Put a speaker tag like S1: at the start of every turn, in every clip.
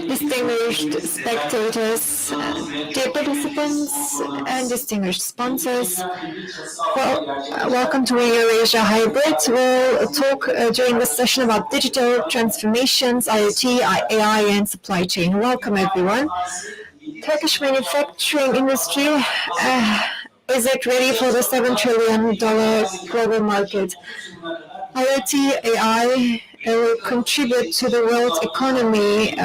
S1: Distinguished spectators, dear participants, and distinguished sponsors, welcome to EURASIA Hybrid. We'll talk during this session about digital transformations, IoT, AI, and supply chain. Welcome, everyone. Turkish manufacturing industry, is it ready for the $7 trillion global market? IoT, AI will contribute to the world economy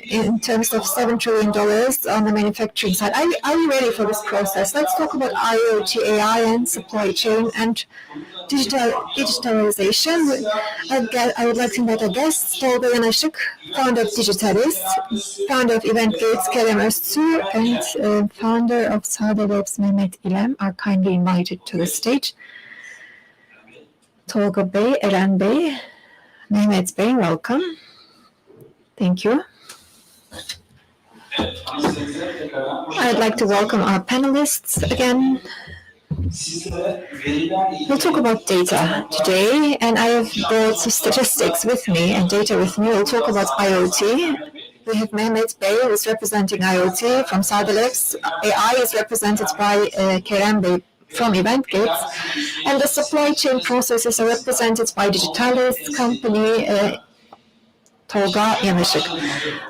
S1: in terms of $7 trillion on the manufacturing side. Are you ready for this process? Let's talk about IoT, AI, and supply chain and digitalization. I would like to invite our guests, Tolga Yanaşık, founder of Digitalis, founder of EventGates, Kerem Öztürk, and founder of Sade Labs, Mehmet İlem, are kindly invited to the stage. Tolga Bey, Eren Bey, Mehmet Bey, welcome. Thank you. I'd like to welcome our panelists again. We'll talk about data today, and I have brought some statistics with me and data with me. We'll talk about IoT. We have Mehmet Bey, who is representing IoT from Sade Labs. AI is represented by Kerem Bey from EventGates, and the supply chain processes are represented by Digitalis company, Tolga Yanaşık.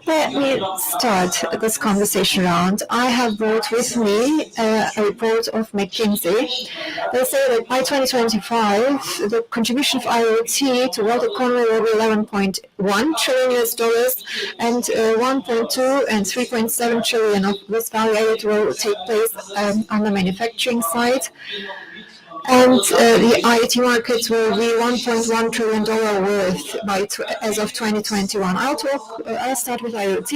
S1: Let me start this conversation round. I have brought with me a report of McKinsey. They say that by 2025, the contribution of IoT to world economy will be $11.1 trillion and 1.2 and 3.7 trillion of this value added will take place on the manufacturing side. And the IoT market will be $1.1 trillion worth as of 2021. I'll start with IoT.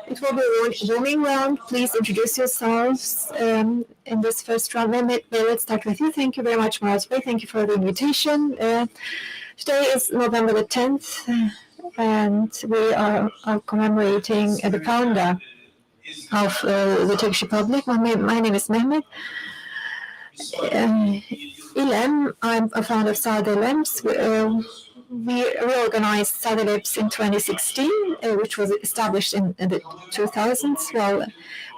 S1: It will be a warming round. Please introduce yourselves in this first round. Mehmet, let's start with you. Thank you very much, Murat Bey. Thank you for the invitation. Today is November the 10th, and we are commemorating the founder of the Turkish Republic. My name is Mehmet İlem. I'm a founder of Sade Labs. We reorganized Sade Labs in 2016, which was established in the 2000s. Well,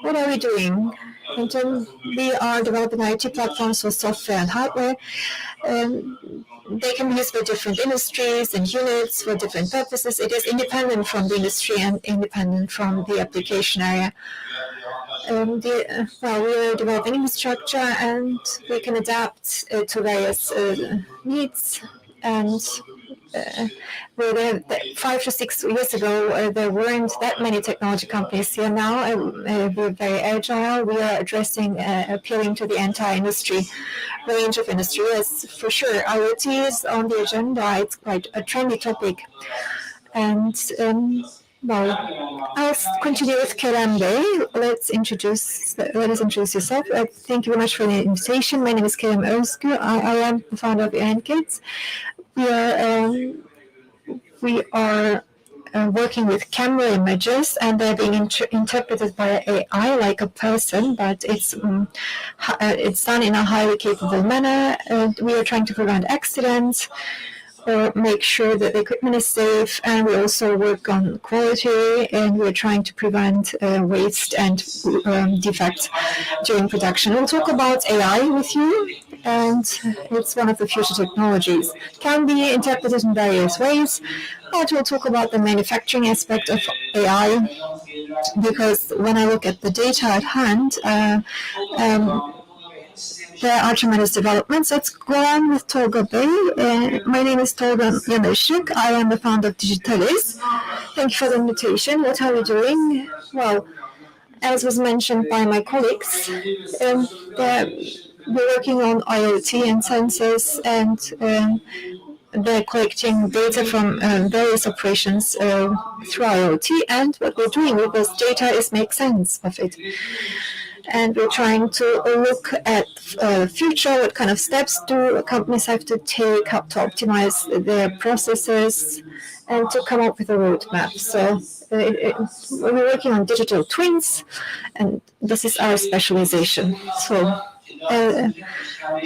S1: what are we doing? We are developing IoT platforms for software and hardware. They can be used for different industries and units for different purposes. It is independent from the industry and independent from the application area. We are developing infrastructure, and we can adapt to various needs. And 5 to 6 years ago, there weren't that many technology companies here. Now we're very agile. We are addressing, appealing to the entire industry, range of industry. Yes, for sure. IoT is on the agenda. It's quite a trendy topic. And I'll continue with Kerem Bey. Let us introduce yourself. Thank you very much for the invitation. My name is Kerem Öztürk. I am the founder of EventGates. We are working with camera images, and they're being interpreted by AI like a person, but it's done in a highly capable manner. And we are trying to prevent accidents, or make sure that the equipment is safe, and we also work on quality, and we're trying to prevent waste and defects during production. We'll talk about AI with you, and it's one of the future technologies. It can be interpreted in various ways, but we'll talk about the manufacturing aspect of AI, because when I look at the data at hand, there are tremendous developments. Let's go on with Tolga Bey. My name is Tolga Yanaşık. I am the founder of Digitalis. Thank you for the invitation. What are we doing? Well, as was mentioned by my colleagues, we're working on IoT and sensors, and they're collecting data from various operations through IoT. And what we're doing with this data is make sense of it. And we're trying to look at the future, what kind of steps do companies have to take, how to optimize their processes, and to come up with a roadmap. So we're working on digital twins, and this is our specialization. So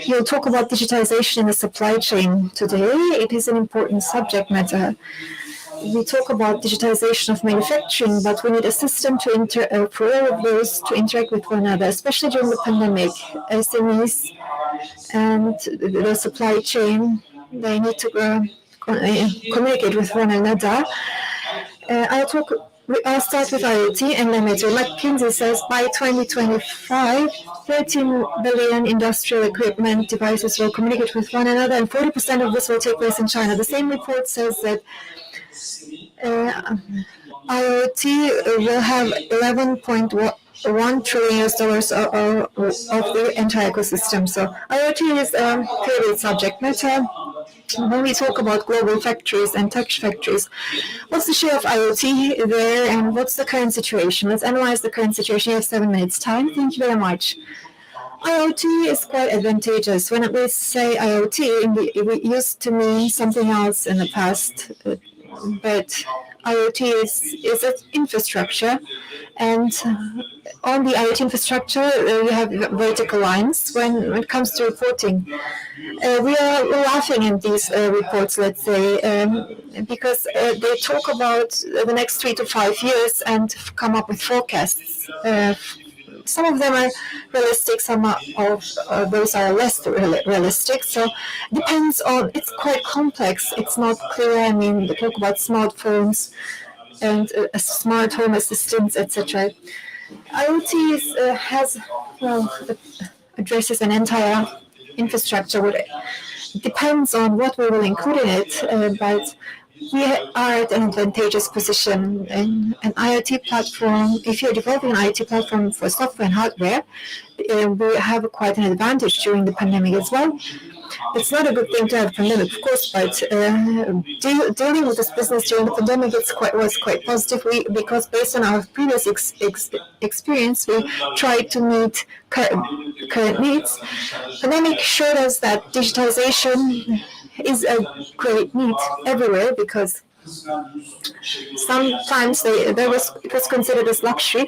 S1: you'll talk about digitalization in the supply chain today. It is an important subject matter. we talk about digitization of manufacturing, but we need a system to for all of those to interact with one another, especially during the pandemic. SMEs and the supply chain, they need to communicate with one another. I'll start with IoT and limited. McKinsey says by 2025, 13 billion industrial equipment devices will communicate with one another, and 40% of this will take place in China. The same report says that IoT will have $11.1 trillion of the entire ecosystem. So IoT is a favorite subject matter. When we talk about global factories and tech factories, what's the share of IoT there and what's the current situation? Let's analyze the current situation. You have 7 minutes time. Thank you very much. IoT is quite advantageous. When we say IoT, we used to mean something else in the past, but IoT is an infrastructure, and on the IoT infrastructure, you have vertical lines. When it comes to reporting, we are laughing at these reports, let's say, because they talk about the next 3 to 5 years and come up with forecasts. Some of them are realistic, some of those are less realistic. So it depends on, it's quite complex. It's not clear. I mean, they talk about smartphones and smart home assistants, etc. IoT addresses an entire infrastructure. It depends on what we will include in it, but we are at an advantageous position. In an IoT platform, if you're developing an IoT platform for software and hardware, we have quite an advantage during the pandemic as well. It's not a good thing to have a pandemic, of course, but dealing with this business during the pandemic was quite positive because based on our previous experience, we tried to meet current needs. The pandemic showed us that digitalization is a great need everywhere because sometimes it was considered as luxury.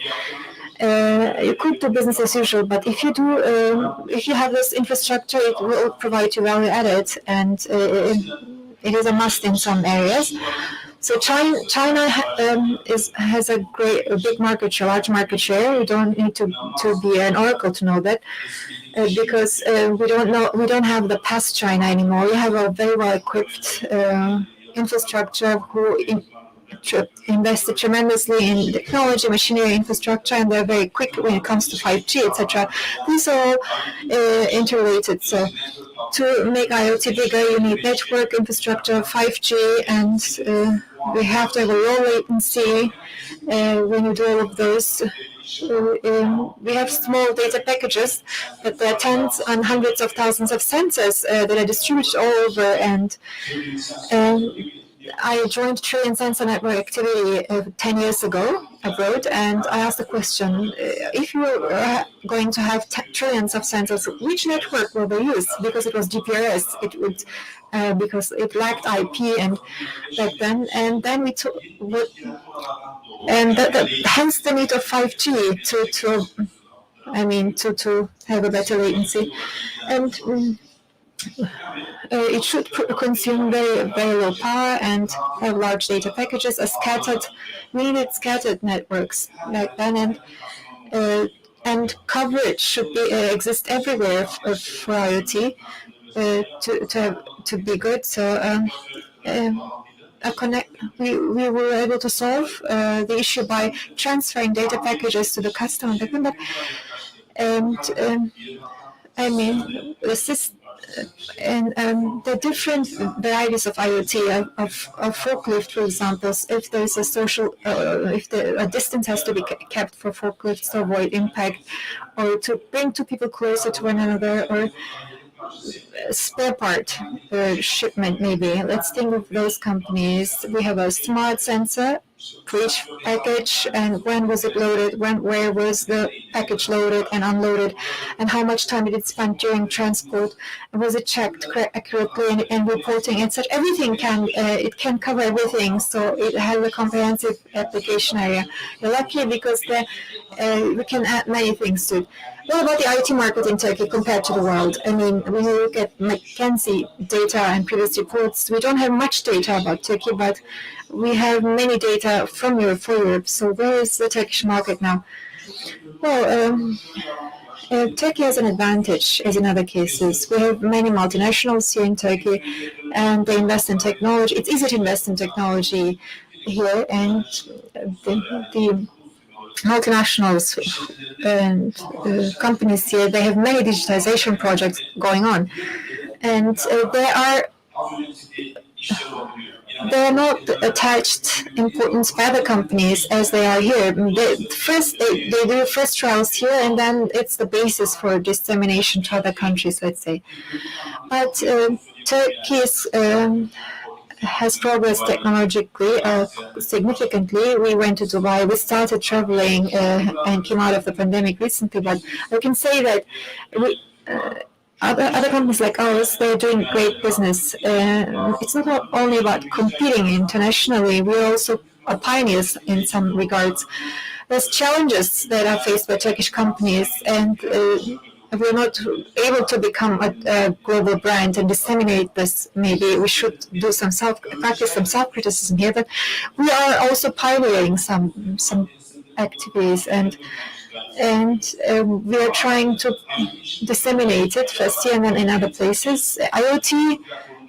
S1: You could do business as usual, but if you have this infrastructure, it will provide you value added, and it is a must in some areas. So China has a big market share, large market share. You don't need to be an oracle to know that, because we don't have the past China anymore. We have a very well equipped infrastructure who invested tremendously in technology, machinery, infrastructure, and they're very quick when it comes to 5G, etc. These are all interrelated. So to make IoT bigger, you need network infrastructure, 5G, and we have to have a low latency when you do all of those. We have small data packages, but there are tens and hundreds of thousands of sensors that are distributed all over, and I joined Trillion Sensor Network activity 10 years ago abroad, and I asked the question, if you were going to have trillions of sensors, which network will they use? Because it was GPRS, because it lacked IP and back then, and then we took, hence the need of 5G to have a better latency, and it should consume very, very low power and have large data packages. We needed scattered networks back then, and coverage should exist everywhere for IoT to be good. So we were able to solve the issue by transferring data packages to the customer. The system. And the different varieties of IoT, of forklift, for example, if there is if a distance has to be kept for forklifts to avoid impact, or to bring two people closer to one another, or spare part shipment maybe. Let's think of those companies. We have a smart sensor for each package, and when was it loaded, where was the package loaded and unloaded, and how much time did it spend during transport, and was it checked accurately, and reporting, etc. Everything it can cover everything, so it has a comprehensive application area. We're lucky because we can add many things to it. What about the IT market in Turkey compared to the world? I mean, when you look at McKinsey data and previous reports, we don't have much data about Turkey, but we have many data from Europe for Europe. So where is the Turkish market now? Well, Turkey has an advantage, as in other cases. We have many multinationals here in Turkey, and they invest in technology. It's easy to invest in technology here, and the multinationals and companies here, they have many digitization projects going on, and they're not attached importance by other companies as they are here. They do first trials here, and then it's the basis for dissemination to other countries, let's say. But Turkey has progressed technologically significantly. We went to Dubai. We started traveling and came out of the pandemic recently. But I can say that other companies like ours, they're doing great business. It's not only about competing internationally. We're also pioneers in some regards. There's challenges that are faced by Turkish companies, and we're not able to become a global brand and disseminate this. Maybe we should do practice some self-criticism here, but we are also pioneering some activities, and we are trying to disseminate it first here and then in other places. IoT,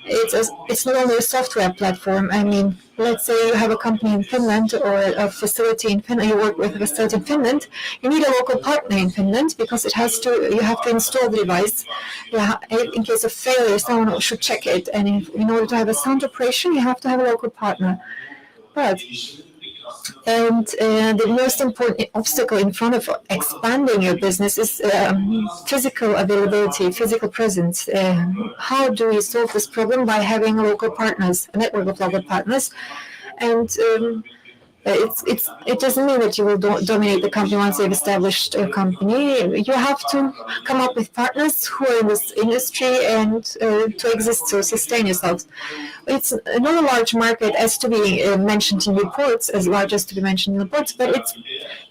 S1: it's not only a software platform. I mean, let's say you have a company in Finland or a facility in Finland, you work with a facility in Finland, you need a local partner in Finland because you have to install the device. In case of failure, someone should check it, and in order to have a sound operation, you have to have a local partner. The most important obstacle in front of expanding your business is physical availability, physical presence. How do we solve this problem? By having local partners, a network of local partners. And it doesn't mean that you will dominate the company once they've established a company. You have to come up with partners who are in this industry and to exist, to sustain yourselves. It's not a large market as to be mentioned in reports, as large as to be mentioned in reports, but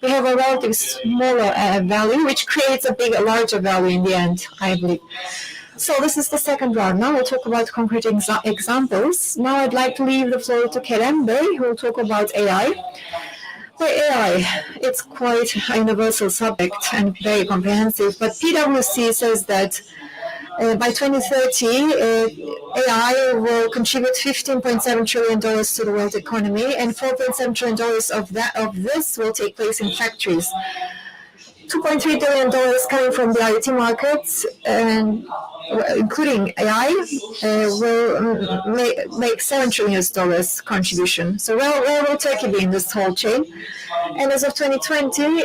S1: we have a relatively smaller value, which creates a larger value in the end, I believe. So this is the second round. Now we'll talk about concrete examples. Now I'd like to leave the floor to Kerem Bey, who will talk about AI. For AI, it's quite a universal subject and very comprehensive, but PwC says that by 2030, AI will contribute $15.7 trillion to the world economy, and $4.7 trillion of this will take place in factories. $2.3 billion coming from the IoT markets, and including AI, will make $7 trillion contribution. So where will Turkey be in this whole chain? And as of 2020,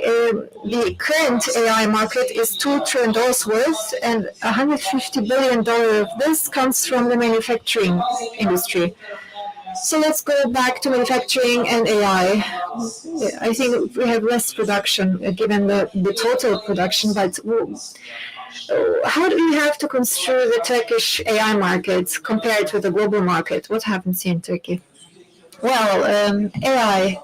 S1: the current AI market is $2 trillion worth, and $150 billion of this comes from the manufacturing industry. So let's go back to manufacturing and AI. I think we have less production given the total production, but how do we have to construe the Turkish AI market compared with the global market? What happens here in Turkey? Well, AI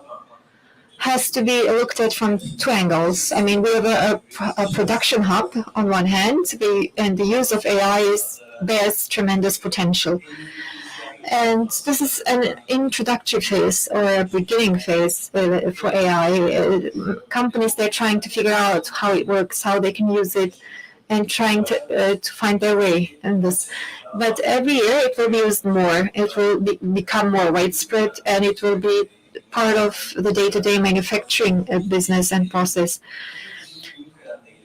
S1: has to be looked at from two angles. I mean, we have a production hub on one hand, and the use of AI bears tremendous potential. And this is an introductory phase or a beginning phase for AI. Companies, they're trying to figure out how it works, how they can use it, and trying to find their way in this. But every year it will be used more. It will become more widespread, and it will be part of the day-to-day manufacturing business and process.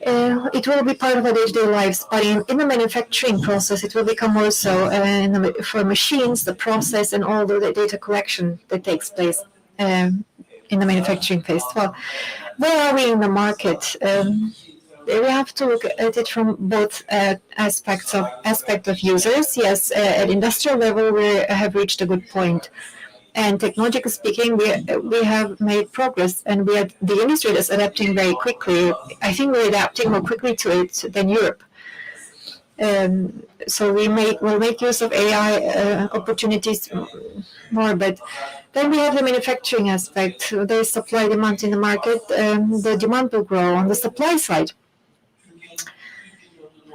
S1: It will be part of our day-to-day lives, but in the manufacturing process, it will become more so for machines, the process, and all the data collection that takes place in the manufacturing phase. Well, where are we in the market? We have to look at it from both aspect of users. Yes, at industrial level, we have reached a good point. And technologically speaking, we have made progress, and the industry is adapting very quickly. I think we're adapting more quickly to it than Europe. So we'll make use of AI opportunities more. But then we have the manufacturing aspect. There's supply demand in the market. The demand will grow on the supply side.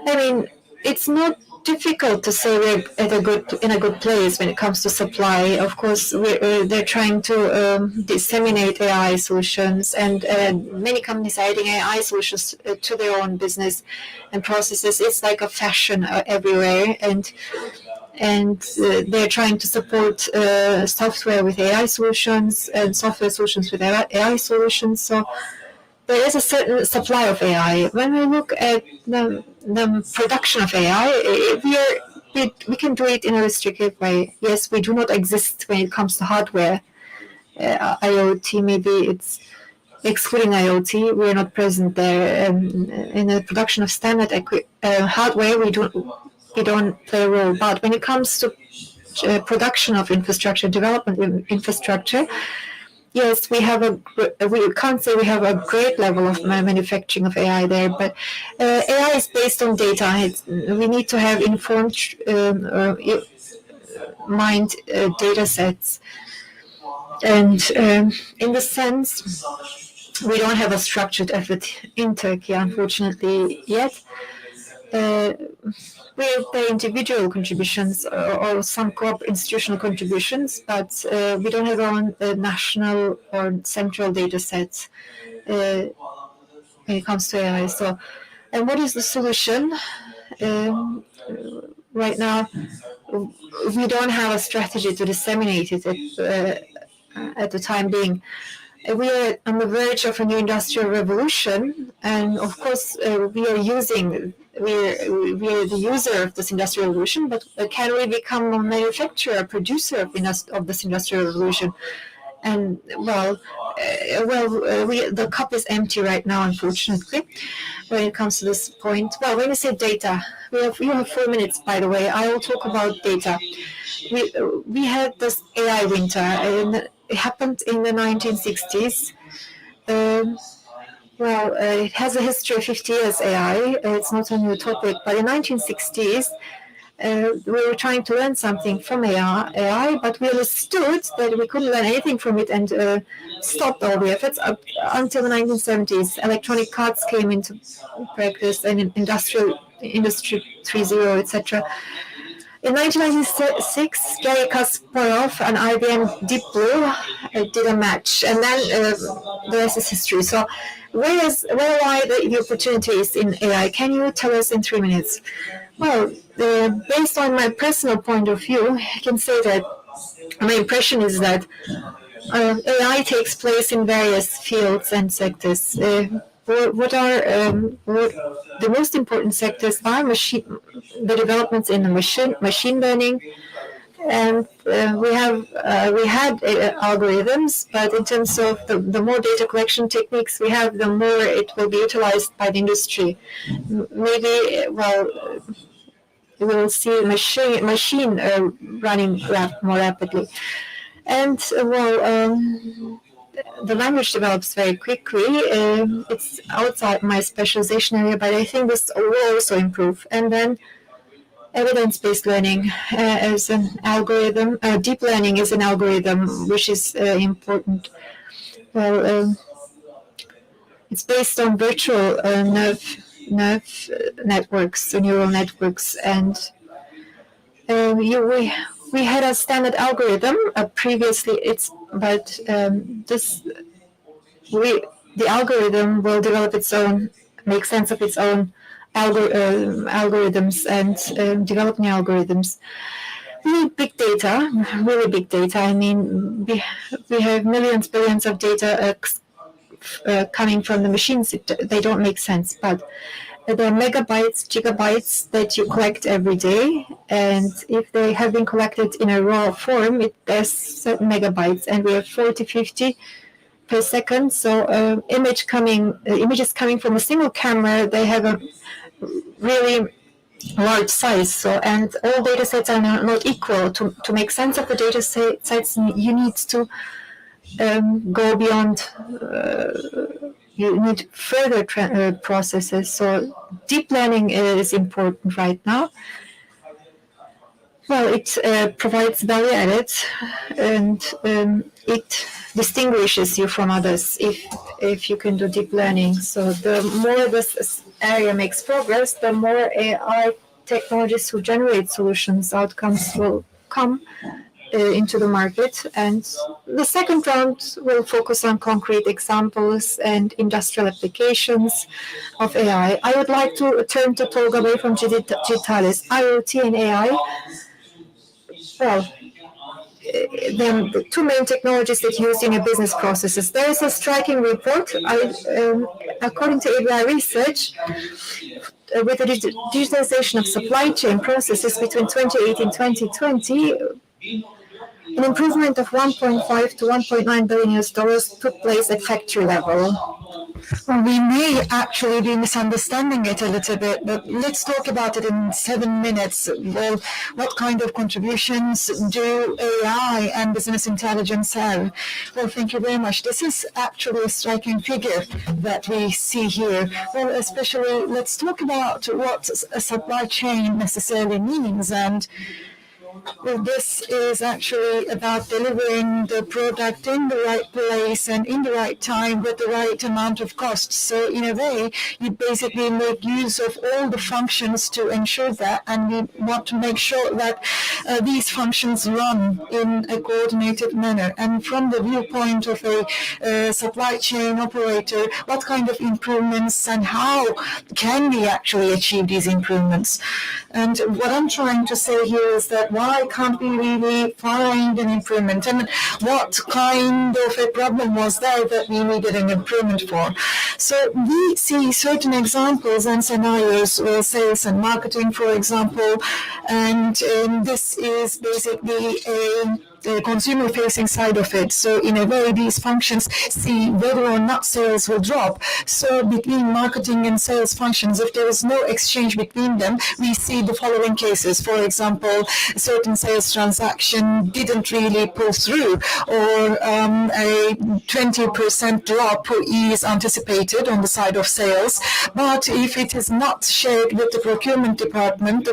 S1: I mean, it's not difficult to say we're in a good place when it comes to supply. Of course, they're trying to disseminate AI solutions, and many companies are adding AI solutions to their own business and processes. It's like a fashion everywhere, and they're trying to support software with AI solutions and software solutions with AI solutions. So there is a certain supply of AI. When we look at the production of AI, we can do it in a restricted way. Yes, we do not exist when it comes to hardware. IoT, maybe it's excluding IoT, we're not present there. In the production of standard hardware, we don't play a role. But when it comes to production of infrastructure, development of infrastructure, yes, we can't say we have a great level of manufacturing of AI there, but AI is based on data. We need to have informed mind data sets. And in the sense, we don't have a structured effort in Turkey, unfortunately, yet. We pay individual contributions or some institutional contributions, but we don't have our own national or central data sets when it comes to AI. So, and what is the solution? Right now, we don't have a strategy to disseminate it at the time being. We are on the verge of a new industrial revolution, and of course, we are the user of this industrial revolution. But can we become a manufacturer, a producer of this industrial revolution? And the cup is empty right now, unfortunately, when it comes to this point. Well, when you say data, you have 4 minutes, by the way. I will talk about data. We had this AI winter, and it happened in the 1960s. It has a history of 50 years, AI. It's not a new topic, but in the 1960s, we were trying to learn something from AI, but we understood that we couldn't learn anything from it and stopped all the efforts until the 1970s. Electronic cards came into practice and Industry 3.0, etc. In 1996, Gary Kasparov and IBM Deep Blue did a match, and then the rest is history. So, where lie the opportunities in AI? Can you tell us in 3 minutes? Well, based on my personal point of view, I can say that my impression is that AI takes place in various fields and sectors. What are the most important sectors are the developments in the machine learning, and we had algorithms, but in terms of the more data collection techniques we have, the more it will be utilized by the industry. Maybe we will see machine running more rapidly, and the language develops very quickly. It's outside my specialization area, but I think this will also improve. And then evidence-based learning as an algorithm, deep learning is an algorithm, which is important. It's based on virtual nerve networks, neural networks, and we had a standard algorithm previously. The algorithm will develop its own, make sense of its own algorithms and develop new algorithms. Really big data. I mean, we have millions, billions of data coming from the machines. They don't make sense, but there are megabytes, gigabytes that you collect every day, and if they have been collected in a raw form, there's certain megabytes, and we have 40, 50 per second. So images coming from a single camera, they have a really large size. So, and all data sets are not equal. To make sense of the data sets, you need to go beyond. You need further processes. So deep learning is important right now. Well, it provides value added, and it distinguishes you from others if you can do deep learning. So the more area makes progress, the more AI technologists who generate solutions outcomes will come into the market. And the second round will focus on concrete examples and industrial applications of AI. I would like to turn the talk away from digitalis, IoT and AI. Well, the two main technologies that used in your business processes. There is a striking report. According to EURASIA, with the digitalization of supply chain processes between 2018 and 2020, an improvement of 1.5 to 1.9 billion US dollars took place at factory level. Well, we may actually be misunderstanding it a little bit, but let's talk about it in 7 minutes. Well, what kind of contributions do AI and business intelligence have? Well, thank you very much. This is actually a striking figure that we see here. Well, especially, let's talk about what a supply chain necessarily means. And well, this is actually about delivering the product in the right place and in the right time with the right amount of cost. So in a way, you basically make use of all the functions to ensure that, and we want to make sure that these functions run in a coordinated manner. And from the viewpoint of a supply chain operator, what kind of improvements and how can we actually achieve these improvements? And what I'm trying to say here is that why can't we really find an improvement? And what kind of a problem was there that we needed an improvement for? So we see certain examples and scenarios, sales and marketing, for example, and this is basically the consumer-facing side of it. So in a way, these functions see whether or not sales will drop. So between marketing and sales functions, if there is no exchange between them, we see the following cases. For example, a certain sales transaction didn't really pull through, or a 20% drop is anticipated on the side of sales. But if it is not shared with the procurement department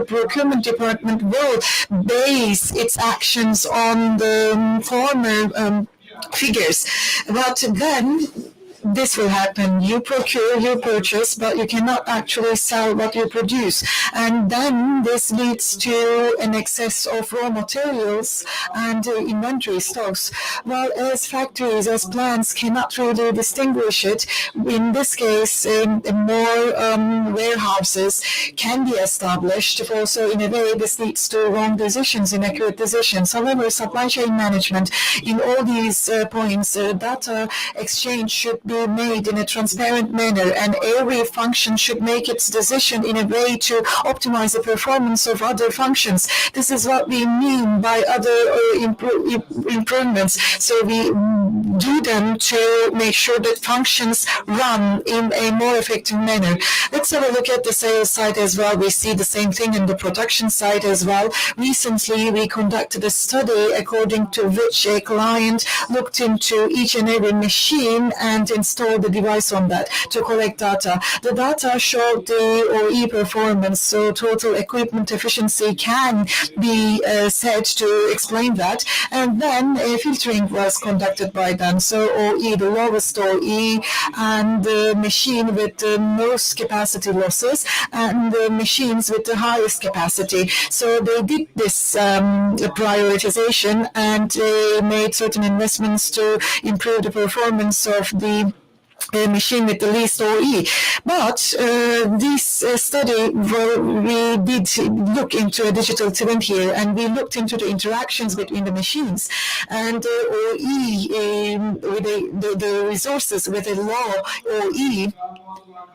S1: will base its actions on the former figures. But then this will happen. You procure, you purchase, but you cannot actually sell what you produce. And then this leads to an excess of raw materials and inventory stocks. Well, as factories, as plants cannot really distinguish it, in this case, more warehouses can be established. Also, in a way, this leads to wrong decisions, inaccurate decisions. However, supply chain management, in all these points, data exchange should be made in a transparent manner, and every function should make its decision in a way to optimize the performance of other functions. This is what we mean by other improvements. So we do them to make sure that functions run in a more effective manner. Let's have a look at the sales side as well. We see the same thing in the production side as well. Recently, we conducted a study according to which a client looked into each and every machine and install the device on that to collect data. The data showed the OE performance, so total equipment efficiency can be said to explain that. And then filtering was conducted by them. So OE, the lowest OE, and the machine with the most capacity losses, and the machines with the highest capacity. So they did this prioritization, and they made certain investments to improve the performance of the machine with the least OE. But this study, we did look into a digital twin here, and we looked into the interactions between the machines. And OE, with the resources with a low OE,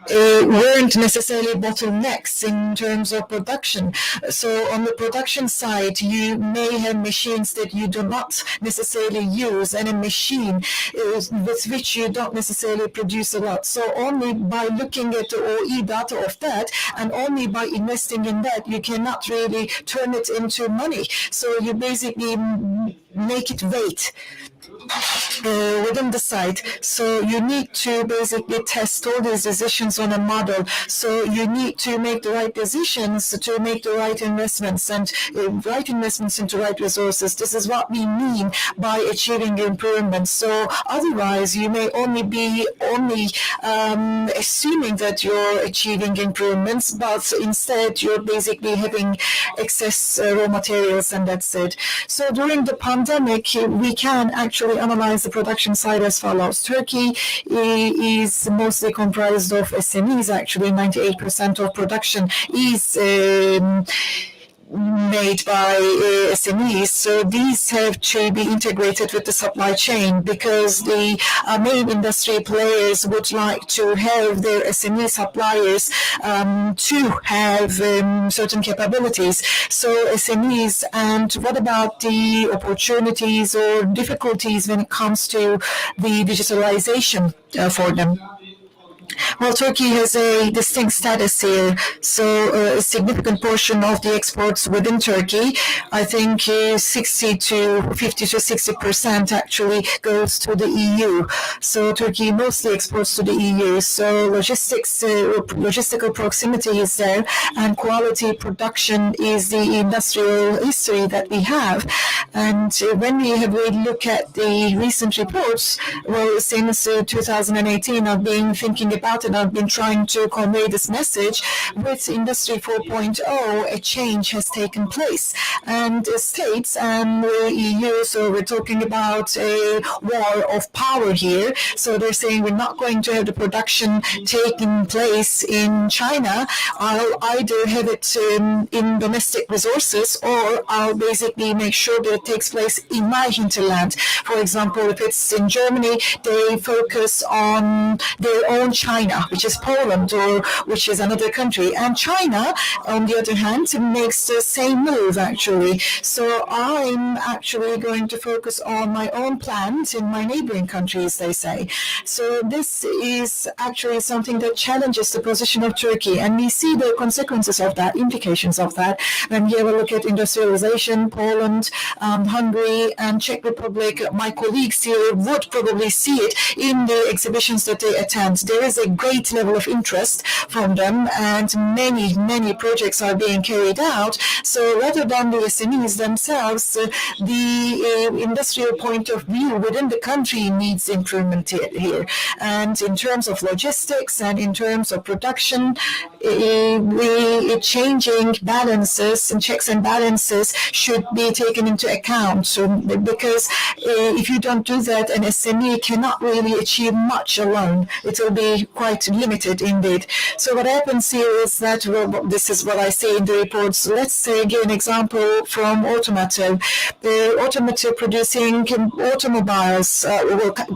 S1: weren't necessarily bottlenecks in terms of production. So on the production side, you may have machines that you do not necessarily use, and a machine with which you don't necessarily produce a lot. So only by looking at the OE data of that, and only by investing in that, you cannot really turn it into money. So you basically make it wait.
S2: within the site. So you need to basically test all these decisions on a model. So you need to make the right decisions to make the right investments and right investments into right resources. This is what we mean by achieving improvements. So otherwise, you may only be assuming that you're achieving improvements, but instead you're basically having excess raw materials, and that's it. So during the pandemic, we can actually analyze the production side as follows. Turkey is mostly comprised of SMEs. Actually, 98% of production is made by SMEs, so these have to be integrated with the supply chain because the main industry players would like to have their SME suppliers to have certain capabilities. So SMEs, and what about the opportunities or difficulties when it comes to the digitalization for them? Well, Turkey has a distinct status here, so a significant portion of the exports within Turkey, I think 50 to 60% actually goes to the EU. So Turkey mostly exports to the EU. So logistical proximity is there, and quality production is the industrial history that we have. And when we have a look at the recent reports, well, since 2018, I've been thinking about it. I've been trying to convey this message. With Industry 4.0, a change has taken place. And states and the EU, so we're talking about a war of power here. So they're saying we're not going to have the production taking place in China. I'll either have it in domestic resources, or I'll basically make sure that it takes place in my hinterland. For example, if it's in Germany, they focus on their own China, which is Poland, or which is another country. And China, on the other hand, makes the same move, actually. So I'm actually going to focus on my own plans in my neighboring countries, they say. So this is actually something that challenges the position of Turkey. And we see the consequences of that, implications of that. When we have a look at industrialization, Poland, Hungary, and Czech Republic, my colleagues here would probably see it in the exhibitions that they attend. There is a great level of interest from them, and many projects are being carried out. So rather than the SMEs themselves, the industrial point of view within the country needs improvement here. And in terms of logistics and in terms of production, changing balances and checks and balances should be taken into account. So, because if you don't do that, an SME cannot really achieve much alone. It will be quite limited indeed. So what happens here is that, well, this is what I say in the reports. Let's say, give an example from automotive. The automotive producing automobiles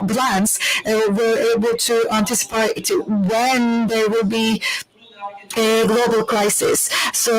S2: plants were able to anticipate when there will be a global crisis. So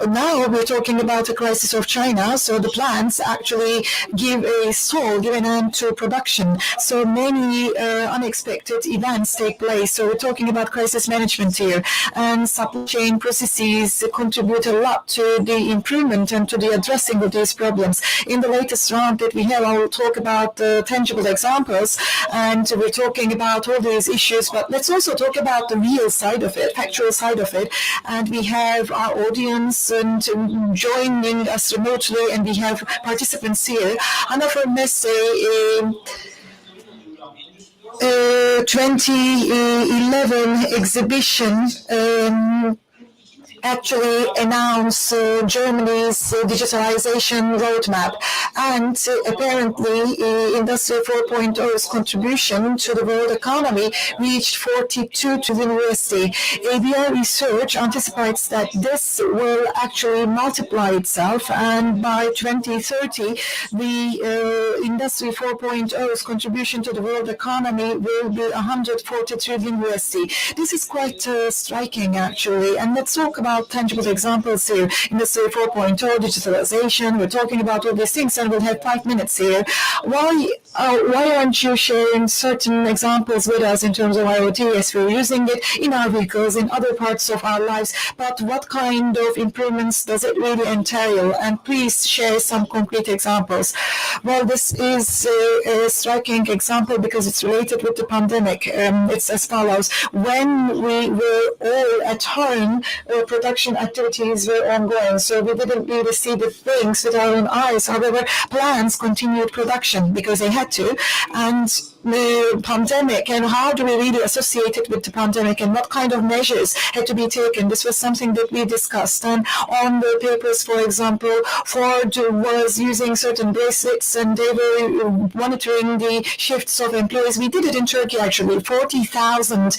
S2: now we're talking about a crisis of China. So the plants actually give an end to production. So many unexpected events take place. So we're talking about crisis management here. And supply chain processes contribute a lot to the improvement and to the addressing of these problems. In the latest round that we have, I will talk about tangible examples. And we're talking about all these issues, but let's also talk about the real side of it, factual side of it. And we have our audience and joining us remotely, and we have participants here. Hannover Messe 2011 exhibition actually announced Germany's digitalization roadmap. And apparently, Industry 4.0's contribution to the world economy reached 42 trillion USD. ABI research anticipates that this will actually multiply itself, and by 2030, the Industry 4.0's contribution to the world economy will be 140 trillion USD. This is quite striking, actually. And let's talk about about tangible examples here. Industry 4.0, digitalization, we're talking about all these things, and we'll have 5 minutes here. Why aren't you sharing certain examples with us in terms of IoT as we're using it in our vehicles, in other parts of our lives, but what kind of improvements does it really entail? And please share some concrete examples. Well, this is a striking example because it's related with the pandemic. It's as follows. When we were all at home, production activities were ongoing, so we didn't really see the things with our own eyes. However, plants continued production because they had to. And the pandemic, and how do we really associate it with the pandemic, and what kind of measures had to be taken? This was something that we discussed. And on the papers, for example, Ford was using certain bracelets, and they were monitoring the shifts of employees. We did it in Turkey, actually. 40,000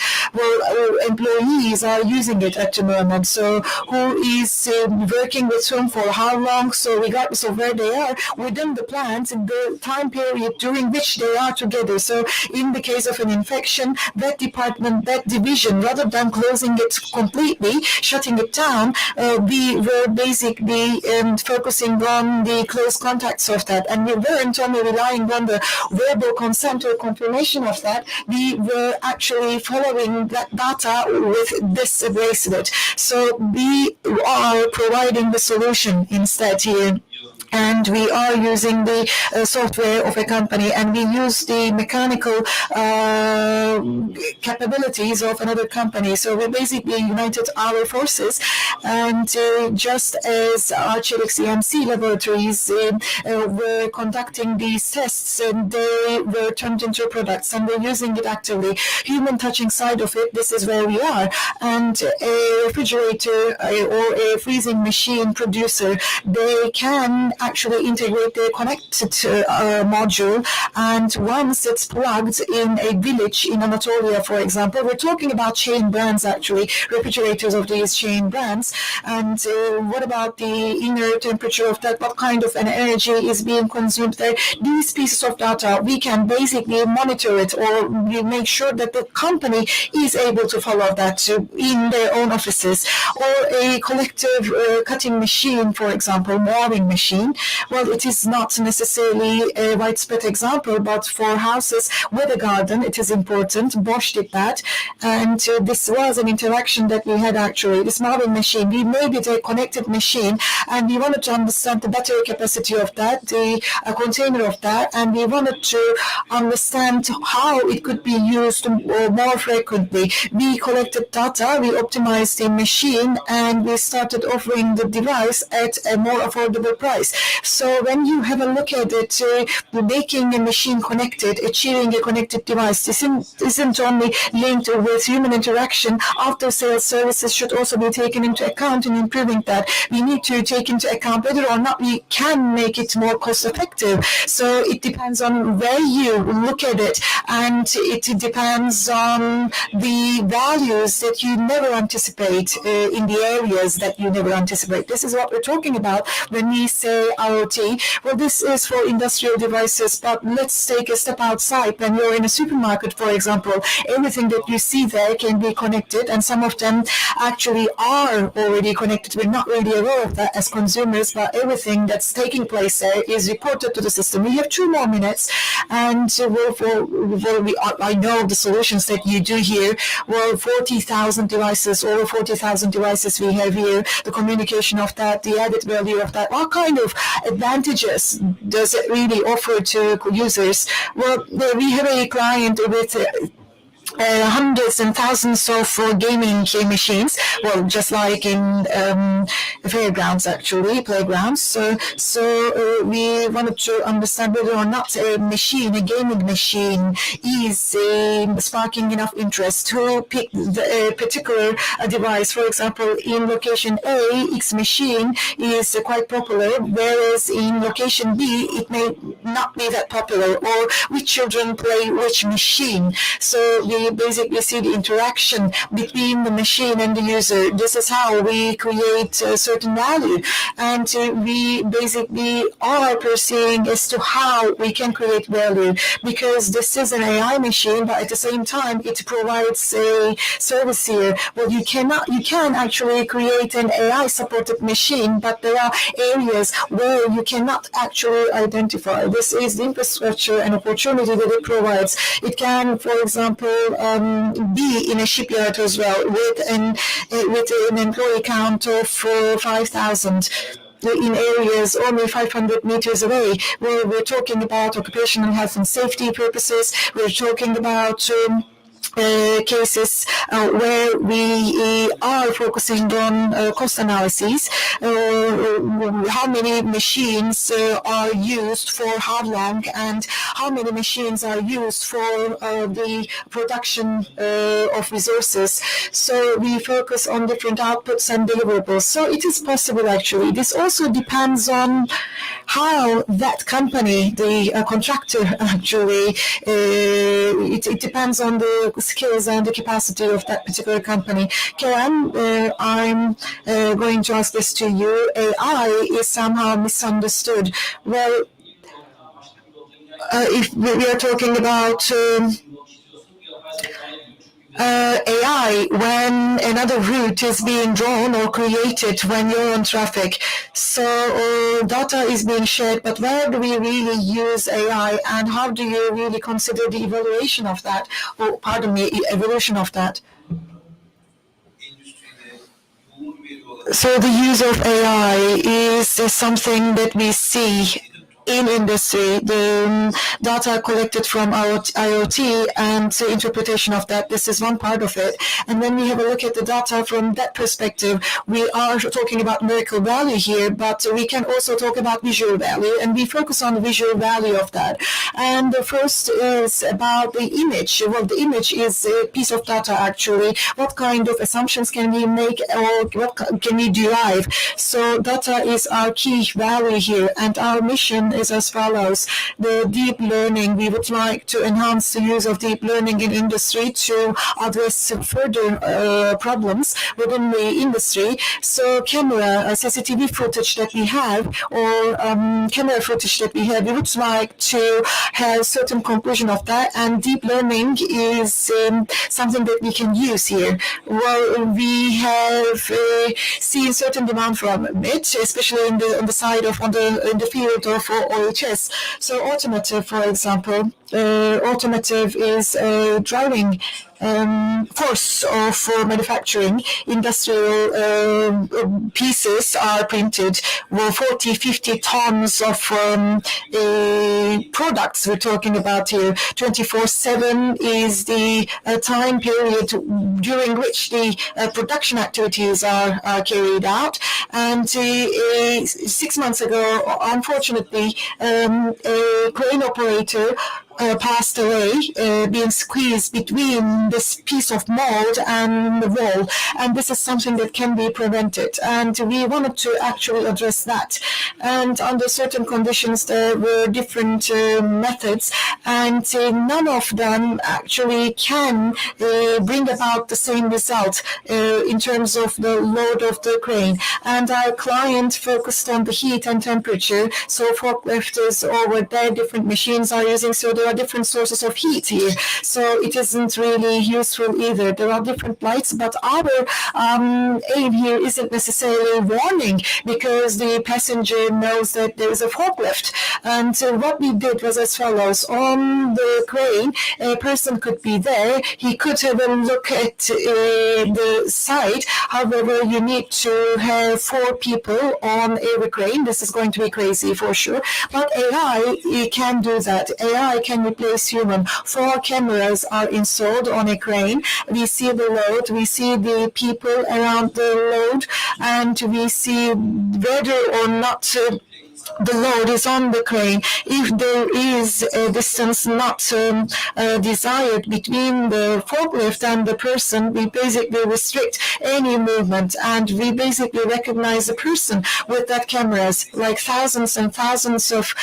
S2: employees are using it at the moment. So who is working with whom for how long? So regardless of where they are, within the plants, in the time period during which they are together. So in the case of an infection, that department, that division, rather than closing it completely, shutting it down, we were basically focusing on the close contacts of that. And we weren't only relying on the verbal consent or confirmation of that, we were actually following that data with this bracelet. So we are providing the solution instead here. And we are using the software of a company, and we use the mechanical capabilities of another company. So we basically united our forces, and just as Arçelik CMC laboratories were conducting these tests, and they were turned into products, and we're using it actively. Human touching side of it, this is where we are. And a refrigerator or a freezing machine producer, they can actually integrate the connected module, and once it's plugged in a village in Anatolia, for example, we're talking about chain brands, actually, refrigerators of these chain brands, and what about the inner temperature of that, what kind of an energy is being consumed there? These pieces of data, we can basically monitor it, or we make sure that the company is able to follow that in their own offices. Or a collective cutting machine, for example, mowing machine. Well, it is not necessarily a widespread example, but for houses with a garden, it is important. Bosch did that, and this was an interaction that we had, actually. This mowing machine, we made it a connected machine, and we wanted to understand the battery capacity of that, the container of that, and we wanted to understand how it could be used more frequently. We collected data, we optimized the machine, and we started offering the device at a more affordable price. So when you have a look at it, making a machine connected, achieving a connected device, this isn't only linked with human interaction. After-sales services should also be taken into account in improving that. We need to take into account whether or not we can make it more cost-effective. So it depends on where you look at it, and it depends on the values that you never anticipate in the areas that you never anticipate. This is what we're talking about when we say IoT. Well, this is for industrial devices, but let's take a step outside. When you're in a supermarket, for example, everything that you see there can be connected, and some of them actually are already connected. We're not really aware of that as consumers, but everything that's taking place there is reported to the system. We have 2 more minutes, and I know the solutions that you do here. Well, 40,000 devices, over 40,000 devices we have here, the communication of that, the added value of that. What kind of advantages does it really offer to users? Well, we have a client with hundreds and thousands of gaming machines, well, just like in fairgrounds, actually, playgrounds. So we wanted to understand whether or not a gaming machine, is sparking enough interest to pick a particular device. For example, in location A, X machine is quite popular, whereas in location B, it may not be that popular, or which children play which machine. So we we basically see the interaction between the machine and the user. This is how we create a certain value. And we basically are pursuing as to how we can create value, because this is an AI machine, but at the same time, it provides a service here. Well, you can actually create an AI-supported machine, but there are areas where you cannot actually identify. This is the infrastructure and opportunity that it provides. It can, for example, be in a shipyard as well with an employee count of 5,000. In areas only 500 meters away, where we're talking about occupational health and safety purposes. We're talking about cases where we are focusing on cost analyses, how many machines are used for how long, and how many machines are used for the production of resources. So we focus on different outputs and deliverables. So it is possible, actually. This also depends on how that company, the contractor, actually, it depends on the skills and the capacity of that particular company. Kerem, I'm going to ask this to you. AI is somehow misunderstood. Well, if we are talking about AI when another route is being drawn or created when you're on traffic. So data is being shared, but where do we really use AI, and how do you really consider the evaluation of that, or pardon me, evolution of that? So the use of AI is something that we see in industry, the data collected from our IoT and the interpretation of that, this is one part of it. And when we have a look at the data from that perspective, we are talking about numerical value here, but we can also talk about visual value, and we focus on the visual value of that. And the first is about the image. Well, the image is a piece of data, actually. What kind of assumptions can we make, or what can we derive? So data is our key value here, and our mission is as follows. The deep learning, we would like to enhance the use of deep learning in industry to address further problems within the industry. So camera, CCTV footage that we have, or camera footage that we have, we would like to have certain conclusion of that, and deep learning is something that we can use here. Well, we have seen certain demand from it, especially on the side of in the field of OHS. So automotive, for example, automotive is a driving force of manufacturing. Industrial pieces are printed, 40, 50 tons of products we're talking about here. 24/7 is the time period during which the production activities are carried out. And 6 months ago, unfortunately, a crane operator passed away, being squeezed between this piece of mold and the wall. And this is something that can be prevented. And we wanted to actually address that. And under certain conditions, there were different methods, and none of them actually can bring about the same result in terms of the load of the crane. And our client focused on the heat and temperature. So forklifters over there, different machines are using, so there are different sources of heat here. So it isn't really useful either. There are different lights, but our aim here isn't necessarily warning, because the passenger knows that there is a forklift. And what we did was as follows. On the crane, a person could be there. He could have a look at the side. However, you need to have 4 people on every crane. This is going to be crazy for sure. But AI can do that. AI can replace human. 4 cameras are installed on a crane. We see the load. We see the people around the load, and we see whether or not the load is on the crane. If there is a distance not desired between the forklift and the person, we basically restrict any movement, and we basically recognize the person with that cameras. Like thousands and thousands of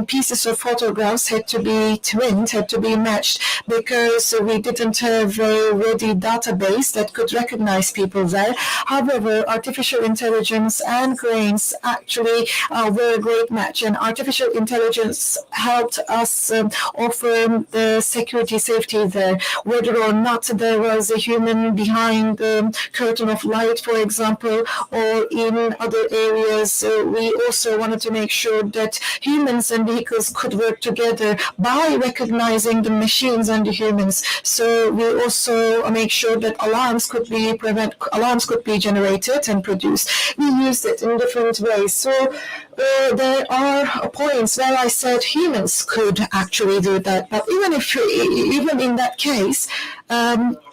S2: pieces of photographs had to be twinned, had to be matched, because we didn't have a ready database that could recognize people there. However, artificial intelligence and cranes actually were a great match, and artificial intelligence helped us offer the security safety there. Whether or not there was a human behind the curtain of light, for example, or in other areas, we also wanted to make sure that humans and vehicles could work together by recognizing the machines and the humans. So we also make sure that alarms could be generated and produced. We used it in different ways. So there are points where I said humans could actually do that, but even in that case,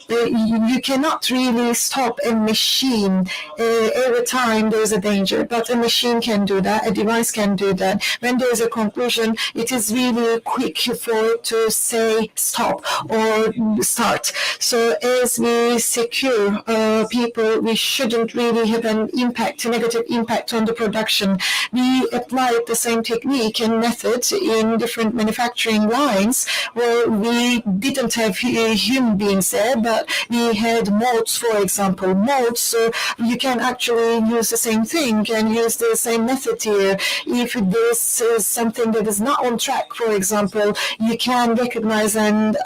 S2: you cannot really stop a machine every time there's a danger, but a machine can do that, a device can do that. When there's a conclusion, it is really quick for it to say stop or start. So as we secure people, we shouldn't really have an impact, a negative impact on the production. We applied the same technique and method in different manufacturing lines where we didn't have human beings there, but we had molds, for example. Molds, so you can actually use the same thing and use the same method here. If this is something that is not on track, for example, you can recognize and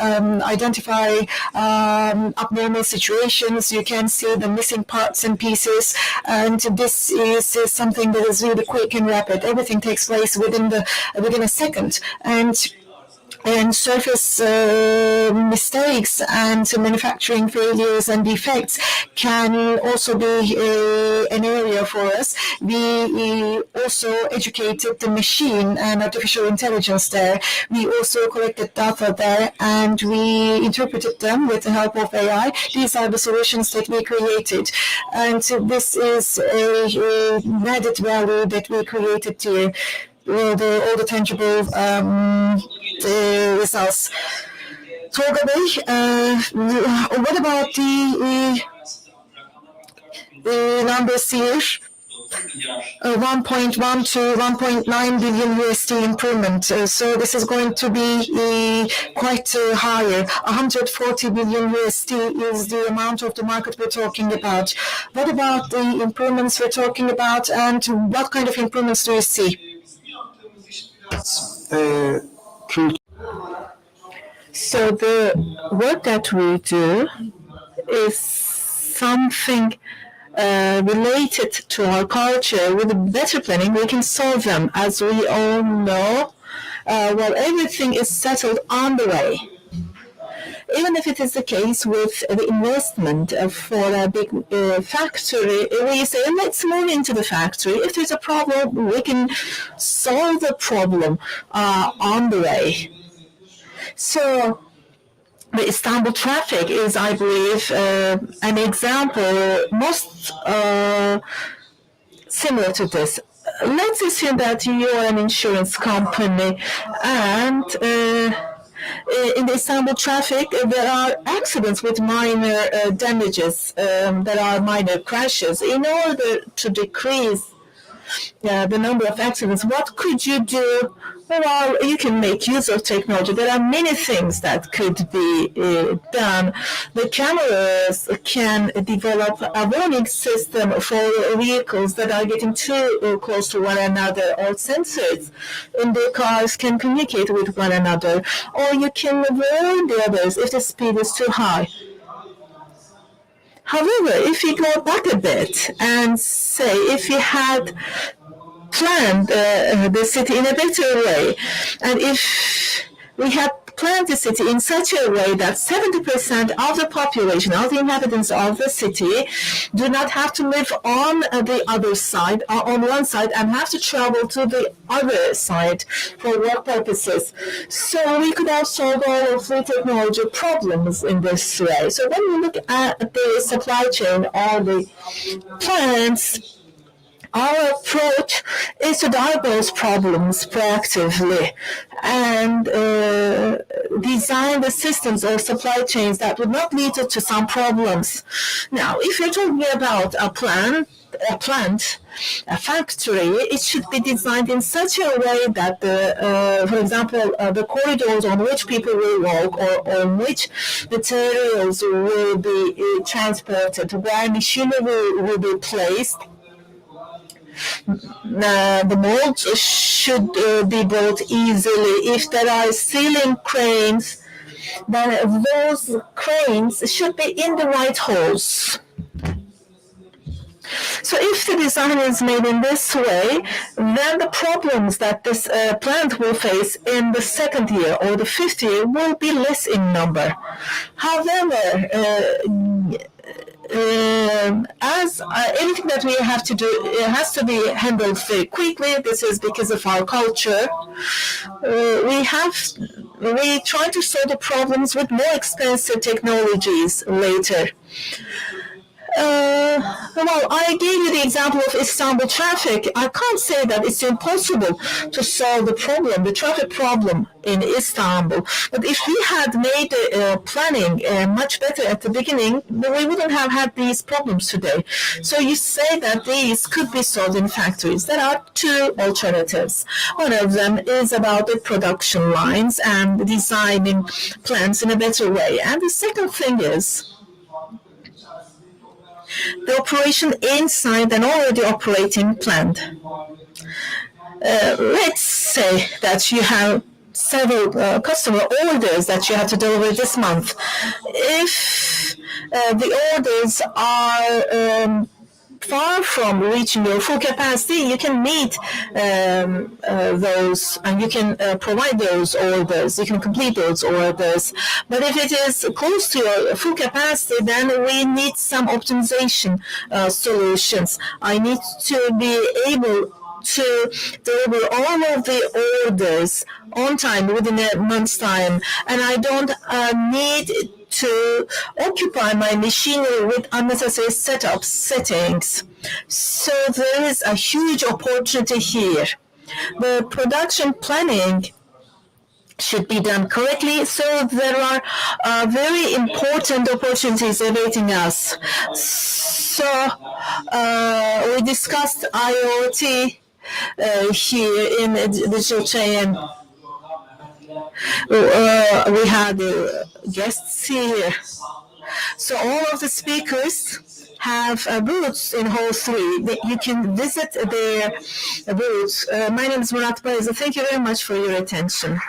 S2: identify abnormal situations. You can see the missing parts and pieces, and this is something that is really quick and rapid. Everything takes place within a second, and surface mistakes and manufacturing failures and defects can also be an area for us. We also educated the machine and artificial intelligence there. We also collected data there, and we interpreted them with the help of AI. These are the solutions that we created, and this is a added value that we created here. All the tangible results. Tolga Bey, what about the numbers here? 1.1 to 1.9 billion USD improvement. So this is going to be quite higher. 140 billion USD is the amount of the market we're talking about. What about the improvements we're talking about, and what kind of improvements do you see? So the work that we do is something related to our culture. With better planning, we can solve them. As we all know, everything is settled on the way. Even if it is the case with the investment for a big factory, we say, let's move into the factory. If there's a problem, we can solve the problem on the way. So the Istanbul traffic is, I believe, an example most similar to this. Let's assume that you're an insurance company, and in the Istanbul traffic, there are accidents with minor damages, there are minor crashes. In order to decrease the number of accidents, what could you do? Well, you can make use of technology. There are many things that could be done. The cameras can develop a warning system for vehicles that are getting too close to one another, or sensors in the cars can communicate with one another, or you can warn the others if the speed is too high. However, if you go back a bit and say, if you had planned the city in a better way, and if we had planned the city in such a way that 70% of the population, of the inhabitants of the city, do not have to live on the other side, on one side, and have to travel to the other side for work purposes. So we could have solved all of the technology problems in this way. So when we look at the supply chain or the plants, Our approach is to diagnose problems proactively and design the systems or supply chains that would not lead to some problems. Now, if you're talking about a plant, a factory, it should be designed in such a way that, for example, the corridors on which people will walk or on which materials will be transported, where machinery will be placed, the molds should be bought easily. If there are ceiling cranes, then those cranes should be in the right holes. So if the design is made in this way, then the problems that this plant will face in the second year or the fifth year will be less in number. However, as anything that we have to do, it has to be handled very quickly. This is because of our culture. We try to solve the problems with more expensive technologies later. Well, I gave you the example of Istanbul traffic. I can't say that it's impossible to solve the problem, the traffic problem in Istanbul. But if we had made planning much better at the beginning, we wouldn't have had these problems today. So you say that these could be solved in factories. There are two alternatives. One of them is about the production lines and designing plants in a better way. And the second thing is the operation inside an already operating plant. Let's say that you have several customer orders that you have to deliver this month. If the orders are far from reaching your full capacity, you can meet those and you can provide those orders. You can complete those orders. But if it is close to your full capacity, then we need some optimization solutions. I need to be able to deliver all of the orders on time within a month's time, and I don't need to occupy my machinery with unnecessary settings. So there is a huge opportunity here. The production planning should be done correctly, so there are very important opportunities awaiting us. So we discussed IoT here in the digital chain. We had guests here. So all of the speakers have booths in Hall 3. You can visit their booths. My name is Murat Bayezid. Thank you very much for your attention.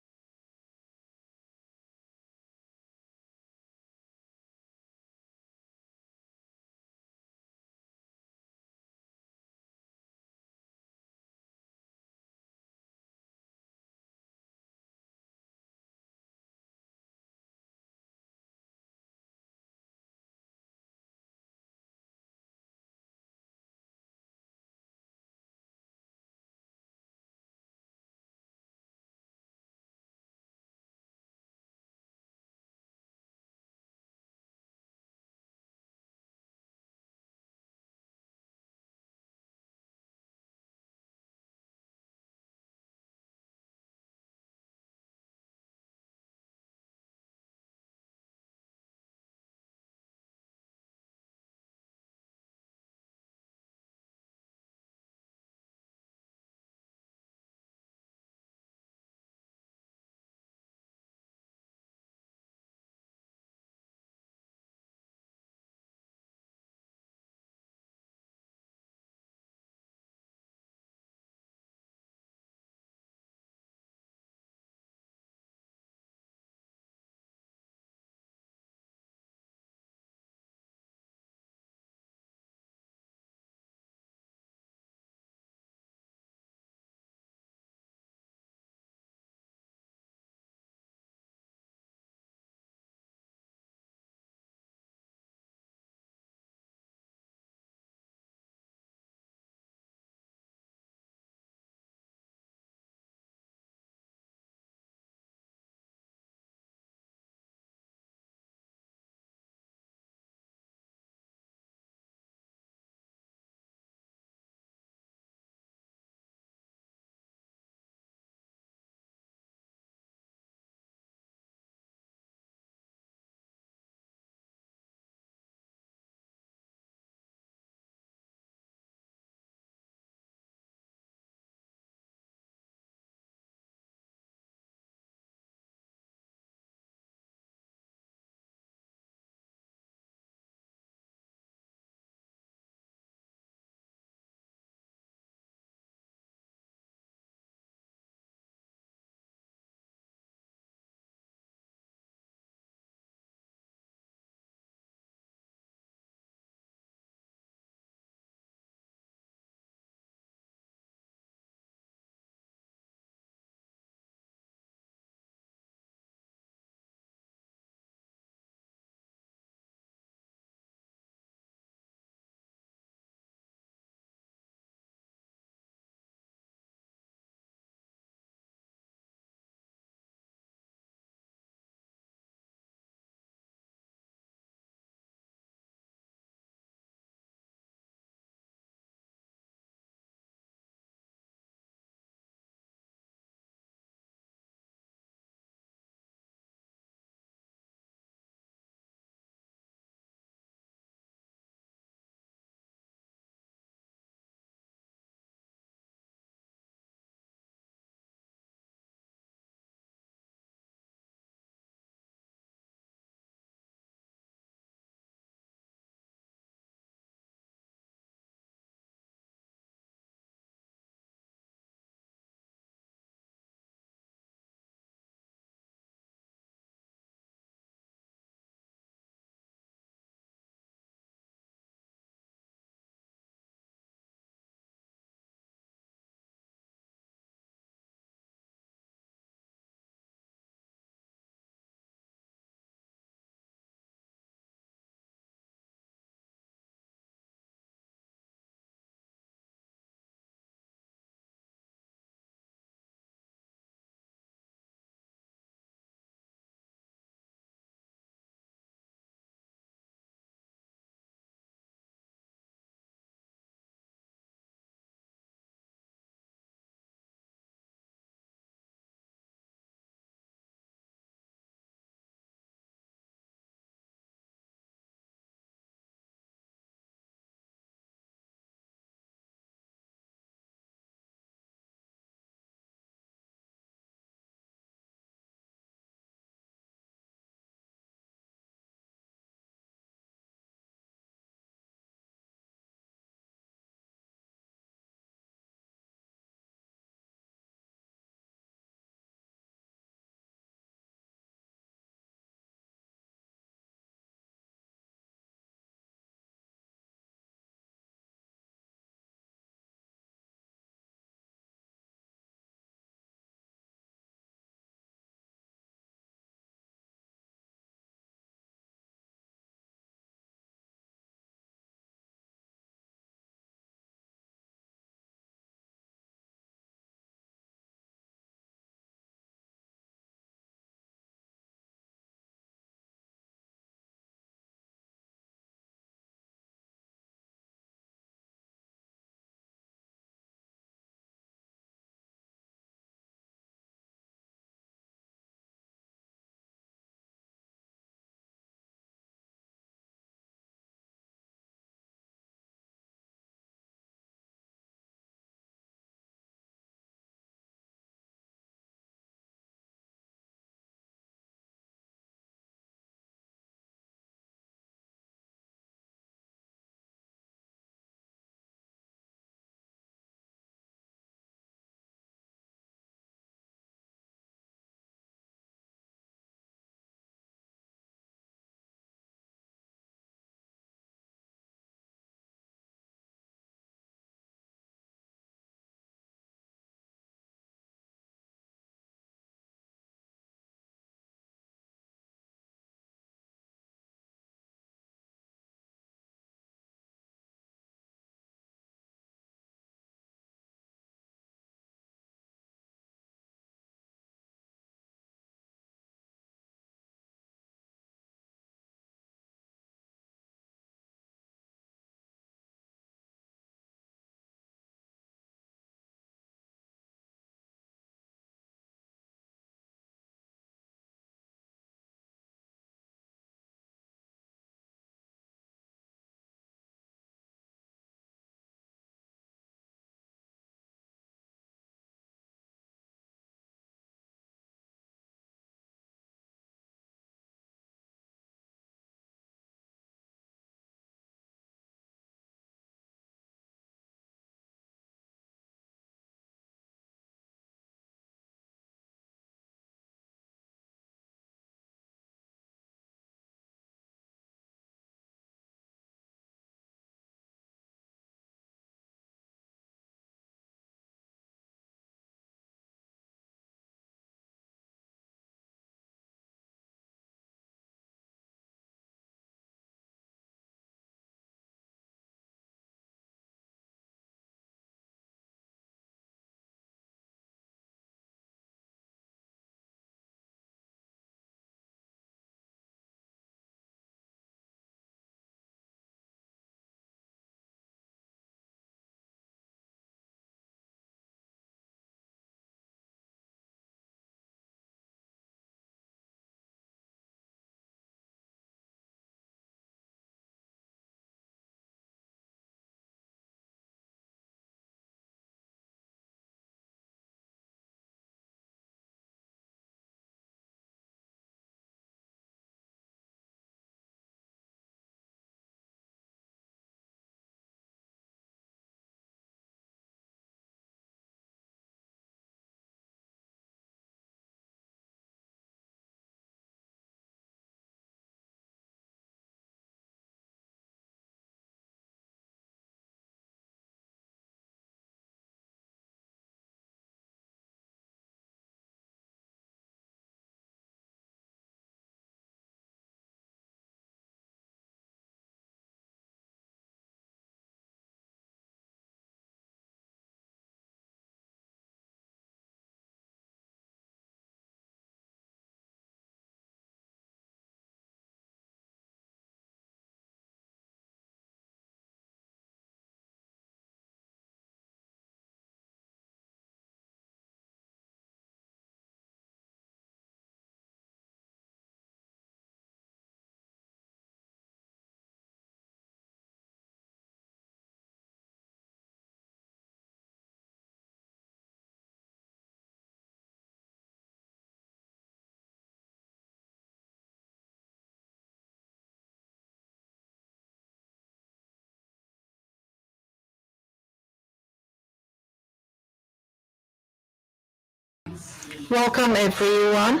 S2: Welcome, everyone.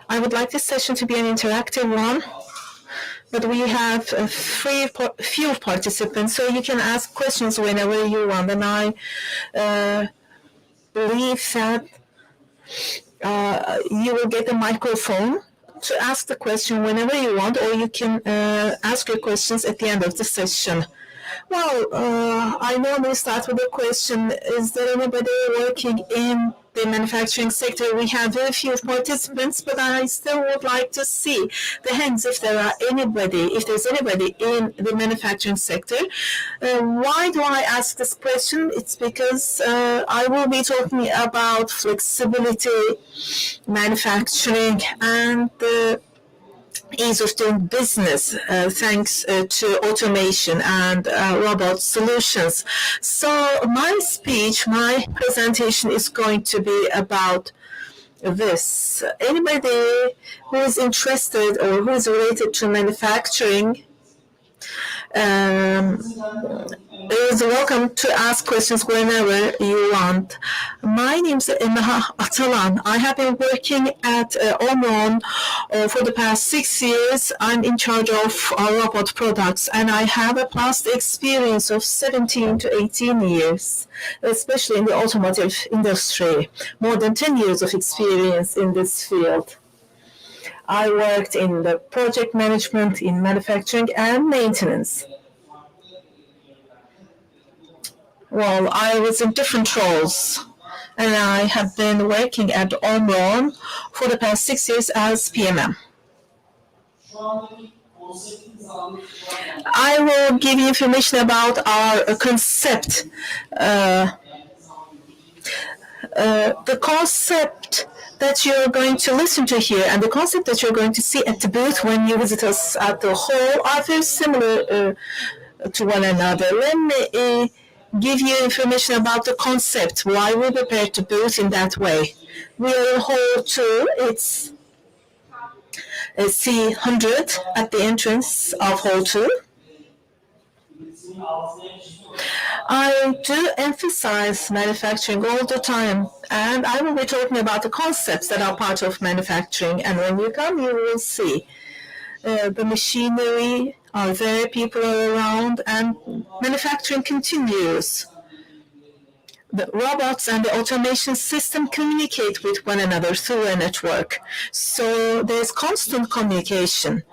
S2: I would like this session to be an interactive one, but we have few participants, so you can ask questions whenever you want. And I believe that you will get a microphone to ask the question whenever you want, or you can ask your questions at the end of the session. Well, I normally start with a question. Is there anybody working in the manufacturing sector? We have very few participants, but I still would like to see the hands if there's anybody in the manufacturing sector. Why do I ask this question? It's because I will be talking about flexibility, manufacturing, and ease of doing business thanks to automation and robot solutions. So my presentation is going to be about this. Anybody who is interested or who is related to manufacturing is welcome to ask questions whenever you want. My name is Emma Atalan. I have been working at Omron for the past 6 years. I'm in charge of robot products, and I have a past experience of 17 to 18 years, especially in the automotive industry. More than 10 years of experience in this field. I worked in the project management, in manufacturing, and maintenance. Well, I was in different roles, and I have been working at Omron for the past 6 years as PMM. I will give you information about our concept. The concept that you're going to listen to here and the concept that you're going to see at the booth when you visit us at the hall are very similar to one another. Let me give you information about the concept, why we prepared the booth in that way. We are in Hall 2. It's C100 at the entrance of Hall 2. I do emphasize manufacturing all the time, and I will be talking about the concepts that are part of manufacturing. And when you come, you will see the machinery are there, people are around, and manufacturing continues. The robots and the automation system communicate with one another through a network. So there's constant communication.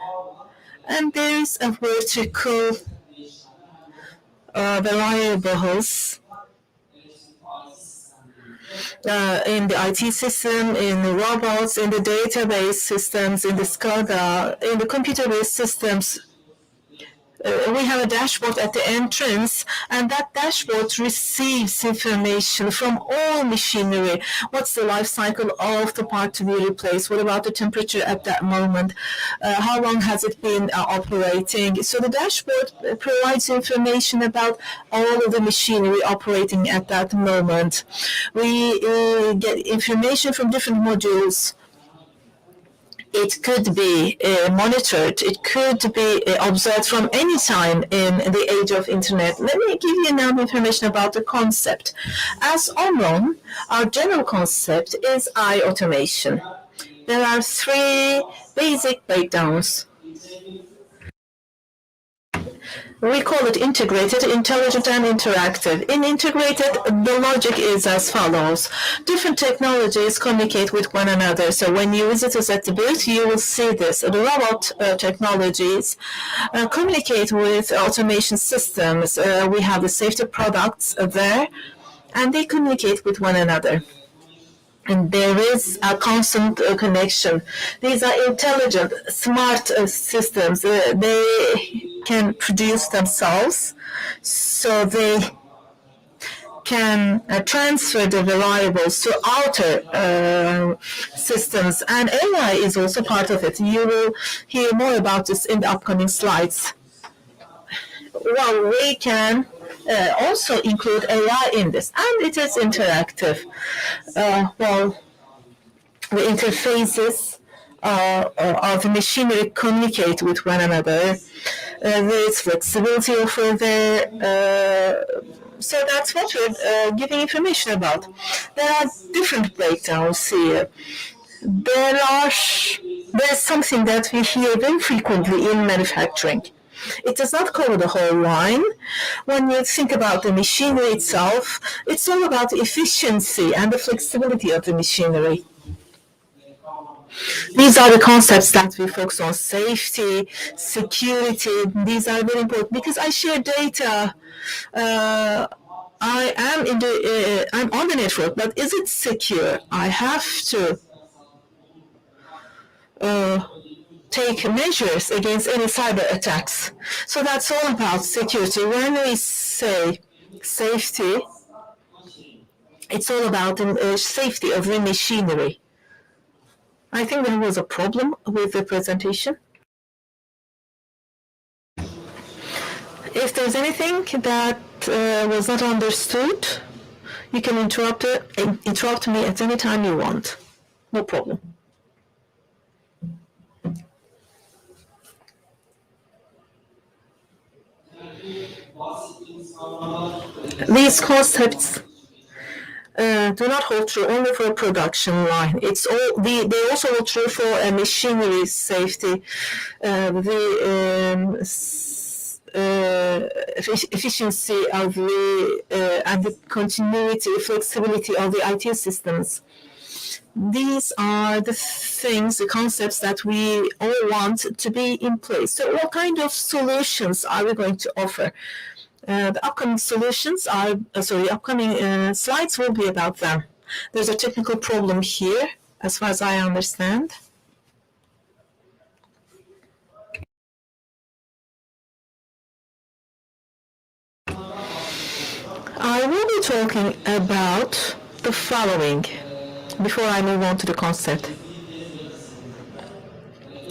S2: And there's a vertical variables in the IT system, in the robots, in the database systems, in the SCADA, in the computer-based systems. We have a dashboard at the entrance, and that dashboard receives information from all machinery. What's the life cycle of the part to be replaced? What about the temperature at that moment? How long has it been operating? So the dashboard provides information about all of the machinery operating at that moment. We get information from different modules. It could be monitored. It could be observed from any time in the age of internet. Let me give you now information about the concept. As Omron, our general concept is eye automation. There are 3 basic breakdowns. We call it integrated, intelligent, and interactive. In integrated, the logic is as follows. Different technologies communicate with one another. So when you visit us at the booth, you will see this. The robot technologies communicate with automation systems. We have the safety products there, and they communicate with one another. And there is a constant connection. These are intelligent, smart systems. They can produce themselves, so they can transfer the variables to outer systems. And AI is also part of it. You will hear more about this in the upcoming slides. Well, we can also include AI in this, and it is interactive. Well, the interfaces of the machinery communicate with one another. There is flexibility over there. So that's what we're giving information about. There are different breakdowns here. There's something that we hear very frequently in manufacturing. It does not cover the whole line. When you think about the machinery itself, it's all about the efficiency and the flexibility of the machinery. These are the concepts that we focus on: safety, security. These are very important because I share data. I'm on the network, but is it secure? I have to take measures against any cyber attacks. So that's all about security. When we say safety, it's all about the safety of the machinery. I think there was a problem with the presentation. If there's anything that was not understood, you can interrupt me at any time you want. No problem. These concepts do not hold true only for a production line. They also hold true for a machinery safety, efficiency of and the continuity, flexibility of the IT systems. These are the things, the concepts that we all want to be in place. So what kind of solutions are we going to offer? The upcoming slides will be about them. There's a technical problem here, as far as I understand. I will be talking about the following before I move on to the concept.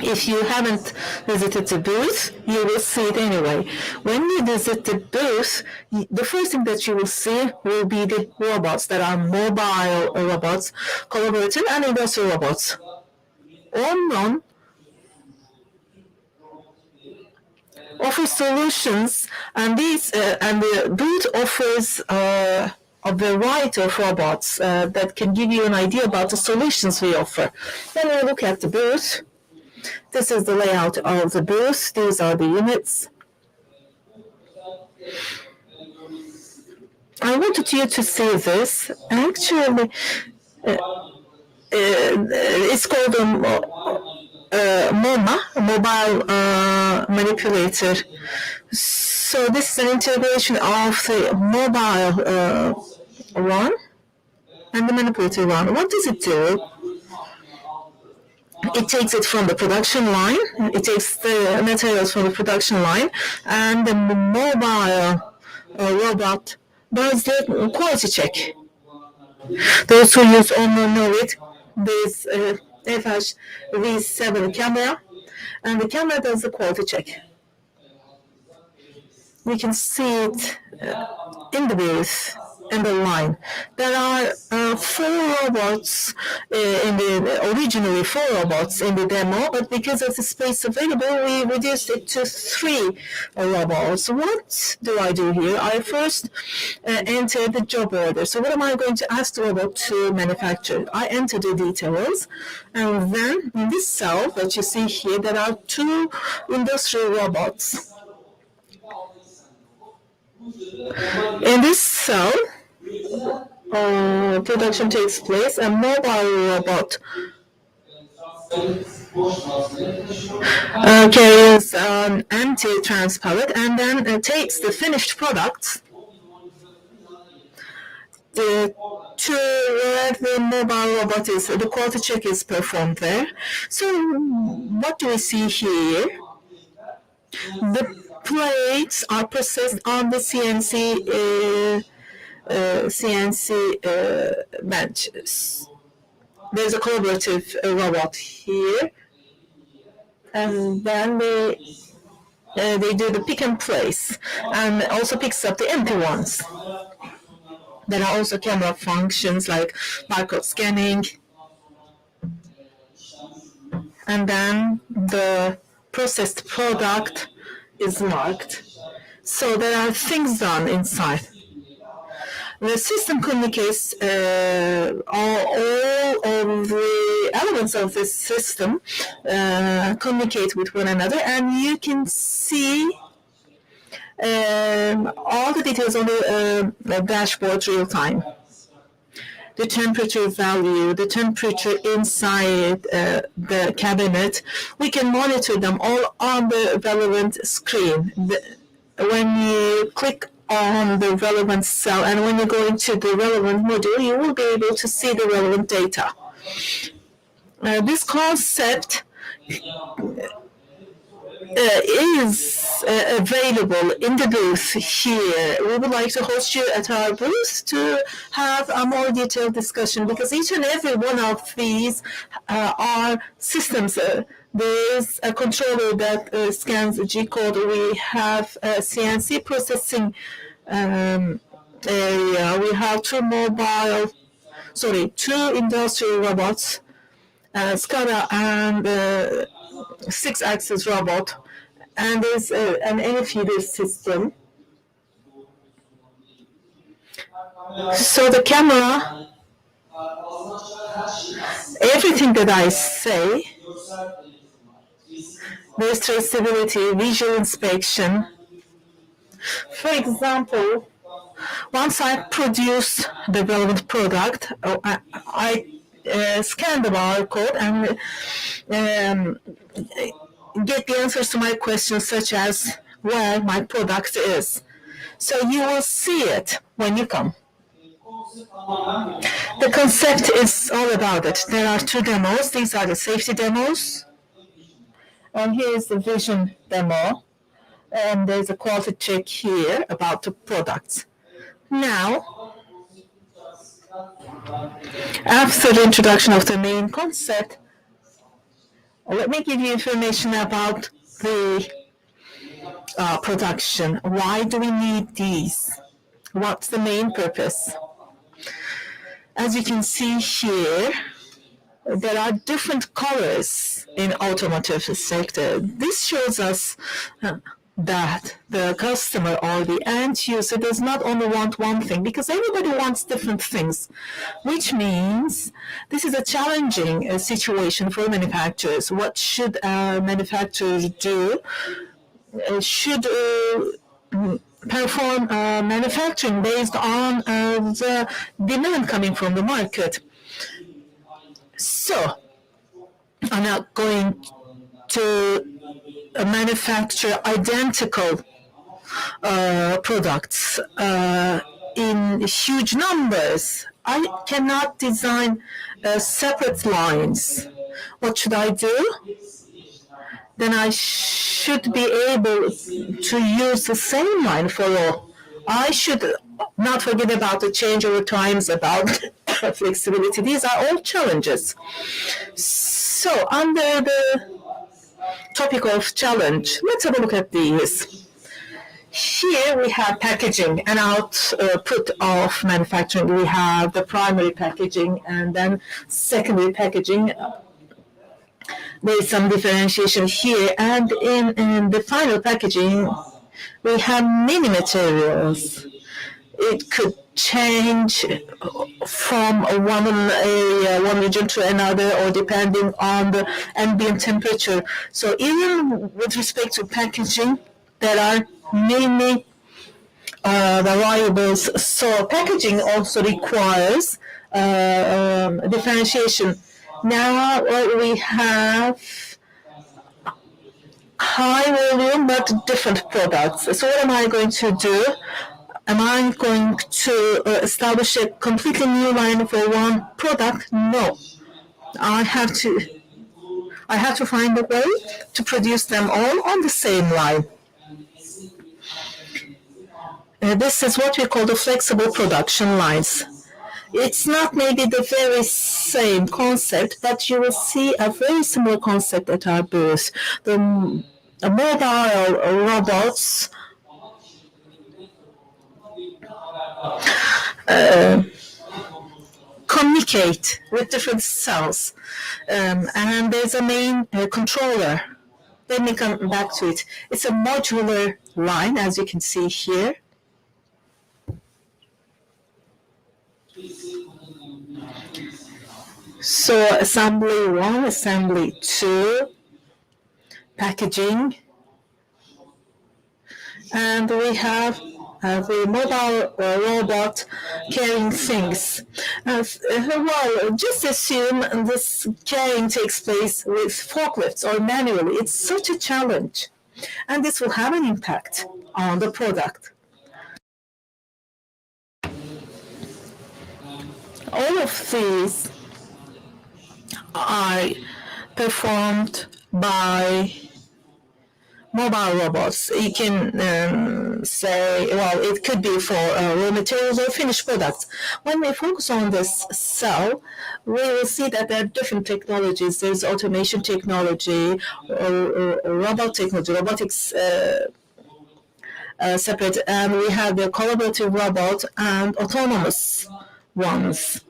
S2: If you haven't visited the booth, you will see it anyway. When you visit the booth, the first thing that you will see will be the robots that are mobile robots, collaborative and industrial robots. Omron offers solutions, and the booth offers a variety of robots that can give you an idea about the solutions we offer. When we look at the booth, this is the layout of the booth. These are the units. I wanted you to see this. Actually, it's called MoMA, a mobile manipulator. So this is an integration of the mobile one and the manipulator one. What does it do? It takes it from the production line. It takes the materials from the production line, and the mobile robot does the quality check. Those who use Omron know it. There's FH V7 camera, and the camera does the quality check. You can see it in the booth, in the line. There are 4 robots originally 4 robots in the demo, but because of the space available, we reduced it to 3 robots. What do I do here? I first enter the job order. So what am I going to ask the robot to manufacture? I enter the details, and then in this cell that you see here, there are 2 industrial robots. In this cell, production takes place. A mobile robot carries an empty transpallet and then takes the finished products to where the mobile robot is. The quality check is performed there. So what do we see here? The plates are processed on the CNC benches. There's a collaborative robot here, and then they do the pick and place, and also picks up the empty ones. There are also camera functions like barcode scanning, and then the processed product is marked. So there are things done inside. The system communicates all of the elements of this system communicate with one another, and you can see all the details on the dashboard real time. The temperature value, the temperature inside the cabinet, we can monitor them all on the relevant screen. When you click on the relevant cell and when you go into the relevant module, you will be able to see the relevant data. This concept is available in the booth here. We would like to host you at our booth to have a more detailed discussion, because each and every one of these are systems. There is a controller that scans a G-code. We have a CNC processing area. We have two industrial robots, SCADA and 6-axis robot, and there's an air feeder system. So the camera, everything that I say, there's traceability, visual inspection. For example, once I produce the relevant product, I scan the barcode and get the answers to my questions, such as where my product is. So you will see it when you come. The concept is all about it. There are two demos. These are the safety demos. And here's the vision demo. And there's a quality check here about the products. Now, after the introduction of the main concept, let me give you information about the production. Why do we need these? What's the main purpose? As you can see here, there are different colors in automotive sector. This shows us that the customer or the end user does not only want one thing, because everybody wants different things, which means this is a challenging situation for manufacturers. What should manufacturers do? Should perform manufacturing based on the demand coming from the market. So I'm not going to manufacture identical products in huge numbers. I cannot design separate lines. What should I do? Then I should be able to use the same line for all. I should not forget about the changeover times, about flexibility. These are all challenges. So under the topic of challenge, let's have a look at these. Here we have packaging and output of manufacturing. We have the primary packaging and then secondary packaging. There is some differentiation here, and in the final packaging, we have many materials. It could change from one area, one region to another, or depending on the ambient temperature. So even with respect to packaging, there are many variables. So packaging also requires differentiation. Now we have high volume but different products. So what am I going to do? Am I going to establish a completely new line for one product? No. I have to find a way to produce them all on the same line. This is what we call the flexible production lines. It's not maybe the very same concept, but you will see a very similar concept at our booth. The mobile robots communicate with different cells, and there's a main controller. Let me come back to it. It's a modular line, as you can see here. So assembly 1, assembly 2, packaging, and we have the mobile robot carrying things. Well, just assume this carrying takes place with forklifts or manually. It's such a challenge, and this will have an impact on the product. All of these are performed by mobile robots. You can say, well, it could be for raw materials or finished products. When we focus on this cell, we will see that there are different technologies. There's automation technology, robot technology, robotics separate, and we have the collaborative robot and autonomous ones.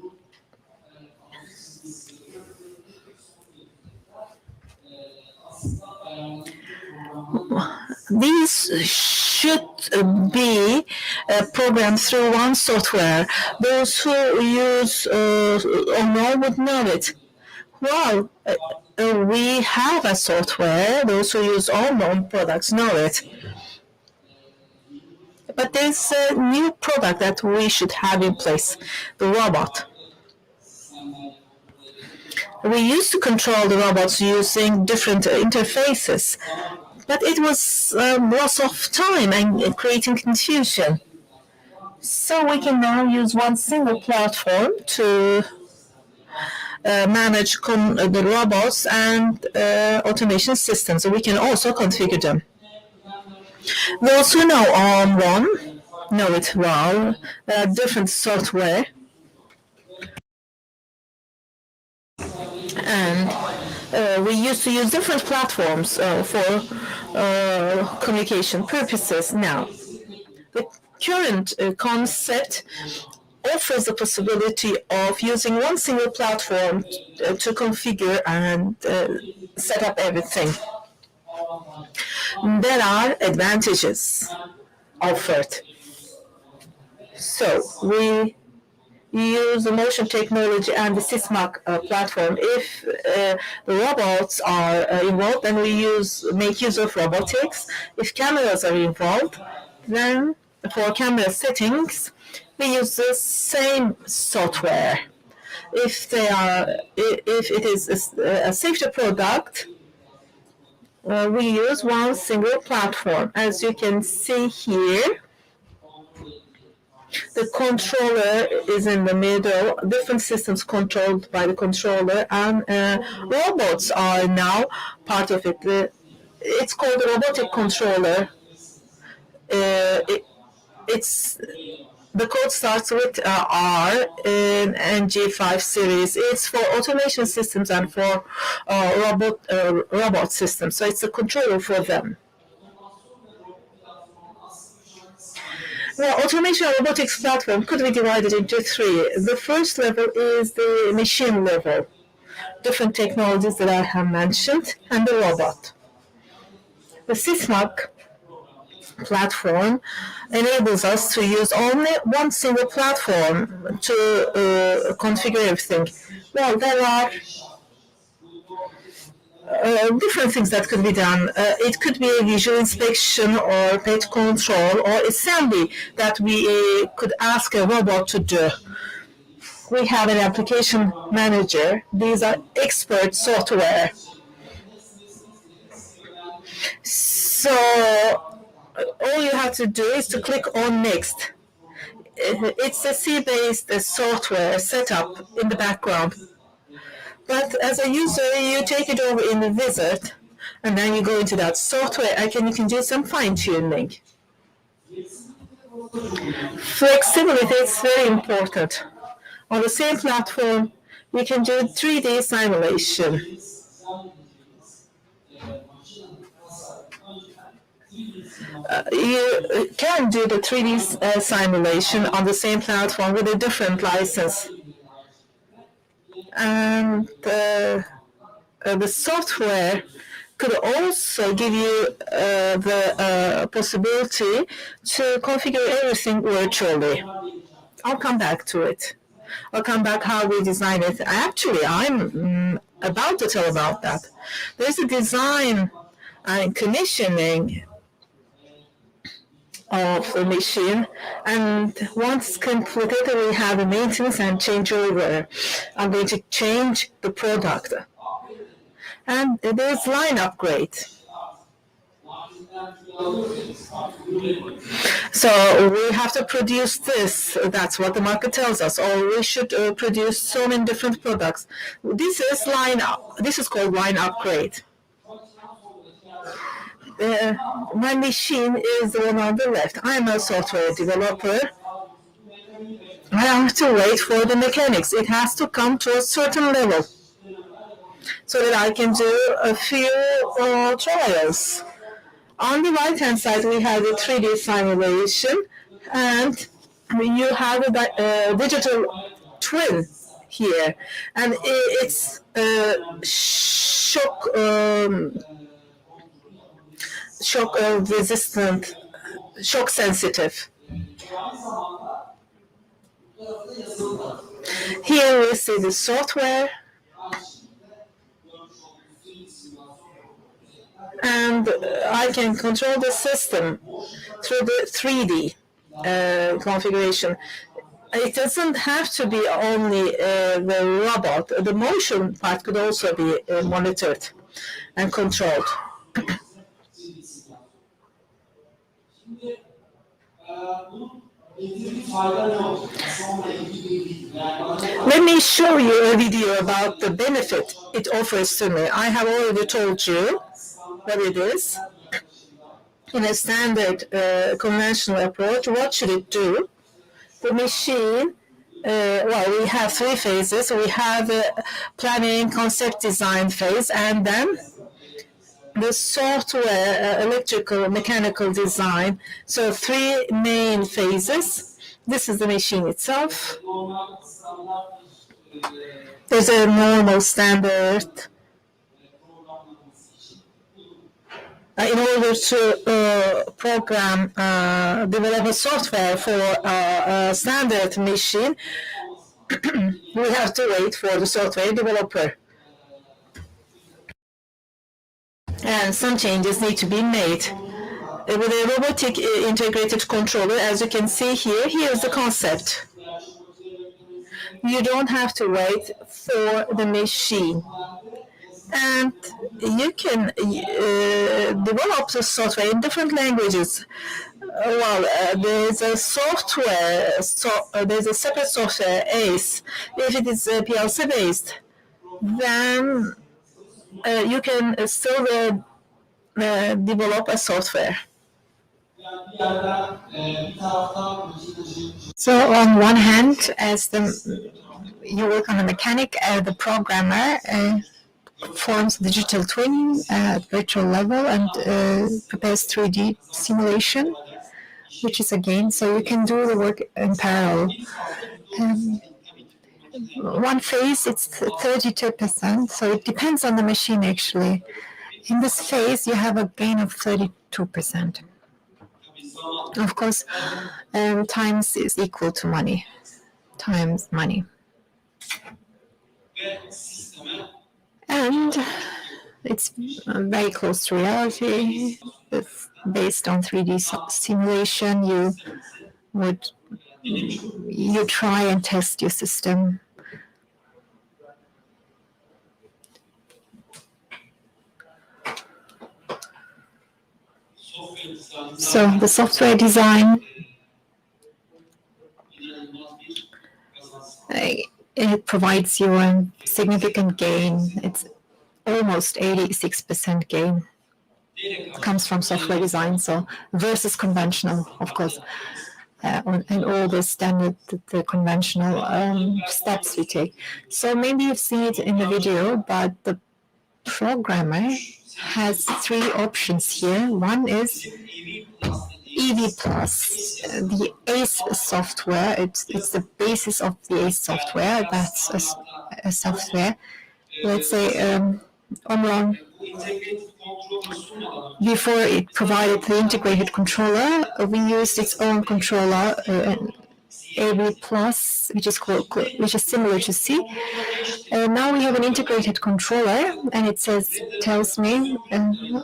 S2: These should be programmed through one software. Those who use ONO would know it. Well, we have a software. Those who use all known products know it. But there's a new product that we should have in place, the robot. We used to control the robots using different interfaces, but it was loss of time and creating confusion. So we can now use one single platform to manage the robots and automation systems. So we can also configure them. Those who know ON1 know it well. There are different software. And we used to use different platforms for communication purposes. Now, the current concept offers the possibility of using one single platform to configure and set up everything. There are advantages offered. So we use the motion technology and the SysMac platform. If the robots are involved, then we make use of robotics. If cameras are involved, then for camera settings, we use the same software. If it is a safety product, we use one single platform. As you can see here, the controller is in the middle, different systems controlled by the controller, and robots are now part of it. It's called a robotic controller. The code starts with R in NG5 series. It's for automation systems and for robot systems, so it's a controller for them. Well, automation and robotics platform could be divided into three. The first level is the machine level, different technologies that I have mentioned, and the robot. The SysMac platform enables us to use only one single platform to configure everything. Well, there are different things that could be done. It could be a visual inspection or pet control or assembly that we could ask a robot to do. We have an application manager. These are expert software. So all you have to do is to click on next. It's a C-based software set up in the background. But as a user, you take it over in the wizard, and then you go into that software, and you can do some fine-tuning. Flexibility is very important. On the same platform, you can do 3D simulation. You can do the 3D simulation on the same platform with a different license. And the software could also give you the possibility to configure everything virtually. I'll come back to it. I'll come back how we design it. Actually, I'm about to tell about that. There's a design and commissioning of the machine, and once completed, we have a maintenance and changeover. I'm going to change the product, and there's line upgrade. So we have to produce this. That's what the market tells us. Or we should produce so many different products. This is This is called line upgrade. My machine is the one on the left. I'm a software developer. I have to wait for the mechanics. It has to come to a certain level so that I can do a few trials. On the right-hand side, we have the 3D simulation, and you have a digital twin here, and it's shock resistant, shock sensitive. Here we see the software, and I can control the system through the 3D configuration. It doesn't have to be only the robot. The motion part could also be monitored and controlled. Let me show you a video about the benefit it offers to me. I have already told you what it is. In a standard conventional approach, what should it do? The machine, we have 3 phases. We have the planning, concept design phase, and then the software, electrical, mechanical design. So 3 main phases. This is the machine itself. There's a normal standard. In order to develop a software for a standard machine, we have to wait for the software developer. And some changes need to be made. With a robotic integrated controller, as you can see here, here's the concept. You don't have to wait for the machine. And you can develop the software in different languages. There's a software, there's a separate software, ACE. If it is PLC based, then you can still develop a software.
S1: So on one hand, as you work on a mechanic, the programmer forms digital twin at virtual level and prepares 3D simulation, which is a gain. So you can do the work in parallel. One phase, it's 32%, so it depends on the machine actually. In this phase, you have a gain of 32%. Of course, times is equal to money, times money. And it's very close to reality. It's based on 3D simulation, you try and test your system. So the software design, it provides you a significant gain. It's almost 86% gain. It comes from software design, so versus conventional, of course, and all the standard, the conventional steps we take. So maybe you've seen it in the video, but the programmer has 3 options here. One is EV Plus, the ACE software. It's the basis of the ACE software. That's a software. Let's say Omron, before it provided the integrated controller, we used its own controller. AB Plus, which is similar to C. Now we have an integrated controller, and it tells me you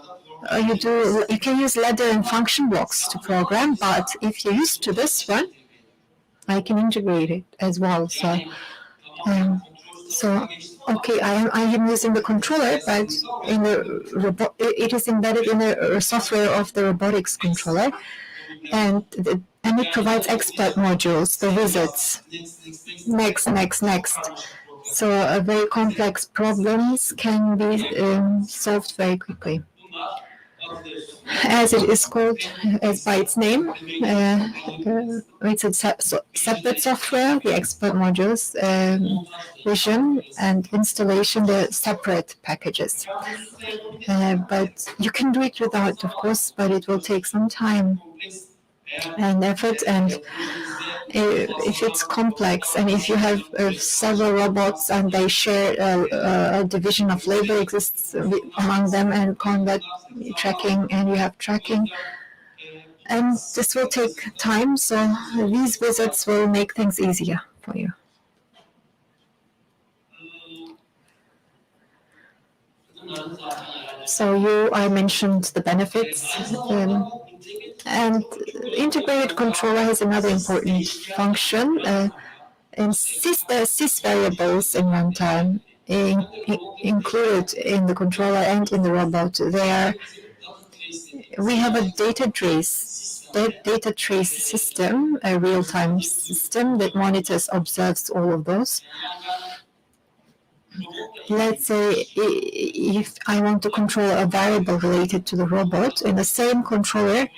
S1: can use ladder and function blocks to program, but if you're used to this one, I can integrate it as well. Okay, I am using the controller, but in the it is embedded in the software of the robotics controller, and it provides expert modules, the wizards. Next. So very complex problems can be solved very quickly. As it is called, as by its name, it's a separate software. The expert modules, vision and installation, they're separate packages. But you can do it without, of course, but it will take some time and effort, and if it's complex, and if you have several robots and they share a division of labor exists among them, and combat tracking, and you have tracking, and this will take time, so these wizards will make things easier for you. So I mentioned the benefits, and integrated controller has another important function. And there are sys variables in runtime included in the controller and in the robot. We have a data trace system, a real-time system that monitors, observes all of those. Let's say if I want to control a variable related to the robot, in the same controller,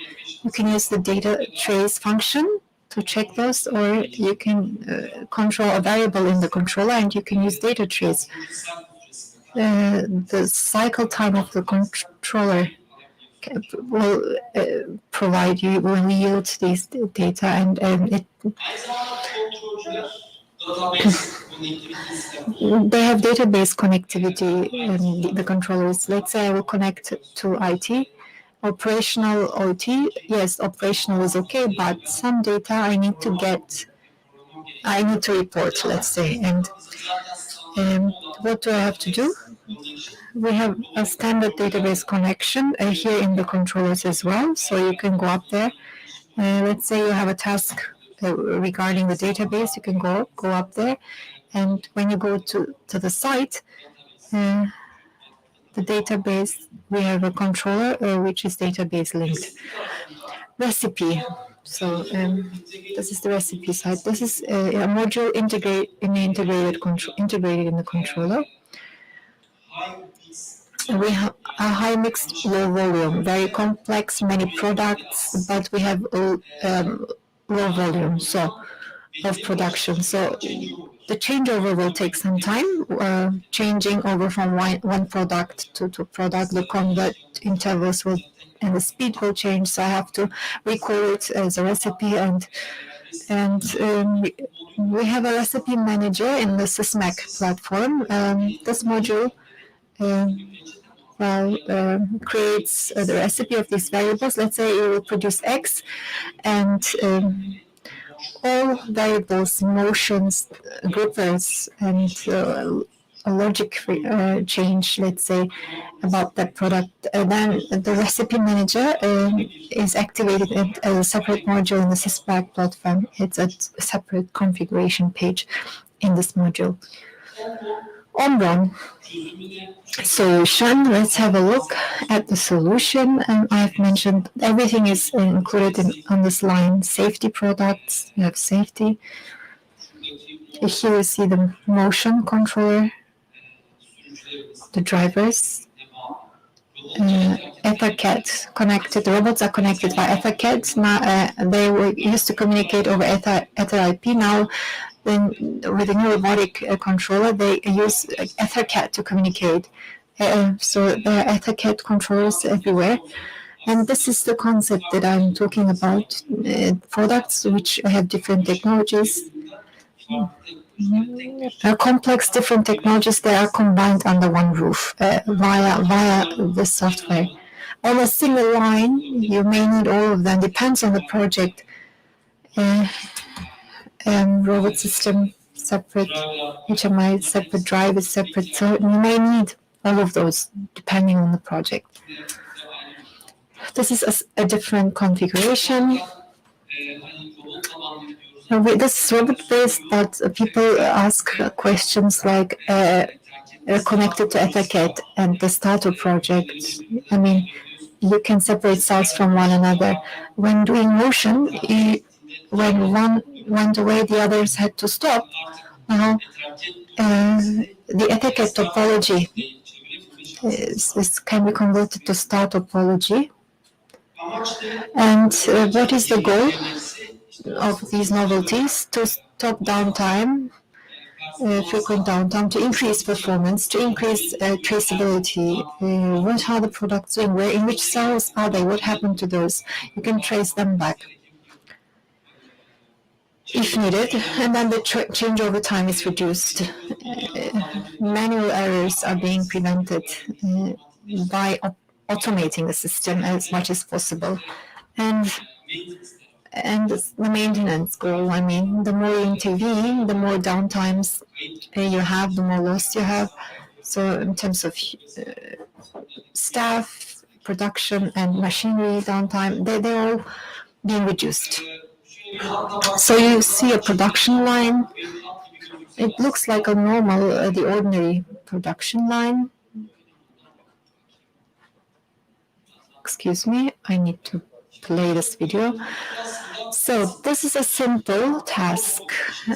S1: you can use the data trace function to check those, or you can control a variable in the controller and you can use data trace. The cycle time of the controller will will yield these data, and they have database connectivity in the controllers. Let's say I will connect to IT, operational OT. Yes, operational is okay, but some data I need to report, let's say. And what do I have to do? We have a standard database connection here in the controllers as well, so you can go up there. Let's say you have a task regarding the database, you can go up there, and when you go to the site, the database, we have a controller which is database linked. Recipe. So this is the recipe side. This is a module integrated in the controller. We have a high mixed low volume, very complex, many products, but we have low volume of production. So the changeover will take some time, changing over from one product to product. The convert intervals and the speed will change. So I have to recall it as a recipe, and we have a recipe manager in the SysMac platform. This module creates the recipe of these variables. Let's say it will produce X, and all variables, motions, groupers, and a logic change, let's say, about that product. Then the recipe manager is activated as a separate module in the SysMac platform. It's a separate configuration page in this module. Omron solution. Let's have a look at the solution. I've mentioned everything is included on this line. Safety products, you have safety. Here you see the motion controller, the drivers, EtherCAT connected. The robots are connected by EtherCAT. Now they were used to communicate over Ether IP. Now, with the new robotic controller, they use EtherCAT to communicate. So there are EtherCAT controllers everywhere. And this is the concept that I'm talking about. Products which have different technologies, complex different technologies that are combined under one roof via the software. On a single line, you may need all of them. Depends on the project. robot system, separate HMI, separate drivers, separate. So you may need all of those depending on the project. This is a different configuration. This is robot-based, but people ask questions like connected to Ethercat and the starter project. I mean, you can separate cells from one another. When doing motion, when one went away, the others had to stop. Now, the Ethercat topology can be converted to star topology. And what is the goal of these novelties? To stop downtime, frequent downtime, to increase performance, to increase traceability. What are the products doing? Where, in which cells are they? What happened to those? You can trace them back if needed, and then the changeover time is reduced. Manual errors are being prevented by automating the system as much as possible. And the maintenance goal, I mean, the more you intervene, the more downtimes you have, the more loss you have. So in terms of staff, production, and machinery downtime, they're all being reduced. So you see a production line. It looks like a normal, the ordinary production line. Excuse me, I need to play this video. So this is a simple task,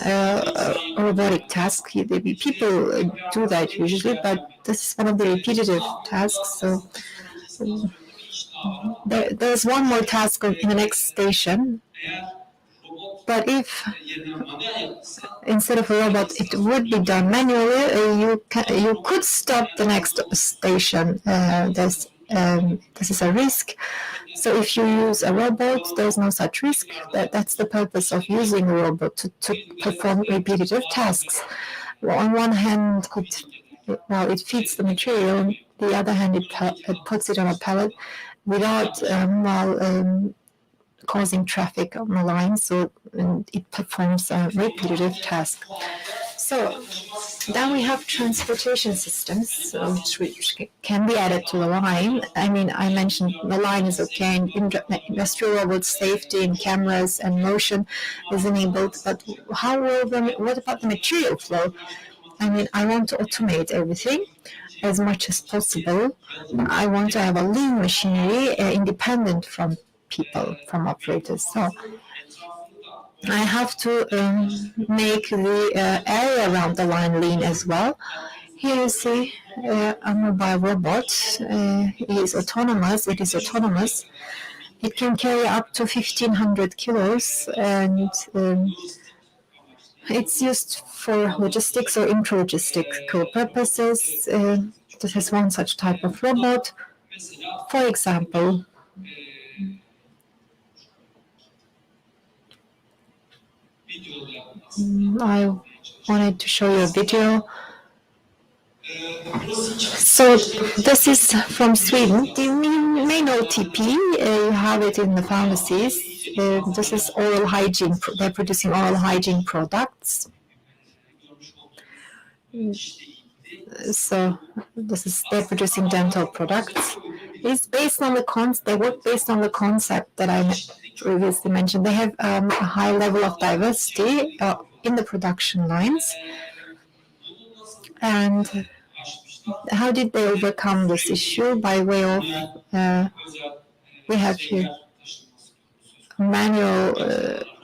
S1: a robotic task. People do that usually, but this is one of the repetitive tasks. So there's one more task in the next station. But if instead of a robot, it would be done manually, you could stop the next station. This is a risk. So if you use a robot, there's no such risk. That's the purpose of using a robot, to perform repetitive tasks. Well, on one hand, it feeds the material. On the other hand, it puts it on a pallet without causing traffic on the line, so it performs a repetitive task. So then we have transportation systems, which can be added to the line. I mean, I mentioned the line is okay, and industrial robots, safety and cameras and motion is enabled, but what about the material flow? I mean, I want to automate everything as much as possible. I want to have a lean machinery, independent from people, from operators. So I have to make the area around the line lean as well. Here you see a mobile robot. It is autonomous. It can carry up to 1,500 kilos, and it's used for logistics or intralogistical purposes. This is one such type of robot. For example, I wanted to show you a video. So this is from Sweden. You may know TP. You have it in the pharmacies. This is oral hygiene. They're producing oral hygiene products. So they're producing dental products. It's based on they work based on the concept that I previously mentioned. They have a high level of diversity in the production lines. And how did they overcome this issue? By way of, we have here manual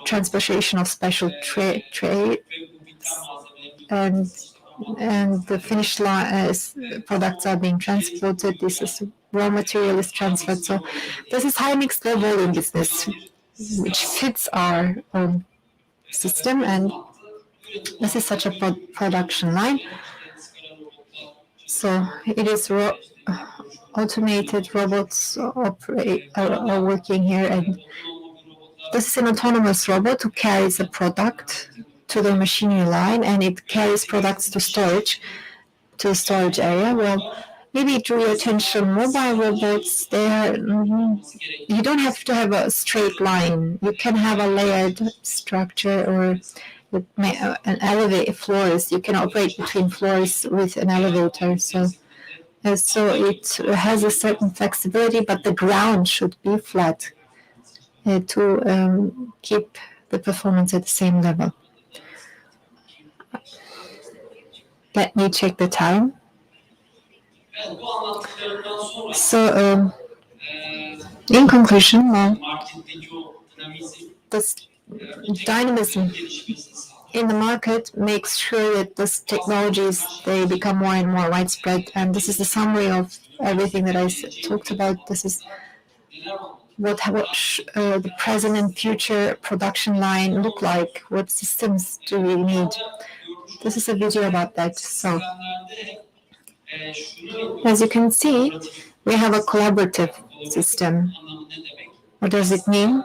S1: transportation of special trays, and the finished products are being transported. This is raw material is transferred. So this is high mixed low volume business, which fits our own system, and this is such a production line. So it is automated robots are working here, and this is an autonomous robot who carries a product to the machinery line, and it carries products to storage area. Well, maybe drew your attention. Mobile robots, you don't have to have a straight line. You can have a layered structure, or an elevator floors. You can operate between floors with an elevator. So it has a certain flexibility, but the ground should be flat to keep the performance at the same level. Let me check the time. So, in conclusion, this dynamism in the market makes sure that these technologies, they become more and more widespread. And this is the summary of everything that I talked about. This is what the present and future production line look like. What systems do we need? This is a video about that. So, as you can see, we have a collaborative system. What does it mean?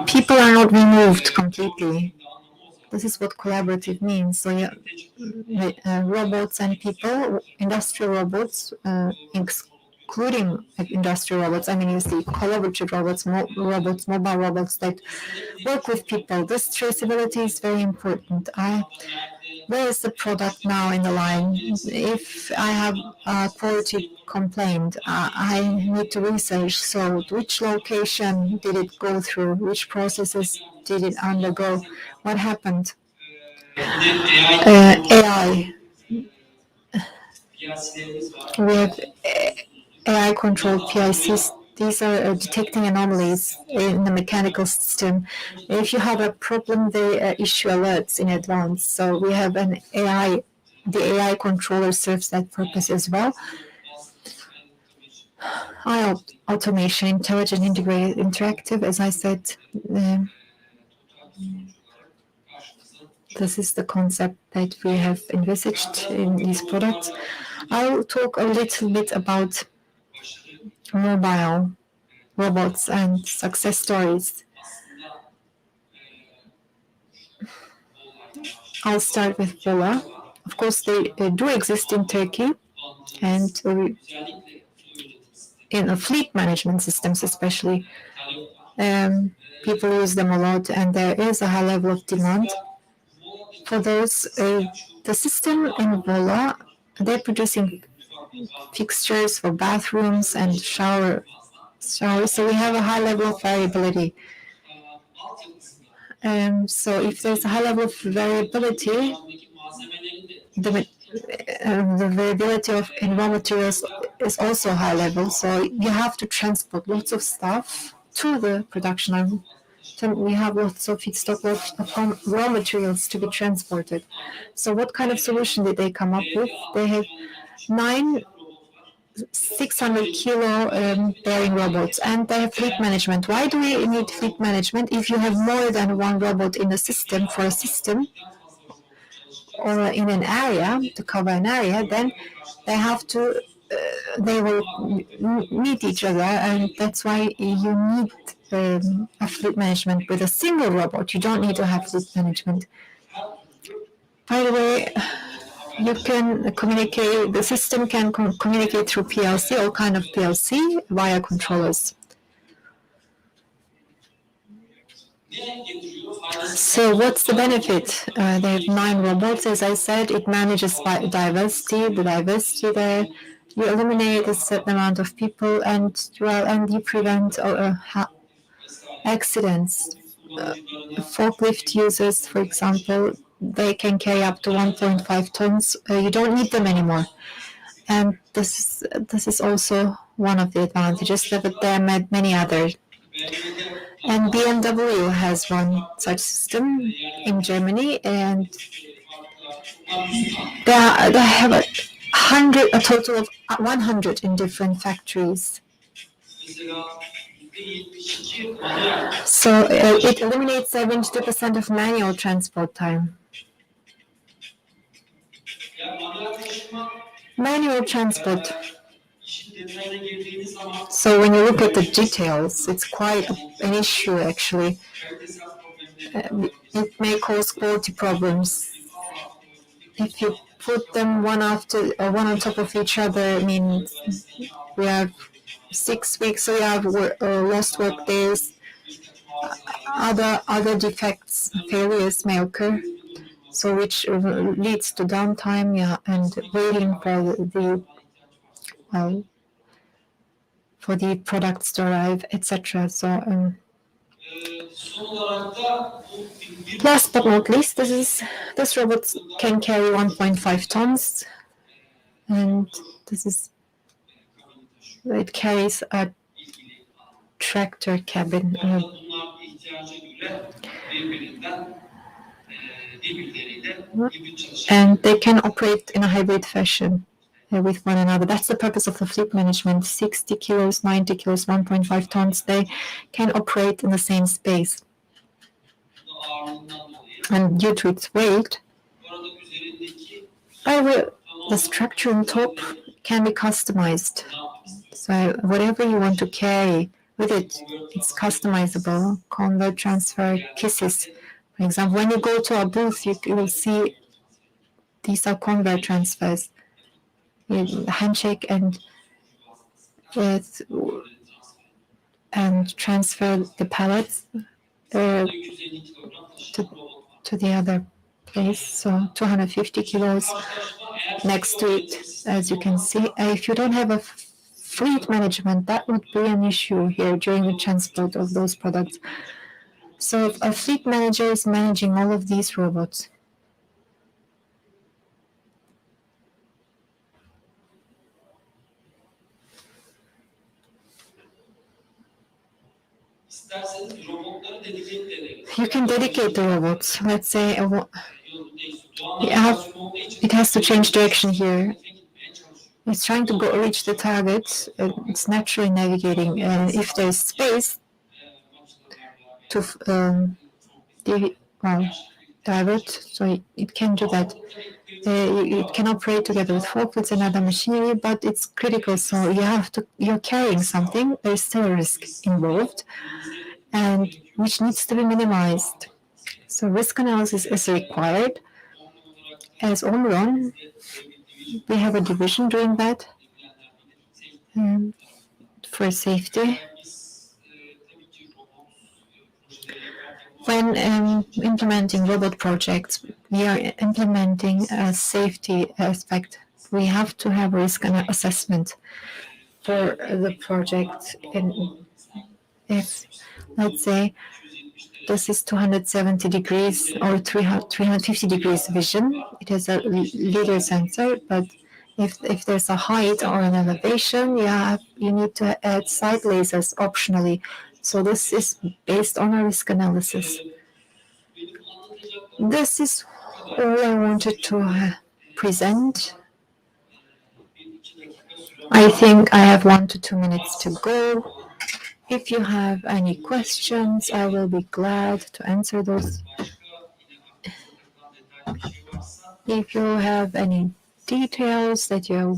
S1: People are not removed completely. This is what collaborative means. So, robots and people, industrial robots, including industrial robots. I mean, you see collaborative robots, mobile robots that work with people. This traceability is very important. Where is the product now in the line? If I have a quality complaint, I need to research. So, which location did it go through? Which processes did it undergo? What happened? AI. We have AI-controlled PICs. These are detecting anomalies in the mechanical system. If you have a problem, they issue alerts in advance. So we have an AI. The AI controller serves that purpose as well. Automation, intelligent, integrated, interactive. As I said, this is the concept that we have envisaged in these products. I'll talk a little bit about mobile robots and success stories. I'll start with Vola. Of course, they do exist in Turkey, and in fleet management systems especially. People use them a lot, and there is a high level of demand for those. The system in Vola, they're producing fixtures for bathrooms and showers. So we have a high level of variability. So if there's a high level of variability, the variability in raw materials is also high level. So you have to transport lots of stuff to the production line. We have lots of feedstock, lots of raw materials to be transported. So what kind of solution did they come up with? They have 9 600-kilo bearing robots, and they have fleet management. Why do we need fleet management? If you have more than one robot in a system, for a system, or in an area, to cover an area, then they will meet each other, and that's why you need a fleet management. With a single robot, you don't need to have fleet management. By the way, you can communicate, the system can communicate through PLC, all kind of PLC, via controllers. So what's the benefit? They have 9 robots, as I said. It manages diversity, the diversity there. You eliminate a certain amount of people, and you prevent accidents. Forklift users, for example, they can carry up to 1.5 tons. You don't need them anymore. And this is also one of the advantages, but there are many others. And BMW has one such system in Germany, and they have a total of 100 in different factories. So it eliminates 72% of manual transport time. Manual transport. So when you look at the details, it's quite an issue actually. It may cause quality problems. if you put them one after or one on top of each other, I mean, we have 6 weeks, so we have lost work days. Other defects, failures may occur, so which leads to downtime, and waiting for the products to arrive, etc. So, last but not least, this robot can carry 1.5 tons, and it carries a tractor cabin. And they can operate in a hybrid fashion with one another. That's the purpose of the fleet management. 60 kilos, 90 kilos, 1.5 tons, they can operate in the same space. And due to its weight, the structure on top can be customized. So whatever you want to carry with it, it's customizable. Convert, transfer, kisses. For example, when you go to a booth, you will see these are convert transfers. Handshake and transfer the pallets to the other place. So 250 kilos next to it, as you can see. If you don't have a fleet management, that would be an issue here during the transport of those products. So a fleet manager is managing all of these robots. You can dedicate the robots. Let's say it has to change direction here. It's trying to reach the target. It's naturally navigating, and if there's space to divert, so it can do that. It can operate together with forklifts and other machinery, but it's critical. So you're carrying something. There's still a risk involved, and which needs to be minimized. So risk analysis is required. As Omron, we have a division doing that for safety. When implementing robot projects, we are implementing a safety aspect. We have to have risk assessment for the project. And if, let's say, this is 270 degrees or 350 degrees vision, it has a leader sensor, but if there's a height or an elevation, you need to add side lasers optionally. So this is based on a risk analysis. This is all I wanted to present. I think I have 1 to 2 minutes to go. If you have any questions, I will be glad to answer those. If you have any details that you're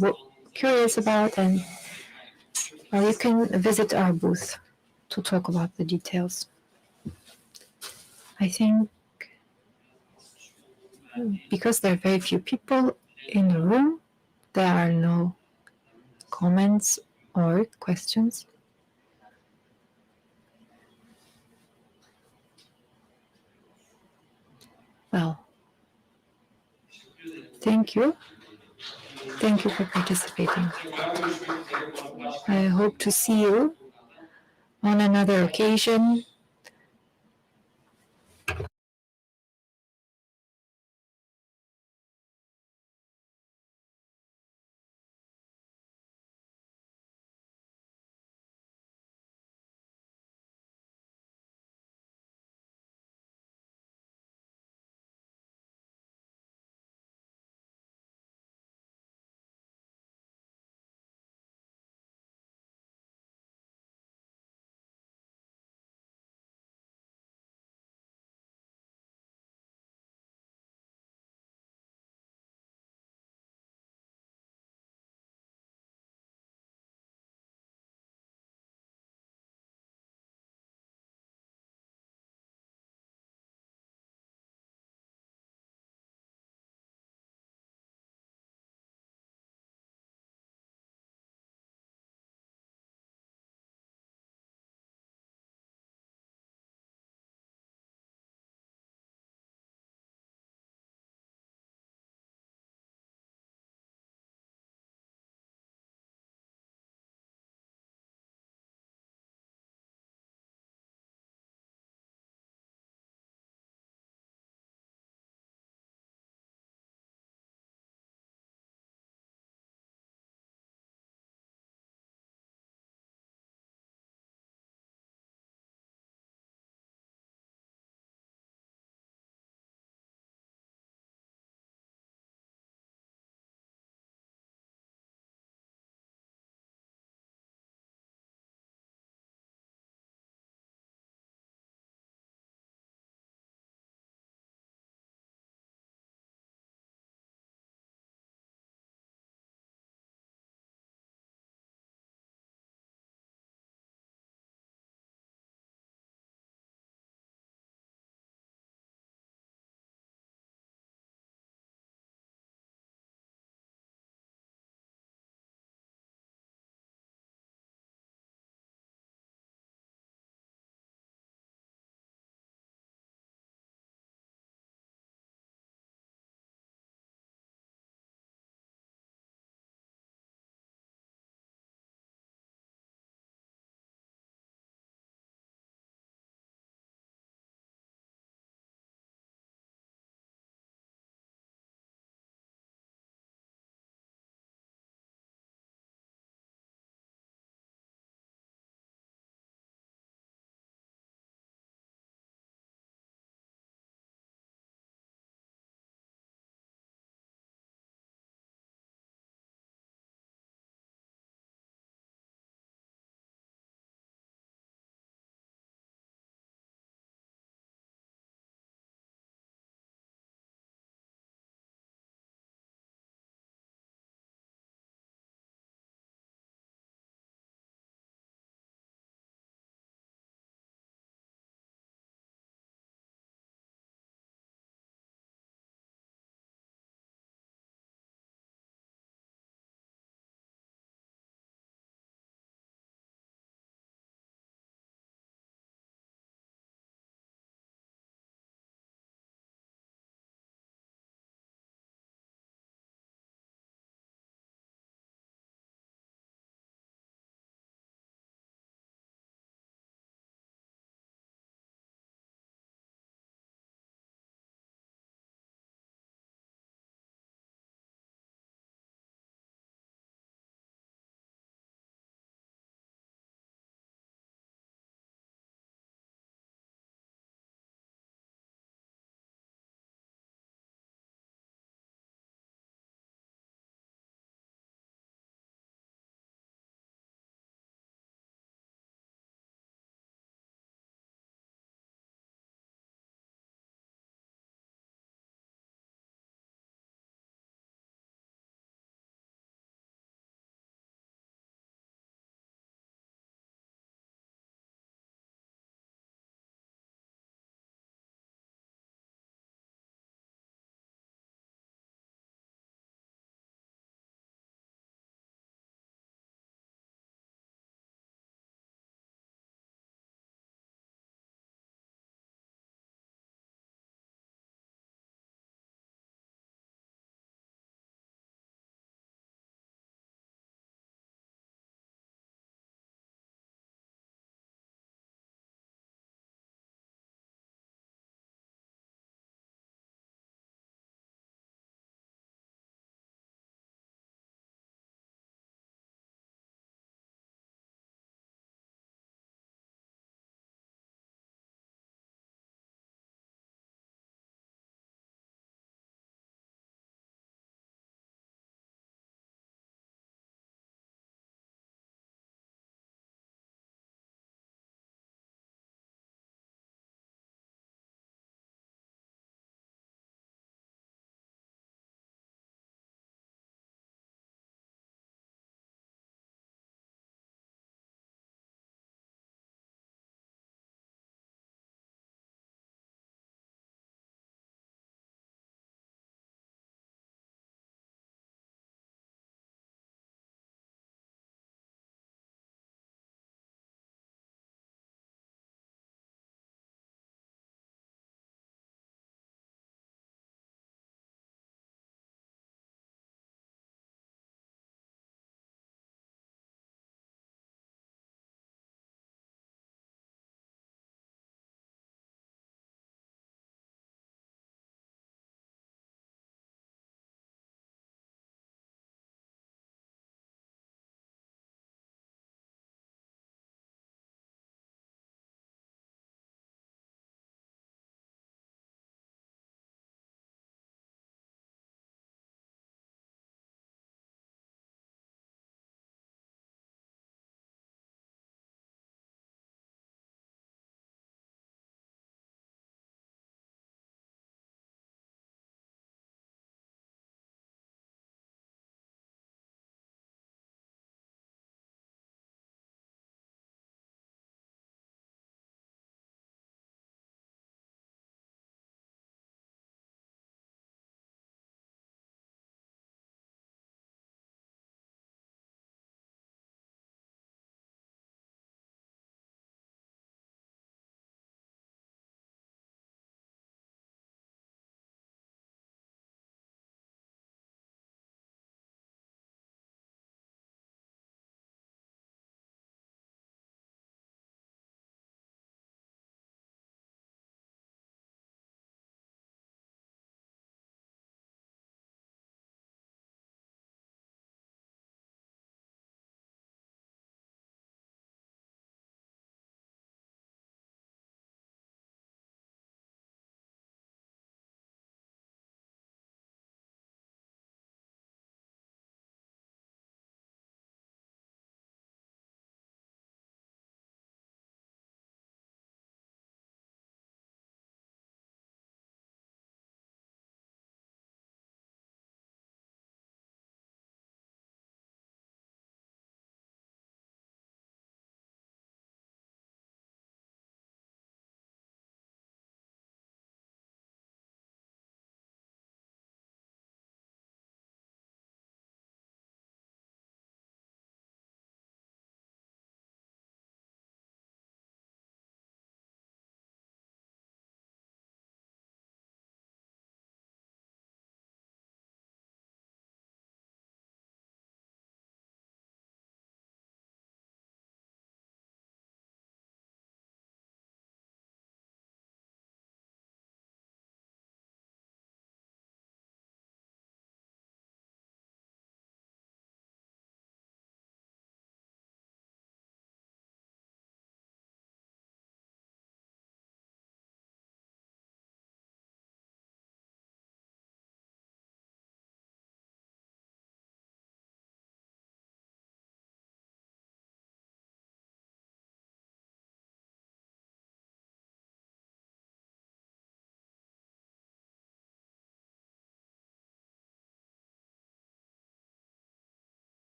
S1: curious about, and you can visit our booth to talk about the details. I think because there are very few people in the room, there are no comments or questions. Well, thank you. Thank you for participating. I hope to see you on another occasion.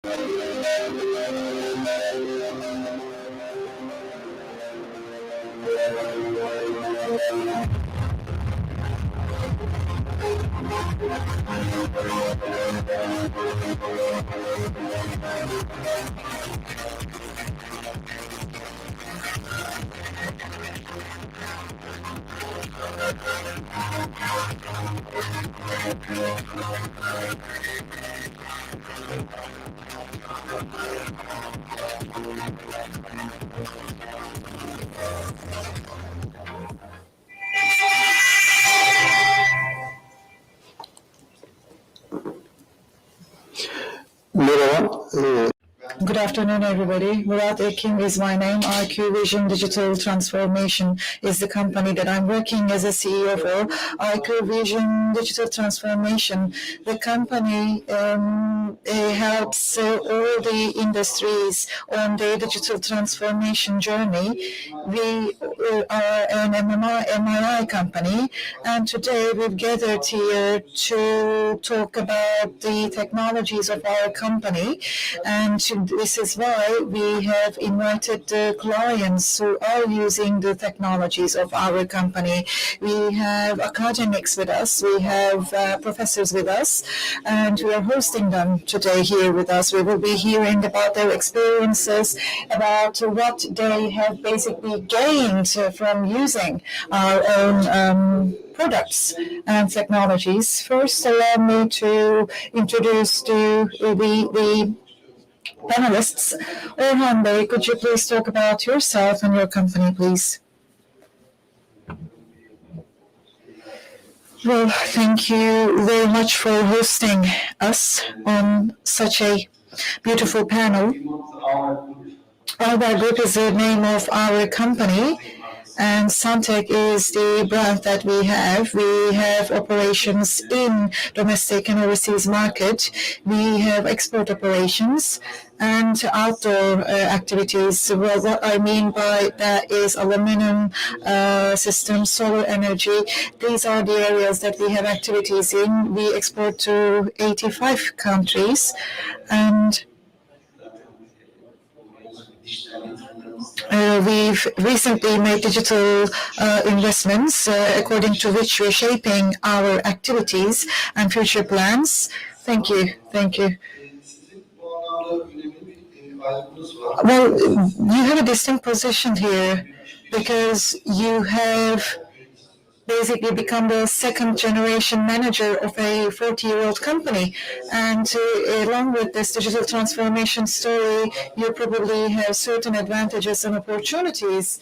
S3: Merhaba.
S2: Good afternoon, everybody. Murat Ekin is my name. IQ Vision Digital Transformation is the company that I'm working as a CEO for. IQ Vision Digital Transformation, the company helps all the industries on their digital transformation journey. We are an MRI company, and today we've gathered here to talk about the technologies of our company, and this is why we have invited the clients who are using the technologies of our company. We have academics with us, we have professors with us, and we are hosting them today here with us. We will be hearing about their experiences, about what they have basically gained from using our own products and technologies. First, allow me to introduce the panelists. Orhan Bey, could you please talk about yourself and your company, please? Well, thank you very much for hosting us on such a beautiful panel. Our Group is the name of our company, and Santec is the brand that we have. We have operations in domestic and overseas market. We have export operations and outdoor activities. Well, what I mean by that is aluminum systems, solar energy. These are the areas that we have activities in. We export to 85 countries, and we've recently made digital investments according to which we're shaping our activities and future plans. Thank you. Thank you. Well, you have a distinct position here because you have basically become the second generation manager of a 40-year-old company. And along with this digital transformation story, you probably have certain advantages and opportunities.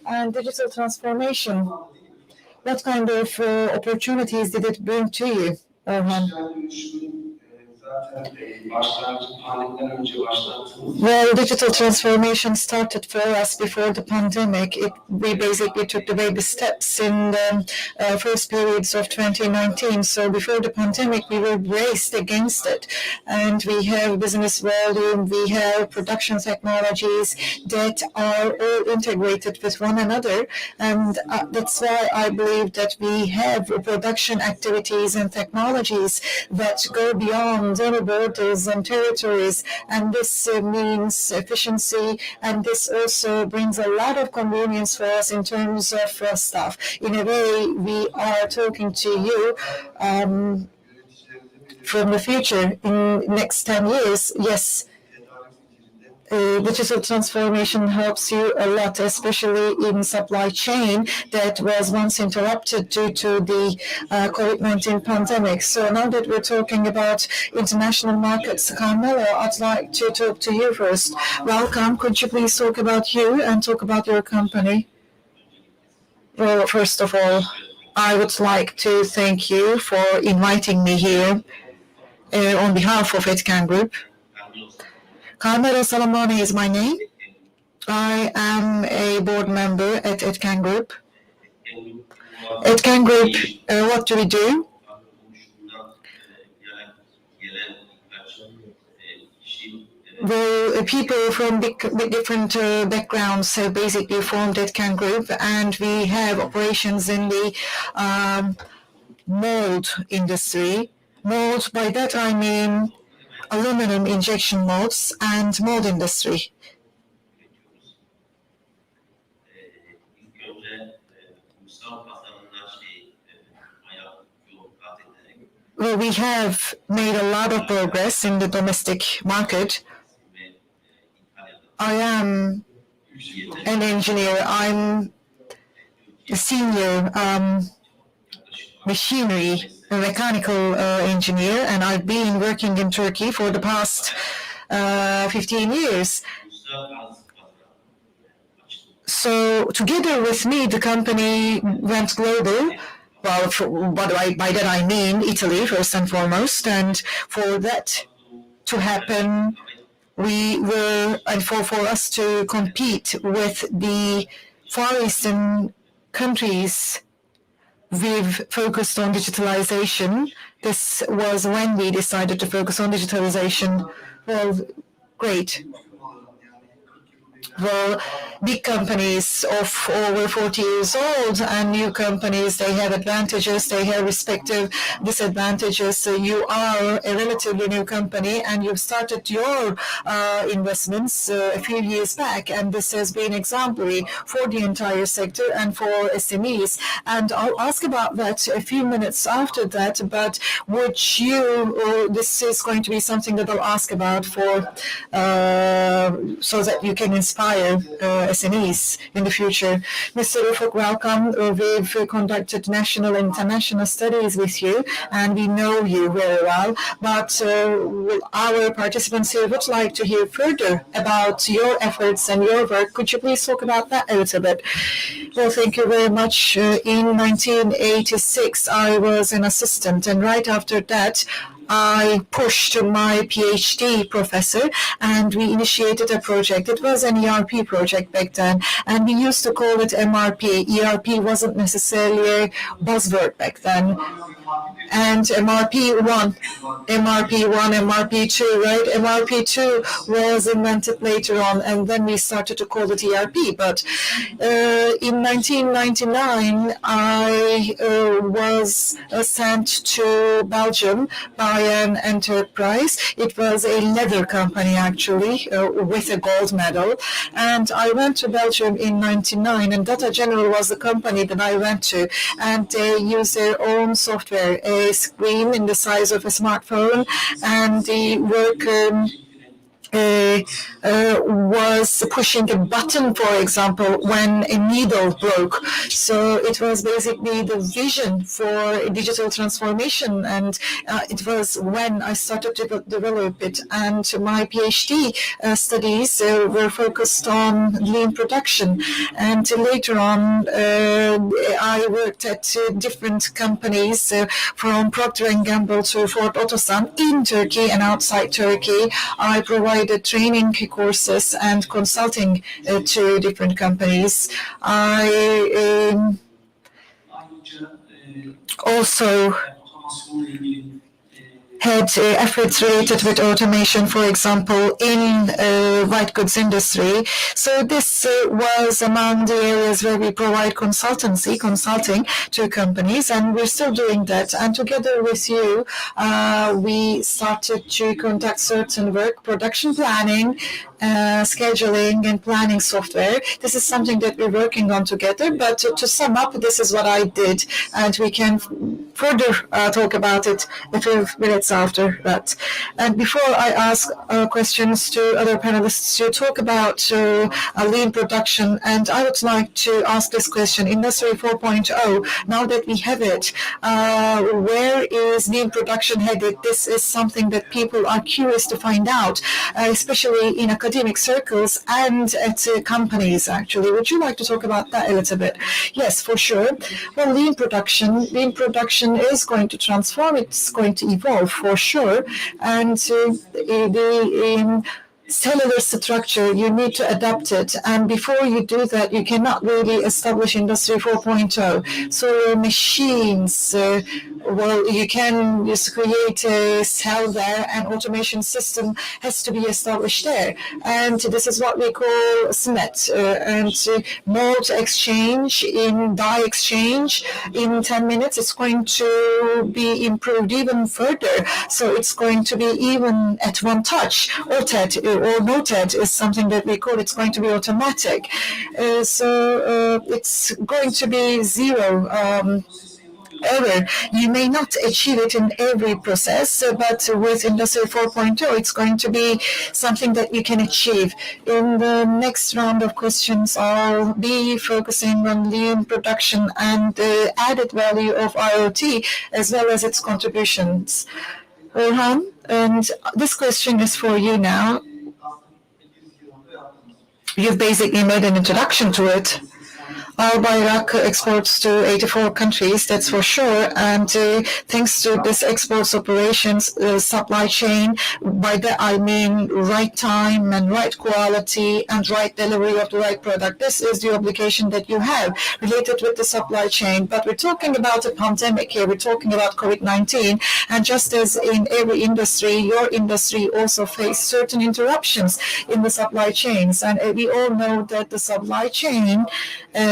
S2: And digital transformation, what kind of opportunities did it bring to you, Orhan? Well, digital transformation started for us before the pandemic. We basically took the baby steps in the first periods of 2019. So before the pandemic, we were braced against it. And we have business volume, we have production technologies that are all integrated with one another. And that's why I believe that we have production activities and technologies that go beyond any borders and territories, and this means efficiency, and this also brings a lot of convenience for us in terms of staff. In a way, we are talking to you from the future in next 10 years. Yes. Digital transformation helps you a lot, especially in supply chain that was once interrupted due to the COVID-19 pandemic. So now that we're talking about international markets, Carmelo, I'd like to talk to you first. Welcome. Could you please talk about you and talk about your company? Well, first of all, I would like to thank you for inviting me here on behalf of Etken Group. Carmelo Salamone is my name. I am a board member at Etken Group. Etken Group, what do we do? Well, people from different backgrounds have basically formed Etken Group, and we have operations in the mold industry. Mold, by that I mean aluminum injection molds, and mold industry. Well, we have made a lot of progress in the domestic market. I am an engineer. I'm a senior machinery mechanical engineer, and I've been working in Turkey for the past 15 years. So together with me, the company went global. Well, by that I mean Italy, first and foremost. And for that to happen, for us to compete with the Far Eastern countries, we've focused on digitalization. This was when we decided to focus on digitalization. Well, great. Well, big companies of over 40 years old and new companies, they have advantages, they have respective disadvantages. So you are a relatively new company and you've started your investments a few years back, and this has been exemplary for the entire sector and for SMEs. And I'll ask about that a few minutes after that, but would you, this is going to be something that I'll ask about for, so that you can inspire SMEs in the future. Mr. Ufuk, welcome. We've conducted national and international studies with you, and we know you very well, but our participants here would like to hear further about your efforts and your work. Could you please talk about that a little bit? Well, thank you very much. In 1986, I was an assistant, and right after that, I pushed my PhD professor and we initiated a project. It was an ERP project back then, and we used to call it MRP. ERP wasn't necessarily a buzzword back then. And MRP1, MRP2, right? MRP2 was invented later on, and then we started to call it ERP. But in 1999, I was sent to Belgium by an enterprise. It was a leather company, actually, with a gold medal. And I went to Belgium in 1999, and Data General was the company that I went to. And they used their own software, a screen in the size of a smartphone, and the worker was pushing a button, for example, when a needle broke. So it was basically the vision for digital transformation, and it was when I started to develop it. And my PhD studies were focused on lean production. And later on, I worked at different companies, from Procter & Gamble to Ford Otosan in Turkey and outside Turkey. I provided training courses and consulting to different companies. I also had efforts related with automation, for example, in white goods industry. So this was among the areas where we provide consulting to companies, and we're still doing that. And together with you, we started to conduct certain work, production planning, scheduling and planning software. This is something that we're working on together, but to sum up, this is what I did, and we can further talk about it a few minutes after that. And before I ask questions to other panelists, to talk about lean production, and I would like to ask this question, Industry 4.0, now that we have it, where is lean production headed? This is something that people are curious to find out, especially in academic circles and at companies, actually. Would you like to talk about that a little bit? Yes, for sure. Well, lean production is going to transform, it's going to evolve for sure. And the cellular structure, you need to adapt it. And before you do that, you cannot really establish Industry 4.0. So your machines, well, you can just create a cell there, and automation system has to be established there. And this is what we call SMET, and mold exchange in die exchange in 10 minutes. It's going to be improved even further. So it's going to be even at one touch. OTED or NOTED is something that we call, it's going to be automatic. So it's going to be zero error. You may not achieve it in every process, but with Industry 4.0, it's going to be something that you can achieve. In the next round of questions, I'll be focusing on lean production and the added value of IoT, as well as its contributions. Orhan, and this question is for you now. You've basically made an introduction to it. Our Bayrak exports to 84 countries, that's for sure. And thanks to this exports operations supply chain, by that I mean right time and right quality and right delivery of the right product. This is the obligation that you have related with the supply chain. But we're talking about a pandemic here. We're talking about COVID-19. And just as in every industry, your industry also faced certain interruptions in the supply chains. And we all know that the supply chain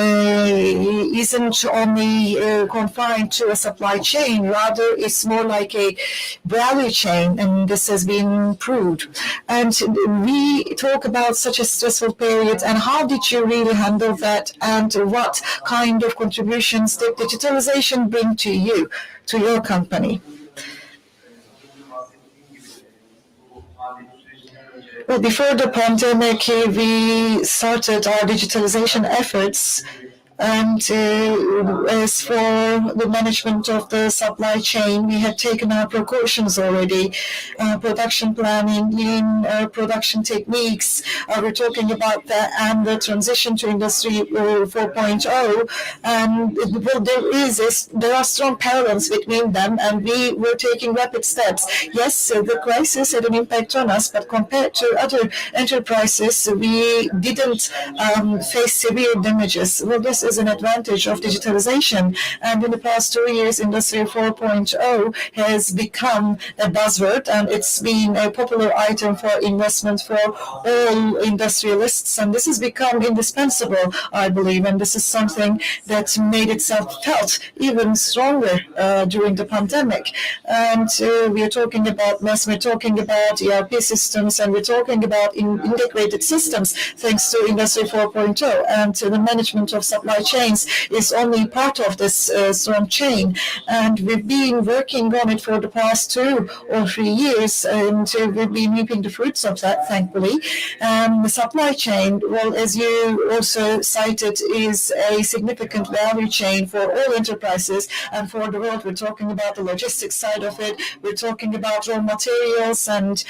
S2: isn't only confined to a supply chain, rather it's more like a value chain, and this has been proved. And we talk about such a stressful period, and how did you really handle that, and what kind of contributions did digitalization bring to you, to your company? Well, before the pandemic, we started our digitalization efforts. And as for the management of the supply chain, we had taken our precautions already. Production planning, lean production techniques, we're talking about that, and the transition to Industry 4.0. And well, there are strong parallels between them, and we were taking rapid steps. Yes, the crisis had an impact on us, but compared to other enterprises, we didn't face severe damages. Well, this is an advantage of digitalization. And in the past 2 years, Industry 4.0 has become a buzzword, and it's been a popular item for investment for all industrialists. And this has become indispensable, I believe, and this is something that made itself felt even stronger during the pandemic. And we are talking about MES, we're talking about ERP systems, and we're talking about integrated systems thanks to Industry 4.0. And the management of supply chains is only part of this strong chain. And we've been working on it for the past 2 or 3 years, and we've been reaping the fruits of that, thankfully. The supply chain, well, as you also cited, is a significant value chain for all enterprises and for the world. We're talking about the logistics side of it. We're talking about raw materials and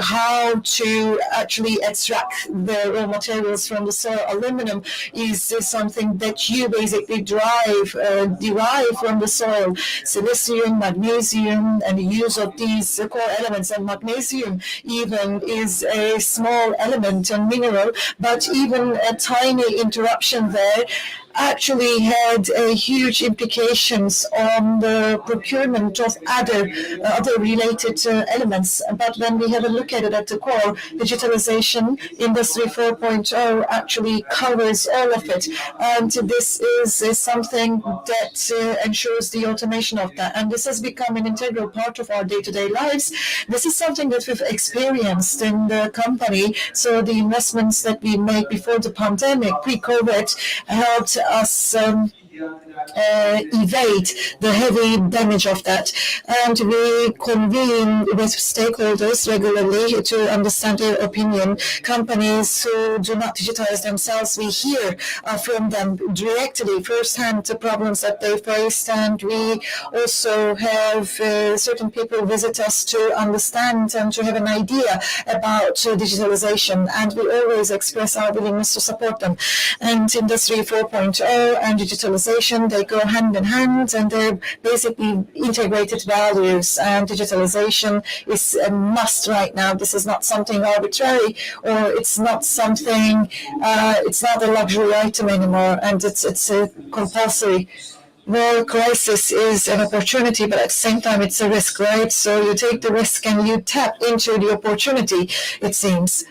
S2: how to actually extract the raw materials from the soil. Aluminum is something that you basically derive from the soil. Silicium, magnesium, and the use of these core elements. And magnesium even is a small element and mineral, but even a tiny interruption there actually had huge implications on the procurement of other related elements. But when we have a look at it at the core, digitalization, Industry 4.0 actually covers all of it. And this is something that ensures the automation of that. And this has become an integral part of our day-to-day lives. This is something that we've experienced in the company. So the investments that we made before the pandemic, pre-COVID, helped us evade the heavy damage of that. And we convene with stakeholders regularly to understand their opinion. Companies who do not digitize themselves, we hear from them directly, firsthand, the problems that they faced. And we also have certain people visit us to understand and to have an idea about digitalization. And we always express our willingness to support them. And Industry 4.0 and digitalization digitalization, they go hand in hand, and they're basically integrated values. And digitalization is a must right now. This is not something arbitrary, or it's not something, it's not a luxury item anymore, and it's a compulsory. Well, crisis is an opportunity, but at the same time, it's a risk, right? So you take the risk and you tap into the opportunity, it seems.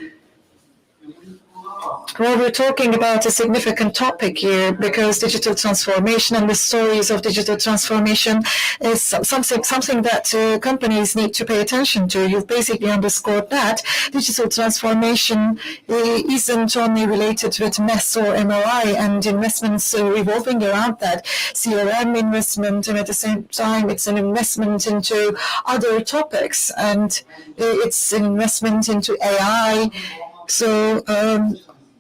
S2: Well, we're talking about a significant topic here because digital transformation and the stories of digital transformation is something that companies need to pay attention to. You've basically underscored that. Digital transformation isn't only related with MES or MOI and investments revolving around that. CRM investment, and at the same time, it's an investment into other topics, and it's an investment into AI. So,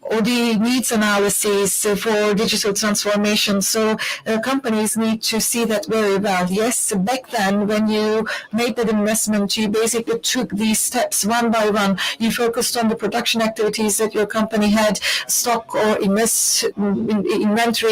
S2: or the needs analyses for digital transformation. So companies need to see that very well. Yes, back then when you made that investment, you basically took these steps one by one. You focused on the production activities that your company had, stock or inventory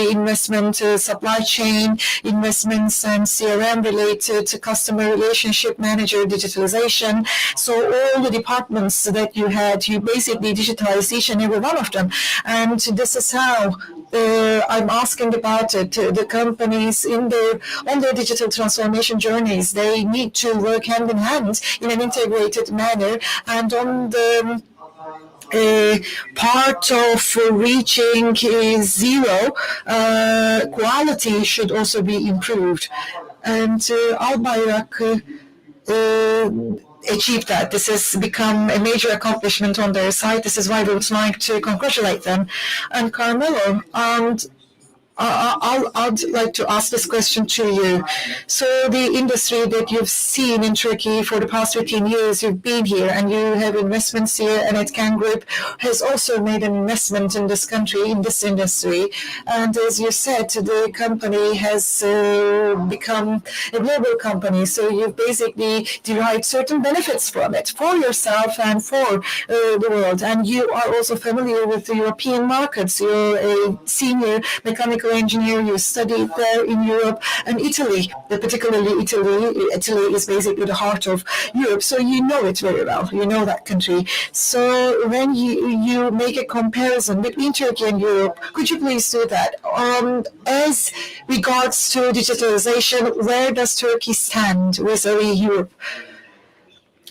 S2: investment, supply chain investments, and CRM related to customer relationship manager digitalization. So all the departments that you had, you basically digitalized each and every one of them. And this is how I'm asking about it. The companies on their digital transformation journeys, they need to work hand in hand in an integrated manner. And on the part of reaching zero, quality should also be improved. And Albayrak achieved that. This has become a major accomplishment on their side. This is why we would like to congratulate them. And Carmelo, I'd like to ask this question to you. So the industry that you've seen in Turkey for the past 15 years, you've been here and you have investments here, and Etken Group has also made an investment in this country, in this industry. And as you said, the company has become a global company. So you've basically derived certain benefits from it for yourself and for the world. And you are also familiar with the European markets. You're a senior mechanical engineer. You studied there in Europe and Italy, particularly Italy. Italy is basically the heart of Europe, so you know it very well. You know that country. So when you make a comparison between Turkey and Europe, could you please do that? As regards to digitalization, where does Turkey stand vis-a-vis Europe?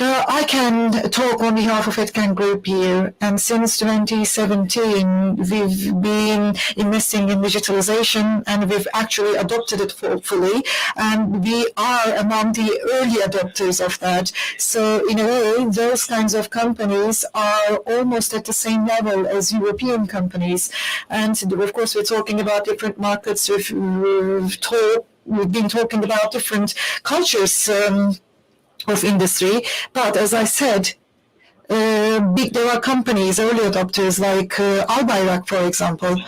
S2: I can talk on behalf of Etken Group here, and since 2017, we've been investing in digitalization, and we've actually adopted it fully, and we are among the early adopters of that. So in a way, those kinds of companies are almost at the same level as European companies. And of course, we're talking about different markets. We've been talking about different cultures of industry, but as I said, there are companies, early adopters like Albayrak, for example.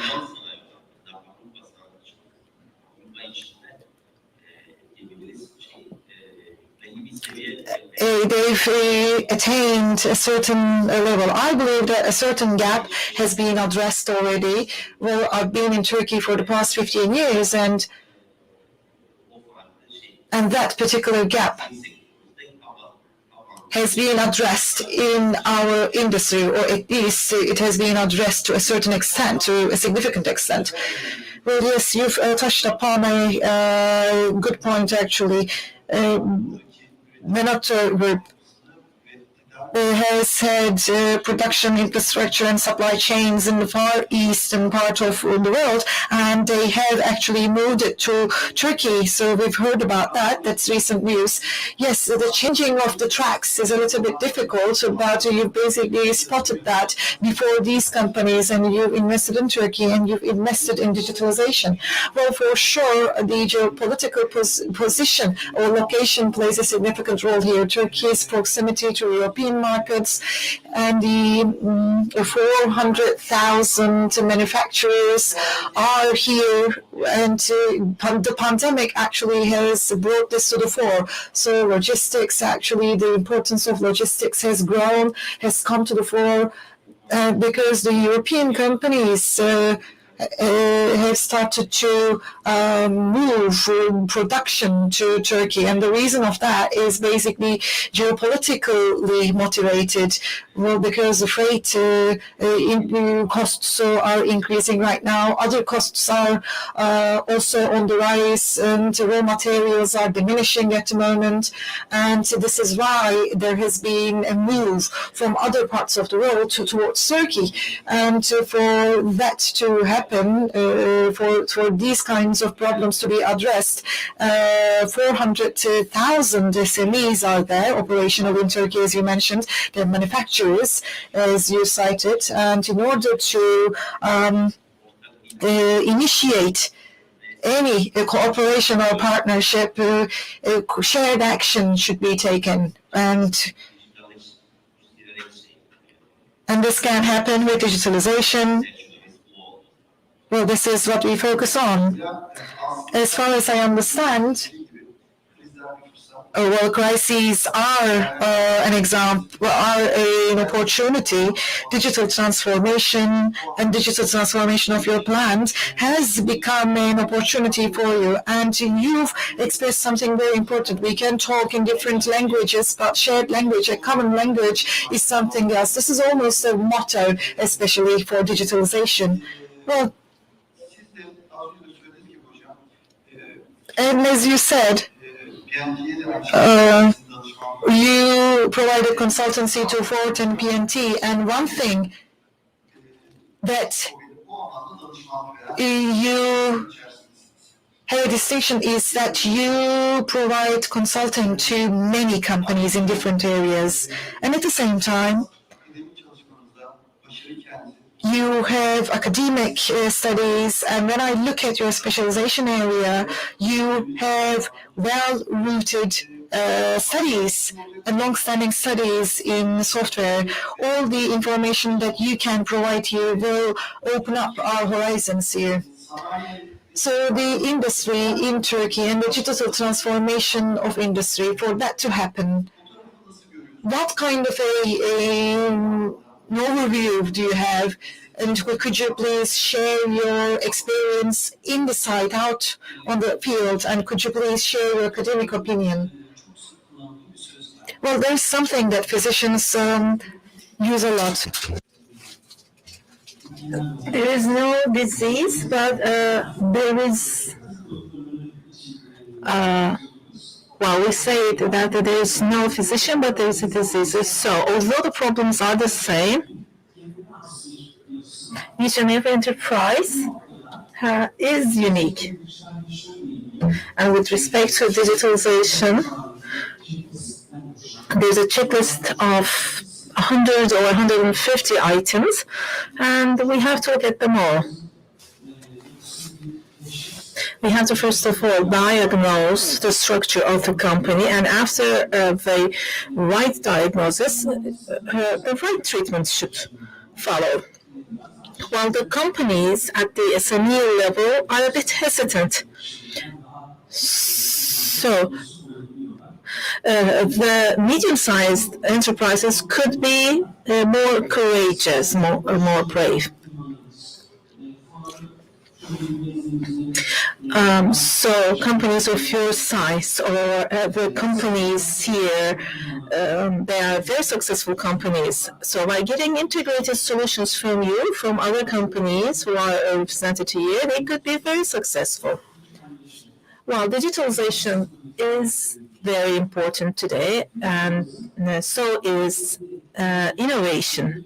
S2: They've attained a certain level. I believe that a certain gap has been addressed already. Well, I've been in Turkey for the past 15 years, and that particular gap has been addressed in our industry, or at least it has been addressed to a certain extent, to a significant extent. Well, yes, you've touched upon a good point, actually. Venator Group has had production infrastructure and supply chains in the far eastern part of the world, and they have actually moved it to Turkey. So we've heard about that. That's recent news. Yes, the changing of the tracks is a little bit difficult, but you've basically spotted that before these companies, and you've invested in Turkey and you've invested in digitalization. Well, for sure, the geopolitical position or location plays a significant role here. Turkey's proximity to European markets and the 400,000 manufacturers are here, and the pandemic actually has brought this to the fore. So logistics, actually, the importance of logistics has grown, has come to the fore, because the European companies have started to move production to Turkey, and the reason of that is basically geopolitically motivated. Well, because the freight costs are increasing right now. Other costs are also on the rise, and raw materials are diminishing at the moment. And this is why there has been a move from other parts of the world towards Turkey. And for that to happen, for these kinds of problems to be addressed, 400,000 SMEs are there, operational in Turkey, as you mentioned. They're manufacturers, as you cited, and in order to initiate any cooperation or partnership, shared action should be taken, and this can happen with digitalization. Well, this is what we focus on. As far as I understand, well, crises are an example, are an opportunity. Digital transformation and digital transformation of your plant has become an opportunity for you. And you've expressed something very important. We can talk in different languages, but shared language, a common language, is something else. This is almost a motto, especially for digitalization. Well, and as you said, you provided consultancy to Ford and PNT, and one thing that you have a distinction is that you provide consulting to many companies in different areas, and at the same time, you have academic studies, and when I look at your specialization area, you have well-rooted studies and long-standing studies in software. All the information that you can provide here will open up our horizons here. So the industry in Turkey and the digital transformation of industry, for that to happen, what kind of an overview do you have? And could you please share your experience in the site, out on the field, and could you please share your academic opinion? Well, there's something that physicians use a lot. There is no disease, but there is, well, we say that there is no physician, but there is a disease. So, although the problems are the same, each and every enterprise is unique. And with respect to digitalization, there's a checklist of 100 or 150 items, and we have to look at them all. We have to first of all diagnose the structure of the company, and after the right diagnosis, the right treatment should follow. While the companies at the SME level are a bit hesitant. So the medium-sized enterprises could be more courageous, more brave. So companies of your size or the companies here, they are very successful companies. So by getting integrated solutions from you, from other companies who are represented here, they could be very successful. Well, digitalization is very important today, and so is innovation.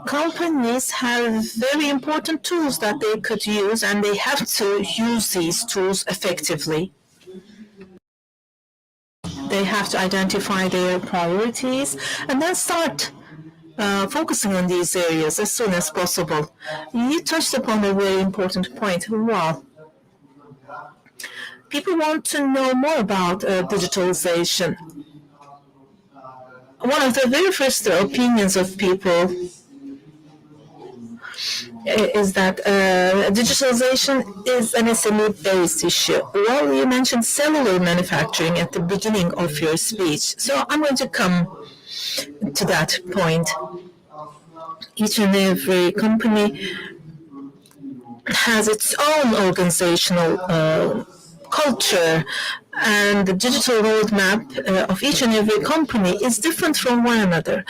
S2: Companies have very important tools that they could use, and they have to use these tools effectively. They have to identify their priorities and then start focusing on these areas as soon as possible. You touched upon a very important point. Well, people want to know more about digitalization. One of the very first opinions of people is that digitalization is an SME-based issue. Well, you mentioned cellular manufacturing at the beginning of your speech, so I'm going to come to that point. Each and every company has its own organizational culture, and the digital roadmap of each and every company is different from one another.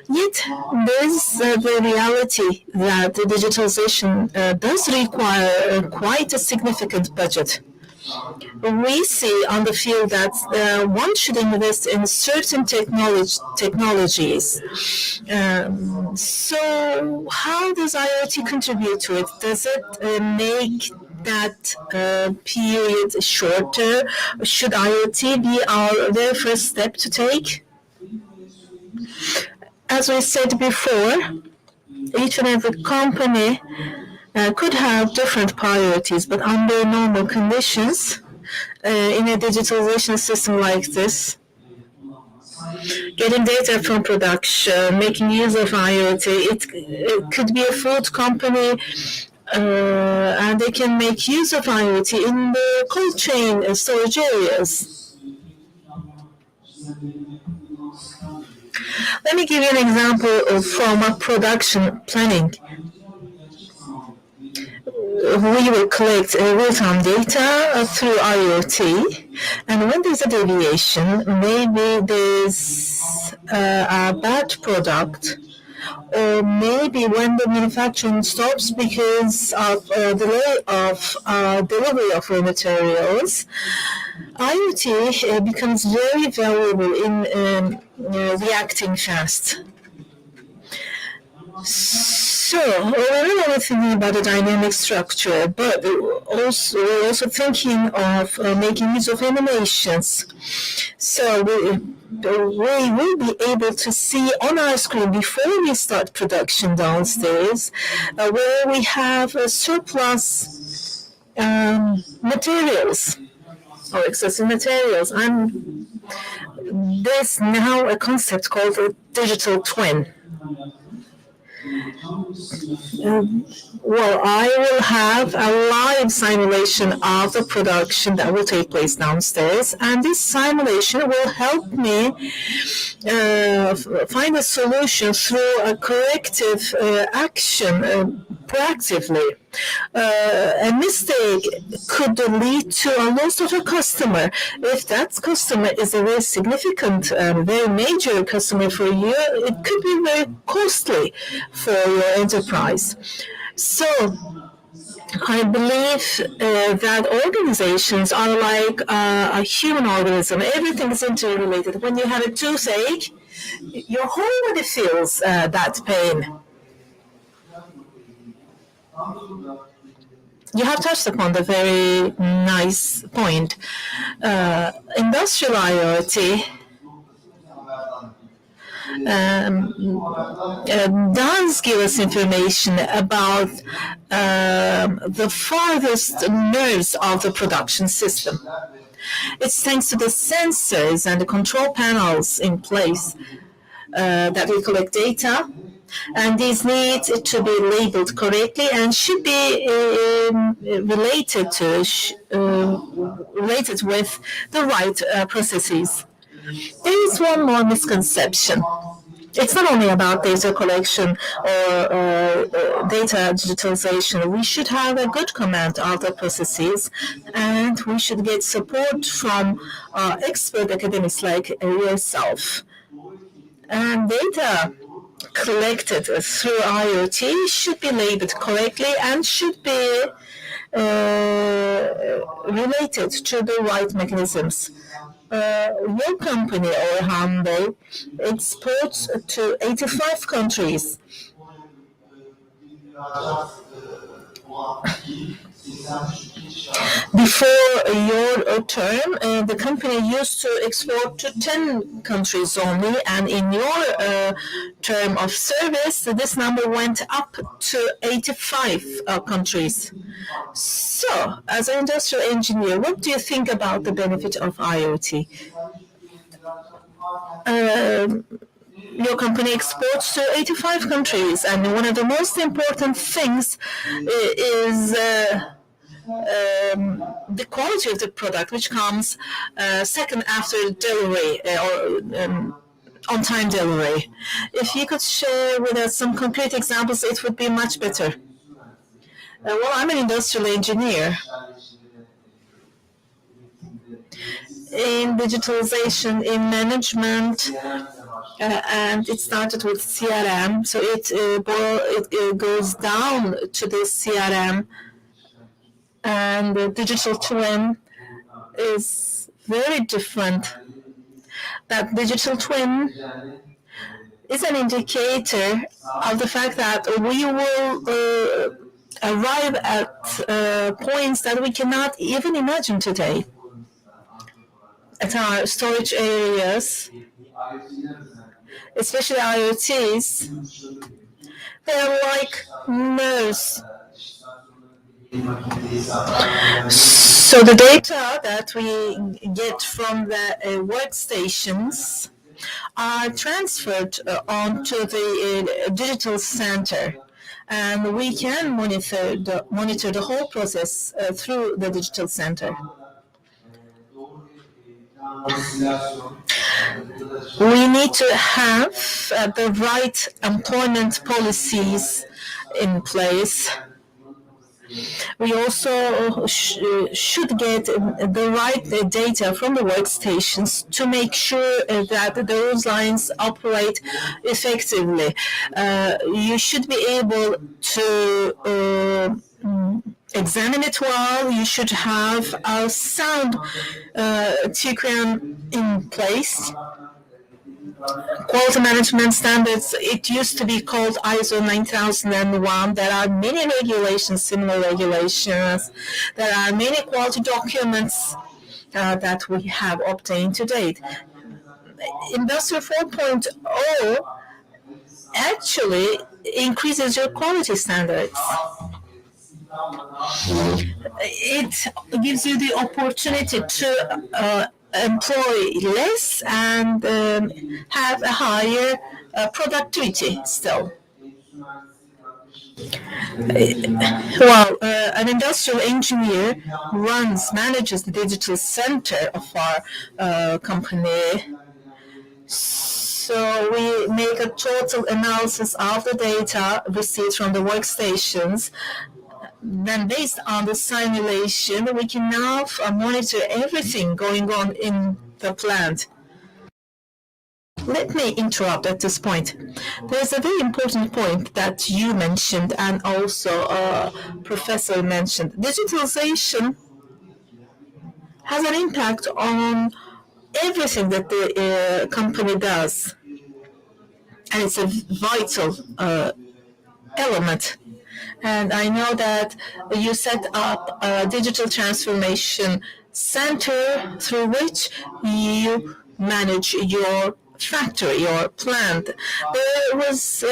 S2: Yet, there's the reality that the digitalization does require quite a significant budget. We see on the field that one should invest in certain technologies. So, how does IoT contribute to it? Does it make that period shorter? Should IoT be our very first step to take? As we said before, each and every company could have different priorities, but under normal conditions, in a digitalization system like this, getting data from production, making use of IoT, it could be a food company, and they can make use of IoT in the cold chain storage areas. Let me give you an example from production planning. We will collect real-time data through IoT, and when there's a deviation, maybe there's a bad product, or maybe when the manufacturing stops because of delay of delivery of raw materials, IoT becomes very valuable in reacting fast. So we're not only thinking about the dynamic structure, but we're also thinking of making use of animations. So we will be able to see on our screen before we start production downstairs where we have surplus materials or excessive materials. And there's now a concept called a digital twin. Well, I will have a live simulation of the production that will take place downstairs, and this simulation will help me find a solution through a corrective action proactively. A mistake could lead to a loss of a customer. If that customer is a very significant, very major customer for you, it could be very costly for your enterprise. So I believe that organizations are like a human organism. Everything is interrelated. When you have a toothache, your whole body feels that pain. You have touched upon the very nice point. Industrial IoT does give us information about the farthest nerves of the production system. It's thanks to the sensors and the control panels in place that we collect data, and these need to be labeled correctly and should be related with the right processes. There is one more misconception. It's not only about data collection or data digitalization. We should have a good command of the processes, and we should get support from expert academics like yourself. And data collected through IoT should be labeled correctly and should be related to the right mechanisms. Your company, or Hamburg, exports to 85 countries. Before your term, the company used to export to 10 countries only, and in your term of service, this number went up to 85 countries. So, as an industrial engineer, what do you think about the benefit of IoT? Your company exports to 85 countries, and one of the most important things is the quality of the product, which comes second after delivery or on-time delivery. If you could share with us some concrete examples, it would be much better. Well, I'm an industrial engineer. In digitalization, in management, and it started with CRM, so it goes down to the CRM, and the digital twin is very different. That digital twin is an indicator of the fact that we will arrive at points that we cannot even imagine today. At our storage areas, especially IoTs, they're like nerves. So the data that we get from the workstations are transferred onto the digital center, and we can monitor the whole process through the digital center. We need to have the right employment policies in place. We also should get the right data from the workstations to make sure that those lines operate effectively. You should be able to examine it well. You should have a sound TQM in place. Quality management standards, it used to be called ISO 9001. There are many regulations, similar regulations. There are many quality documents that we have obtained to date. Industry 4.0 actually increases your quality standards. It gives you the opportunity to employ less and have a higher productivity still. Well, an industrial engineer manages the digital center of our company. So we make a total analysis of the data received from the workstations. Then based on the simulation, we can now monitor everything going on in the plant. Let me interrupt at this point. There's a very important point that you mentioned and also a professor mentioned. Digitalization has an impact on everything that the company does. And it's a vital element. And I know that you set up a digital transformation center through which you manage your factory, your plant. There was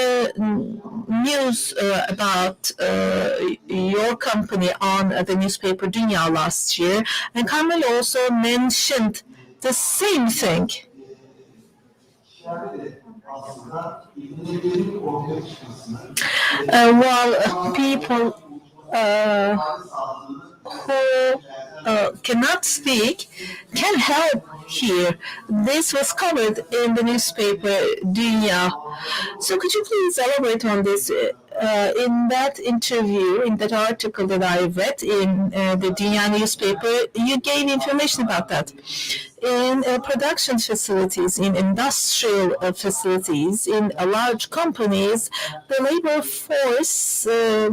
S2: news about your company on the newspaper Dünya last year, and Carmel also mentioned the same thing. While people who cannot speak can help here. This was covered in the newspaper Dünya. So could you please elaborate on this? In that interview, in that article that I read in the Dünya newspaper, you gave information about that. In production facilities, in industrial facilities, in large companies, the labor force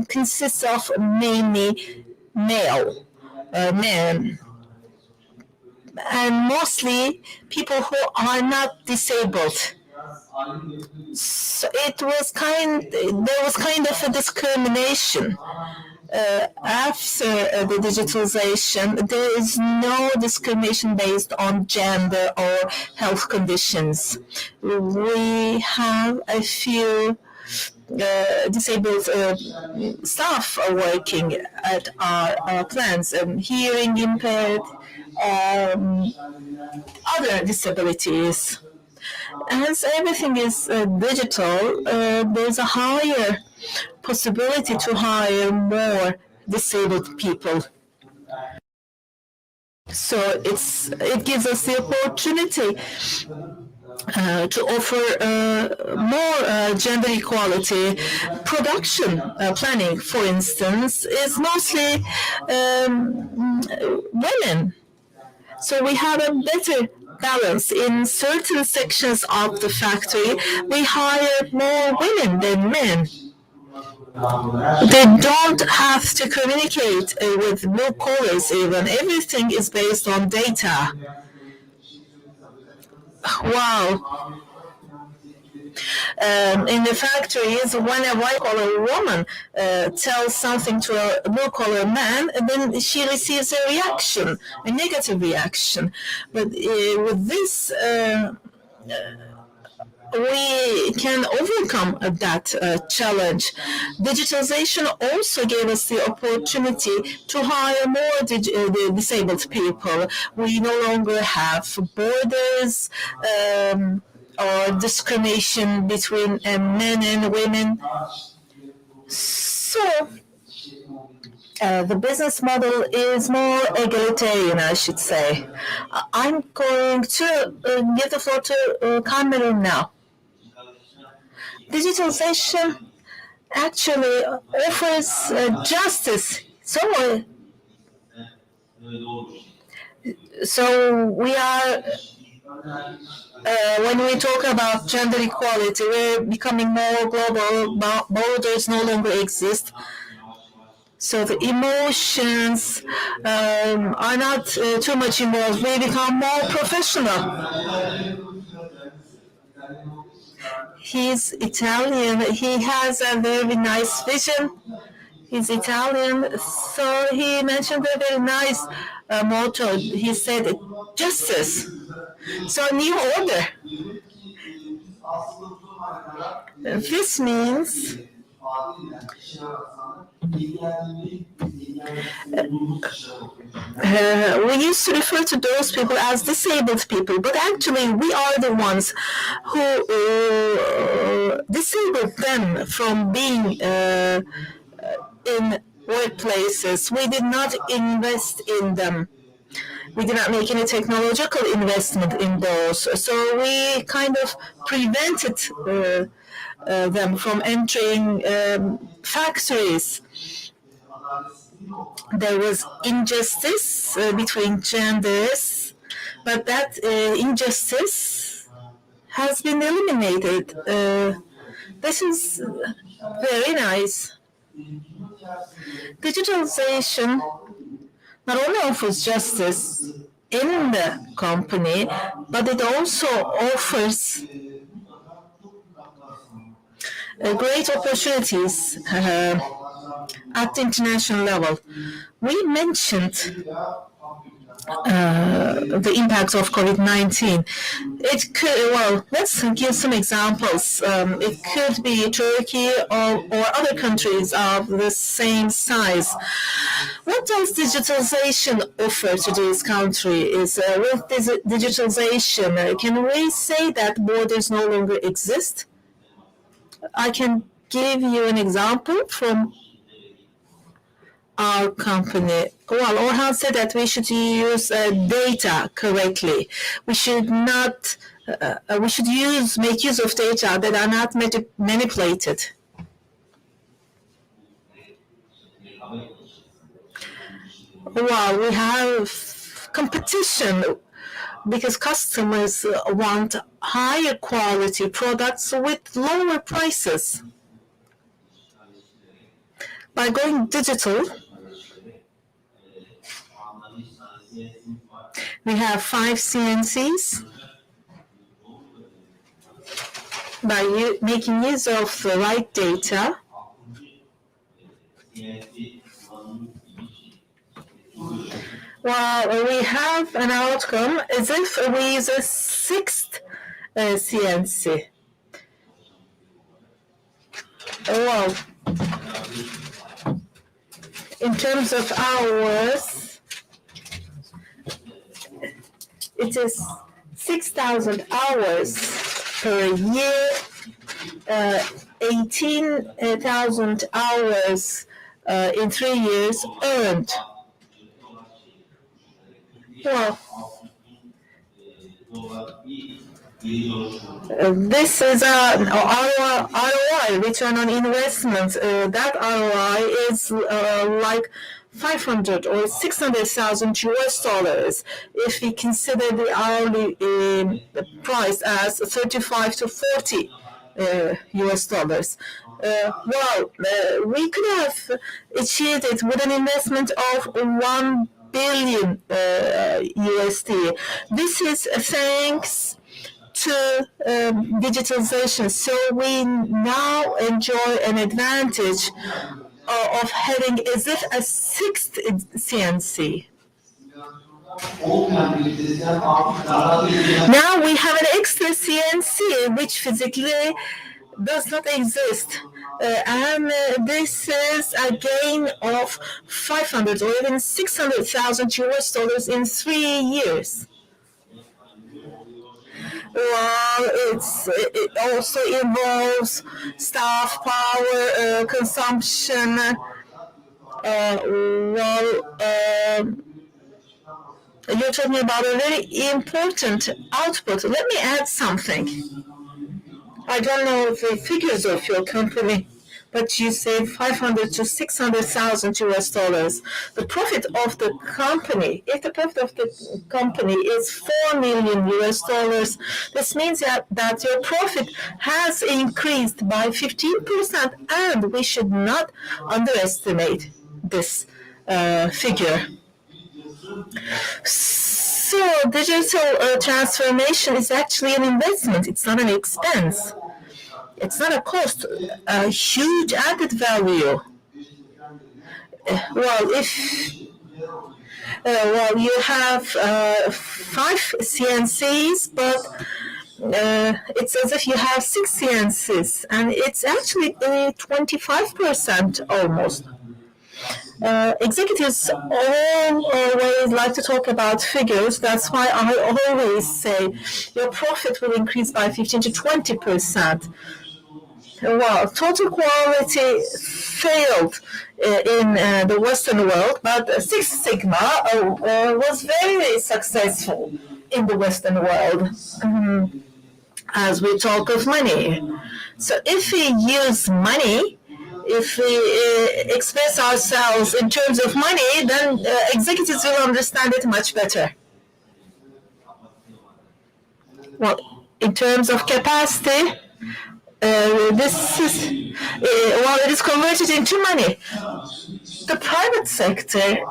S2: consists of mainly male men, and mostly people who are not disabled. So there was kind of a discrimination. After the digitalization, there is no discrimination based on gender or health conditions. We have a few disabled staff working at our plants, hearing impaired, other disabilities. As everything is digital, there's a higher possibility to hire more disabled people. So it gives us the opportunity to offer more gender equality. Production planning, for instance, is mostly women. So we have a better balance. In certain sections of the factory, we hire more women than men. They don't have to communicate with blue collars even. Everything is based on data. Wow. In the factories, when a white-collar woman tells something to a blue-collar man, then she receives a reaction, a negative reaction. But with this, we can overcome that challenge. Digitalization also gave us the opportunity to hire more disabled people. We no longer have borders or discrimination between men and women. So the business model is more egalitarian, I should say. I'm going to give the floor to Cameron now. Digitalization actually offers justice. So we are, when we talk about gender equality, we're becoming more global. Borders no longer exist. So the emotions are not too much involved. We become more professional. He's Italian. He has a very nice vision. He's Italian, so he mentioned a very nice motto. He said, justice. So new order. This means we used to refer to those people as disabled people, but actually we are the ones who disabled them from being in workplaces. We did not invest in them. We did not make any technological investment in those. So we kind of prevented them from entering factories. There was injustice between genders, but that injustice has been eliminated. This is very nice. Digitalization not only offers justice in the company, but it also offers great opportunities at the international level. We mentioned the impact of COVID-19. It could, well, let's give some examples. It could be Turkey or other countries of the same size. What does digitalization offer to this country? With this digitalization, can we say that borders no longer exist? I can give you an example from our company. Well, Orhan said that we should use data correctly. We should not. We should make use of data that are not manipulated. Well, we have competition because customers want higher quality products with lower prices. By going digital, we have 5 CNCs. By making use of the right data, well, we have an outcome as if we use a 6th CNC. Well, in terms of hours, it is 6,000 hours per year, 18,000 hours in 3 years earned. Well, This is a ROI, return on investment. That ROI is like 500 or 600,000 US dollars. If we consider the hourly price as 35 to 40 US dollars. We could have achieved it with an investment of 1 billion USD. This is thanks to digitalization. So we now enjoy an advantage of having as if a sixth CNC. Now we have an extra CNC which physically does not exist. And this is a gain of 500 or even 600,000 US dollars in 3 years. Well, it also involves staff power consumption. You're talking about a very important output. Let me add something. I don't know the figures of your company, but you say 500 to 600,000 US dollars. The profit of the company, if the profit of the company is 4 million US dollars, this means that your profit has increased by 15%, and we should not underestimate this figure. So digital transformation is actually an investment. It's not an expense. It's not a cost. A huge added value. You have 5 CNCs, but it's as if you have 6 CNCs, and it's actually 25% almost. Executives always like to talk about figures. That's why I always say your profit will increase by 15 to 20%. Well, total quality failed in the Western world, but Six Sigma was very successful in the Western world. As we talk of money. So if we use money, if we express ourselves in terms of money, then executives will understand it much better. Well, in terms of capacity, it is converted into money. The private sector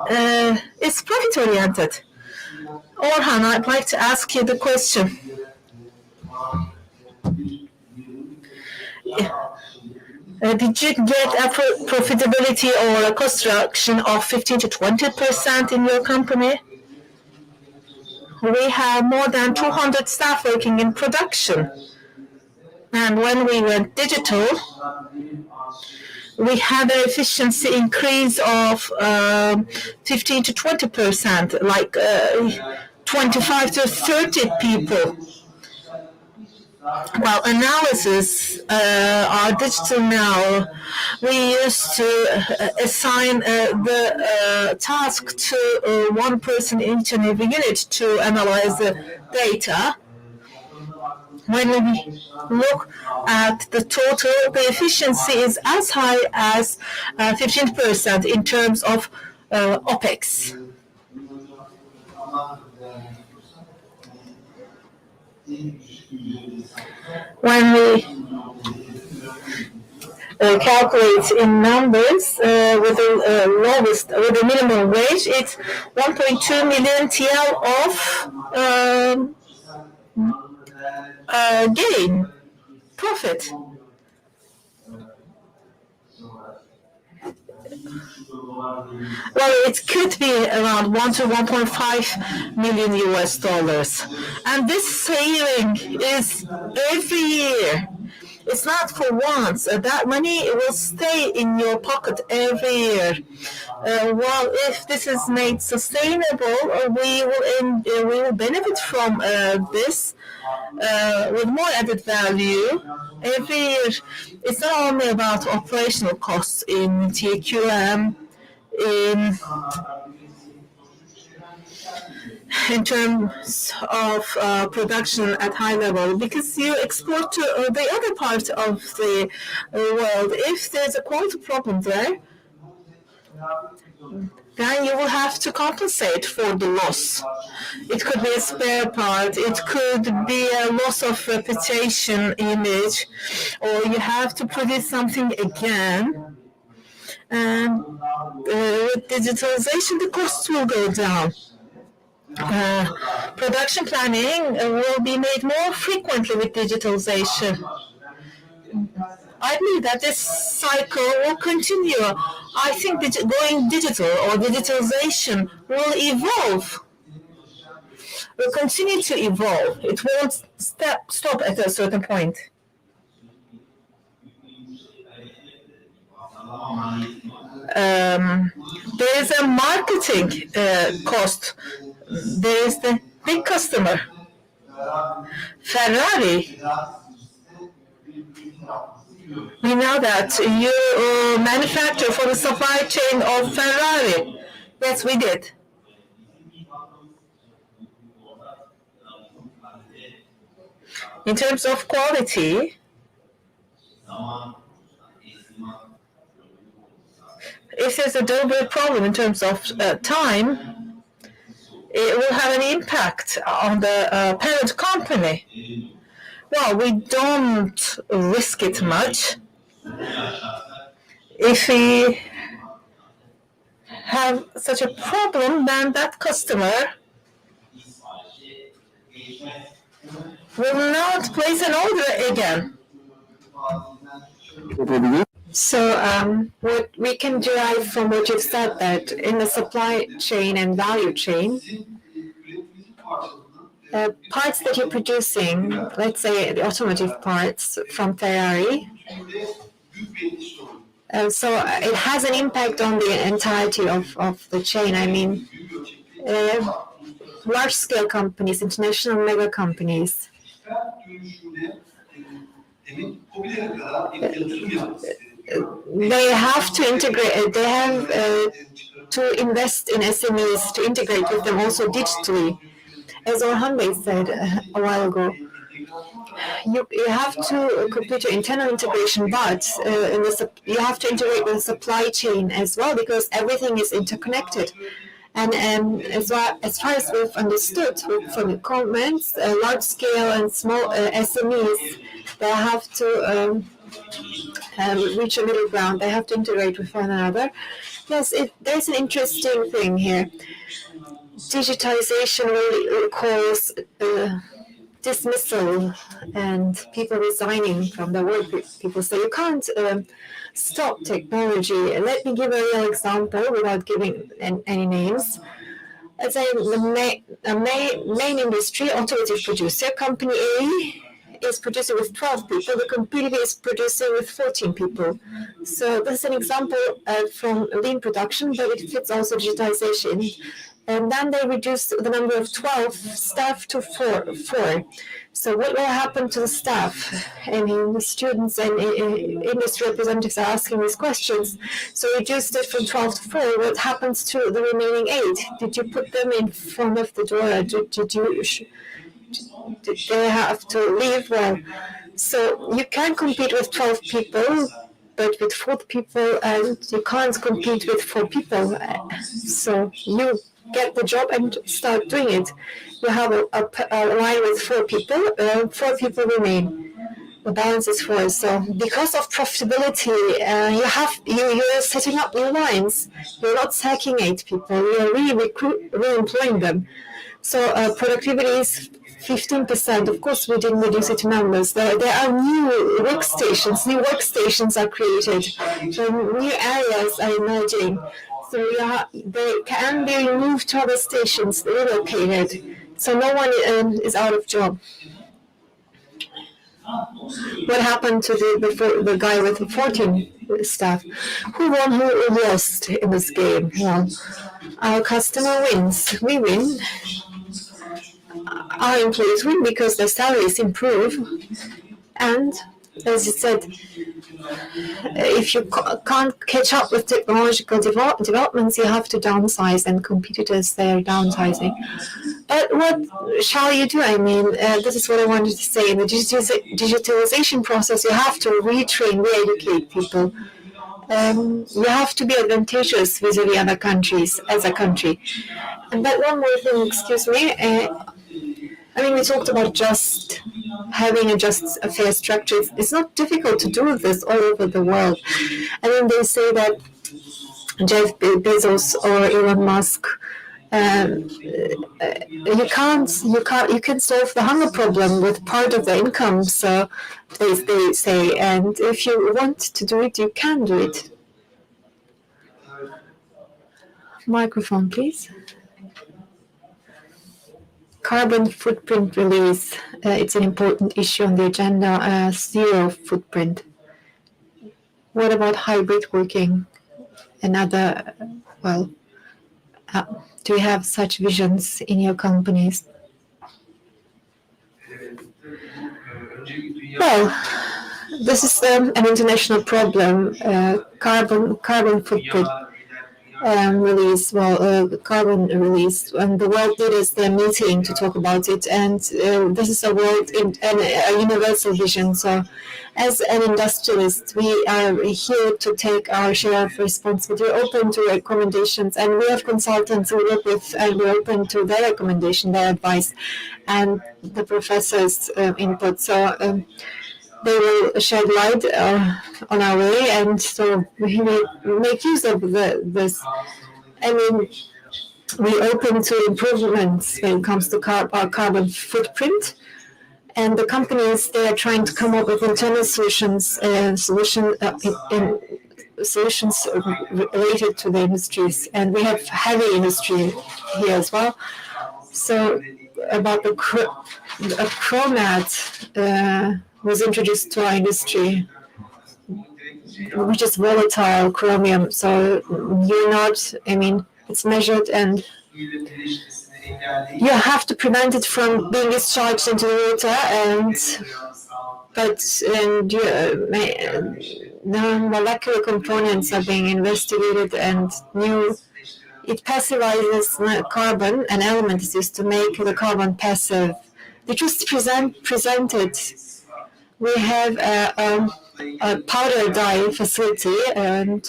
S2: is profit-oriented. Orhan, I'd like to ask you the question. Did you get a profitability or a cost reduction of 15 to 20% in your company? We have more than 200 staff working in production. And when we went digital, we had an efficiency increase of 15 to 20%, like 25 to 30 people. Well, analysis are digital now. We used to assign the task to one person in each and every unit to analyze the data. When we look at the total, the efficiency is as high as 15% in terms of OPEX. When we calculate in numbers with the minimum wage, it's 1.2 million TL of gain, profit. Well, it could be around 1 to 1.5 million US dollars. And this saving is every year. It's not for once. That money will stay in your pocket every year. If this is made sustainable, we will benefit from this with more added value every year. It's not only about operational costs in TQM, in in terms of production at high level, because you export to the other part of the world. If there's a quality problem there, then you will have to compensate for the loss. It could be a spare part, it could be a loss of reputation, image, or you have to produce something again. And with digitalization, the costs will go down. Production planning will be made more frequently with digitalization. I believe that this cycle will continue. I think that going digital or digitalization will evolve, will continue to evolve. It won't stop at a certain point. There is a marketing cost. There is the big customer, Ferrari. We know that you manufacture for the supply chain of Ferrari. Yes, we did. In terms of quality, if there's a delivery problem in terms of time, it will have an impact on the parent company. Well, we don't risk it much. If we have such a problem, then that customer will not place an order again.
S1: So what we can derive from what you've said, that in the supply chain and value chain, parts that you're producing, let's say the automotive parts from Ferrari, so it has an impact on the entirety of the chain. I mean, large-scale companies, international mega companies, they have to integrate, they have to invest in SMEs to integrate with them also digitally. As Orhan Bey said a while ago, you have to complete your internal integration, but you have to integrate with the supply chain as well, because everything is interconnected. And as far as we've understood from the comments, large scale and small SMEs, they have to reach a middle ground. They have to integrate with one another. Yes, there's an interesting thing here. Digitization will cause dismissal and people resigning from their work. People say you can't stop technology. Let me give a real example without giving any names. Let's say the main industry, automotive producer, company A is producing with 12 people, the company B is producing with 14 people. So this is an example from lean production, but it fits also digitization. And then they reduced the number of 12 staff to four. So what will happen to the staff? I mean, the students and industry representatives are asking these questions. So reduced it from 12 to 4. What happens to the remaining 8? Did you put them in front of the door? Did they have to leave? Well, so you can compete with 12 people, but with 4 people, and you can't compete with 4 people. So you get the job and start doing it. You have a line with 4 people, 4 people remain. The balance is 4. So because of profitability, you're setting up new lines. You're not sacking 8 people. You're re-employing them. So productivity is 15%. Of course, we didn't reduce it to numbers. There are new workstations are created. So new areas are emerging. So they can be removed to other stations, relocated. So no one is out of job. What happened to the guy with the 14 staff? Who won, who lost in this game? Well, our customer wins. We win. Our employees win because their salaries improve. And as you said, if you can't catch up with technological developments, you have to downsize, and competitors, they are downsizing. But what shall you do? I mean, this is what I wanted to say. In the digitalization process, you have to retrain, re-educate people. You have to be advantageous vis-a-vis other countries as a country. But one more thing, excuse me. I mean, we talked about just having a fair structure. It's not difficult to do this all over the world. I mean, they say that Jeff Bezos or Elon Musk, you can solve the hunger problem with part of the income. So they say, and if you want to do it, you can do it. Microphone, please. Carbon footprint release. It's an important issue on the agenda. Zero footprint. What about hybrid working? Another, well, do you have such visions in your companies? Well, this is an international problem. Carbon footprint. Release, carbon release, and the world leaders, they're meeting to talk about it, and this is a universal vision. So as an industrialist, we are here to take our share of responsibility. We're open to recommendations, and we have consultants we work with, and we're open to their recommendation, their advice, and the professors' input. So they will shed light on our way, and so we make use of this. I mean, we open to improvements when it comes to our carbon footprint, and the companies, they are trying to come up with internal solutions solutions related to the industries, and we have heavy industry here as well. So about the chromat was introduced to our industry, which is volatile chromium. So it's measured, and you have to prevent it from being discharged into the water. The molecular components are being investigated, and it passivizes carbon. An element is used to make the carbon passive. They just presented. We have a powder dye facility, and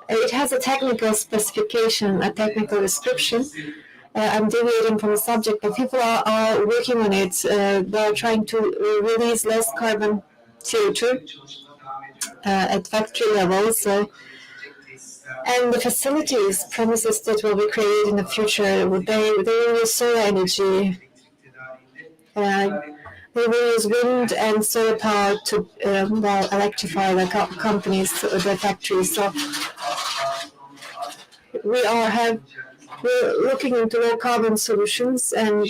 S1: it has a technical specification, a technical description. I'm deviating from the subject, but people are working on it. They're trying to release less carbon CO2 at factory level. So, and the facilities, premises that will be created in the future, they will use solar energy. We will use wind and solar power to electrify the companies, the factories. So we're looking into low carbon solutions, and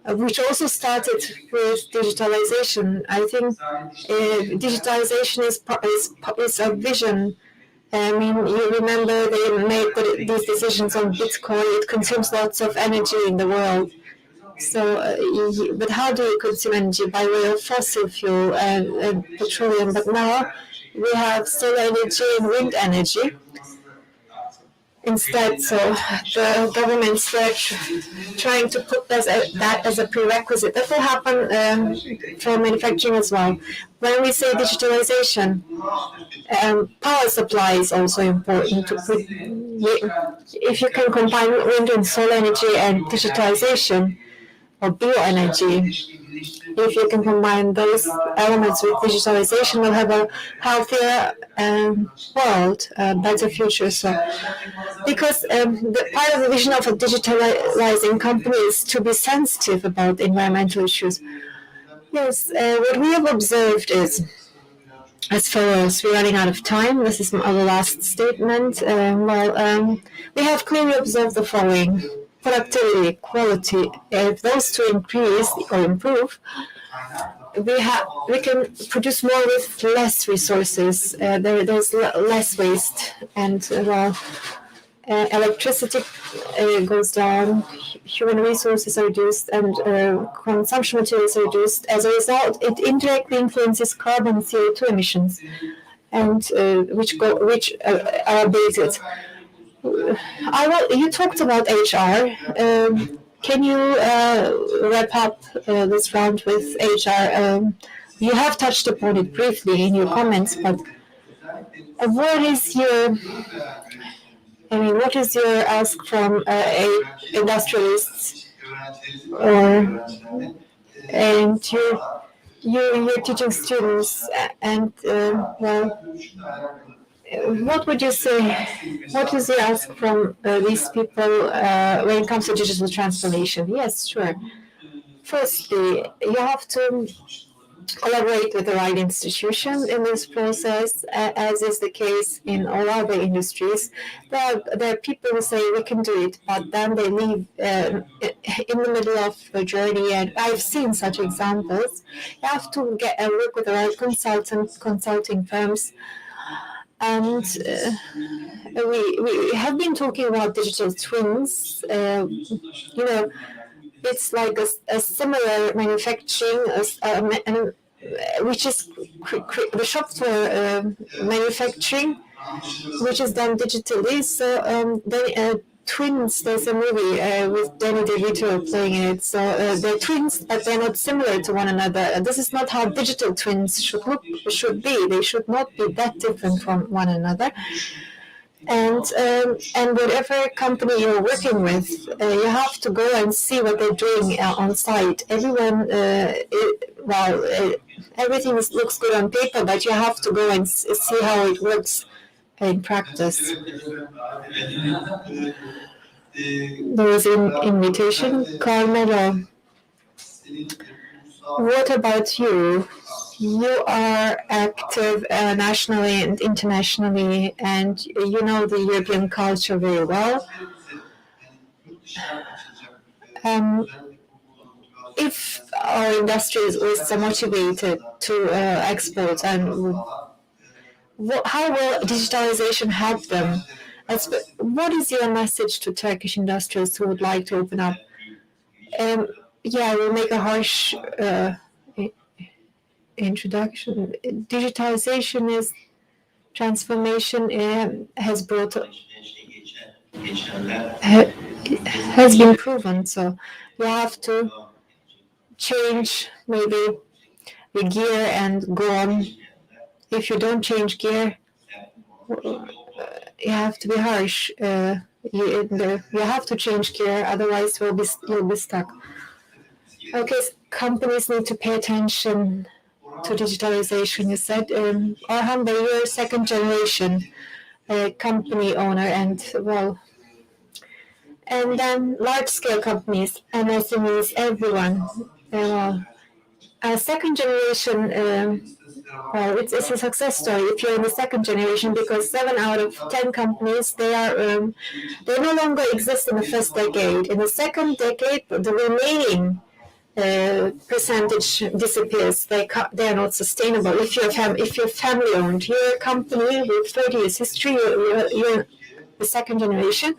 S1: which also started with digitalization. I think digitalization is a vision. I mean, you remember they made these decisions on Bitcoin. It consumes lots of energy in the world. So, but how do you consume energy? By way of fossil fuel and petroleum. But now we have solar energy and wind energy instead. So the governments are trying to put that as a prerequisite. That will happen for manufacturing as well. When we say digitalization, power supply is also important. If you can combine wind and solar energy and digitalization, or bioenergy, if you can combine those elements with digitalization, we'll have a healthier world, a better future. So, because part of the vision of a digitalizing company is to be sensitive about environmental issues. Yes, what we have observed is as follows. We're running out of time. This is our last statement. We have clearly observed the following. Productivity, quality, if those two increase or improve, we can produce more with less resources. There's less waste, and electricity goes down, human resources are reduced, and consumption materials are reduced. As a result, it indirectly influences carbon CO2 emissions, and which are abated. You talked about HR. Can you wrap up this round with HR? You have touched upon it briefly in your comments, but what is your what is your ask from industrialists or and you're teaching students and what would you say? What is your ask from these people when it comes to digital transformation? Yes, sure. Firstly, you have to collaborate with the right institution in this process, as is the case in all other industries. There are people who say we can do it, but then they leave in the middle of the journey, and I've seen such examples. You have to work with the right consulting firms, and we have been talking about digital twins. It's like a similar manufacturing, which is the shop floor manufacturing, which is done digitally. So Twins, there's a movie with Danny DeVito playing in it. So they're twins, but they're not similar to one another. This is not how digital twins should be. They should not be that different from one another. And whatever company you're working with, you have to go and see what they're doing on site. Everything looks good on paper, but you have to go and see how it works in practice. There was an invitation. Carmelo, what about you? You are active nationally and internationally, and you know the European culture very well. If our industry is motivated to export, and how will digitalization help them? What is your message to Turkish industrialists who would like to open up? I will make a harsh introduction. Digitalization is transformation has been proven. So you have to change maybe the gear and go on. If you don't change gear, you have to be harsh. You have to change gear, otherwise you'll be stuck. Okay, companies need to pay attention to digitalization. You said, Orhan Bey, you're second generation company owner, and then large scale companies, MSMEs, everyone. Second generation, it's a success story if you're in the second generation, because 7 out of 10 companies, they no longer exist in the first decade. In the second decade, the remaining percentage disappears. They are not sustainable. If you're family owned, you're a company with 30 years history, you're the second generation,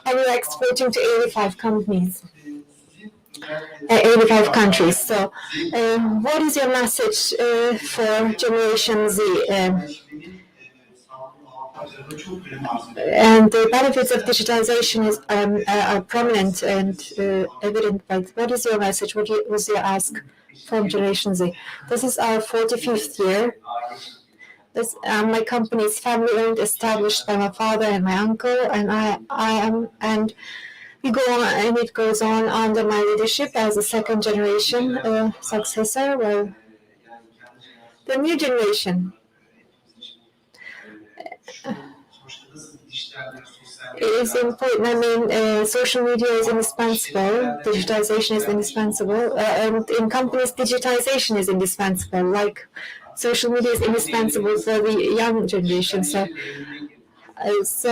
S1: and you're exporting to 85 companies. 85 countries. So, what is your message for Generation Z? And the benefits of digitalization are prominent and evident, but what is your message? What was your ask from Generation Z? This is our 45th year. My company is family-owned, established by my father and my uncle, and we go on, and it goes on under my leadership as a second generation successor. Well, the new generation. It is important. I mean, social media is indispensable. Digitization is indispensable. And in companies, digitization is indispensable. Like social media is indispensable for the young generation. So it's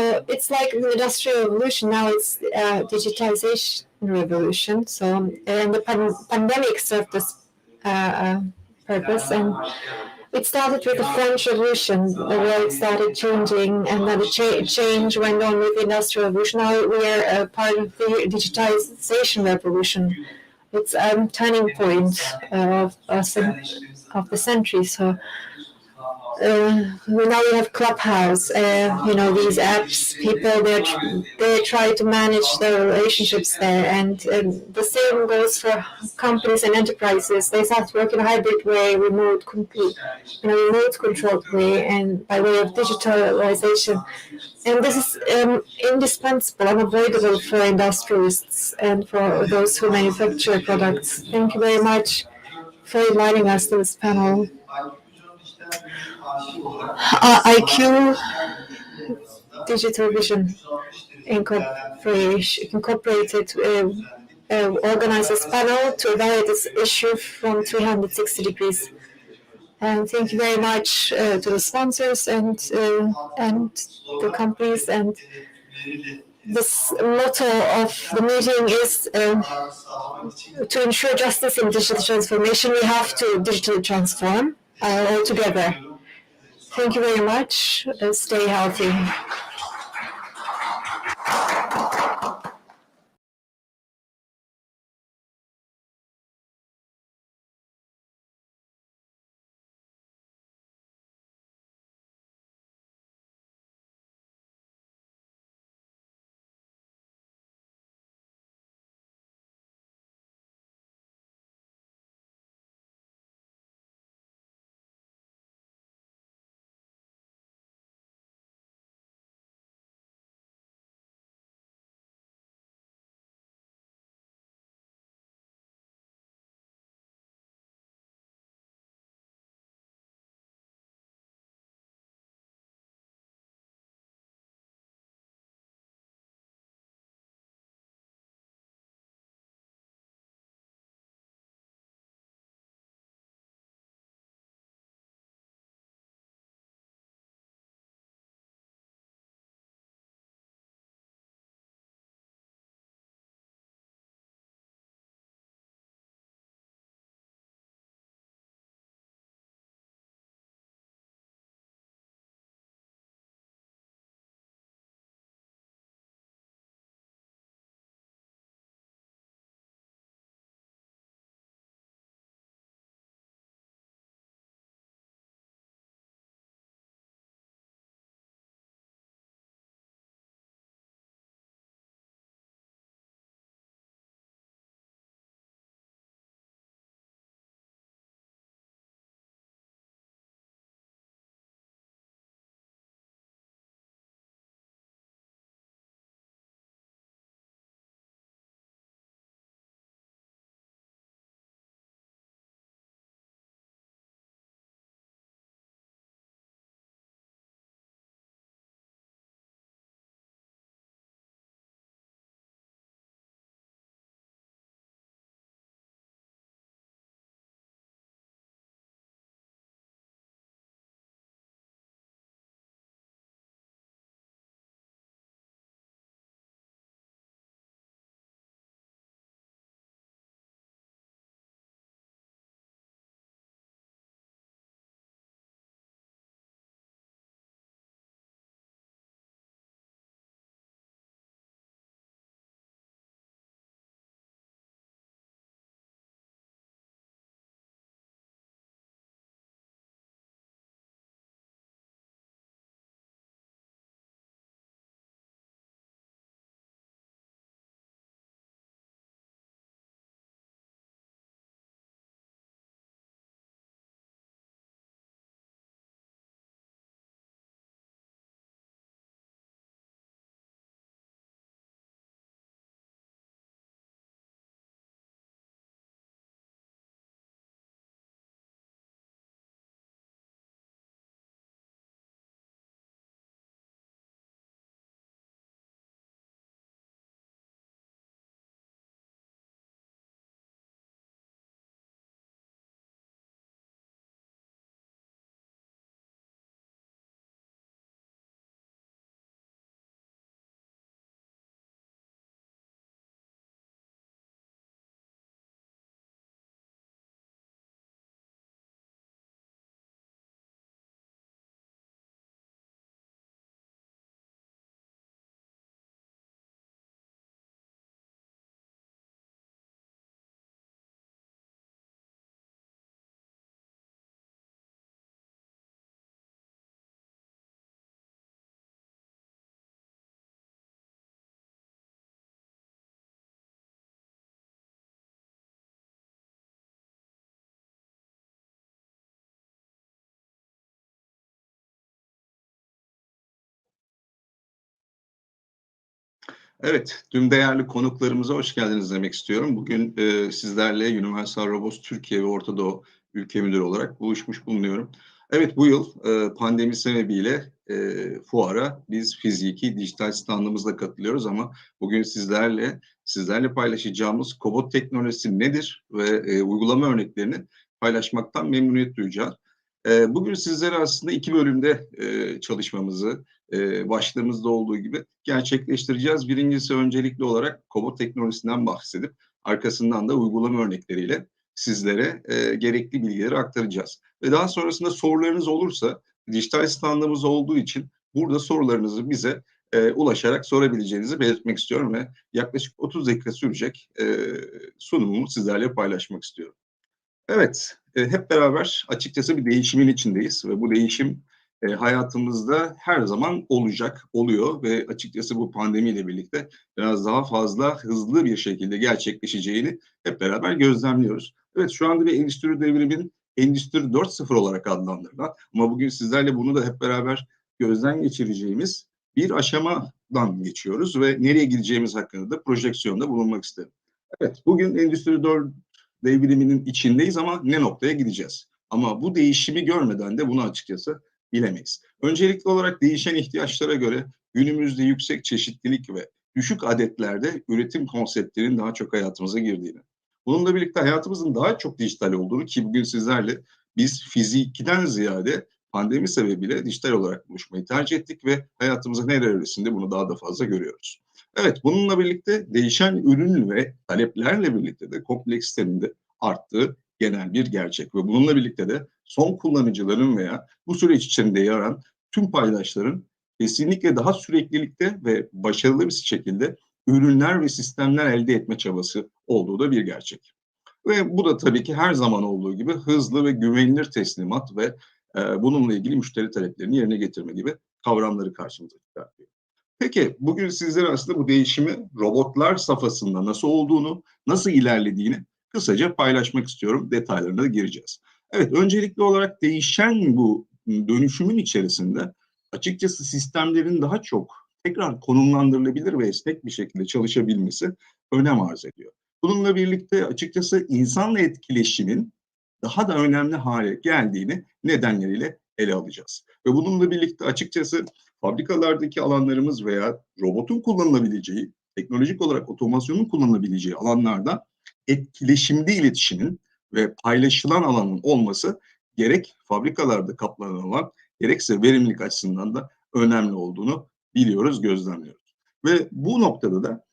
S1: like the industrial revolution. Now it's digitization revolution. So and the pandemic served this purpose, and It started with the French Revolution, the world started changing, and then the change went on with the Industrial Revolution. Now we are part of the digitization revolution. It's a turning point of the century. So now we have Clubhouse, these apps. People they try to manage their relationships there, and the same goes for companies and enterprises. They start to work in a hybrid way, remote controlled way, and by way of digitalization. And this is indispensable, unavoidable for industrialists and for those who manufacture products. Thank you very much for inviting us to this panel. IQ Digital Vision Incorporated organized this panel to evaluate this issue from 360 degrees. And thank you very much to the sponsors and the companies. And this motto of the meeting is to ensure justice in digital transformation, we have to digitally transform all together. Thank you very much. Stay healthy.
S3: Evet, tüm değerli konuklarımıza hoş geldiniz demek istiyorum. Bugün sizlerle Universal Robots Türkiye ve Orta Doğu Ülke Müdürü olarak buluşmuş bulunuyorum. Evet, bu yıl pandemi sebebiyle fuara biz fiziki, dijital standımızla katılıyoruz ama bugün sizlerle paylaşacağımız kobot teknolojisi nedir ve uygulama örneklerini paylaşmaktan memnuniyet duyacağız. Bugün sizlere aslında iki bölümde çalışmamızı başlığımızda olduğu gibi gerçekleştireceğiz. Birincisi öncelikli olarak kobot teknolojisinden bahsedip arkasından da uygulama örnekleriyle sizlere gerekli bilgileri aktaracağız. Ve daha sonrasında sorularınız olursa dijital standımız olduğu için burada sorularınızı bize ulaşarak sorabileceğinizi belirtmek istiyorum ve yaklaşık 30 dakika sürecek sunumumu sizlerle paylaşmak istiyorum. Evet, hep beraber açıkçası bir değişimin içindeyiz ve bu değişim hayatımızda her zaman olacak, oluyor ve açıkçası bu pandemiyle birlikte biraz daha fazla hızlı bir şekilde gerçekleşeceğini hep beraber gözlemliyoruz. Evet, şu anda bir endüstri devriminin Endüstri 4.0 olarak adlandırılan ama bugün sizlerle bunu da hep beraber gözden geçireceğimiz bir aşamadan geçiyoruz ve nereye gideceğimiz hakkında da projeksiyonda bulunmak isterim. Evet, bugün Endüstri 4 devriminin içindeyiz ama ne noktaya gideceğiz? Ama bu değişimi görmeden de bunu açıkçası bilemeyiz. Öncelikli olarak değişen ihtiyaçlara göre günümüzde yüksek çeşitlilik ve düşük adetlerde üretim konseptlerinin daha çok hayatımıza girdiğini, bununla birlikte hayatımızın daha çok dijital olduğunu ki bugün sizlerle biz fizikiden ziyade pandemi sebebiyle dijital olarak buluşmayı tercih ettik ve hayatımızın her evresinde bunu daha da fazla görüyoruz. Evet, bununla birlikte değişen ürün ve taleplerle birlikte de kompleksitenin de arttığı genel bir gerçek. Ve bununla birlikte de son kullanıcıların veya bu süreç içinde yer alan tüm paydaşların kesinlikle daha süreklilikte ve başarılı bir şekilde ürünler ve sistemler elde etme çabası olduğu da bir gerçek. Ve bu da tabii ki her zaman olduğu gibi hızlı ve güvenilir teslimat ve bununla ilgili müşteri taleplerini yerine getirme gibi kavramları karşımıza çıkartıyor. Peki, bugün sizlere aslında bu değişimi robotlar safhasında nasıl olduğunu, nasıl ilerlediğini kısaca paylaşmak istiyorum. Detaylarına da gireceğiz. Evet, öncelikli olarak değişen bu dönüşümün içerisinde açıkçası sistemlerin daha çok tekrar konumlandırılabilir ve esnek bir şekilde çalışabilmesi önem arz ediyor. Bununla birlikte açıkçası insanla etkileşimin daha da önemli hale geldiğini nedenleriyle ele alacağız. Ve bununla birlikte açıkçası fabrikalardaki alanlarımız veya robotun kullanılabileceği, teknolojik olarak otomasyonun kullanılabileceği alanlarda etkileşimli iletişimin ve paylaşılan alanın olması gerek fabrikalarda kaplanan alan gerekse verimlilik açısından da önemli olduğunu biliyoruz, gözlemliyoruz. Ve bu noktada da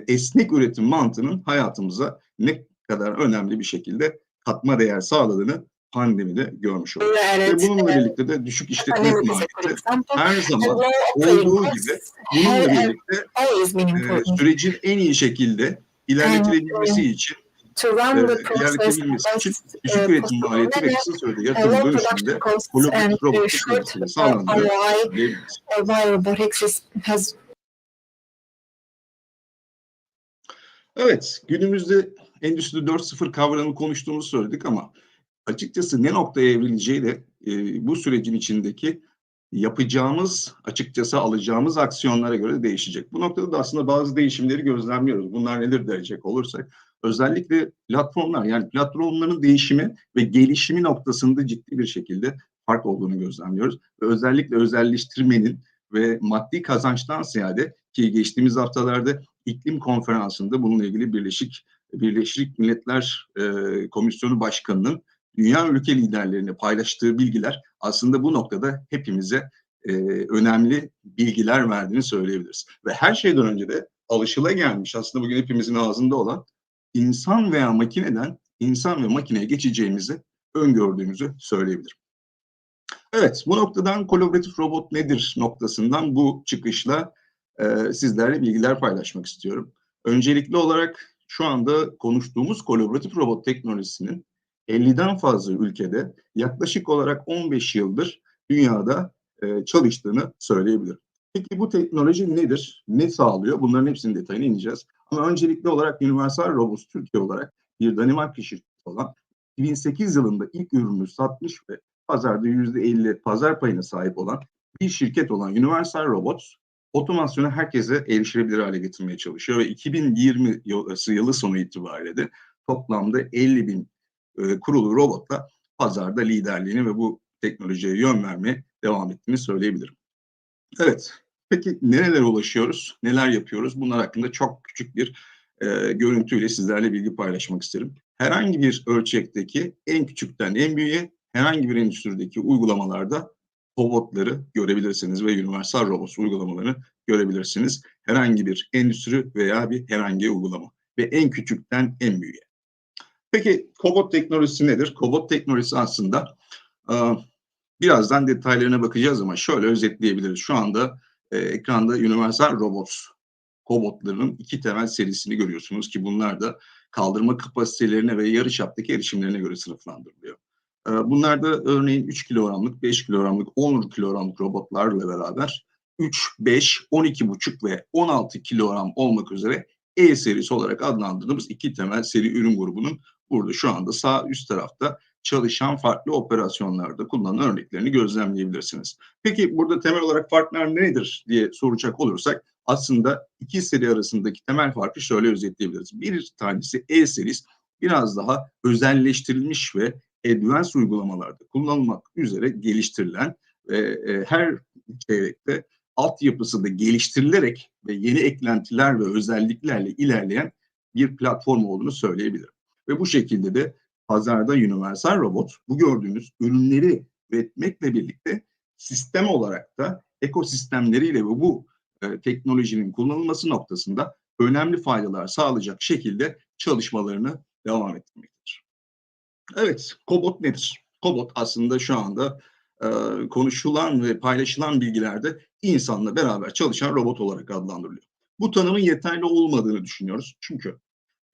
S3: esnek üretim mantığının hayatımıza ne kadar önemli bir şekilde katma değer sağladığını pandemide görmüş olduk. Ve bununla birlikte de düşük işletme maliyeti her zaman olduğu gibi bununla birlikte sürecin en iyi şekilde ilerletilebilmesi için düşük üretim maliyeti ve kısa sürede yatırım dönüşümünde kolaboratif robot teknolojisiyle sağlandığını söyleyebiliriz. Evet, günümüzde Endüstri 4.0 kavramını konuştuğumuzu söyledik ama açıkçası ne noktaya evrileceği de bu sürecin içindeki yapacağımız, açıkçası alacağımız aksiyonlara göre değişecek. Bu noktada da aslında bazı değişimleri gözlemliyoruz. Bunlar nedir diyecek olursak, özellikle platformlar, yani platformların değişimi ve gelişimi noktasında ciddi bir şekilde fark olduğunu gözlemliyoruz. Ve özellikle özelleştirmenin ve maddi kazançtan ziyade ki geçtiğimiz haftalarda iklim konferansında bununla ilgili Birleşik Milletler Komisyonu Başkanı'nın dünya ülke liderlerine paylaştığı bilgiler aslında bu noktada hepimize önemli bilgiler verdiğini söyleyebiliriz. Ve her şeyden önce de alışılagelmiş aslında bugün hepimizin ağzında olan insan veya makineden insan ve makineye geçeceğimizi öngördüğümüzü söyleyebilirim. Evet, bu noktadan kolaboratif robot nedir noktasından bu çıkışla sizlerle bilgiler paylaşmak istiyorum. Öncelikli olarak şu anda konuştuğumuz kolaboratif robot teknolojisinin 50'den fazla ülkede yaklaşık olarak 15 yıldır dünyada çalıştığını söyleyebilirim. Peki bu teknoloji nedir? Ne sağlıyor? Bunların hepsinin detayına ineceğiz. Ama öncelikli olarak Universal Robots Türkiye olarak bir Danimarka şirketi olan 2008 yılında ilk ürünü satmış ve pazarda %50 pazar payına sahip olan bir şirket olan Universal Robots otomasyonu herkese erişilebilir hale getirmeye çalışıyor ve 2020 yılı sonu itibariyle de toplamda 50 bin kurulu robotla pazarda liderliğini ve bu teknolojiye yön vermeye devam ettiğini söyleyebilirim. Evet, peki nerelere ulaşıyoruz, neler yapıyoruz? Bunlar hakkında çok küçük bir görüntüyle sizlerle bilgi paylaşmak isterim. Herhangi bir ölçekteki en küçükten en büyüğe, herhangi bir endüstrideki uygulamalarda robotları görebilirsiniz ve Universal Robots uygulamalarını görebilirsiniz. Herhangi bir endüstri veya herhangi uygulama ve en küçükten en büyüğe. Peki kobot teknolojisi nedir? Kobot teknolojisi aslında birazdan detaylarına bakacağız ama şöyle özetleyebiliriz. Şu anda ekranda Universal Robots kobotlarının 2 temel serisini görüyorsunuz ki bunlar da kaldırma kapasitelerine ve yarıçaptaki erişimlerine göre sınıflandırılıyor. Bunlar da örneğin 3 kilogramlık, 5 kilogramlık, 10 kilogramlık robotlarla beraber 3, 5, 12,5 ve 16 kilogram olmak üzere E serisi olarak adlandırdığımız 2 temel seri ürün grubunun burada şu anda sağ üst tarafta çalışan farklı operasyonlarda kullanılan örneklerini gözlemleyebilirsiniz. Peki burada temel olarak farklar nedir diye soracak olursak aslında iki seri arasındaki temel farkı şöyle özetleyebiliriz. Bir tanesi E serisi biraz daha özelleştirilmiş ve advanced uygulamalarda kullanılmak üzere geliştirilen ve her çeyrekte altyapısı da geliştirilerek ve yeni eklentiler ve özelliklerle ilerleyen bir platform olduğunu söyleyebilirim. Ve bu şekilde de pazarda Universal Robot bu gördüğünüz ürünleri üretmekle birlikte sistem olarak da ekosistemleriyle ve bu teknolojinin kullanılması noktasında önemli faydalar sağlayacak şekilde çalışmalarını devam ettirmektedir. Evet, kobot nedir? Kobot aslında şu anda konuşulan ve paylaşılan bilgilerde insanla beraber çalışan robot olarak adlandırılıyor. Bu tanımın yeterli olmadığını düşünüyoruz. Çünkü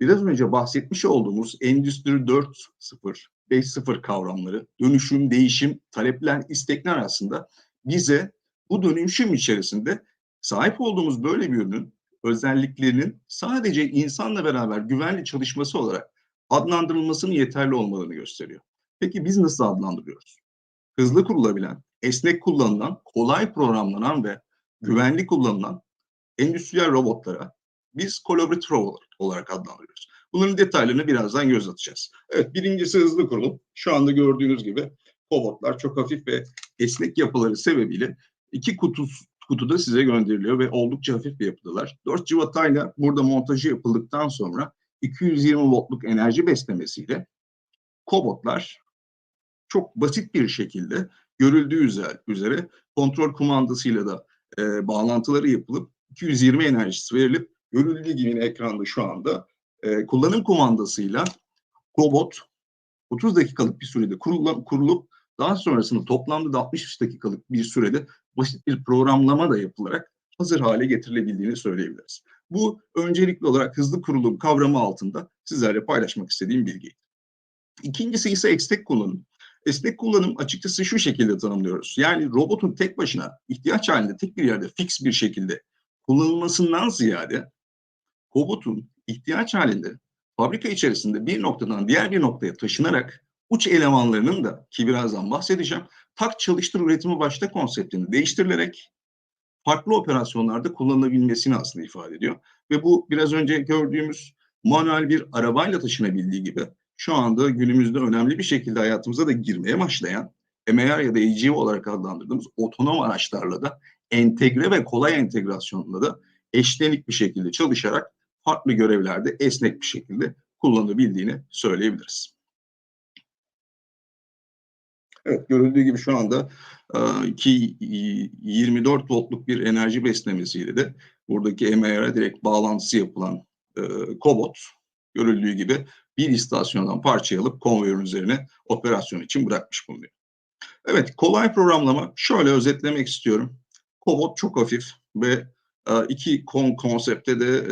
S3: biraz önce bahsetmiş olduğumuz Endüstri 4.0, 5.0 kavramları, dönüşüm, değişim, talepler, istekler aslında bize bu dönüşüm içerisinde sahip olduğumuz böyle bir ürünün özelliklerinin sadece insanla beraber güvenli çalışması olarak adlandırılmasının yeterli olmadığını gösteriyor. Peki biz nasıl adlandırıyoruz? Hızlı kurulabilen, esnek kullanılan, kolay programlanan ve güvenli kullanılan endüstriyel robotlara biz collaborative robot olarak adlandırıyoruz. Bunların detaylarını birazdan göz atacağız. Evet, birincisi hızlı kurulum. Şu anda gördüğünüz gibi robotlar çok hafif ve esnek yapıları sebebiyle iki kutuda size gönderiliyor ve oldukça hafif bir yapıdalar. 4 civatayla burada montajı yapıldıktan sonra 220 voltluk enerji beslemesiyle kobotlar çok basit bir şekilde görüldüğü üzere kontrol kumandasıyla da bağlantıları yapılıp 220 enerjisi verilip görüldüğü gibi ekranda şu anda kullanım kumandasıyla robot 30 dakikalık bir sürede kurulup daha sonrasında toplamda da 63 dakikalık bir sürede basit bir programlama da yapılarak hazır hale getirilebildiğini söyleyebiliriz. Bu öncelikli olarak hızlı kurulum kavramı altında sizlerle paylaşmak istediğim bilgi. İkincisi ise esnek kullanım. Esnek kullanım açıkçası şu şekilde tanımlıyoruz. Yani robotun tek başına ihtiyaç halinde tek bir yerde fix bir şekilde kullanılmasından ziyade robotun ihtiyaç halinde fabrika içerisinde bir noktadan diğer bir noktaya taşınarak uç elemanlarının da ki birazdan bahsedeceğim tak çalıştır üretimi başta konseptini değiştirilerek farklı operasyonlarda kullanılabilmesini aslında ifade ediyor. Ve bu biraz önce gördüğümüz manuel bir arabayla taşınabildiği gibi şu anda günümüzde önemli bir şekilde hayatımıza da girmeye başlayan MR ya da AGV olarak adlandırdığımız otonom araçlarla da entegre ve kolay entegrasyonla da eşlenik bir şekilde çalışarak farklı görevlerde esnek bir şekilde kullanılabildiğini söyleyebiliriz. Evet, görüldüğü gibi şu anda 24 voltluk bir enerji beslemesiyle de buradaki MR'a direkt bağlantısı yapılan kobot görüldüğü gibi bir istasyondan parçayı alıp konveyörün üzerine operasyon için bırakmış bulunuyor. Evet, kolay programlama şöyle özetlemek istiyorum. Kobot çok hafif ve iki konsepte de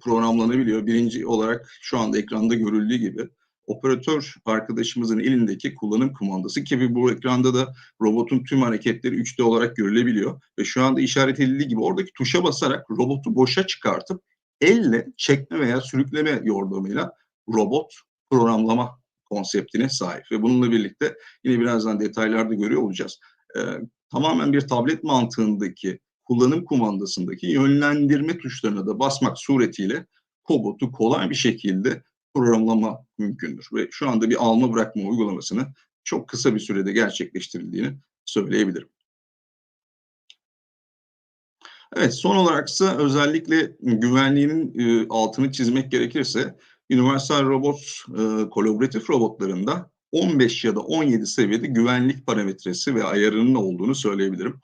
S3: programlanabiliyor. Birinci olarak şu anda ekranda görüldüğü gibi operatör arkadaşımızın elindeki kullanım kumandası ki bu ekranda da robotun tüm hareketleri 3D olarak görülebiliyor. Ve şu anda işaret edildiği gibi oradaki tuşa basarak robotu boşa çıkartıp elle çekme veya sürükleme yordamıyla robot programlama konseptine sahip. Ve bununla birlikte yine birazdan detaylarda görüyor olacağız. Tamamen bir tablet mantığındaki kullanım kumandasındaki yönlendirme tuşlarına da basmak suretiyle kobotu kolay bir şekilde programlama mümkündür. Ve şu anda bir alma bırakma uygulamasını çok kısa bir sürede gerçekleştirildiğini söyleyebilirim. Evet, son olaraksa özellikle güvenliğinin altını çizmek gerekirse Universal Robots kolaboratif robotlarında 15 ya da 17 seviyede güvenlik parametresi ve ayarının olduğunu söyleyebilirim.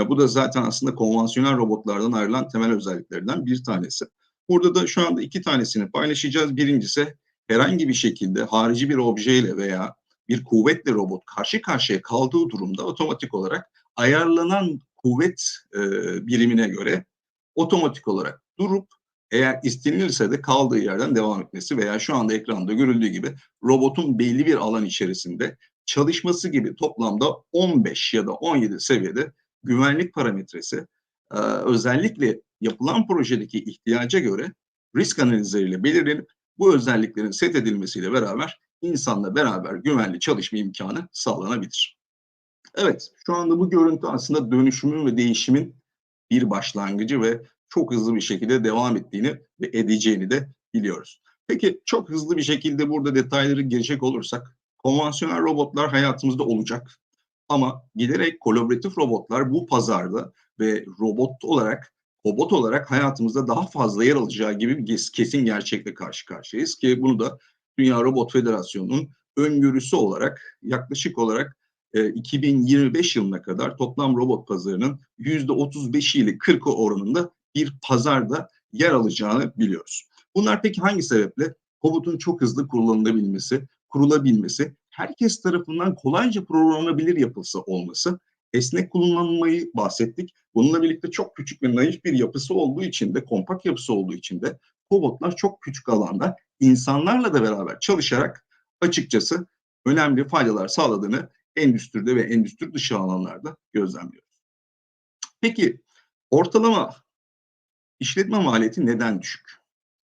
S3: Bu da zaten aslında konvansiyonel robotlardan ayrılan temel özelliklerden bir tanesi. Burada da şu anda 2 tanesini paylaşacağız. Birincisi herhangi bir şekilde harici bir objeyle veya bir kuvvetle robot karşı karşıya kaldığı durumda otomatik olarak ayarlanan kuvvet birimine göre otomatik olarak durup eğer istenilirse de kaldığı yerden devam etmesi veya şu anda ekranda görüldüğü gibi robotun belli bir alan içerisinde çalışması gibi toplamda 15 ya da 17 seviyede güvenlik parametresi özellikle yapılan projedeki ihtiyaca göre risk analizleriyle belirlenip bu özelliklerin set edilmesiyle beraber insanla beraber güvenli çalışma imkanı sağlanabilir. Evet, şu anda bu görüntü aslında dönüşümün ve değişimin bir başlangıcı ve çok hızlı bir şekilde devam ettiğini ve edeceğini de biliyoruz. Peki çok hızlı bir şekilde burada detayları girecek olursak, konvansiyonel robotlar hayatımızda olacak. Ama giderek kolaboratif robotlar bu pazarda ve kobot olarak hayatımızda daha fazla yer alacağı gibi bir kesin gerçekle karşı karşıyayız ki bunu da Dünya Robot Federasyonu'nun öngörüsü olarak yaklaşık olarak 2025 yılına kadar toplam robot pazarının %35 ile 40'ı oranında bir pazarda yer alacağını biliyoruz. Bunlar peki hangi sebeple? Kobotun çok hızlı kurulabilmesi, herkes tarafından kolayca programlanabilir yapısı olması, esnek kullanılmayı bahsettik. Bununla birlikte çok küçük ve naif bir yapısı olduğu için de, kompakt yapısı olduğu için de kobotlar çok küçük alanda insanlarla da beraber çalışarak açıkçası önemli faydalar sağladığını endüstride ve endüstri dışı alanlarda gözlemliyoruz. Peki ortalama işletme maliyeti neden düşük?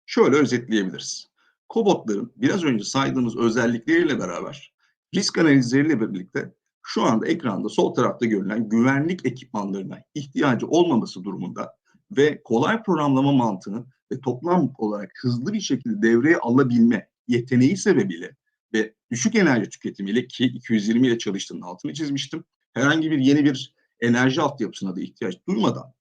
S3: Şöyle özetleyebiliriz. Kobotların biraz önce saydığımız özellikleriyle beraber risk analizleriyle birlikte şu anda ekranda sol tarafta görülen güvenlik ekipmanlarına ihtiyacı olmaması durumunda ve kolay programlama mantığını ve toplam olarak hızlı bir şekilde devreye alabilme yeteneği sebebiyle ve düşük enerji tüketimiyle ki 220 ile çalıştığının altını çizmiştim. Herhangi bir yeni bir enerji altyapısına da ihtiyaç duymadan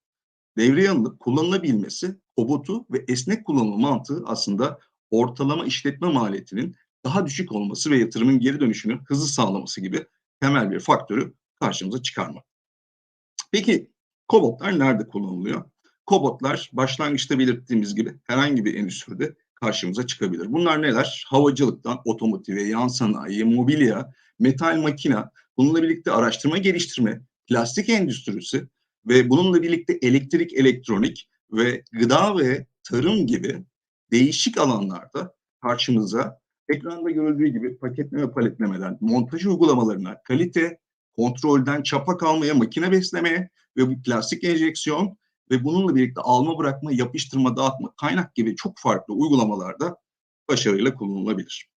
S3: devreye alınıp kullanılabilmesi, kobotu ve esnek kullanımı mantığı aslında ortalama işletme maliyetinin daha düşük olması ve yatırımın geri dönüşünü hızlı sağlaması gibi temel bir faktörü karşımıza çıkarmak. Peki kobotlar nerede kullanılıyor? Kobotlar başlangıçta belirttiğimiz gibi herhangi bir endüstride karşımıza çıkabilir. Bunlar neler? Havacılıktan otomotive, yan sanayi, mobilya, metal makina, bununla birlikte araştırma geliştirme, plastik endüstrisi ve bununla birlikte elektrik, elektronik ve gıda ve tarım gibi değişik alanlarda karşımıza ekranda görüldüğü gibi paketleme paletlemeden montaj uygulamalarına, kalite kontrolden çapa kalmaya, makine beslemeye ve bu plastik enjeksiyon ve bununla birlikte alma bırakma, yapıştırma, dağıtma, kaynak gibi çok farklı uygulamalarda başarıyla kullanılabilir.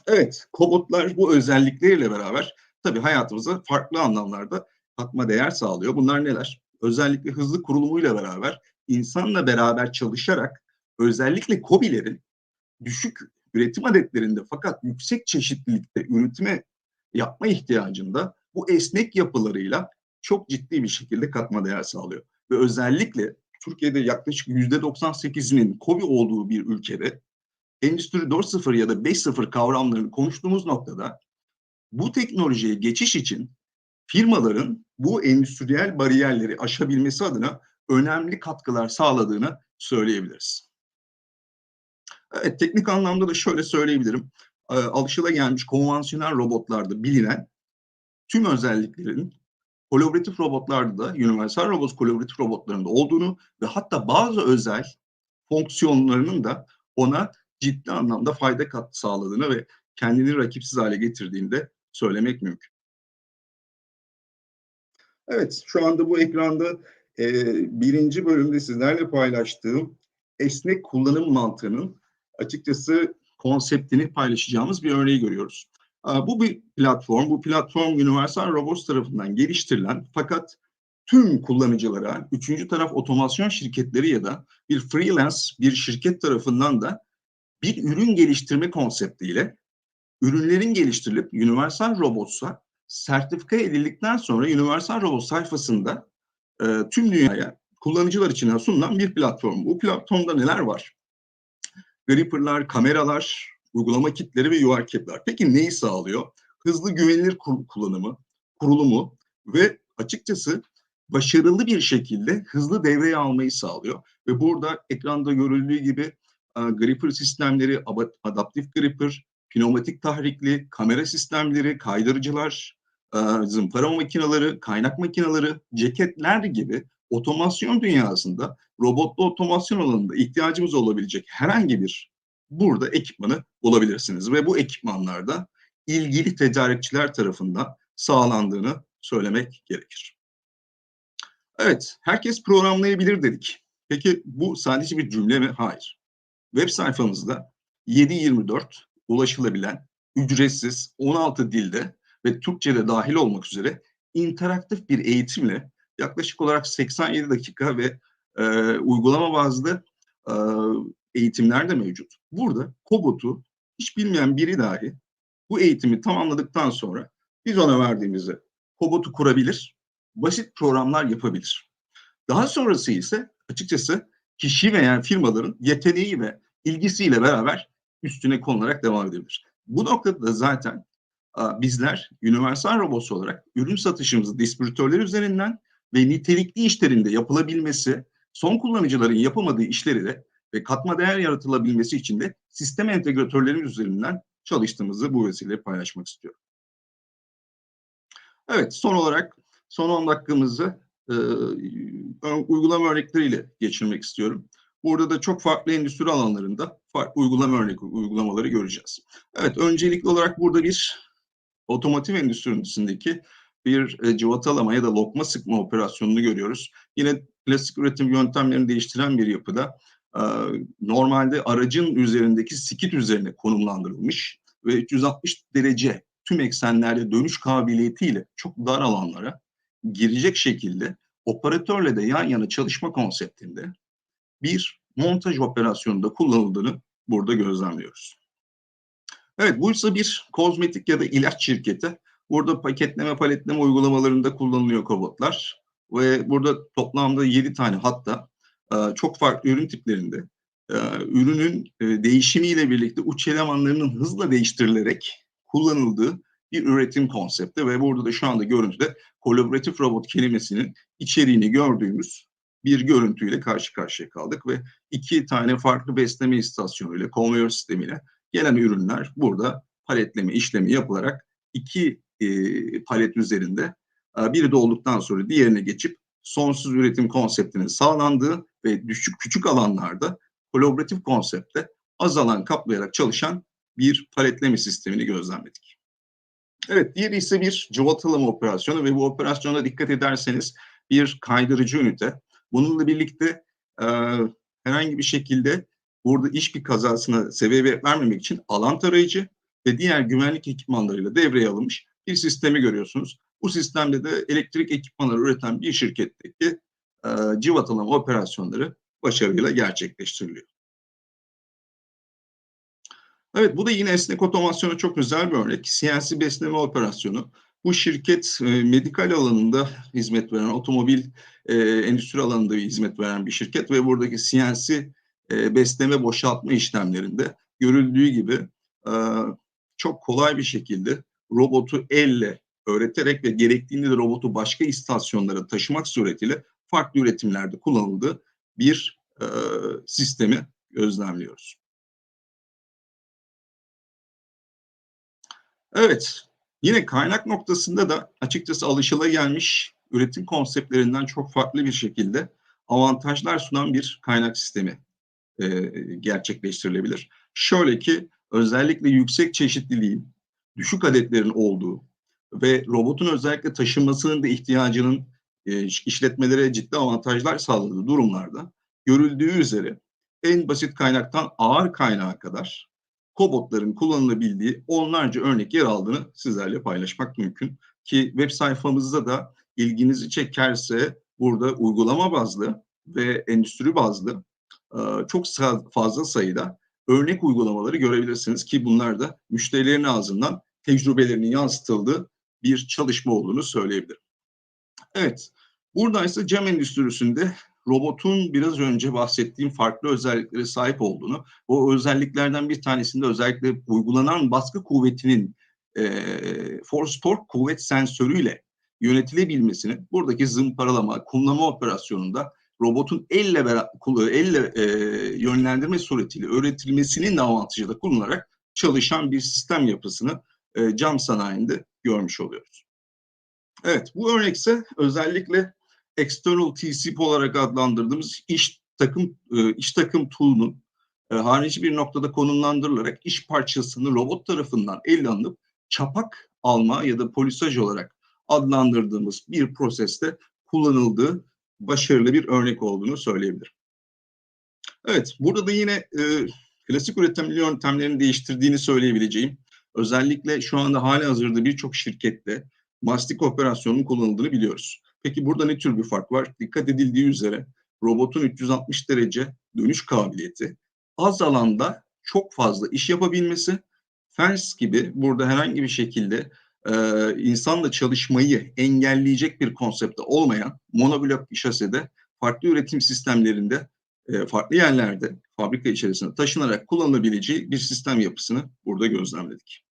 S3: Evet, kobotlar bu özellikleriyle beraber tabii hayatımıza farklı anlamlarda katma değer sağlıyor. Bunlar neler? Özellikle hızlı kurulumuyla beraber insanla beraber çalışarak özellikle KOBİ'lerin düşük üretim adetlerinde fakat yüksek çeşitlilikte üretime yapma ihtiyacında bu esnek yapılarıyla çok ciddi bir şekilde katma değer sağlıyor. Ve özellikle Türkiye'de yaklaşık %98'inin KOBİ olduğu bir ülkede Endüstri 4.0 ya da 5.0 kavramlarını konuştuğumuz noktada bu teknolojiye geçiş için firmaların bu endüstriyel bariyerleri aşabilmesi adına önemli katkılar sağladığını söyleyebiliriz. Evet, teknik anlamda da şöyle söyleyebilirim. Alışılagelmiş konvansiyonel robotlarda bilinen tüm özelliklerin kolaboratif robotlarda da Universal Robots kolaboratif robotlarında olduğunu ve hatta bazı özel fonksiyonlarının da ona ciddi anlamda fayda sağladığını ve kendini rakipsiz hale getirdiğini de söylemek mümkün. Evet, şu anda bu ekranda birinci bölümde sizlerle paylaştığım esnek kullanım mantığının açıkçası konseptini paylaşacağımız bir örneği görüyoruz. Bu platform Universal Robots tarafından geliştirilen fakat tüm kullanıcılara üçüncü taraf otomasyon şirketleri ya da bir freelance bir şirket tarafından da bir ürün geliştirme konseptiyle ürünlerin geliştirilip Universal Robots'a sertifika edildikten sonra Universal Robot sayfasında tüm dünyaya kullanıcılar için sunulan bir platform. Bu platformda neler var? Gripper'lar, kameralar, uygulama kitleri ve UR kitler. Peki neyi sağlıyor? Hızlı güvenilir kullanımı, kurulumu ve açıkçası başarılı bir şekilde hızlı devreye almayı sağlıyor. Ve burada ekranda görüldüğü gibi gripper sistemleri, adaptif gripper, pneumatik tahrikli, kamera sistemleri, kaydırıcılar, zımpara makineleri, kaynak makineleri, ceketler gibi otomasyon dünyasında robotlu otomasyon alanında ihtiyacımız olabilecek herhangi bir burada ekipmanı bulabilirsiniz. Ve bu ekipmanlarda ilgili tedarikçiler tarafından sağlandığını söylemek gerekir. Evet, herkes programlayabilir dedik. Peki bu sadece bir cümle mi? Hayır. Web sayfamızda 7/24 ulaşılabilen, ücretsiz 16 dilde ve Türkçe'de dahil olmak üzere interaktif bir eğitimle yaklaşık olarak 87 dakika ve uygulama bazlı eğitimler de mevcut. Burada Kobot'u hiç bilmeyen biri dahi bu eğitimi tamamladıktan sonra biz ona verdiğimizde Kobot'u kurabilir, basit programlar yapabilir. Daha sonrası ise açıkçası kişi veya firmaların yeteneği ve ilgisiyle beraber üstüne konularak devam edebilir. Bu noktada da zaten bizler Universal Robots olarak ürün satışımızı distribütörler üzerinden ve nitelikli işlerinde yapılabilmesi, son kullanıcıların yapamadığı işleri de ve katma değer yaratılabilmesi için de sistem entegratörlerimiz üzerinden çalıştığımızı bu vesileyle paylaşmak istiyorum. Evet, son olarak son 10 dakikamızı uygulama örnekleriyle geçirmek istiyorum. Burada da çok farklı endüstri alanlarında farklı uygulamaları göreceğiz. Evet, öncelikli olarak burada bir otomotiv endüstrisindeki bir cıvatalama ya da lokma sıkma operasyonunu görüyoruz. Yine plastik üretim yöntemlerini değiştiren bir yapıda normalde aracın üzerindeki skit üzerine konumlandırılmış ve 360 derece tüm eksenlerde dönüş kabiliyetiyle çok dar alanlara girecek şekilde operatörle de yan yana çalışma konseptinde bir montaj operasyonunda kullanıldığını burada gözlemliyoruz. Evet, bu ise bir kozmetik ya da ilaç şirketi. Burada paketleme, paletleme uygulamalarında kullanılıyor kobotlar. Ve burada toplamda 7 tane hatta çok farklı ürün tiplerinde ürünün değişimiyle birlikte uç elemanlarının hızla değiştirilerek kullanıldığı bir üretim konsepti. Ve burada da şu anda görüntüde kolaboratif robot kelimesinin içeriğini gördüğümüz bir görüntüyle karşı karşıya kaldık. Ve 2 tane farklı besleme istasyonuyla, konveyör sistemiyle gelen ürünler burada paletleme işlemi yapılarak 2 palet üzerinde biri dolduktan sonra diğerine geçip sonsuz üretim konseptinin sağlandığı ve küçük alanlarda kolaboratif konsepte az alan kaplayarak çalışan bir paletleme sistemini gözlemledik. Evet, diğeri ise bir cıvatalama operasyonu ve bu operasyona dikkat ederseniz bir kaydırıcı ünite. Bununla birlikte herhangi bir şekilde burada iş bir kazasına sebebiyet vermemek için alan tarayıcı ve diğer güvenlik ekipmanlarıyla devreye alınmış bir sistemi görüyorsunuz. Bu sistemde de elektrik ekipmanları üreten bir şirketteki cıvatalama operasyonları başarıyla gerçekleştiriliyor. Evet, bu da yine esnek otomasyona çok güzel bir örnek. CNC besleme operasyonu. Bu şirket medikal alanında hizmet veren, otomobil endüstri alanında hizmet veren bir şirket ve buradaki CNC besleme boşaltma işlemlerinde görüldüğü gibi çok kolay bir şekilde robotu elle öğreterek ve gerektiğinde de robotu başka istasyonlara taşımak suretiyle farklı üretimlerde kullanıldığı bir sistemi gözlemliyoruz. Evet, yine kaynak noktasında da açıkçası alışılagelmiş üretim konseptlerinden çok farklı bir şekilde avantajlar sunan bir kaynak sistemi gerçekleştirilebilir. Şöyle ki özellikle yüksek çeşitliliğin, düşük adetlerin olduğu ve robotun özellikle taşınmasının da ihtiyacının işletmelere ciddi avantajlar sağladığı durumlarda görüldüğü üzere en basit kaynaktan ağır kaynağa kadar kobotların kullanılabildiği onlarca örnek yer aldığını sizlerle paylaşmak mümkün. Ki web sayfamızda da ilginizi çekerse burada uygulama bazlı ve endüstri bazlı çok fazla sayıda örnek uygulamaları görebilirsiniz ki bunlar da müşterilerin ağzından tecrübelerinin yansıtıldığı bir çalışma olduğunu söyleyebilirim. Evet, burada ise cam endüstrisinde robotun biraz önce bahsettiğim farklı özelliklere sahip olduğunu, o özelliklerden bir tanesinde özellikle uygulanan baskı kuvvetinin force torque kuvvet sensörüyle yönetilebilmesini, buradaki zımparalama, kumlama operasyonunda robotun elle yönlendirme suretiyle öğretilmesinin avantajı da kullanarak çalışan bir sistem yapısını cam sanayinde görmüş oluyoruz. Evet, bu örnekse özellikle external TCP olarak adlandırdığımız iş takım tool'unun harici bir noktada konumlandırılarak iş parçasını robot tarafından elle alınıp çapak alma ya da polisaj olarak adlandırdığımız bir proseste kullanıldığı başarılı bir örnek olduğunu söyleyebilirim. Evet, burada da yine klasik üretim yöntemlerini değiştirdiğini söyleyebileceğim. Özellikle şu anda halihazırda birçok şirkette mastik operasyonunun kullanıldığını biliyoruz. Peki burada ne tür bir fark var? Dikkat edildiği üzere robotun 360 derece dönüş kabiliyeti, az alanda çok fazla iş yapabilmesi, fens gibi burada herhangi bir şekilde insanla çalışmayı engelleyecek bir konsepte olmayan monoblok şasede farklı üretim sistemlerinde farklı yerlerde fabrika içerisinde taşınarak kullanılabileceği bir sistem yapısını burada gözlemledik.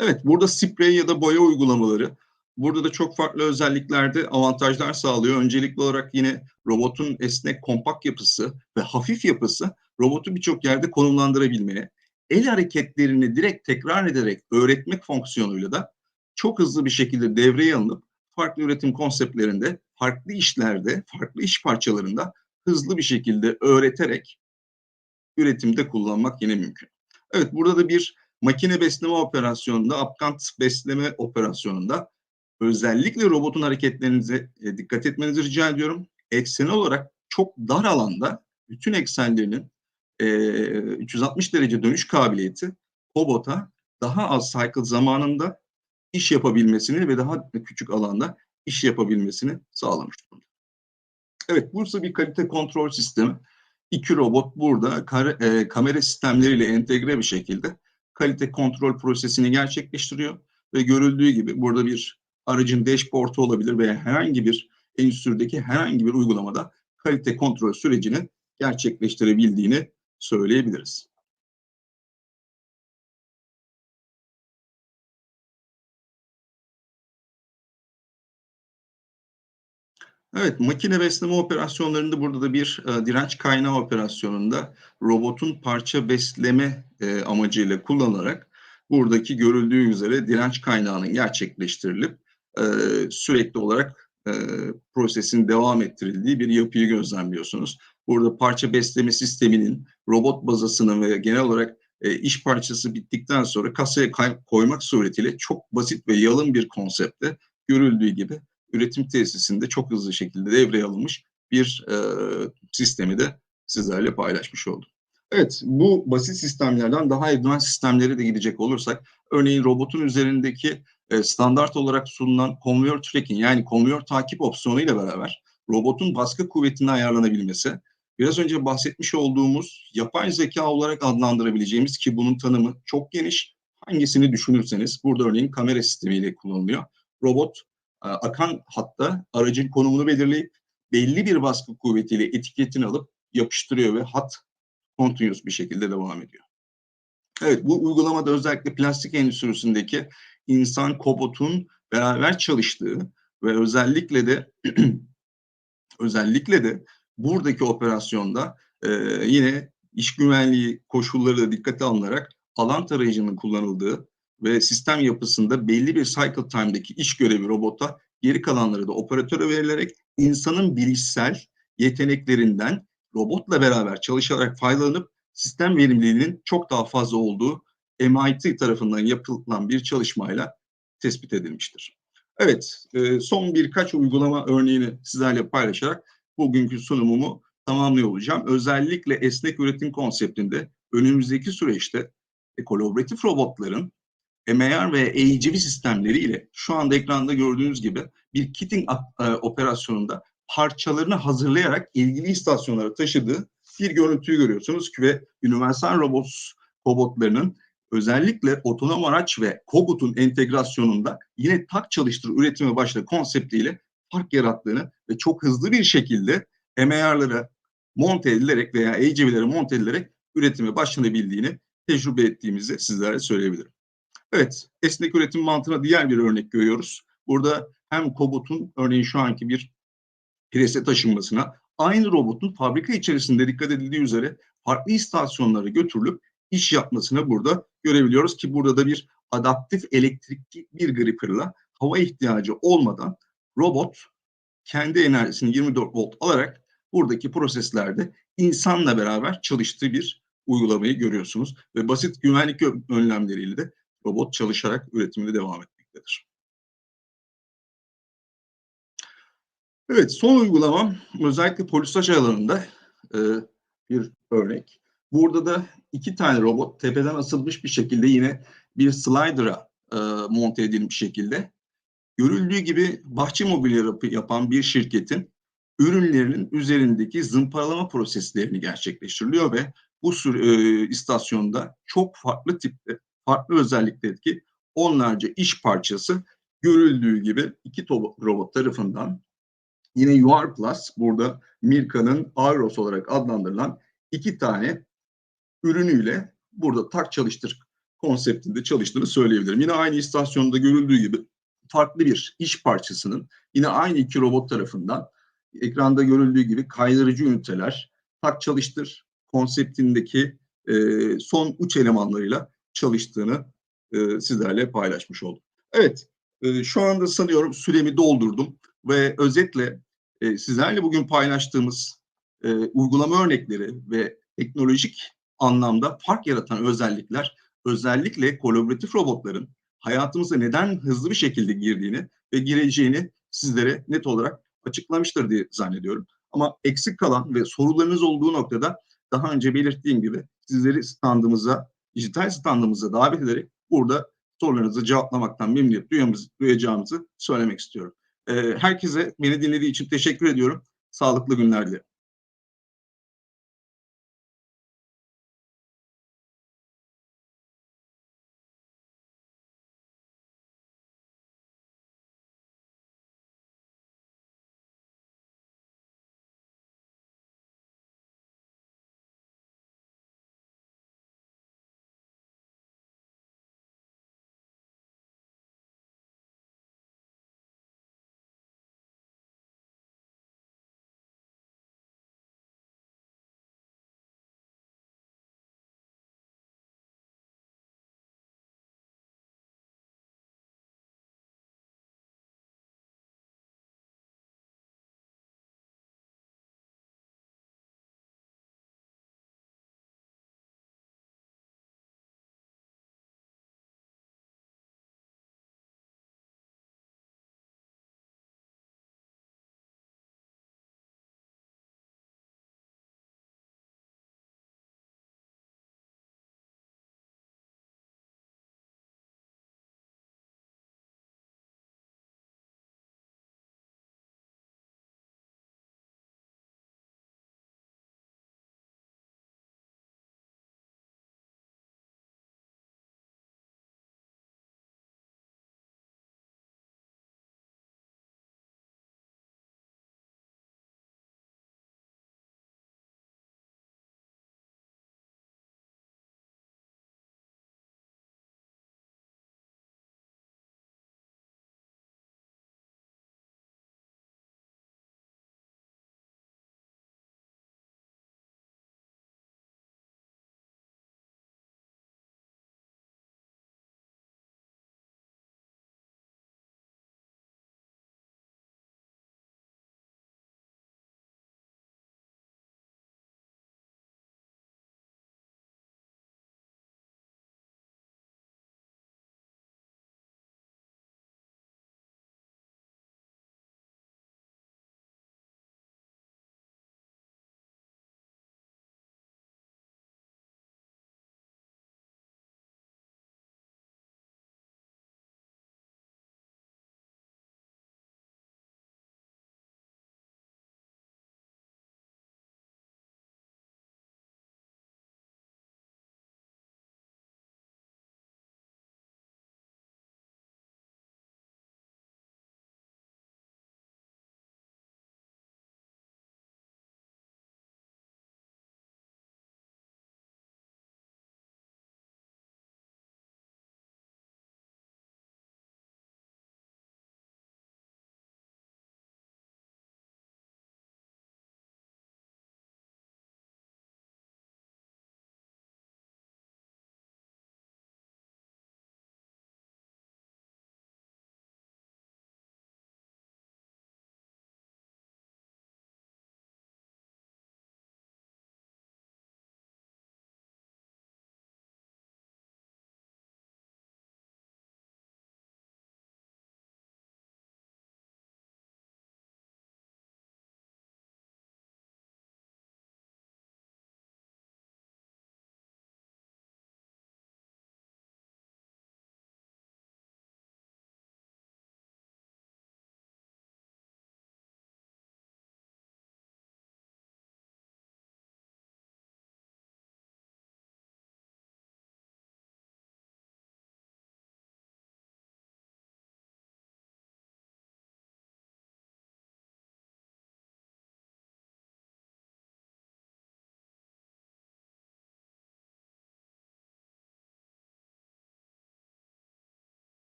S3: Evet, burada sprey ya da boya uygulamaları burada da çok farklı özelliklerde avantajlar sağlıyor. Öncelikli olarak yine robotun esnek, kompakt yapısı ve hafif yapısı robotu birçok yerde konumlandırabilmeye, el hareketlerini direkt tekrar ederek öğretmek fonksiyonuyla da çok hızlı bir şekilde devreye alınıp farklı üretim konseptlerinde, farklı işlerde, farklı iş parçalarında hızlı bir şekilde öğreterek üretimde kullanmak yine mümkün. Evet, burada da bir makine besleme operasyonunda, apkant besleme operasyonunda özellikle robotun hareketlerinize dikkat etmenizi rica ediyorum. Ekseni olarak çok dar alanda bütün eksenlerinin 360 derece dönüş kabiliyeti robota daha az cycle zamanında iş yapabilmesini ve daha küçük alanda iş yapabilmesini sağlamış durumda. Evet, burası bir kalite kontrol sistemi. İki robot burada kamera sistemleriyle entegre bir şekilde kalite kontrol prosesini gerçekleştiriyor ve görüldüğü gibi burada bir aracın dashboard'u olabilir veya herhangi bir endüstrideki herhangi bir uygulamada kalite kontrol sürecini gerçekleştirebildiğini söyleyebiliriz. Evet, makine besleme operasyonlarında burada da bir direnç kaynağı operasyonunda robotun parça besleme amacıyla kullanılarak buradaki görüldüğü üzere direnç kaynağının gerçekleştirilip sürekli olarak prosesin devam ettirildiği bir yapıyı gözlemliyorsunuz. Burada parça besleme sisteminin robot bazasının ve genel olarak iş parçası bittikten sonra kasaya koymak suretiyle çok basit ve yalın bir konsepte görüldüğü gibi üretim tesisinde çok hızlı şekilde devreye alınmış bir sistemi de sizlerle paylaşmış oldum. Evet, bu basit sistemlerden daha advanced sistemlere de gidecek olursak, örneğin robotun üzerindeki standart olarak sunulan conveyor tracking yani conveyor takip opsiyonu ile beraber robotun baskı kuvvetini ayarlanabilmesi, biraz önce bahsetmiş olduğumuz yapay zeka olarak adlandırabileceğimiz ki bunun tanımı çok geniş, hangisini düşünürseniz burada örneğin kamera sistemiyle kullanılıyor. Robot akan hatta aracın konumunu belirleyip belli bir baskı kuvvetiyle etiketini alıp yapıştırıyor ve hat continuous bir şekilde devam ediyor. Evet, bu uygulamada özellikle plastik endüstrisindeki insan kobotun beraber çalıştığı ve özellikle de buradaki operasyonda yine iş güvenliği koşulları da dikkate alınarak alan tarayıcının kullanıldığı ve sistem yapısında belli bir cycle time'daki iş görevi robota, geri kalanları da operatöre verilerek insanın bilişsel yeteneklerinden robotla beraber çalışarak faydalanıp sistem verimliliğinin çok daha fazla olduğu MIT tarafından yapılan bir çalışmayla tespit edilmiştir. Evet, son birkaç uygulama örneğini sizlerle paylaşarak bugünkü sunumumu tamamlıyor olacağım. Özellikle esnek üretim konseptinde önümüzdeki süreçte kolaboratif robotların MER ve EICV sistemleriyle şu anda ekranda gördüğünüz gibi bir kitting operasyonunda parçalarını hazırlayarak ilgili istasyonlara taşıdığı bir görüntüyü görüyorsunuz ki ve Universal robotlarının özellikle otonom araç ve KOBUT'un entegrasyonunda yine tak çalıştır üretime başla konseptiyle fark yarattığını ve çok hızlı bir şekilde MER'lara monte edilerek veya EICV'lere monte edilerek üretime başlanabildiğini tecrübe ettiğimizi sizlere söyleyebilirim. Evet, esnek üretim mantığına diğer bir örnek görüyoruz. Burada hem KOBUT'un örneğin şu anki bir prese taşınmasına, aynı robotun fabrika içerisinde dikkat edildiği üzere farklı istasyonlara götürülüp iş yapmasını burada görebiliyoruz ki burada da bir adaptif elektrikli bir gripper'la hava ihtiyacı olmadan robot kendi enerjisini 24 volt alarak buradaki proseslerde insanla beraber çalıştığı bir uygulamayı görüyorsunuz ve basit güvenlik önlemleriyle de robot çalışarak üretimine devam etmektedir. Evet, son uygulamam özellikle polisaj alanında bir örnek. Burada da 2 tane robot tepeden asılmış bir şekilde yine bir slider'a monte edilmiş şekilde. Görüldüğü gibi bahçe mobilya yapan bir şirketin ürünlerinin üzerindeki zımparalama proseslerini gerçekleştiriliyor ve bu istasyonda çok farklı tipte, farklı özellikteki onlarca iş parçası görüldüğü gibi 2 robot tarafından yine UR Plus, burada Mirka'nın Aeros olarak adlandırılan 2 tane ürünüyle burada tak çalıştır konseptinde çalıştığını söyleyebilirim. Yine aynı istasyonda görüldüğü gibi farklı bir iş parçasının yine aynı 2 robot tarafından ekranda görüldüğü gibi kaydırıcı üniteler, tak çalıştır konseptindeki son uç elemanlarıyla çalıştığını sizlerle paylaşmış oldum. Evet, şu anda sanıyorum süremi doldurdum ve özetle sizlerle bugün paylaştığımız uygulama örnekleri ve teknolojik anlamda fark yaratan özellikler, özellikle kolaboratif robotların hayatımıza neden hızlı bir şekilde girdiğini ve gireceğini sizlere net olarak açıklamıştır diye zannediyorum. Ama eksik kalan ve sorularınız olduğu noktada daha önce belirttiğim gibi sizleri standımıza, dijital standımıza davet ederek burada sorularınızı cevaplamaktan memnuniyet duyacağımızı söylemek istiyorum. Herkese beni dinlediği için teşekkür ediyorum. Sağlıklı günler dilerim.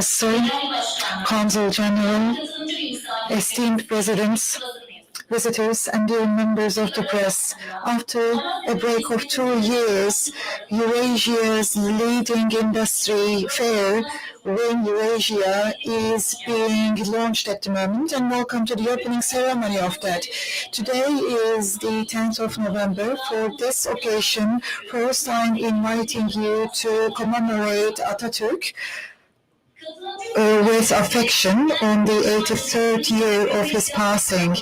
S2: Minister, Consul General, esteemed presidents, visitors, and dear members of the press. After a break of 2 years, Eurasia's leading industry fair, WIN Eurasia, is being launched at the moment, and welcome to the opening ceremony of that. Today is the 10th of November. For this occasion, first I'm inviting you to commemorate Atatürk with affection on the 83rd year of his passing.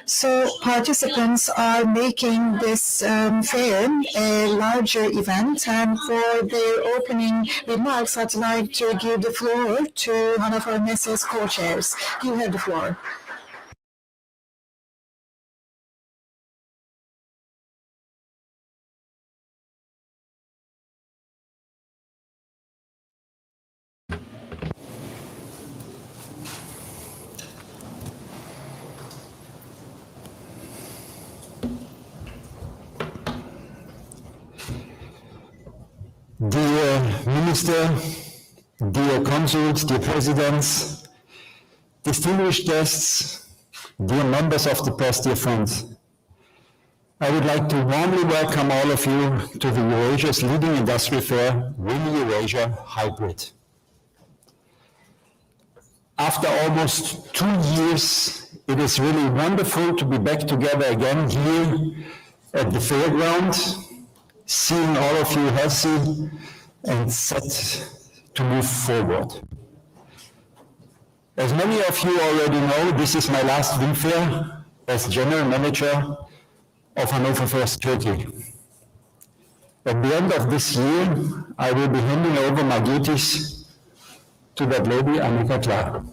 S2: So participants are making this fair a larger event, and for their opening remarks, I'd like to give the floor to one of our Messes co-chairs. You have the floor.
S4: Dear Minister, dear Consuls, dear Presidents, distinguished guests, dear members of the press, dear friends, I would like to warmly welcome all of you to the Eurasia's leading industry fair, WIN Eurasia Hybrid. After almost 2 years, it is really wonderful to be back together again here at the fairground, seeing all of you healthy and set to move forward. As many of you already know, this is my last WIN fair as General Manager of Hannover Fairs Turkey. At the end of this year, I will be handing over my duties to that lady, Annika Clark.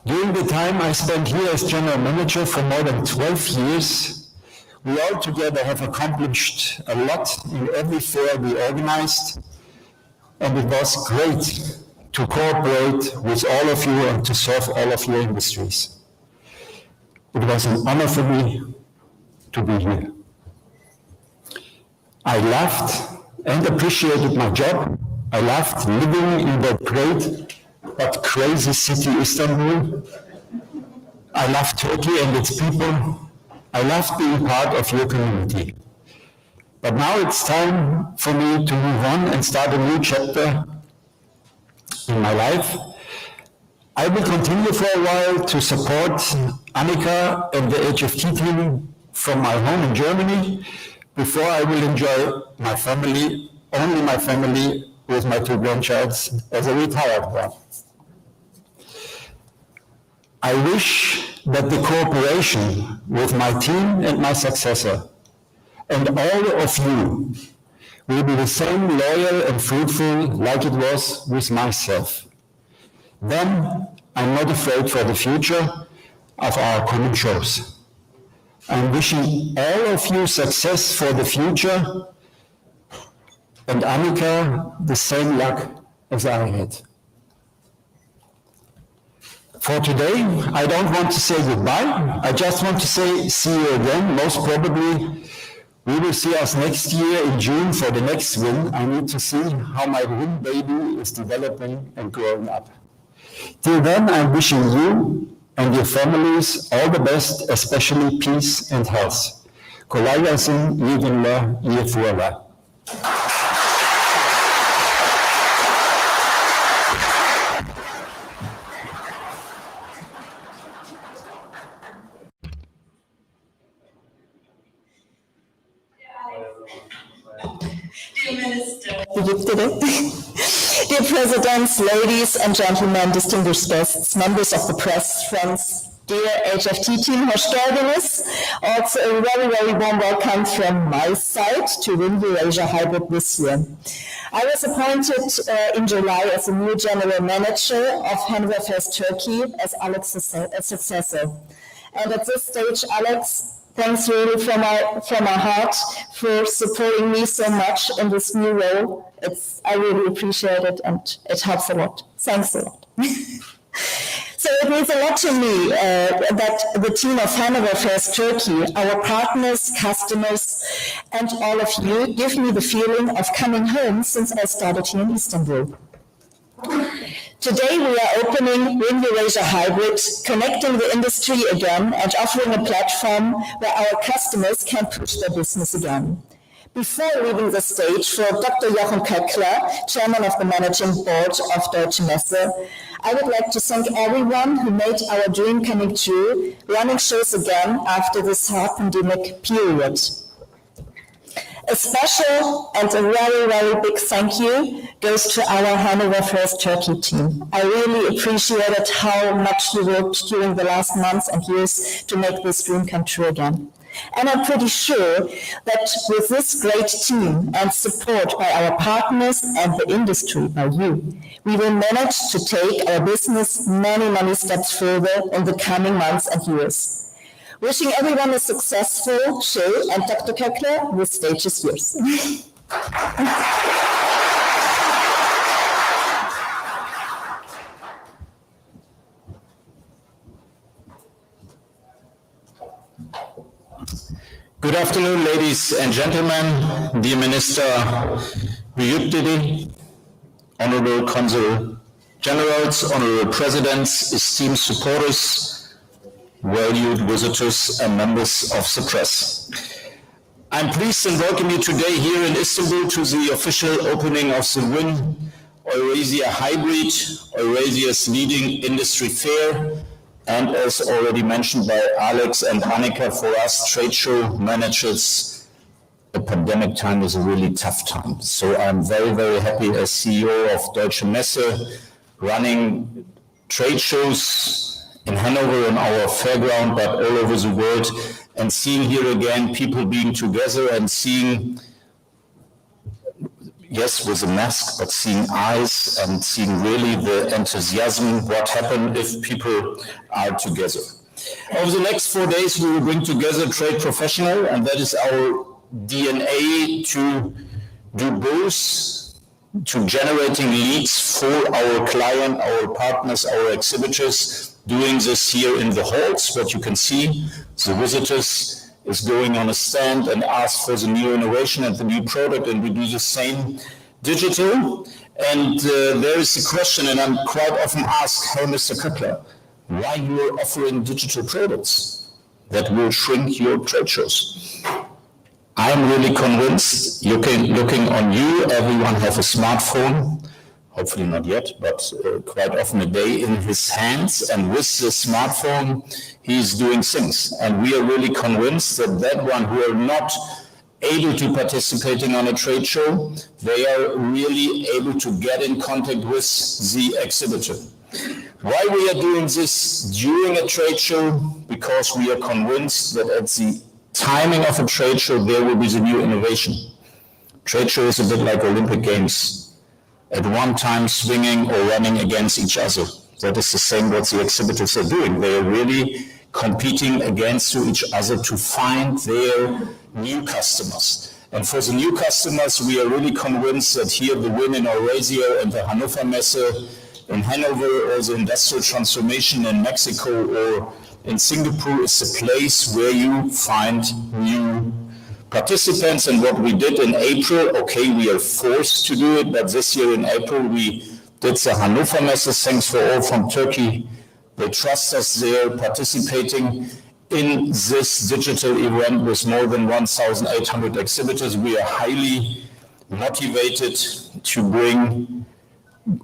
S4: During the time I spent here as General Manager for more than 12 years, we all together have accomplished a lot in every fair we organized, and it was great to cooperate with all of you and to serve all of your industries. It was an honor for me to be here. I loved and appreciated my job. I loved living in that great but crazy city, Istanbul. I love Turkey and its people. I love being part of your community. But now it's time for me to move on and start a new chapter in my life. I will continue for a while to support Annika and the HFT team from my home in Germany before I will enjoy my family, only my family, with my 2 grandchildren as a retired one. I wish that the cooperation with my team and my successor and all of you will be the same loyal and fruitful like it was with myself. Then I'm not afraid for the future of our common shows. I'm wishing all of you success for the future, and Annika the same luck as I had. For today, I don't want to say goodbye. I just want to say see you again. Most probably, we will see us next year in June for the next WIN. I need to see how my WIN baby is developing and growing up. Till then, I'm wishing you and your families all the best, especially peace and health. Kolay gelsin, iyi günler, iyi fuarlar.
S5: Dear Presidents, ladies and gentlemen, distinguished guests, members of the press, friends, dear HFT team, Hoşgeldiniz. Also a very, very warm welcome from my side to WIN Eurasia Hybrid this year. I was appointed in July as a new General Manager of Hannover Fairs Turkey as Alex's successor. And at this stage, Alex, thanks really from our heart for supporting me so much in this new role. I really appreciate it and it helps a lot. Thanks a lot. So it means a lot to me that the team of Hanover Fairs Turkey, our partners, customers, and all of you give me the feeling of coming home since I started here in Istanbul. Today we are opening Win EURASIA Hybrid, connecting the industry again and offering a platform where our customers can push their business again. Before leaving the stage for Dr. Jochen Köckler, Chairman of the Managing Board of Deutsche Messe, I would like to thank everyone who made our dream coming true, running shows again after this hard pandemic period. A special and a very, very big thank you goes to our Hanover Fairs Turkey team. I really appreciated how much you worked during the last months and years to make this dream come true again. And I'm pretty sure that with this great team and support by our partners and the industry, by you, we will manage to take our business many, many steps further in the coming months and years. Wishing everyone a successful show, and Dr. Köckler, the stage is yours.
S6: Good afternoon, ladies and gentlemen, dear Minister Büyükdere, Honorable Consul Generals, Honorable Presidents, esteemed supporters, valued visitors and members of the press. I'm pleased to welcome you today here in Istanbul to the official opening of the Win EURASIA Hybrid, EURASIA's leading industry fair, and as already mentioned by Alex and Annika, for us trade show managers, the pandemic time is a really tough time. So I'm very, very happy as CEO of Deutsche Messe, running trade shows in Hanover on our fairground, but all over the world, and seeing here again people being together and seeing, yes, with a mask, but seeing eyes and seeing really the enthusiasm, what happens if people are together. Over the next 4 days, we will bring together trade professionals, and that is our DNA to do both, to generating leads for our client, our partners, our exhibitors, doing this here in the halls, what you can see, the visitors is going on a stand and ask for the new innovation and the new product, and we do the same digital. And there is a question, and I'm quite often asked, hey, Mr. Köckler, why you are offering digital products that will shrink your trade shows? I'm really convinced, looking on you, everyone has a smartphone, hopefully not yet, but quite often a day in his hands, and with the smartphone, he's doing things. And we are really convinced that one who are not able to participating on a trade show, they are really able to get in contact with the exhibitor. Why we are doing this during a trade show? Because we are convinced that at the timing of a trade show, there will be the new innovation. Trade show is a bit like Olympic Games. At one time swinging or running against each other. That is the same what the exhibitors are doing. They are really competing against each other to find their new customers. And for the new customers, we are really convinced that here the Win in EURASIA and the Hannover Messe in Hanover, or the industrial transformation in Mexico or in Singapore is a place where you find new participants. And what we did in April, okay, we are forced to do it, but this year in April we did the Hannover Messe. Thanks for all from Turkey. They trust us there, participating in this digital event with more than 1,800 exhibitors. We are highly motivated to bring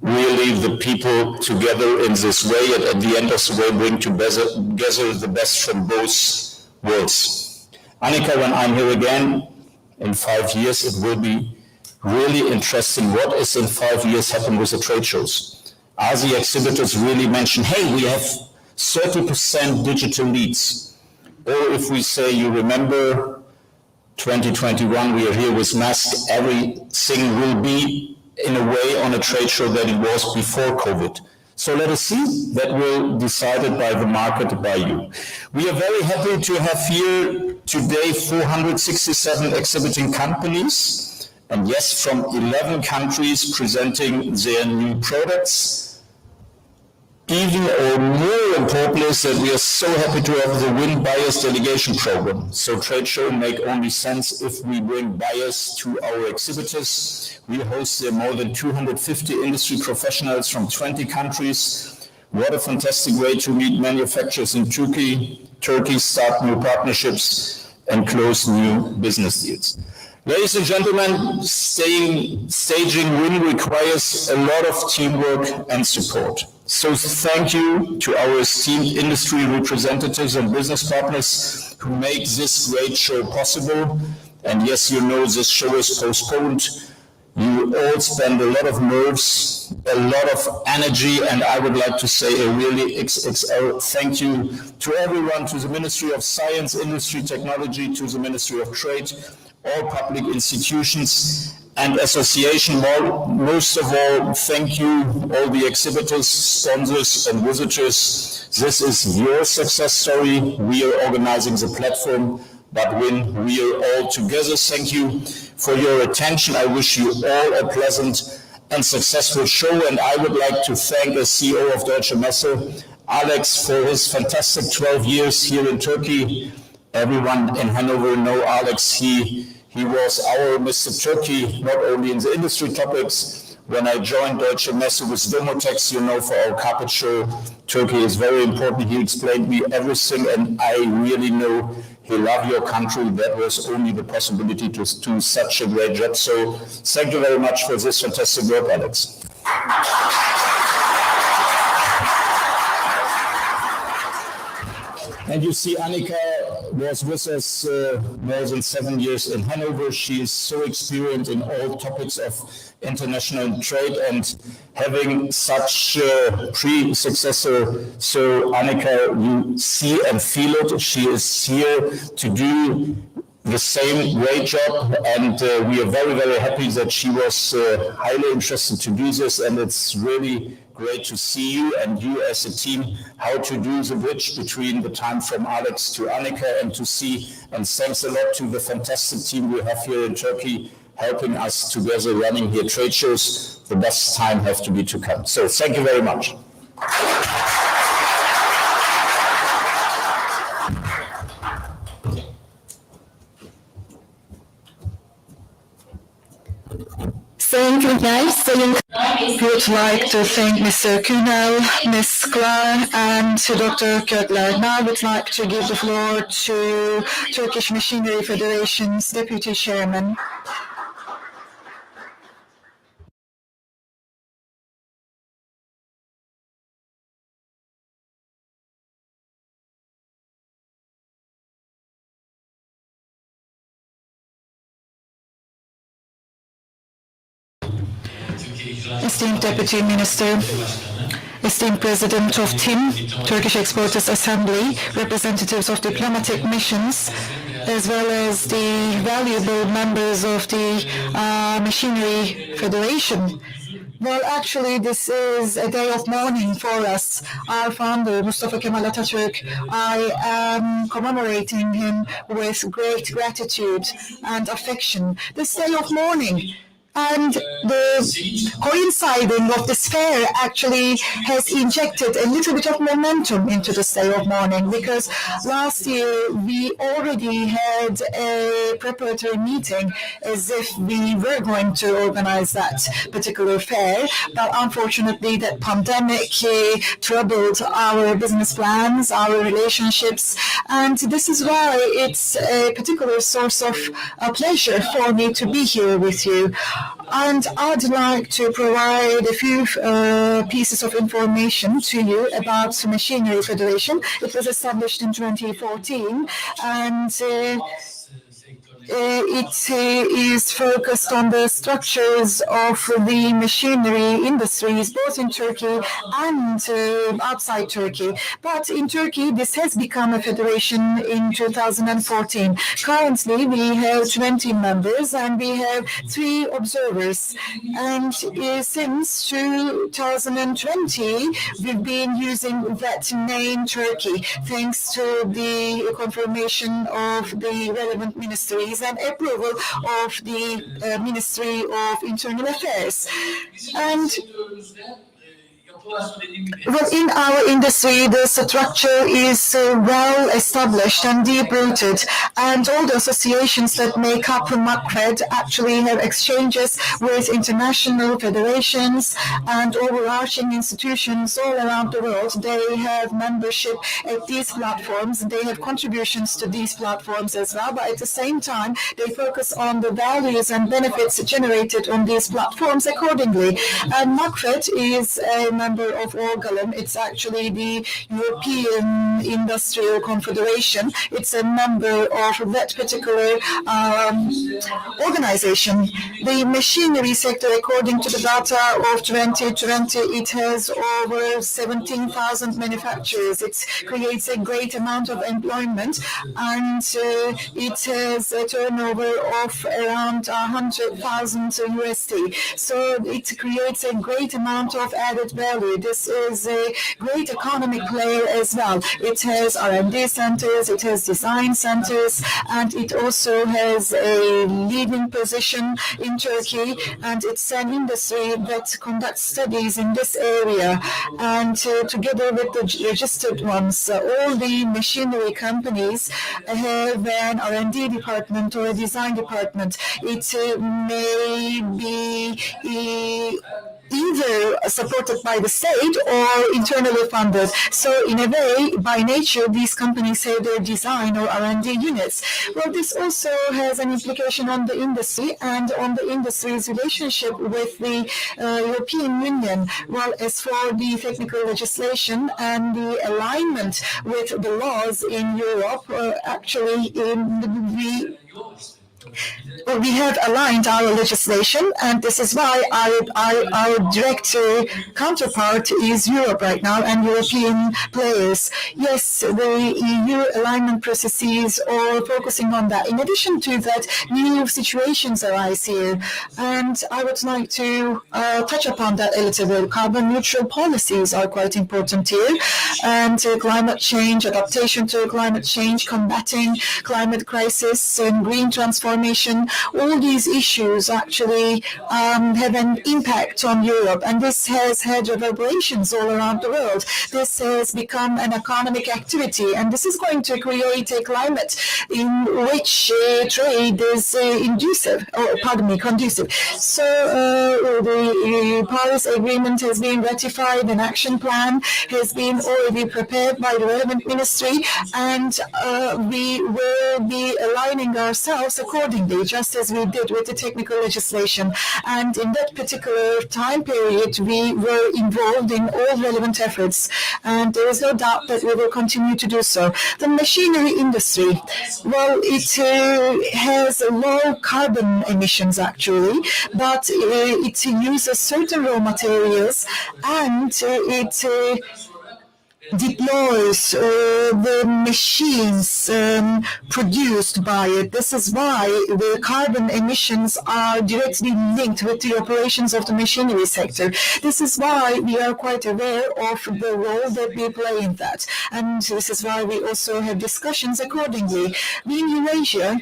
S6: really the people together in this way, and at the end of the way bring together the best from both worlds. Annika, when I'm here again in 5 years, it will be really interesting what is in 5 years happen with the trade shows. Are the exhibitors really mention, hey, we have 30% digital leads? Or if we say, you remember 2021, we are here with masks, everything will be in a way on a trade show that it was before COVID. So let us see. That will be decided by the market, by you. We are very happy to have here today 467 exhibiting companies, and yes, from 11 countries presenting their new products. Even or more important is that we are so happy to have the Win Buyers Delegation Program. So trade show make only sense if we bring buyers to our exhibitors. We host there more than 250 industry professionals from 20 countries. What a fantastic way to meet manufacturers in Turkey, start new partnerships, and close new business deals. Ladies and gentlemen, staging Win requires a lot of teamwork and support. So thank you to our esteemed industry representatives and business partners who make this great show possible. And yes, you know this show is postponed. You all spend a lot of nerves, a lot of energy, and I would like to say a really XXL thank you to everyone, to the Ministry of Science, Industry, Technology, to the Ministry of Trade, all public institutions and association. Most of all, thank you, all the exhibitors, sponsors, and visitors. This is your success story. We are organizing the platform, but when we are all together, thank you for your attention. I wish you all a pleasant and successful show, and I would like to thank the CEO of Deutsche Messe, Alex, for his fantastic 12 years here in Turkey. Everyone in Hanover know Alex. He was our Mr. Turkey, not only in the industry topics. When I joined Deutsche Messe with Domotex, you know, for our carpet show, Turkey is very important. He explained me everything, and I really know he loved your country. That was only the possibility to do such a great job. So thank you very much for this fantastic work, Alex. And you see, Annika was with us more than 7 years in Hanover. She is so experienced in all topics of international trade, and having such a pre-successor. So Annika, you see and feel it. She is here to do the same great job, and we are very, very happy that she was highly interested to do this, and it's really great to see you and you as a team, how to do the bridge between the time from Alex to Annika and to see, and thanks a lot to the fantastic team we have here in Turkey, helping us together running here trade shows. The best time has to be to come. So thank you very much.
S2: We would like to thank Mr. Kunal, Ms. Klar, and Dr. Ködler. Now I would like to give the floor to Turkish Machinery Federation's Deputy Chairman. Esteemed Deputy Minister, esteemed President of TİM, Turkish Exporters Assembly, representatives of diplomatic missions, as well as the valuable members of the Machinery Federation. Well, actually, this is a day of mourning for us. Our founder, Mustafa Kemal Atatürk, I am commemorating him with great gratitude and affection. This day of mourning, and the coinciding of this fair actually has injected a little bit of momentum into this day of mourning, because last year we already had a preparatory meeting as if we were going to organize that particular fair, but unfortunately that pandemic troubled our business plans, our relationships, and this is why it's a particular source of pleasure for me to be here with you. And I'd like to provide a few pieces of information to you about the Machinery Federation. It was established in 2014, and it is focused on the structures of the machinery industries, both in Turkey and outside Turkey. But in Turkey, this has become a federation in 2014. Currently, we have 20 members and we have 3 observers. And since 2020, we've been using that name Turkey, thanks to the confirmation of the relevant ministries and approval of the Ministry of Internal Affairs. And Well, in our industry, the structure is well established and deep-rooted, and all the associations that make up MACFED actually have exchanges with international federations and overarching institutions all around the world. They have membership at these platforms, they have contributions to these platforms as well, but at the same time, they focus on the values and benefits generated on these platforms accordingly. And MACFED is a member of ORGALM. It's actually the European Industrial Confederation. It's a member of that particular organization. The machinery sector, according to the data of 2020, it has over 17,000 manufacturers. It creates a great amount of employment, and it has a turnover of around 100,000 USD. So it creates a great amount of added value. This is a great economic player as well. It has R&D centers, it has design centers, and it also has a leading position in Turkey, and it's an industry that conducts studies in this area. And together with the registered ones, all the machinery companies have an R&D department or a design department. It may be either supported by the state or internally funded. So in a way, by nature, these companies have their design or R&D units. Well, this also has an implication on the industry and on the industry's relationship with the European Union. Well, as for the technical legislation and the alignment with the laws in Europe, actually, we have aligned our legislation, and this is why our direct counterpart is Europe right now and European players. Yes, the EU alignment processes are focusing on that. In addition to that, new situations arise here, and I would like to touch upon that a little bit. Carbon neutral policies are quite important here, and climate change, adaptation to climate change, combating climate crisis, and green transformation. All these issues actually have an impact on Europe, and this has had reverberations all around the world. This has become an economic activity, and this is going to create a climate in which trade is conducive. So the Paris Agreement has been ratified, an action plan has been already prepared by the relevant ministry, and we will be aligning ourselves accordingly, just as we did with the technical legislation. And in that particular time period, we were involved in all relevant efforts, and there is no doubt that we will continue to do so. The machinery industry, well, it has low carbon emissions actually, but it uses certain raw materials, and it deploys the machines produced by it. This is why the carbon emissions are directly linked with the operations of the machinery sector. This is why we are quite aware of the role that we play in that. And this is why we also have discussions accordingly. In EURASIA,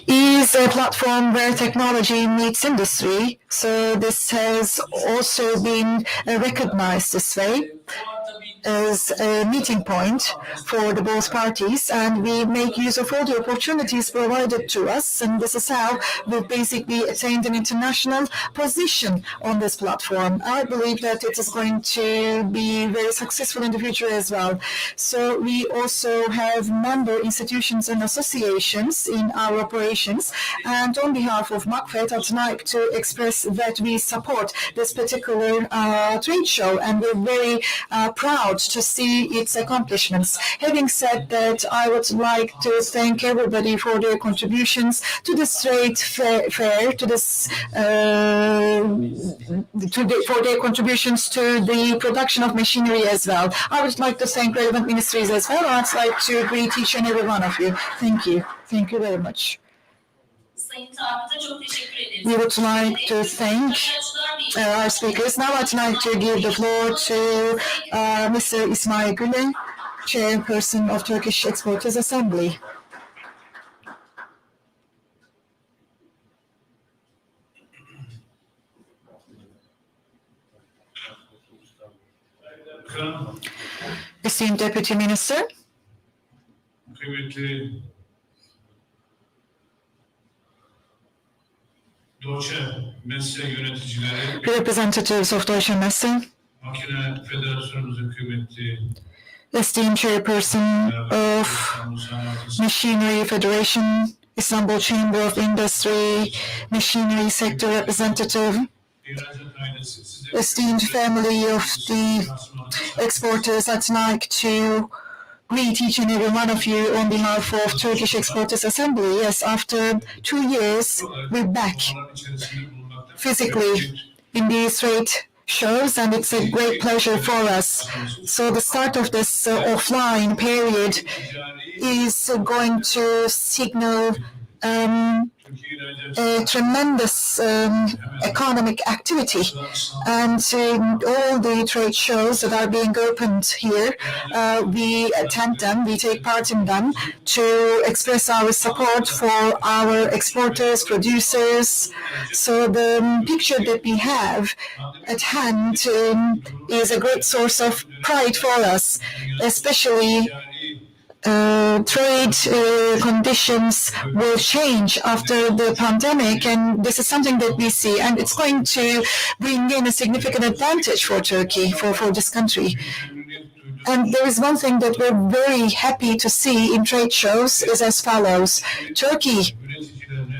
S2: is a platform where technology meets industry. So this has also been recognized this way as a meeting point for the both parties, and we make use of all the opportunities provided to us, and this is how we've basically attained an international position on this platform. I believe that it is going to be very successful in the future as well. So we also have member institutions and associations in our operations, and on behalf of MACFED, I'd like to express that we support this particular trade show, and we're very proud to see its accomplishments. Having said that, I would like to thank everybody for their contributions to this trade fair, to this for their contributions to the production of machinery as well. I would like to thank relevant ministries as well. I'd like to greet each and every one of you. Thank you. Thank you very much. We would like to thank our speakers. Now I'd like to give the floor to Mr. İsmail Güle, Chairperson of Turkish Exporters Assembly. esteemed Deputy Minister,
S7: Kıymetli Deutsche Messe yöneticileri,
S2: representatives of Deutsche Messe,
S7: Makine Federasyonumuzun kıymetli
S2: esteemed chairperson of Machinery Federation, Istanbul Chamber of Industry, Machinery Sector Representative,
S7: İhracat ailesi, size
S2: esteemed family of the exporters, I'd like to greet each and every one of you on behalf of Turkish Exporters Assembly. Yes, after 2 years, we're back
S7: onların içerisinde bulunmakta.
S2: physically in these trade shows, and it's a great pleasure for us. So the start of this offline period is going to signal
S7: Türkiye ihracat
S2: a tremendous economic activity, and all the trade shows that are being opened here, we attend them, we take part in them to express our support for our exporters, producers. So the picture that we have at hand is a great source of pride for us, especially trade conditions will change after the pandemic, and this is something that we see, and it's going to bring in a significant advantage for Turkey, for this country. And there is one thing that we're very happy to see in trade shows is as follows. Turkey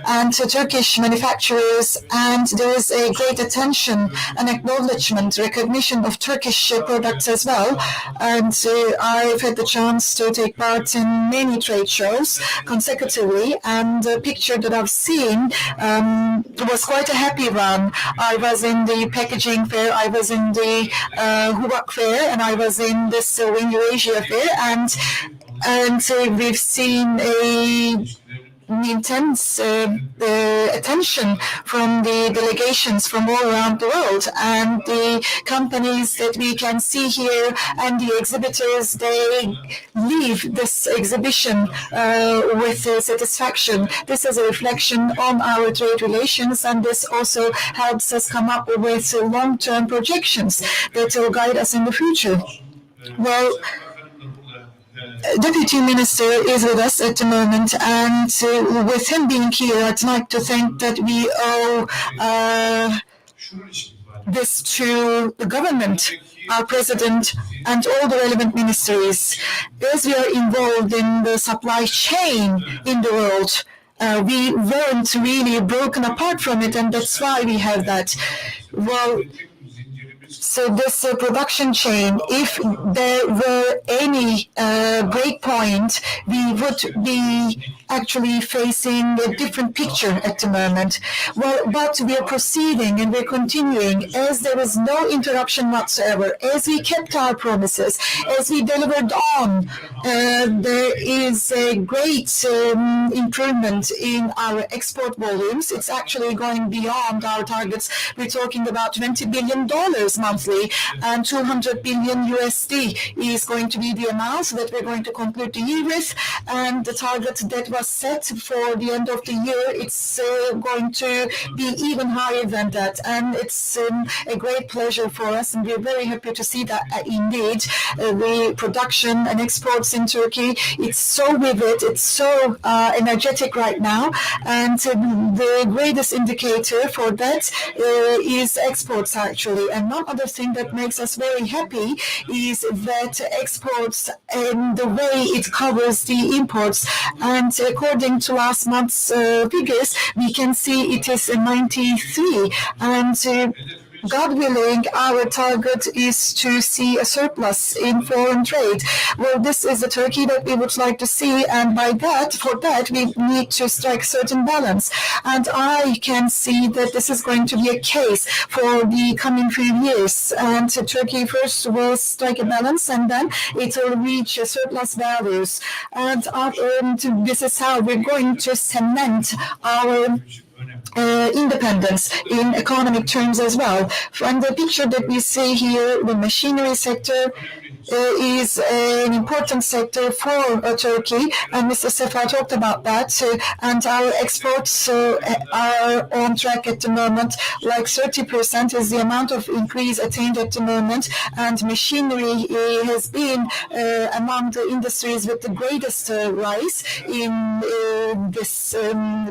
S2: and Turkish manufacturers, and there is a great attention and acknowledgement, recognition of Turkish products as well. And I've had the chance to take part in many trade shows consecutively, and the picture that I've seen was quite a happy one. I was in the packaging fair, I was in the Hubak fair, and I was in this EURASIA fair, and we've seen intense attention from the delegations from all around the world, and the companies that we can see here and the exhibitors, they leave this exhibition with satisfaction. This is a reflection on our trade relations, and this also helps us come up with long-term projections that will guide us in the future. Well, Deputy Minister is with us at the moment, and with him being here, I'd like to think that we owe this to the government, our president, and all the relevant ministries. As we are involved in the supply chain in the world, we weren't really broken apart from it, and that's why we have that. Well, so this production chain, if there were any break point, we would be actually facing a different picture at the moment. Well, but we are proceeding and we're continuing as there is no interruption whatsoever, as we kept our promises, as we delivered on. There is a great improvement in our export volumes. It's actually going beyond our targets. We're talking about $20 billion monthly, and 200 billion USD is going to be the amount that we're going to conclude the year with, and the target that was set for the end of the year, it's going to be even higher than that, and it's a great pleasure for us, and we're very happy to see that indeed the production and exports in Turkey, it's so vivid, it's so energetic right now, and the greatest indicator for that is exports actually. And one other thing that makes us very happy is that exports and the way it covers the imports, and according to last month's figures, we can see it is 93, and God willing, our target is to see a surplus in foreign trade. Well, this is the Turkey that we would like to see, and for that, we need to strike certain balance. And I can see that this is going to be a case for the coming few years. And Turkey first will strike a balance, and then it will reach surplus values. And this is how we're going to cement our independence in economic terms as well. From the picture that we see here, the machinery sector is an important sector for Turkey, and Mr. Sefa talked about that, and our exports are on track at the moment. Like 30% is the amount of increase attained at the moment, and machinery has been among the industries with the greatest rise in this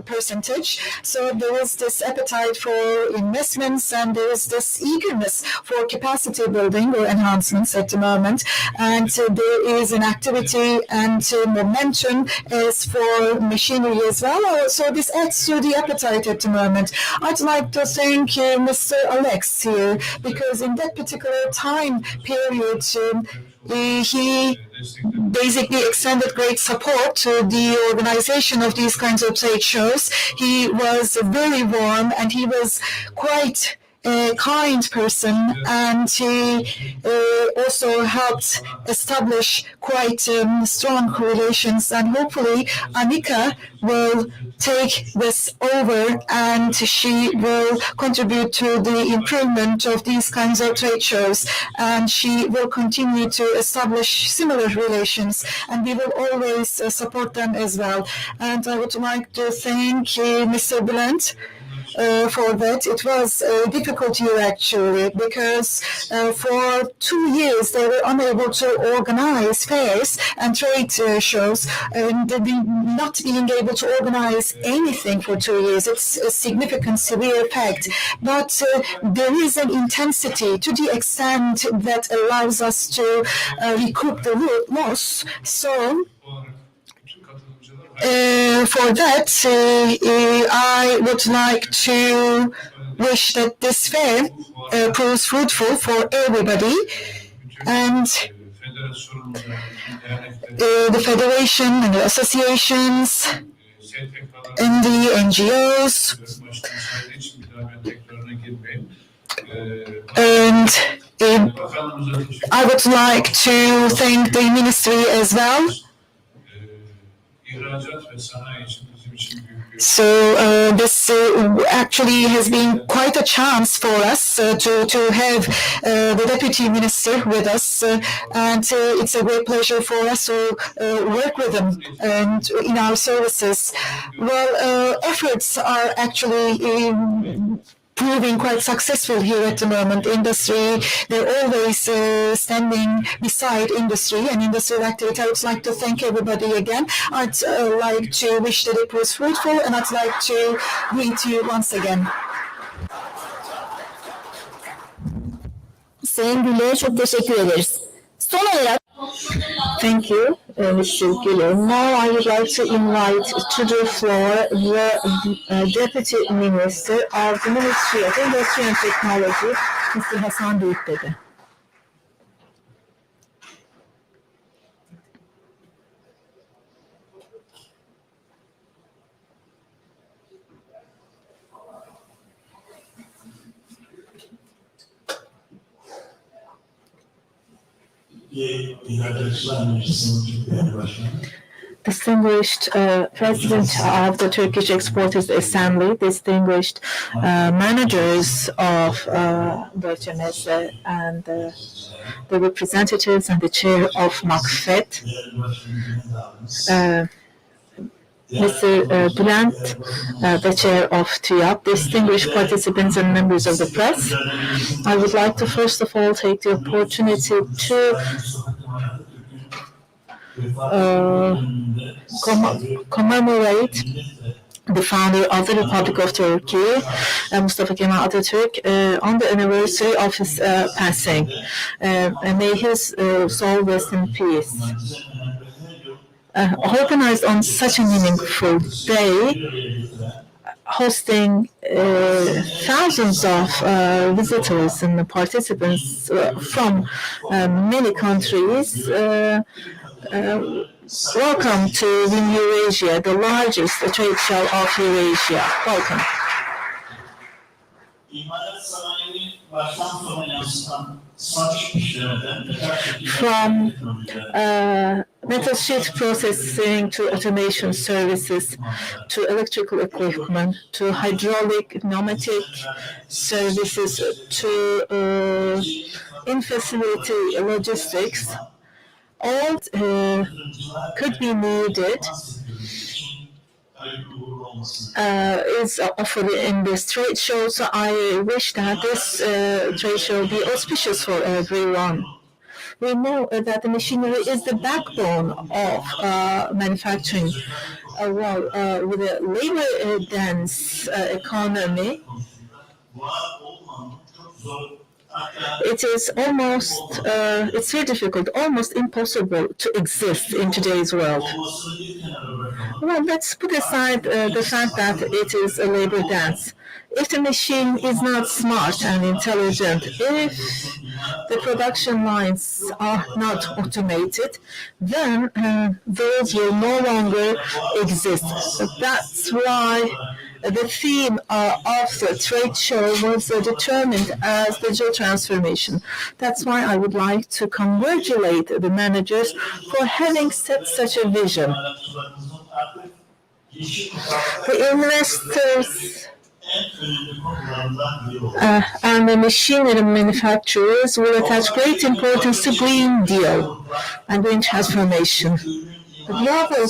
S2: percentage. So there is this appetite for investments, and there is this eagerness for capacity building or enhancements at the moment. And there is an activity and momentum as for machinery as well. So this adds to the appetite at the moment. I'd like to thank Mr. Alex here, because in that particular time period, he basically extended great support to the organization of these kinds of trade shows. He was very warm, and he was quite a kind person, and he also helped establish quite strong relations, and hopefully Anika will take this over, and she will contribute to the improvement of these kinds of trade shows, and she will continue to establish similar relations, and we will always support them as well. And I would like to thank Mr. Bülent for that. It was a difficult year actually, because for 2 years they were unable to organize fairs and trade shows, and not being able to organize anything for 2 years. It's a significant, severe fact. But there is an intensity to the extent that allows us to recoup the loss. So for that, I would like to wish that this fair proves fruitful for everybody, and the federation and the associations and the NGOs, and I would like to thank the ministry as well. So this actually has been quite a chance for us to have the deputy minister with us, and it's a great pleasure for us to work with them and in our services. Well, efforts are actually proving quite successful here at the moment. Industry, they're always standing beside industry and industrial activity. I would like to thank everybody again. I'd like to wish that it was fruitful, and I'd like to greet you once again.
S5: Sayın Gül'e çok teşekkür ederiz. Son olarak
S1: Thank you, Mr. Güler. Now I would like to invite to the floor the Deputy Minister of the Ministry of Industry and Technology, Mr. Hasan Büyükdede. Distinguished President of the Turkish Exporters Assembly, distinguished managers of Deutsche Messe, and the representatives and the chair of MAKFET, Mr. Bülent, the chair of TÜYAP, distinguished participants and members of the press. I would like to first of all take the opportunity to commemorate the founder of the Republic of Turkey, Mustafa Kemal Atatürk, on the anniversary of his passing. And may his soul rest in peace. Organized on such a meaningful day, hosting thousands of visitors and participants from many countries. Welcome to EURASIA, the largest trade show of Eurasia. Welcome. From metal sheet processing to automation services, to electrical equipment, to hydraulic, pneumatic services, to in-facility logistics, all could be needed is offered in this trade show. So I wish that this trade show be auspicious for everyone. We know that the machinery is the backbone of manufacturing. With a labor-dense economy, it is almost, it's very difficult, almost impossible to exist in today's world. Well, let's put aside the fact that it is a labor dance. If the machine is not smart and intelligent, if the production lines are not automated, then those will no longer exist. That's why the theme of the trade show was determined as digital transformation. That's why I would like to congratulate the managers for having set such a vision. The investors and the machinery manufacturers will attach great importance to Green Deal and green transformation. The global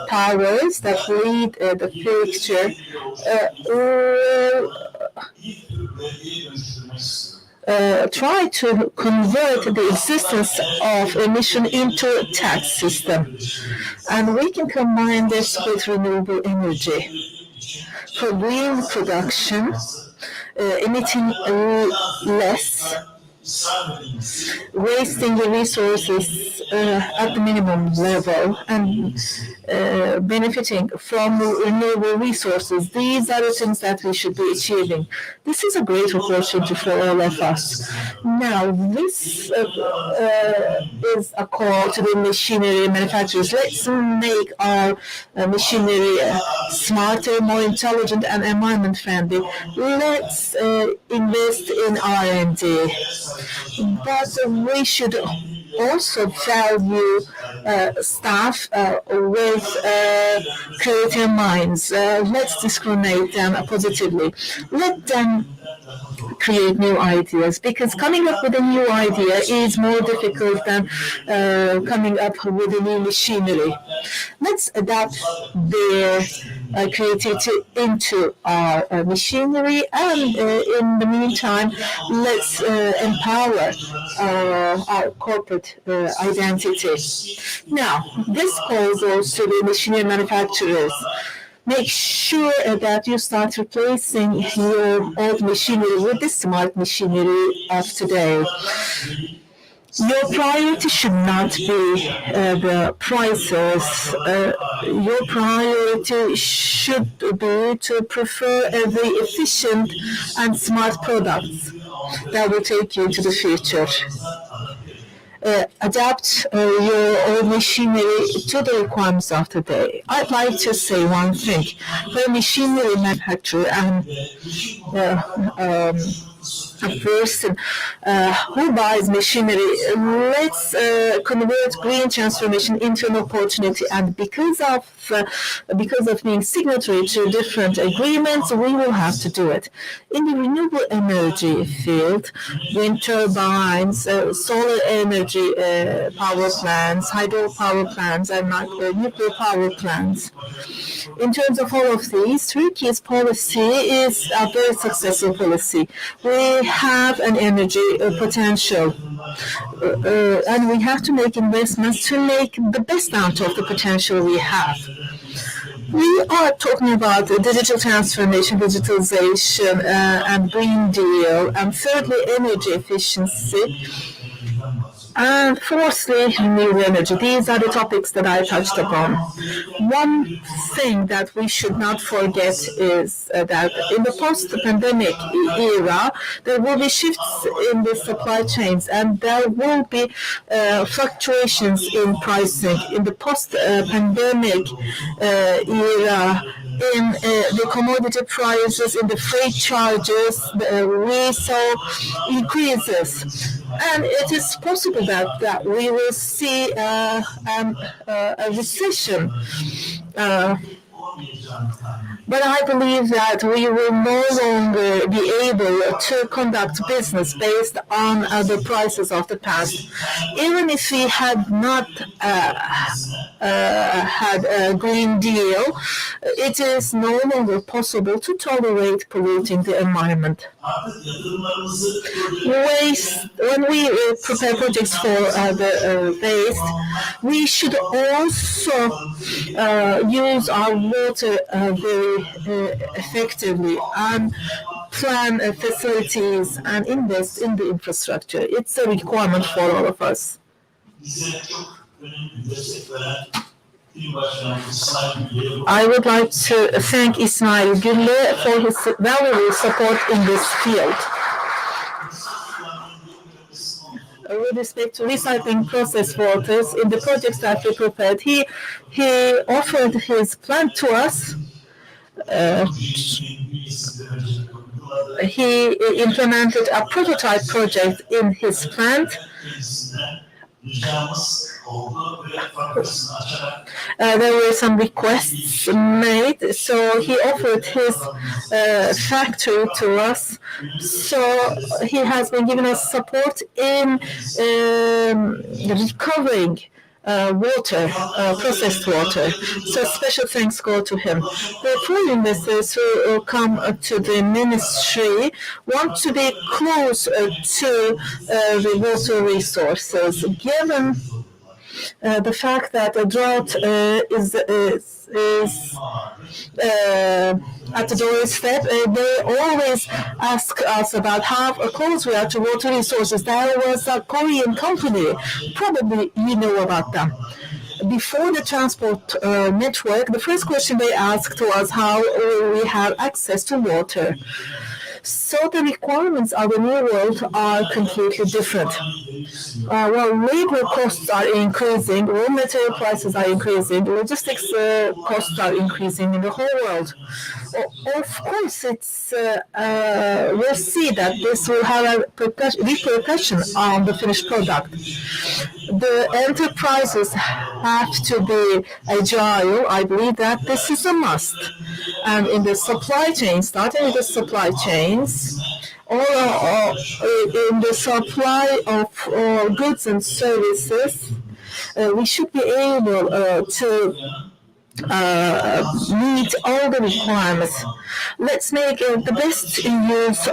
S1: powers that lead the picture will try to convert the existence of emission into a tax system. And we can combine this with renewable energy. For green production, emitting less, wasting the resources at the minimum level, and benefiting from renewable resources. These are the things that we should be achieving. This is a great opportunity for all of us. Now, this is a call to the machinery manufacturers. Let's make our machinery smarter, more intelligent, and environment-friendly. Let's invest in R&D. But we should also value staff with creative minds. Let's discriminate them positively. Let them create new ideas, because coming up with a new idea is more difficult than coming up with a new machinery. Let's adapt their creativity into our machinery, and in the meantime, let's empower our corporate identity. Now, this calls also to the machinery manufacturers. Make sure that you start replacing your old machinery with the smart machinery of today. Your priority should not be the prices. Your priority should be to prefer the efficient and smart products that will take you to the future. Adapt your own machinery to the requirements of the day. I'd like to say one thing. For a machinery manufacturer and a person who buys machinery, let's convert green transformation into an opportunity. And because of being signatory to different agreements, we will have to do it. In the renewable energy field, wind turbines, solar energy power plants, hydropower plants, and nuclear power plants. In terms of all of these, Turkey's policy is a very successful policy. We have an energy potential, and we have to make investments to make the best out of the potential we have. We are talking about digital transformation, digitalization, and Green Deal, and thirdly, energy efficiency. And fourthly, renewable energy. These are the topics that I touched upon. One thing that we should not forget is that in the post-pandemic era, there will be shifts in the supply chains, and there will be fluctuations in pricing. In the post-pandemic era, in the commodity prices, in the freight charges, we saw increases.
S2: And it is possible that we will see a recession. But I believe that we will no longer be able to conduct business based on the prices of the past. Even if we had not had a Green Deal, it is no longer possible to tolerate polluting the environment. When we prepare projects for the waste, we should also use our water very effectively and plan facilities and invest in the infrastructure. It's a requirement for all of us. I would like to thank İsmail Gülle for his valuable support in this field. With respect to recycling processed waters, in the projects that we prepared, he offered his plant to us. He implemented a prototype project in his plant. There were some requests made, so he offered his factory to us. So he has been giving us support in recovering water, processed water. So special thanks go to him. The foreign investors who come to the ministry want to be close to the water resources. Given the fact that a drought is at the doorstep, they always ask us about how close we are to water resources. There was a Korean company, probably you know about them. Before the transport network, the first question they asked was how we have access to water. So the requirements of the new world are completely different. Well, labor costs are increasing, raw material prices are increasing, logistics costs are increasing in the whole world. Of course, we'll see that this will have a repercussion on the finished product. The enterprises have to be agile. I believe that this is a must. And in the supply chain, starting with the supply chains, or in the supply of goods and services, we should be able to meet all the requirements. Let's make the best use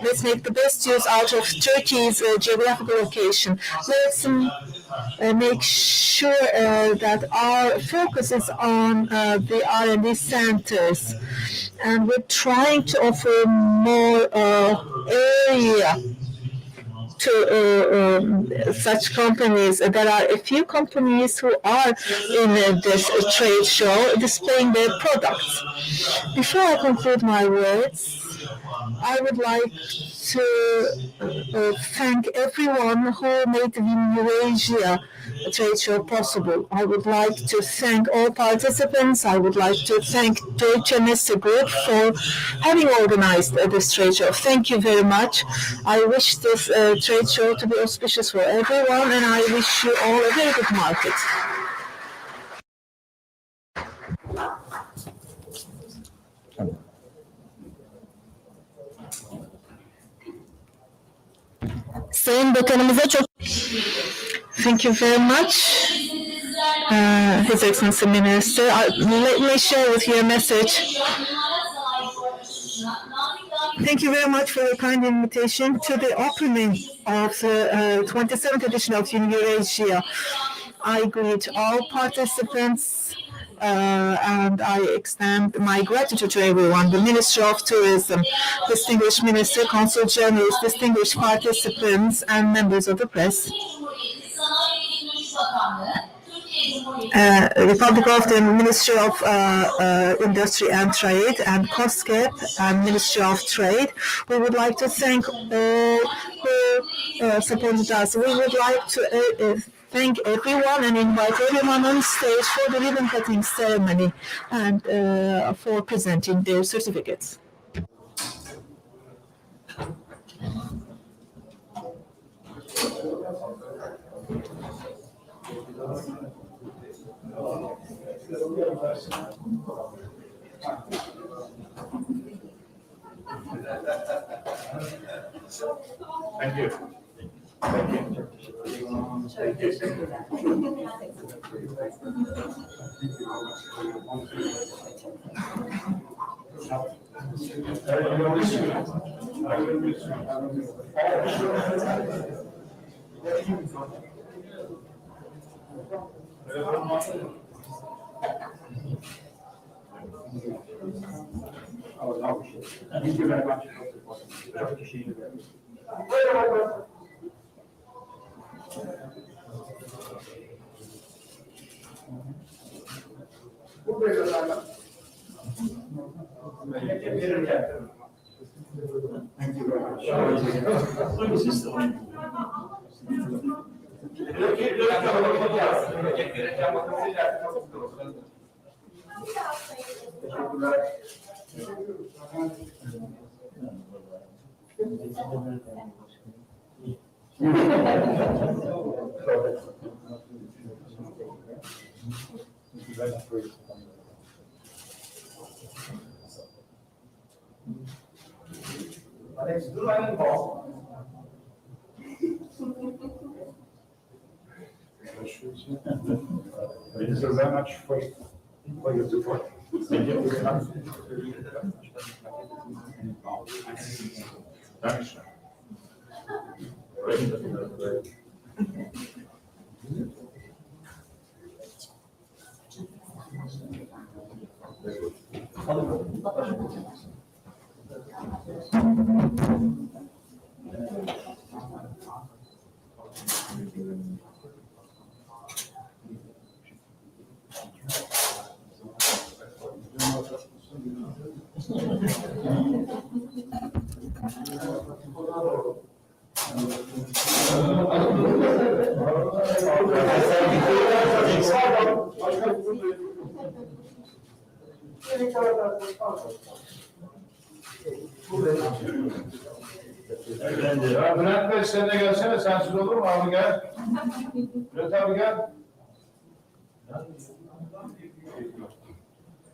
S2: let's make the best use out of Turkey's geographical location. Let's make sure that our focus is on the R&D centers, and we're trying to offer more area to such companies. There are a few companies who are in this trade show displaying their products. Before I conclude my words, I would like to thank everyone who made the EURASIA trade show possible. I would like to thank all participants. I would like to thank Deutsche Messe Group for having organized this trade show. Thank you very much. I wish this trade show to be auspicious for everyone, and I wish you all a very good market.
S5: Sayın Bakanımıza çok
S2: Thank you very much, His Excellency Minister. Let me share with you a message. Thank you very much for your kind invitation to the opening of the 27th edition of EURASIA. I greet all participants and I extend my gratitude to everyone, the Minister of Tourism, distinguished Minister, Consul Generals, distinguished participants, and members of the press. Republic of the Ministry of Industry and Trade and COSGAP and Ministry of Trade. We would like to thank all who supported us. We would like to thank everyone and invite everyone on stage for the ribbon cutting ceremony and for presenting their certificates.
S7: Thank you.
S8: Thank you very much. Thank you very Thank you very much for your support. Thank you. Dankeschön.
S7: Ya Bülent Bey sen de gelsene, sensiz olur mu abi, gel. Bülent abi gel.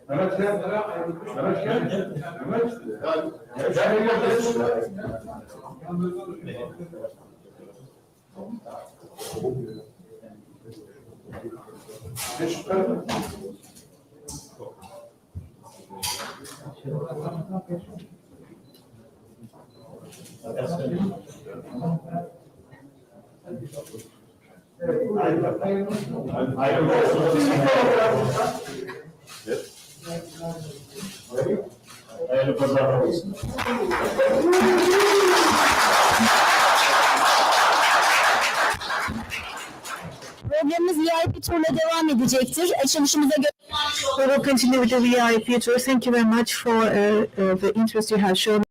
S7: Mehmet gel. Mehmet gel. Mehmet. Gel. Geç şu tarafa. Hayırlı olsun. Hayırlı pazarlar olsun.
S5: Programımız VIP turla devam edecektir. Açılışımıza göre
S1: We will continue with the VIP tour. Thank you very much for the interest you have shown.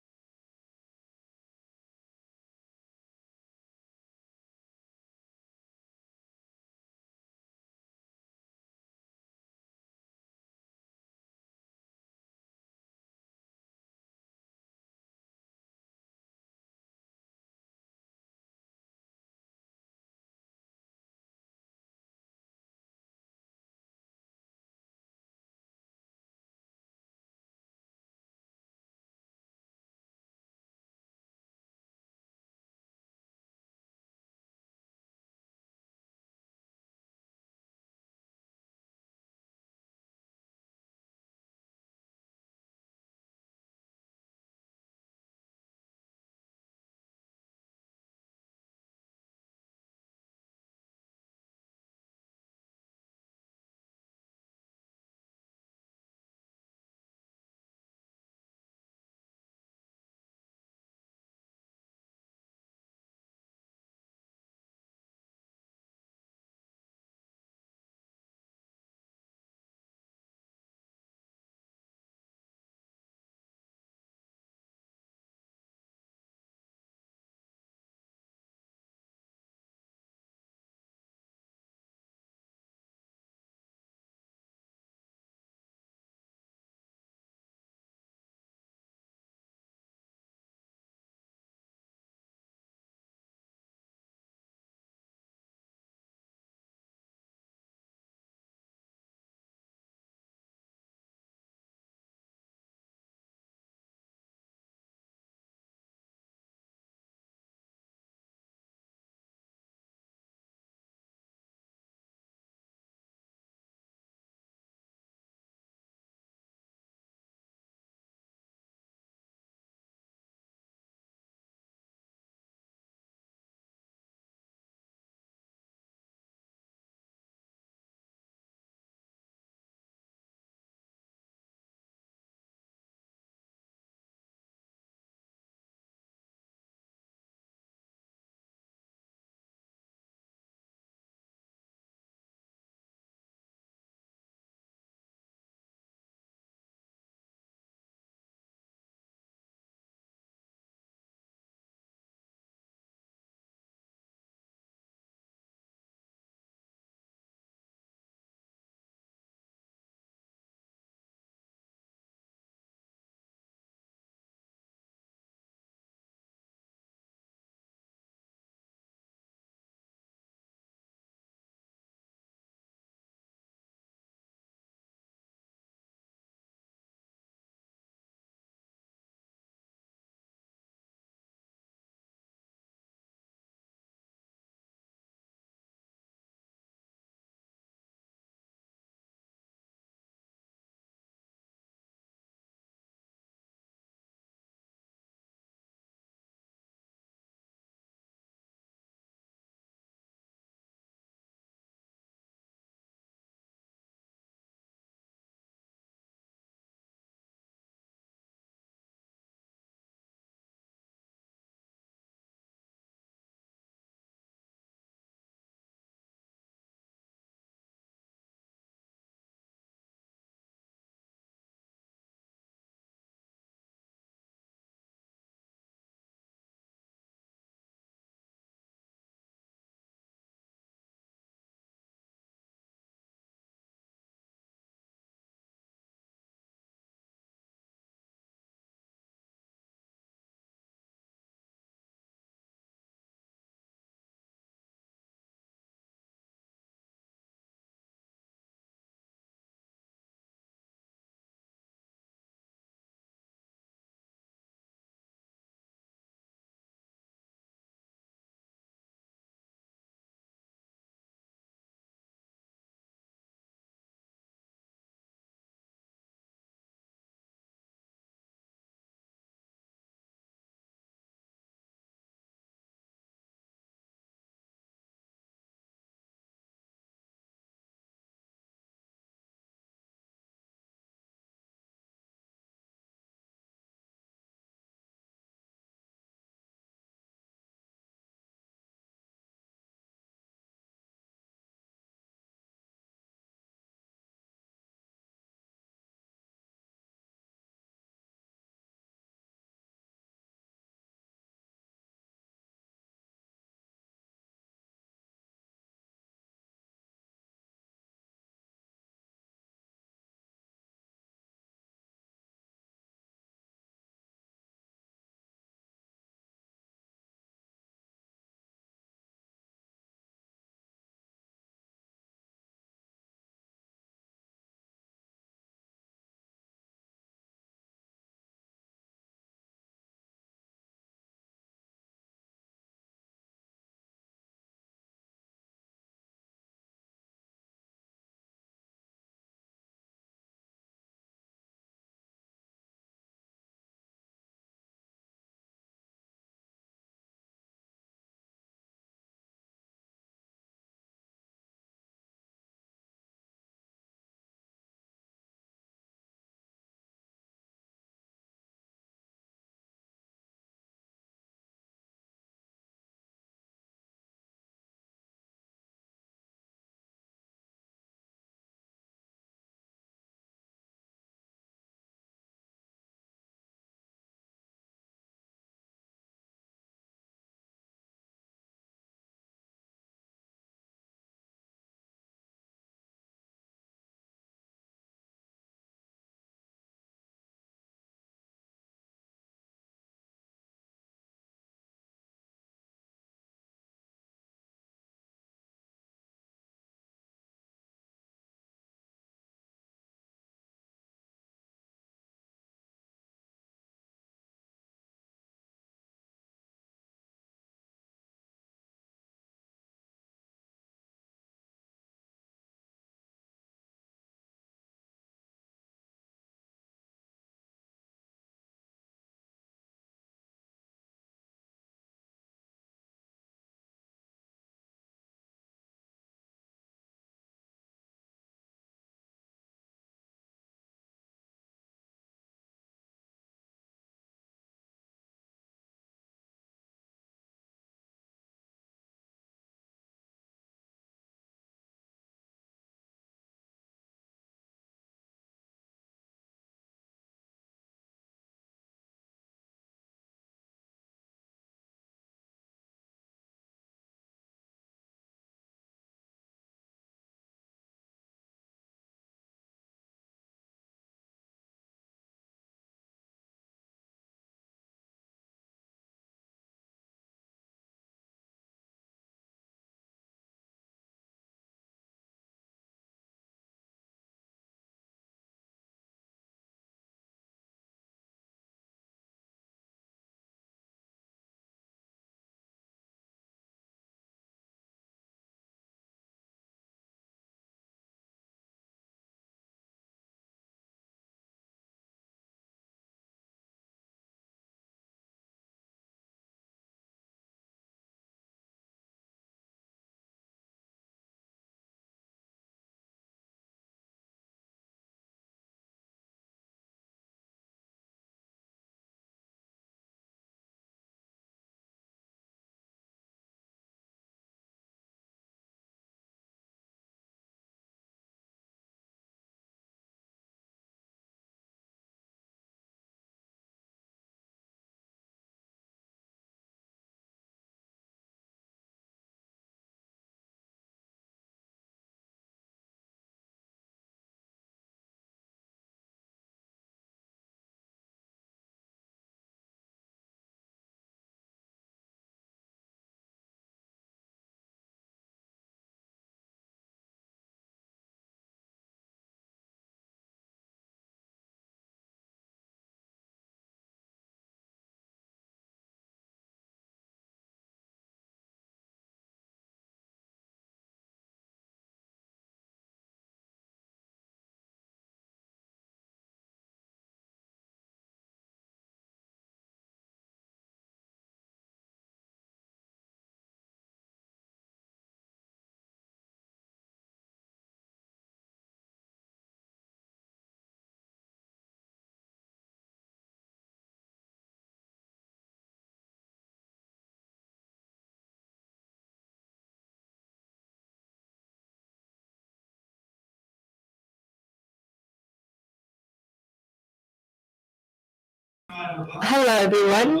S1: Hello, everyone.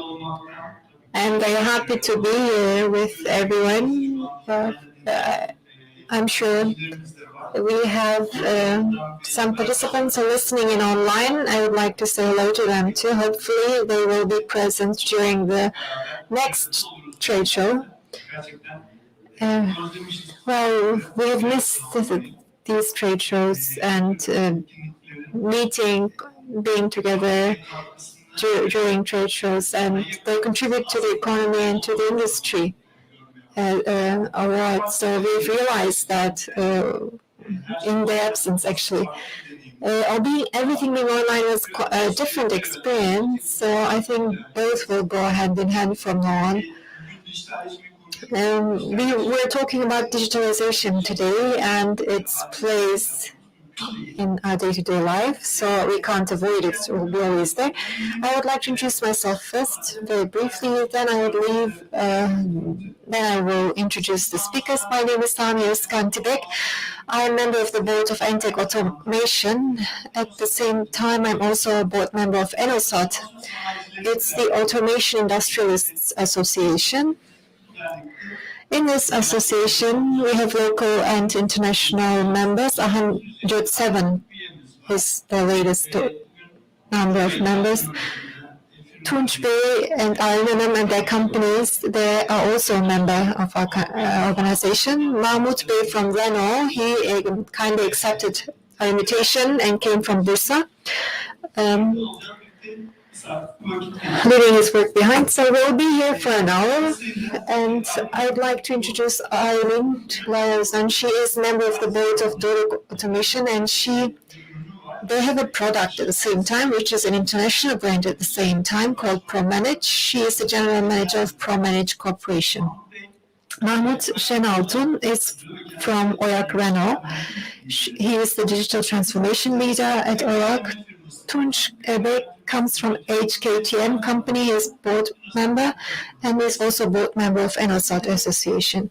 S1: I'm very happy to be here with everyone. I'm sure we have some participants are listening in online. I would like to say hello to them too. Hopefully, they will be present during the next trade show. Well, we have missed these trade shows and being together during trade shows, and they contribute to the economy and to the industry a lot. So we've realized that in their absence, actually. Everything being online was a different experience, so I think both will go hand in hand from now on. We're talking about digitalization today and its place in our day-to-day life, so we can't avoid it. It will be always there. I would like to introduce myself first, very briefly. Then I will introduce the speakers. My name is Tanya Özkan-Tibek. I'm a member of the board of Entech Automation. At the same time, I'm also a board member of ENOSAT. It's the Automation Industrialists Association. In this association, we have local and international members. 107 is the latest number of members. Tunç Bey and Aylin and their companies, they are also a member of our organization. Mahmut Bey from Renault, he kindly accepted our invitation and came from Bursa, leaving his work behind. So we'll be here for an hour, and I'd like to introduce Aylin Layazan. She is a member of the board of Doro Automation, and they have a product at the same time, which is an international brand at the same time called ProManage. She is the general manager of ProManage Corporation. Mahmut Şenaltun is from Oyak Renault. He is the digital transformation leader at Oyak. Tunç Bey comes from HKTM company. He is board member and is also board member of ENOSAT Association.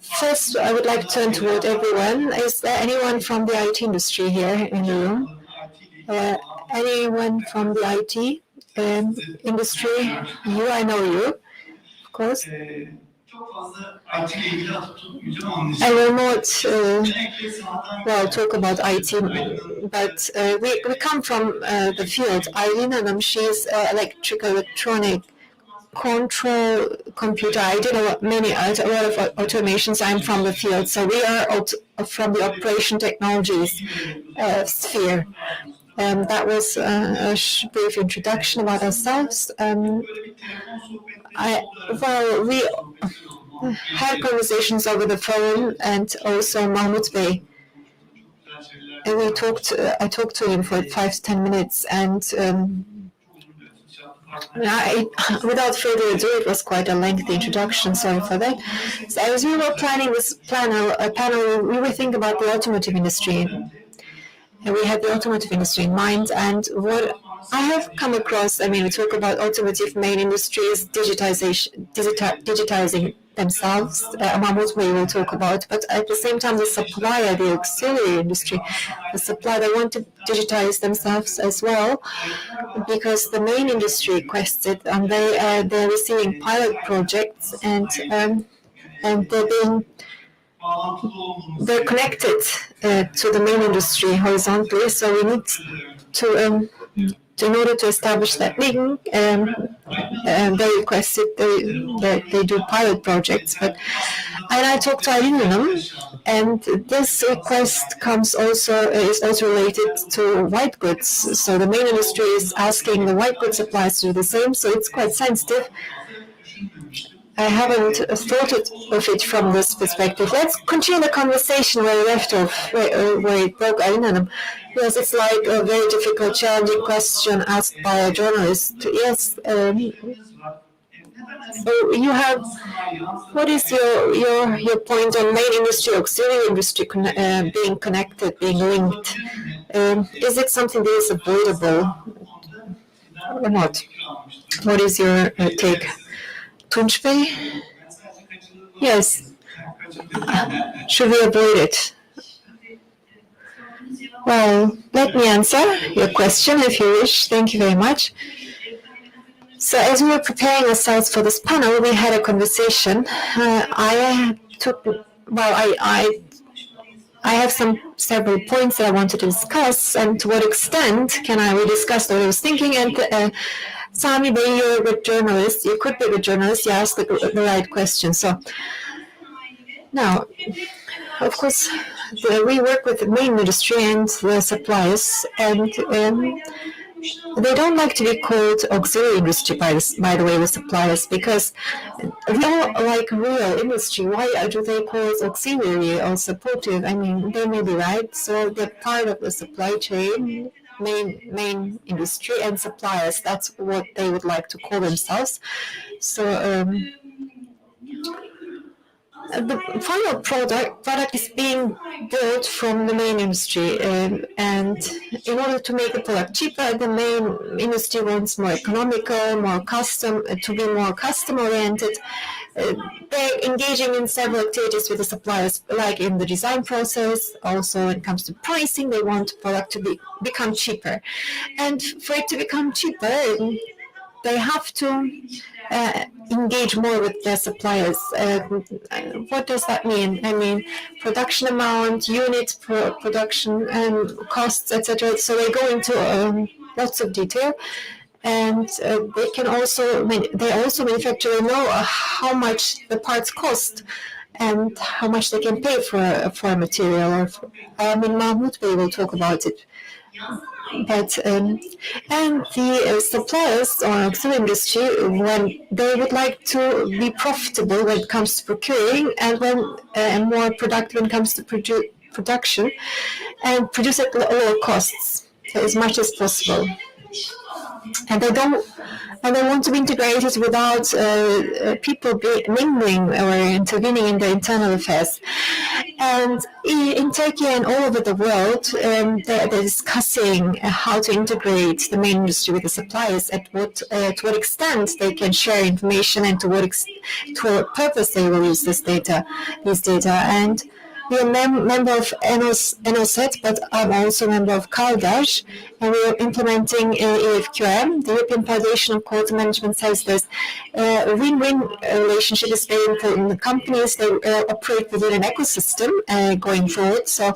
S1: First, I would like to turn toward everyone. Is there anyone from the IT industry here in the room? Anyone from the IT industry? I know you, of course. I will not talk about IT, but we come from the field. Aylin Hanım, she's electronic control computer. I did a lot of automations. I'm from the field, so we are from the operation technologies sphere. That was a brief introduction about ourselves. We had conversations over the phone, and also Mahmut Bey. And I talked to him for 5 to 10 minutes, and without further ado, it was quite a lengthy introduction. Sorry for that. So as we were planning this panel, we were thinking about the automotive industry, and we had the automotive industry in mind. And what I have come across, we talk about automotive main industries digitizing themselves. Mahmut Bey will talk about, but at the same time, the supplier, the auxiliary industry, the supplier, they want to digitize themselves as well, because the main industry requests it, and they're receiving pilot projects, and they're connected to the main industry horizontally. So we need to in order to establish that link, they requested that they do pilot projects. And I talked to Aylin Hanım, and this request is also related to white goods. So the main industry is asking the white goods suppliers to do the same. So it's quite sensitive. I haven't thought of it from this perspective. Let's continue the conversation where we left off, where it broke. Aylin Hanım. Yes, it's like a very difficult, challenging question asked by a journalist. Yes. So what is your point on main industry, auxiliary industry being connected, being linked? Is it something that is avoidable or not? What is your take? Tunç Bey? Yes. Should we avoid it? Well, let me answer your question if you wish. Thank you very much. So as we were preparing ourselves for this panel, we had a conversation. I have several points that I wanted to discuss, and to what extent can we discuss what I was thinking. And Sami Bey, you're a good journalist. You could be a good journalist. You asked the right question. So now, of course, we work with the main industry and the suppliers, and they don't like to be called auxiliary industry, by the way, the suppliers, because we all like real industry. Why do they call it auxiliary or supportive? I mean, they may be right. So they're part of the supply chain, main industry, and suppliers. That's what they would like to call themselves. So the final product is being built from the main industry, and in order to make the product cheaper, the main industry wants more economical, more custom, to be more custom oriented. They're engaging in several activities with the suppliers, like in the design process. Also, when it comes to pricing, they want the product to become cheaper, and for it to become cheaper, they have to engage more with their suppliers. What does that mean? I mean, production amount, unit production, costs, etc. So they go into lots of detail, and they also manufacture. They know how much the parts cost and how much they can pay for a material. Mahmoud Bey will talk about it. But and the suppliers or auxiliary industry, when they would like to be profitable when it comes to procuring, and when more productive when it comes to production, and produce at lower costs as much as possible. And they want to be integrated without people mingling or intervening in their internal affairs. And in Turkey and all over the world, they're discussing how to integrate the main industry with the suppliers, to what extent they can share information, and to what purpose they will use these data. And we're a member of ENOSET, but I'm also a member of CALDASH, and we are implementing EFQM. The European Foundation of Quality Management says there's a win-win relationship is very important. The companies, they operate within an ecosystem going forward. So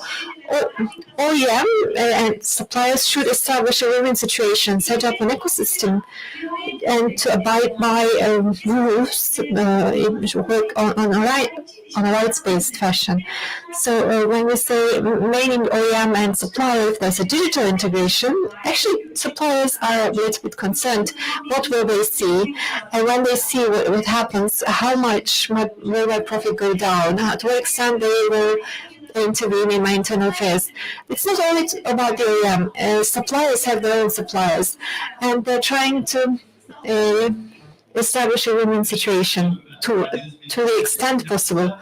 S1: OEM and suppliers should establish a win-win situation, set up an ecosystem, and to abide by rules, work on a rights-based fashion. So when we say main OEM and supplier, if there's a digital integration, actually suppliers are a little bit concerned. What will they see? And when they see what happens, how much will my profit go down? To what extent they will intervene in my internal affairs? It's not only about the OEM. Suppliers have their own suppliers, and they're trying to establish a win-win situation to the extent possible.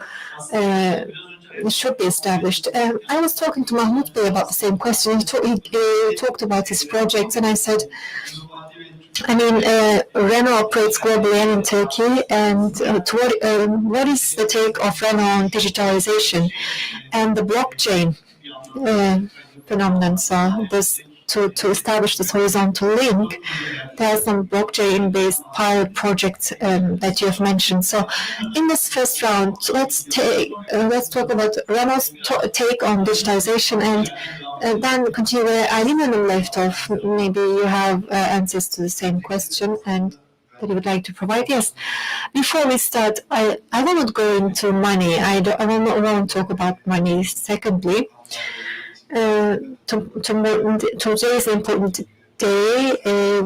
S1: It should be established. I was talking to Mahmoud Bey about the same question. He talked about his projects, and I said, Renault operates globally and in Turkey, and what is the take of Renault on digitalization and the blockchain phenomenon? So to establish this horizontal link, there are some blockchain-based pilot projects that you have mentioned. So, in this first round, let's talk about Renault's take on digitalization, and then continue where Alina left off. Maybe you have answers to the same question and that you would like to provide. Yes. Before we start, I will not go into money. I will not talk about money. Secondly, today is an important day.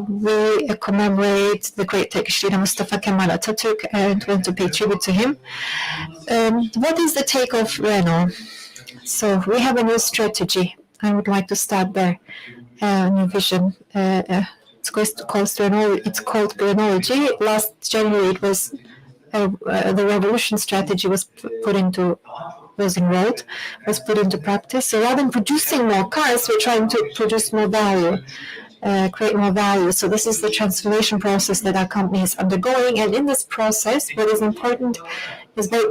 S1: We commemorate the great Turkish leader Mustafa Kemal Atatürk and want to pay tribute to him. What is the take of Renault? So we have a new strategy. I would like to start there. New vision. It's called Renaultology. Last January, it was the revolution strategy was put into practice. So rather than producing more cars, we're trying to produce more value, create more value. So this is the transformation process that our company is undergoing. And in this process, what is important is that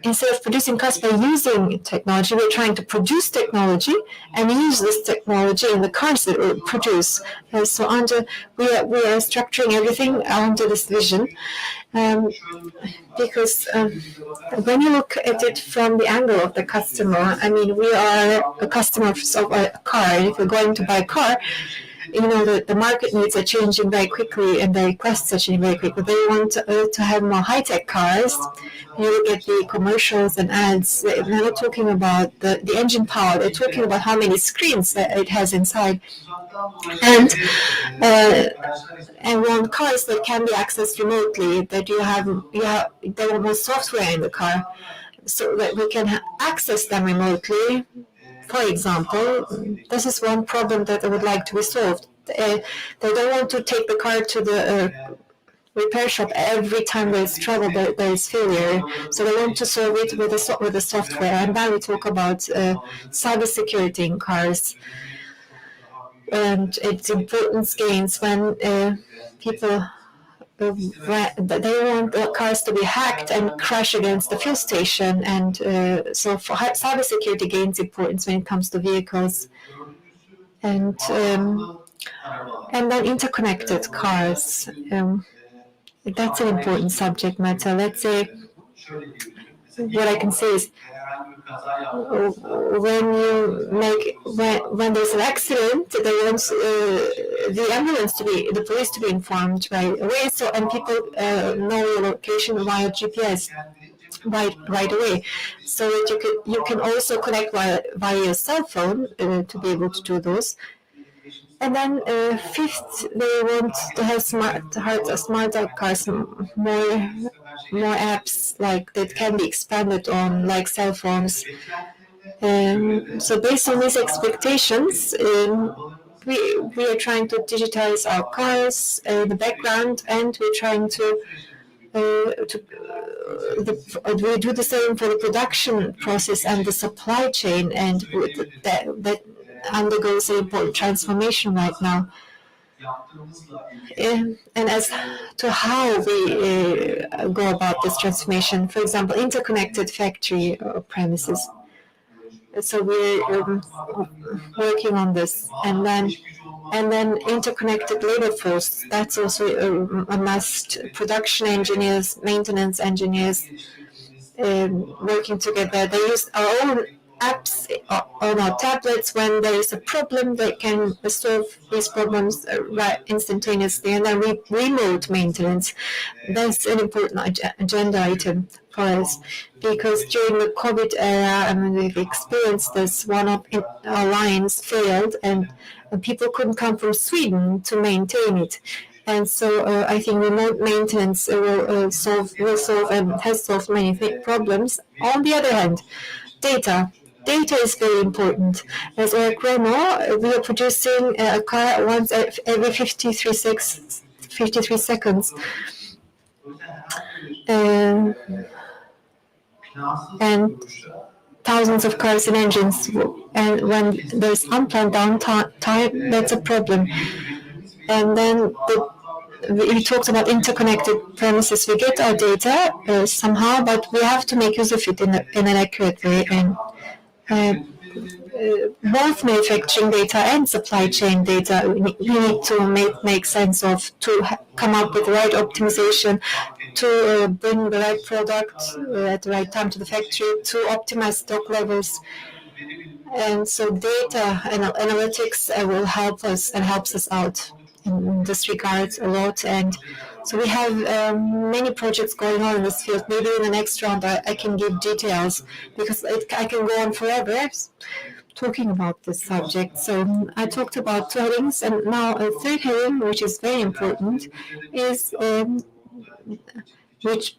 S1: instead of producing cars by using technology, we're trying to produce technology and use this technology in the cars that we produce. So we are structuring everything under this vision, because when you look at it from the angle of the customer, I mean, we are a customer of a car, and if we're going to buy a car, you know, the market needs are changing very quickly and the requests are changing very quickly. They want to have more high-tech cars. You look at the commercials and ads, they're not talking about the engine power, they're talking about how many screens that it has inside. And want cars that can be accessed remotely, that there are more software in the car, so that we can access them remotely. For example, this is one problem that I would like to be solved. They don't want to take the car to the repair shop every time there's trouble, there is failure. So they want to solve it with the software. And now we talk about cybersecurity in cars. And its importance gains when people they want the cars to be hacked and crash against the fuel station, and so for cybersecurity gains importance when it comes to vehicles, and then interconnected cars. That's an important subject matter. Let's say, what I can say is, when there's an accident, they want the police to be informed right away. So, and people know your location via GPS right away. So that you can also connect via your cell phone to be able to do those. And then fifth, they want to have smart cars, more apps like that can be expanded on, like cell phones. So based on these expectations, we are trying to digitize our cars in the background, and we're trying to we do the same for the production process and the supply chain, and that undergoes an important transformation right now. And as to how we go about this transformation, for example, interconnected factory premises. So we're working on this, and then interconnected labor force. That's also a must. Production engineers, maintenance engineers, working together. They use our own apps on our tablets. When there is a problem, they can solve these problems right instantaneously. And then remote maintenance. That's an important agenda item for us, because during the COVID era, I mean, we've experienced this. One of our lines failed, and people couldn't come from Sweden to maintain it. And so I think remote maintenance will solve and has solved many problems. On the other hand, data. Data is very important. As Eric Renault, we are producing a car once every 53 seconds. And thousands of cars and engines. And when there's unplanned downtime, that's a problem. And then we talked about interconnected premises. We get our data somehow, but we have to make use of it in an accurate way. And both manufacturing data and supply chain data we need to make sense of, to come up with the right optimization, to bring the right product at the right time to the factory, to optimize stock levels. And so data and analytics will help us and helps us out in this regard a lot. And so we have many projects going on in this field. Maybe in the next round I can give details, because I can go on forever talking about this subject. So I talked about two headings, and now a third heading, which is very important, is which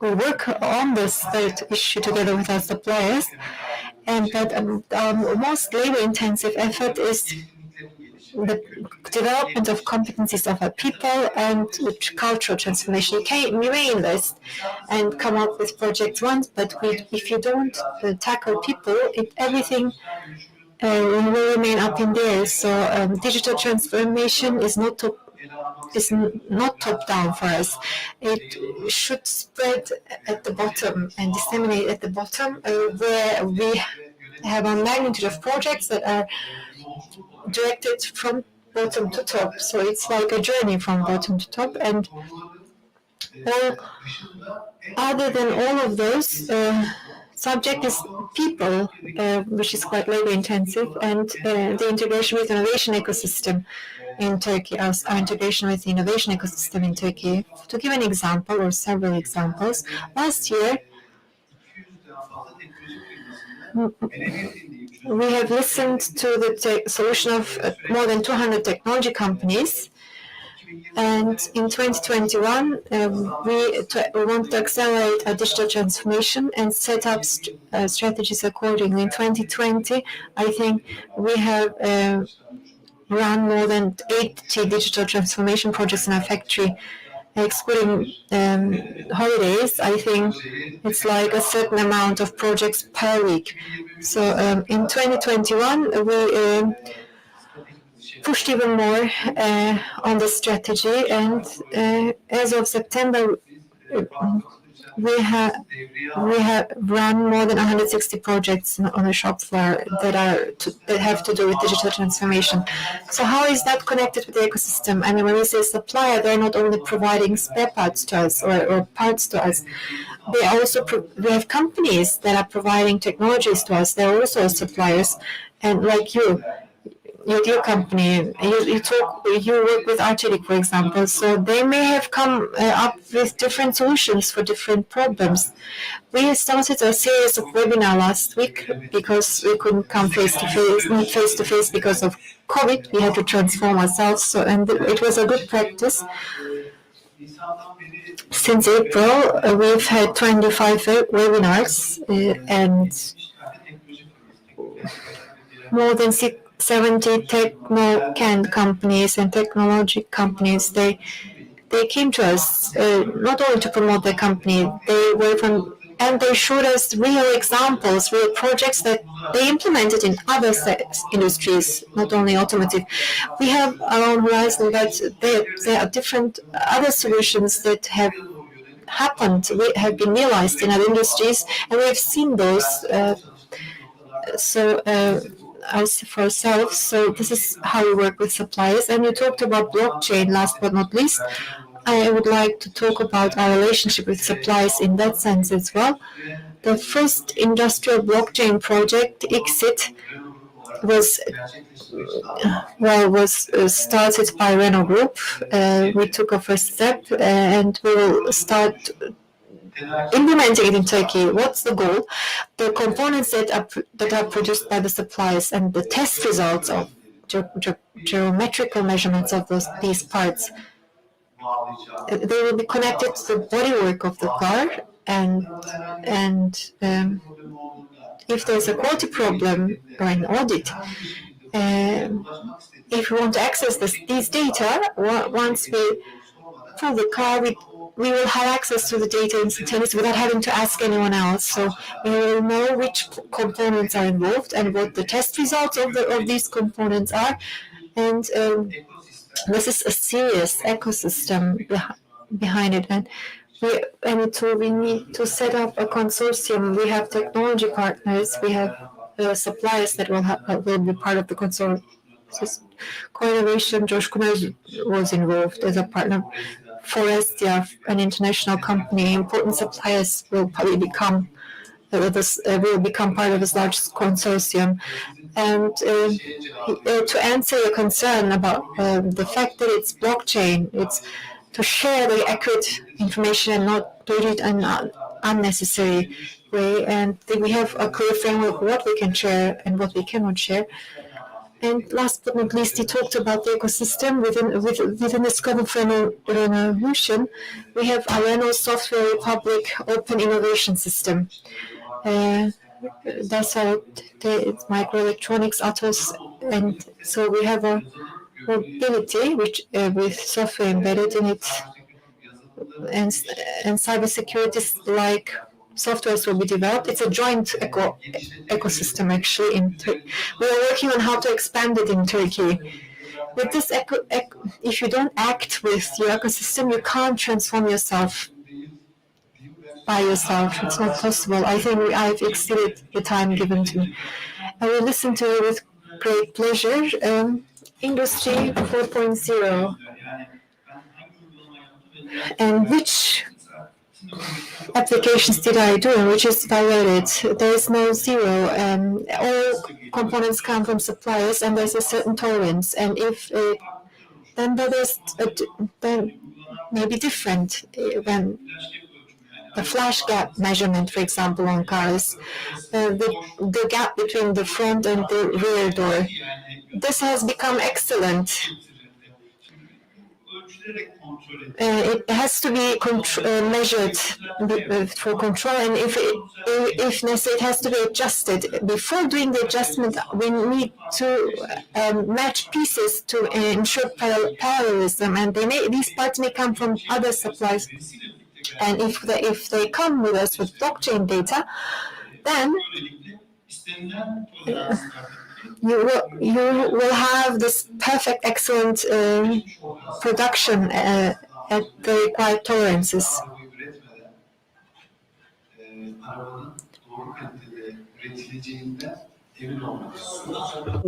S1: we work on this third issue together with our suppliers, and that our most labor-intensive effort is the development of competencies of our people and cultural transformation. We may invest and come up with projects once, but if you don't tackle people, everything will remain up in the air. So digital transformation is not is not top-down for us. It should spread at the bottom and disseminate at the bottom, where we have a magnitude of projects that are directed from bottom to top. So it's like a journey from bottom to top, and other than all of those, subject is people, which is quite labor intensive, and the integration with innovation ecosystem in Turkey, our integration with the innovation ecosystem in Turkey. To give an example or several examples, last year we have listened to the solution of more than 200 technology companies. And in 2021, we want to accelerate our digital transformation and set up strategies accordingly. In 2020, I think we have run more than 80 digital transformation projects in our factory, excluding holidays. I think it's like a certain amount of projects per week. So in 2021, we pushed even more on the strategy, and as of September, we have run more than 160 projects on the shop floor that have to do with digital transformation. So how is that connected with the ecosystem? I mean, when we say supplier, they're not only providing spare parts to us or parts to us. They also we have companies that are providing technologies to us. They're also suppliers, and like you. With your company, you work with Arçelik, for example, so they may have come up with different solutions for different problems. We started a series of webinars last week because we couldn't come not face to face because of COVID. We had to transform ourselves, and it was a good practice. Since April, we've had 25 webinars and more than 70 techno-can companies and technology companies. They came to us not only to promote their company, and they showed us real examples, real projects that they implemented in other industries, not only automotive. We have our own horizon, but there are different other solutions that have happened, have been realized in other industries, and we have seen those. For ourselves. So this is how we work with suppliers. And you talked about blockchain last but not least. I would like to talk about our relationship with suppliers in that sense as well. The first industrial blockchain project, ICSIT, was started by Renault Group. We took a first step and we will start implementing it in Turkey. What's the goal? The components that are produced by the suppliers and the test results of geometrical measurements of these parts, they will be connected to the bodywork of the car, and if there's a quality problem or an audit, if we want to access these data, once we pull the car, we will have access to the data instantaneously without having to ask anyone else. So we will know which components are involved and what the test results of these components are. And this is a serious ecosystem behind it. And we need to set up a consortium. We have technology partners. We have suppliers that will be part of the consortium. Co-innovation, Coşkun was involved as a partner. Forestia, an international company, important suppliers will probably become part of this large consortium. And to answer your concern about the fact that it's blockchain, it's to share the accurate information and not do it in an unnecessary way. And we have a clear framework of what we can share and what we cannot share. And last but not least, he talked about the ecosystem within the scope of Renault. We have our Renault Software Republic Open Innovation System. That's how it's microelectronics, autos, and so we have a mobility with software embedded in it, and cybersecurity, like softwares will be developed. It's a joint ecosystem, actually. We are working on how to expand it in Turkey. With this, if you don't act with your ecosystem, you can't transform yourself by yourself. It's not possible. I think I've exceeded the time given to me. I will listen to you with great pleasure. Industry 4.0. And which applications did I do and which is valid? There is no zero. All components come from suppliers and there's a certain tolerance. And if then that is then maybe different when the flash gap measurement, for example, on cars, the gap between the front and the rear door. This has become excellent. It has to be measured for control, and if necessary, it has to be adjusted. Before doing the adjustment, we need to match pieces to ensure parallelism, and these parts may come from other suppliers. And if they come with us with blockchain data, then you will have this perfect, excellent production at the required tolerances.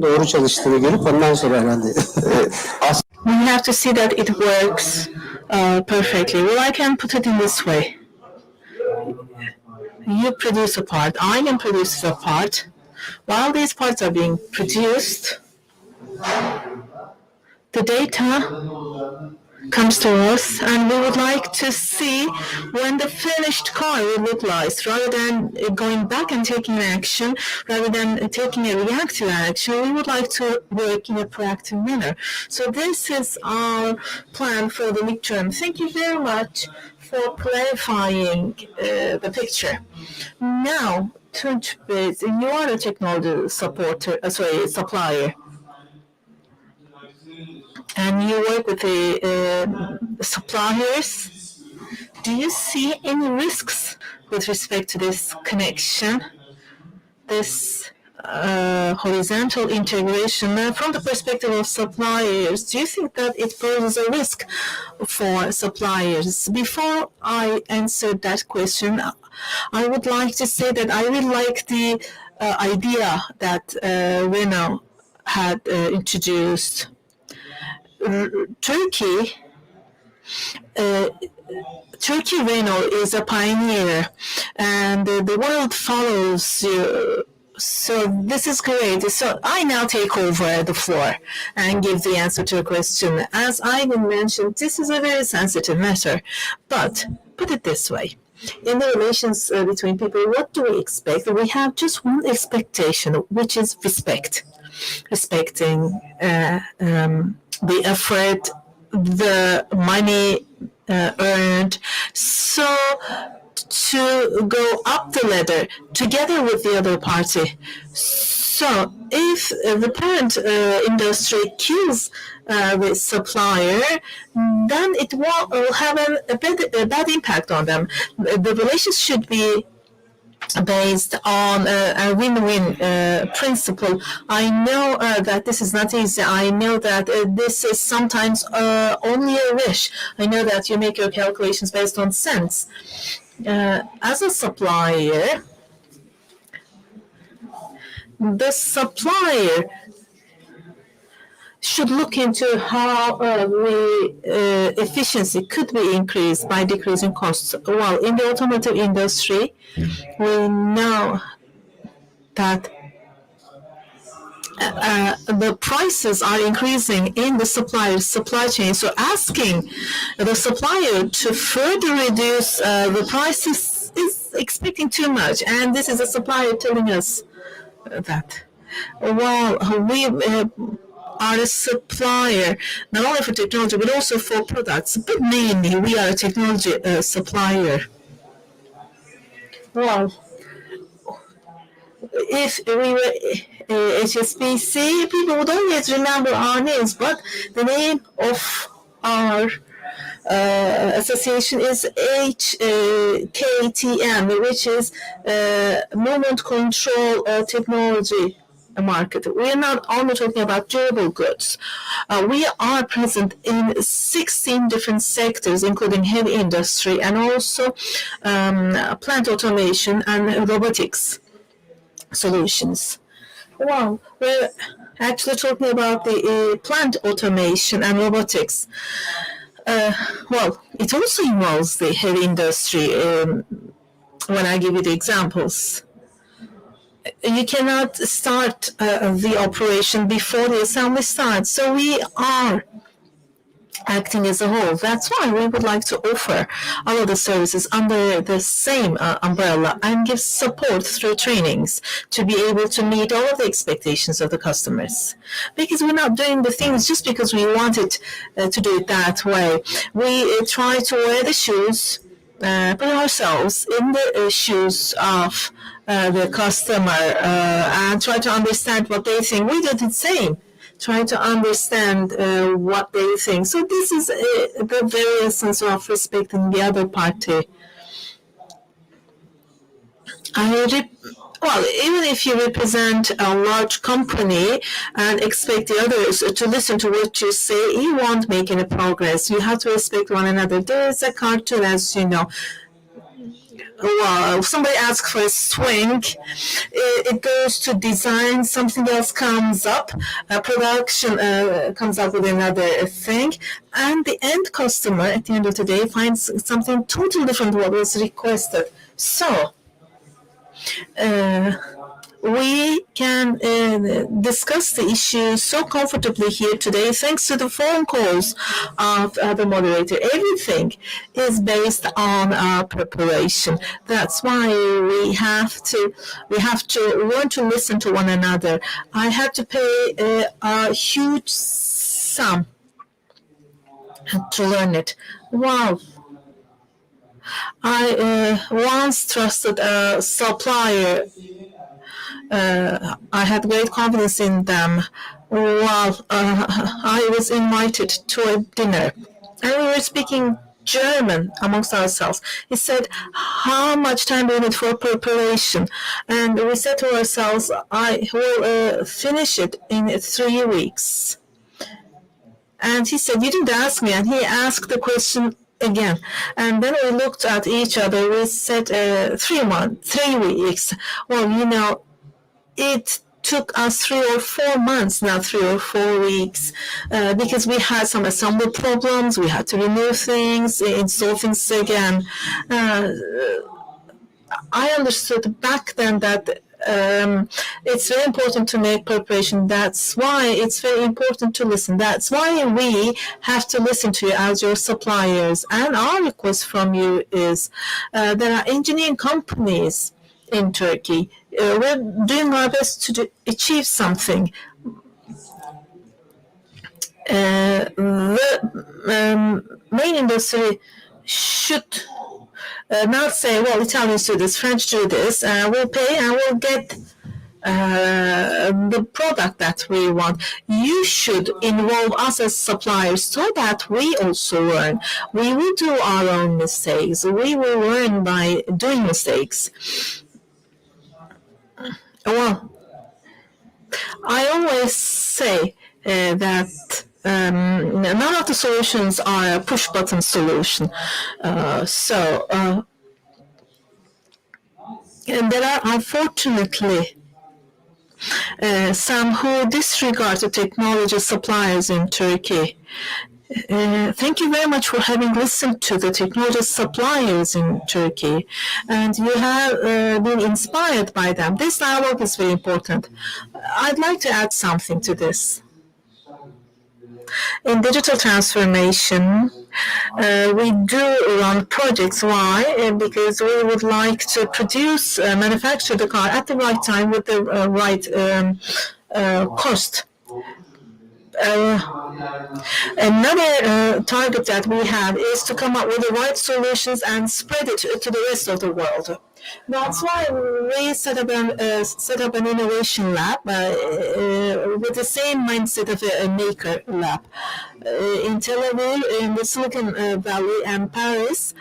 S9: Doğru çalıştığını görüp ondan sonra herhalde.
S2: We have to see that it works perfectly. Well, I can put it in this way. You produce a part, I can produce a part. While these parts are being produced, the data comes to us, and we would like to see when the finished car will look like. Rather than going back and taking action, rather than taking a reactive action, we would like to work in a proactive manner. So this is our plan for the midterm. Thank you very much for clarifying the picture. Now, Tunç, you are a technology supplier. And you work with the suppliers. Do you see any risks with respect to this connection, this horizontal integration? From the perspective of suppliers, do you think that it poses a risk for suppliers? Before I answer that question, I would like to say that I really like the idea that Renault had introduced. Turkey Renault is a pioneer, and the world follows you. So this is great. So I now take over the floor and give the answer to a question. As Ivan mentioned, this is a very sensitive matter, but put it this way. In the relations between people, what do we expect? We have just one expectation, which is respect. Respecting the effort, the money earned, so to go up the ladder together with the other party. So if the parent industry kills the supplier, then it will have a bad impact on them. The relations should be based on a win-win principle. I know that this is not easy. I know that this is sometimes only a wish. I know that you make your calculations based on cents. As a supplier, the supplier should look into how the efficiency could be increased by decreasing costs. Well, in the automotive industry, we know that the prices are increasing in the supplier's supply chain. So asking the supplier to further reduce the prices is expecting too much. And this is a supplier telling us that. Well, we are a supplier, not only for technology, but also for products. But mainly, we are a technology supplier. Well, if we were HSBC, people would always remember our names, but the name of our association is HKTM, which is Movement Control Technology
S1: market. We are not only talking about durable goods. We are present in 16 different sectors, including heavy industry and also plant automation and robotics solutions. Well, we're actually talking about the plant automation and robotics. Well, it also involves the heavy industry when I give you the examples. You cannot start the operation before the assembly starts. So we are acting as a whole. That's why we would like to offer all of the services under the same umbrella and give support through trainings to be able to meet all of the expectations of the customers. Because we're not doing the things just because we wanted to do it that way. We try to wear the shoes, put ourselves in the shoes of the customer and try to understand what they think. We do the same. Try to understand what they think. So this is the very essence of respecting the other party. Well, even if you represent a large company and expect the others to listen to what you say, you won't make any progress. You have to respect one another. There is a cartoon, as you know. Well, if somebody asks for a swing, it goes to design, something else comes up, production comes up with another thing, and the end customer at the end of the day finds something totally different from what was requested. So, we can discuss the issues so comfortably here today thanks to the phone calls of the moderator. Everything is based on our preparation. That's why we have to learn to listen to one another. I had to pay a huge sum to learn it. Wow. I once trusted a supplier. I had great confidence in them. Well, I was invited to a dinner, and we were speaking German amongst ourselves. He said, "How much time do you need for preparation?" And we said to ourselves, "I will finish it in 3 weeks." And he said, "You didn't ask me," and he asked the question again. And then we looked at each other. We said 3 weeks. Well, you know, it took us 3 or 4 months, not 3 or 4 weeks, because we had some assembly problems. We had to remove things, install things again. I understood back then that it's very important to make preparation. That's why it's very important to listen. That's why we have to listen to you as your suppliers. And our request from you is there are engineering companies in Turkey. We're doing our best to achieve something. The main industry should not say, well, Italians do this, French do this, we'll pay and we'll get the product that we want. You should involve us as suppliers so that we also learn. We will do our own mistakes. We will learn by doing mistakes. Well, I always say that none of the solutions are a push-button solution. And there are, unfortunately, some who disregard the technology suppliers in Turkey. Thank you very much for having listened to the technology suppliers in Turkey, and you have been inspired by them. This dialogue is very important. I'd like to add something to this. In digital transformation, we do run projects. Why? Because we would like to manufacture the car at the right time with the right cost. Another target that we have is to come up with the right solutions and spread it to the rest of the world. That's why we set up an innovation lab with the same mindset of a maker lab. In Tel Aviv, in the Silicon Valley and Paris,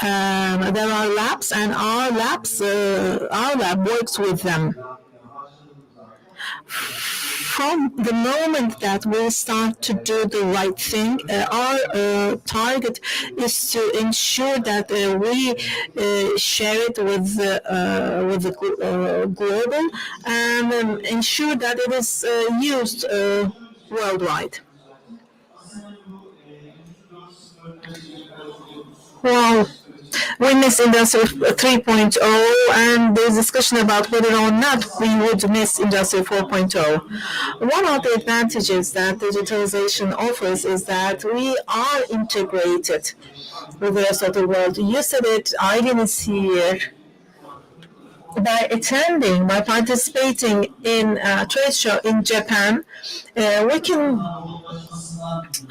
S1: there are labs, and our lab works with them.
S2: From the moment that we start to do the right thing, our target is to ensure that we share it with the global and ensure that it is used worldwide. Well, we miss Industry 3.0, and there's discussion about whether or not we would miss Industry 4.0. One of the advantages that digitalization offers is that we are integrated with the rest of the world. You said it, I didn't see it. By participating in a trade show in Japan, we can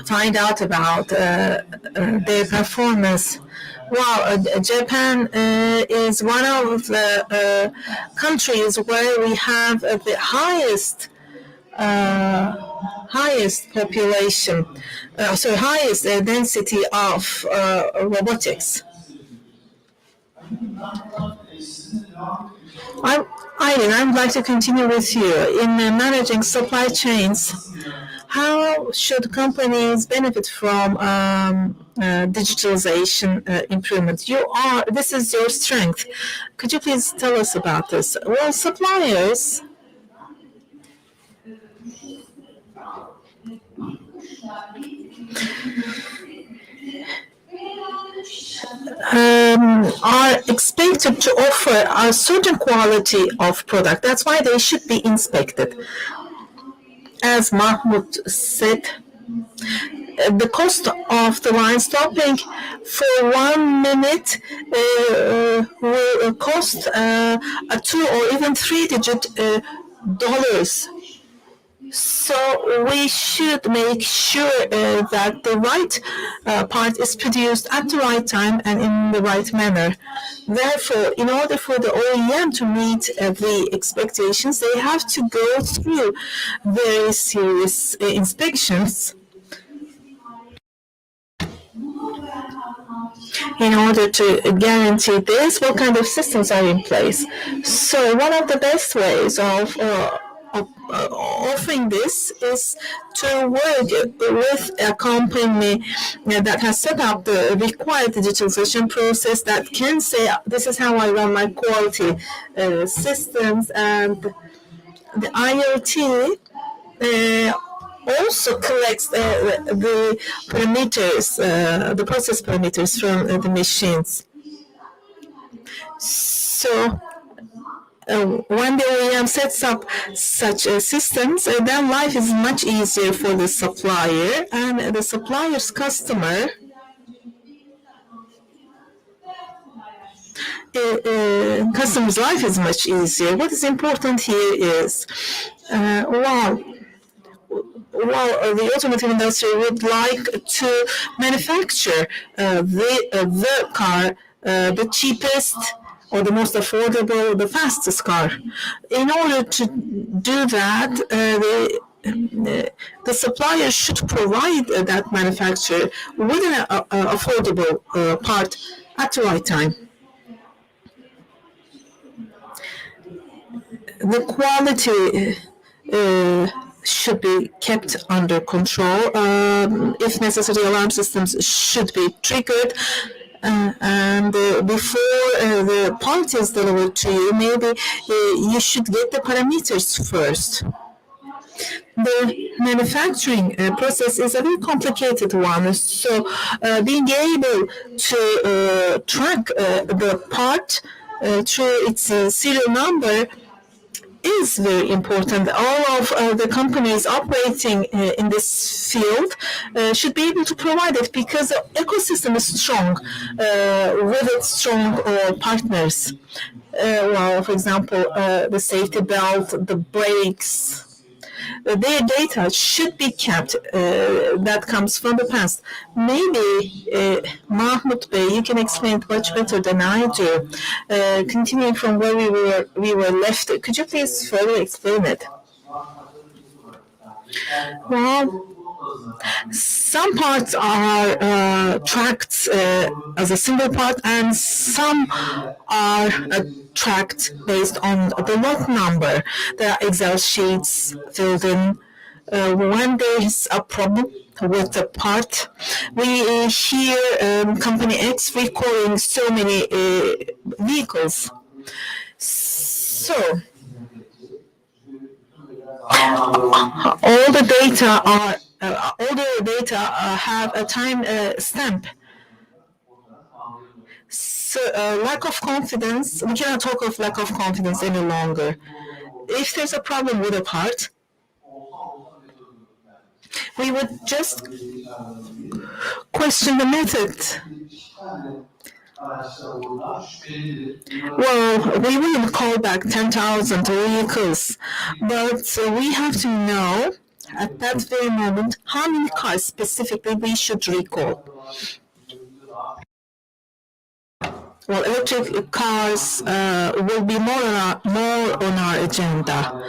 S2: find out about their performance. Wow, Japan is one of the countries where we have the highest population, highest density of robotics. I would like to continue with you. In managing supply chains, how should companies benefit from digitalization improvement? This is your strength. Could you please tell us about this? Well, suppliers are expected to offer a certain quality of product. That's why they should be inspected. As Mahmoud said, the cost of the line stopping for 1 minute will cost a 2 or even 3-digit dollars. So we should make sure that the right part is produced at the right time and in the right manner. Therefore, in order for the OEM to meet the expectations, they have to go through very serious inspections in order to guarantee this. What kind of systems are in place? So one of the best ways of offering this is to work with a company that has set up the required digitalization process that can say, this is how I run my quality systems. And the IoT also collects the parameters, the process parameters from the machines. So when the OEM sets up such systems, then life is much easier for the supplier, and the supplier's customer customer's life is much easier. What is important here is, while the automotive industry would like to manufacture the car, the cheapest or the most affordable, the fastest car. In order to do that, the supplier should provide that manufacturer with an affordable part at the right time. The quality should be kept under control. If necessary, alarm systems should be triggered. And before the part is delivered to you, maybe you should get the parameters first. The manufacturing process is a very complicated one, so being able to track the part through its serial number is very important. All of the companies operating in this field should be able to provide it because the ecosystem is strong with its strong partners. Well, for example, the safety belt, the brakes, their data should be kept. That comes from the past. Maybe Mahmoud Bey, you can explain it much better than I do. Continuing from where we were left, could you please further explain it? Well, Some parts are tracked as a single part, and some are tracked based on the lot number. There are Excel sheets filled in. When there is a problem with the part, we hear company X recalling so many vehicles. So all the data have a time stamp. So lack of confidence, we cannot talk of lack of confidence any longer. If there's a problem with a part, we would just question the method. Well, we wouldn't call back 10,000 vehicles, but we have to know at that very moment how many cars specifically we should recall. Well, electric cars will be more on our agenda.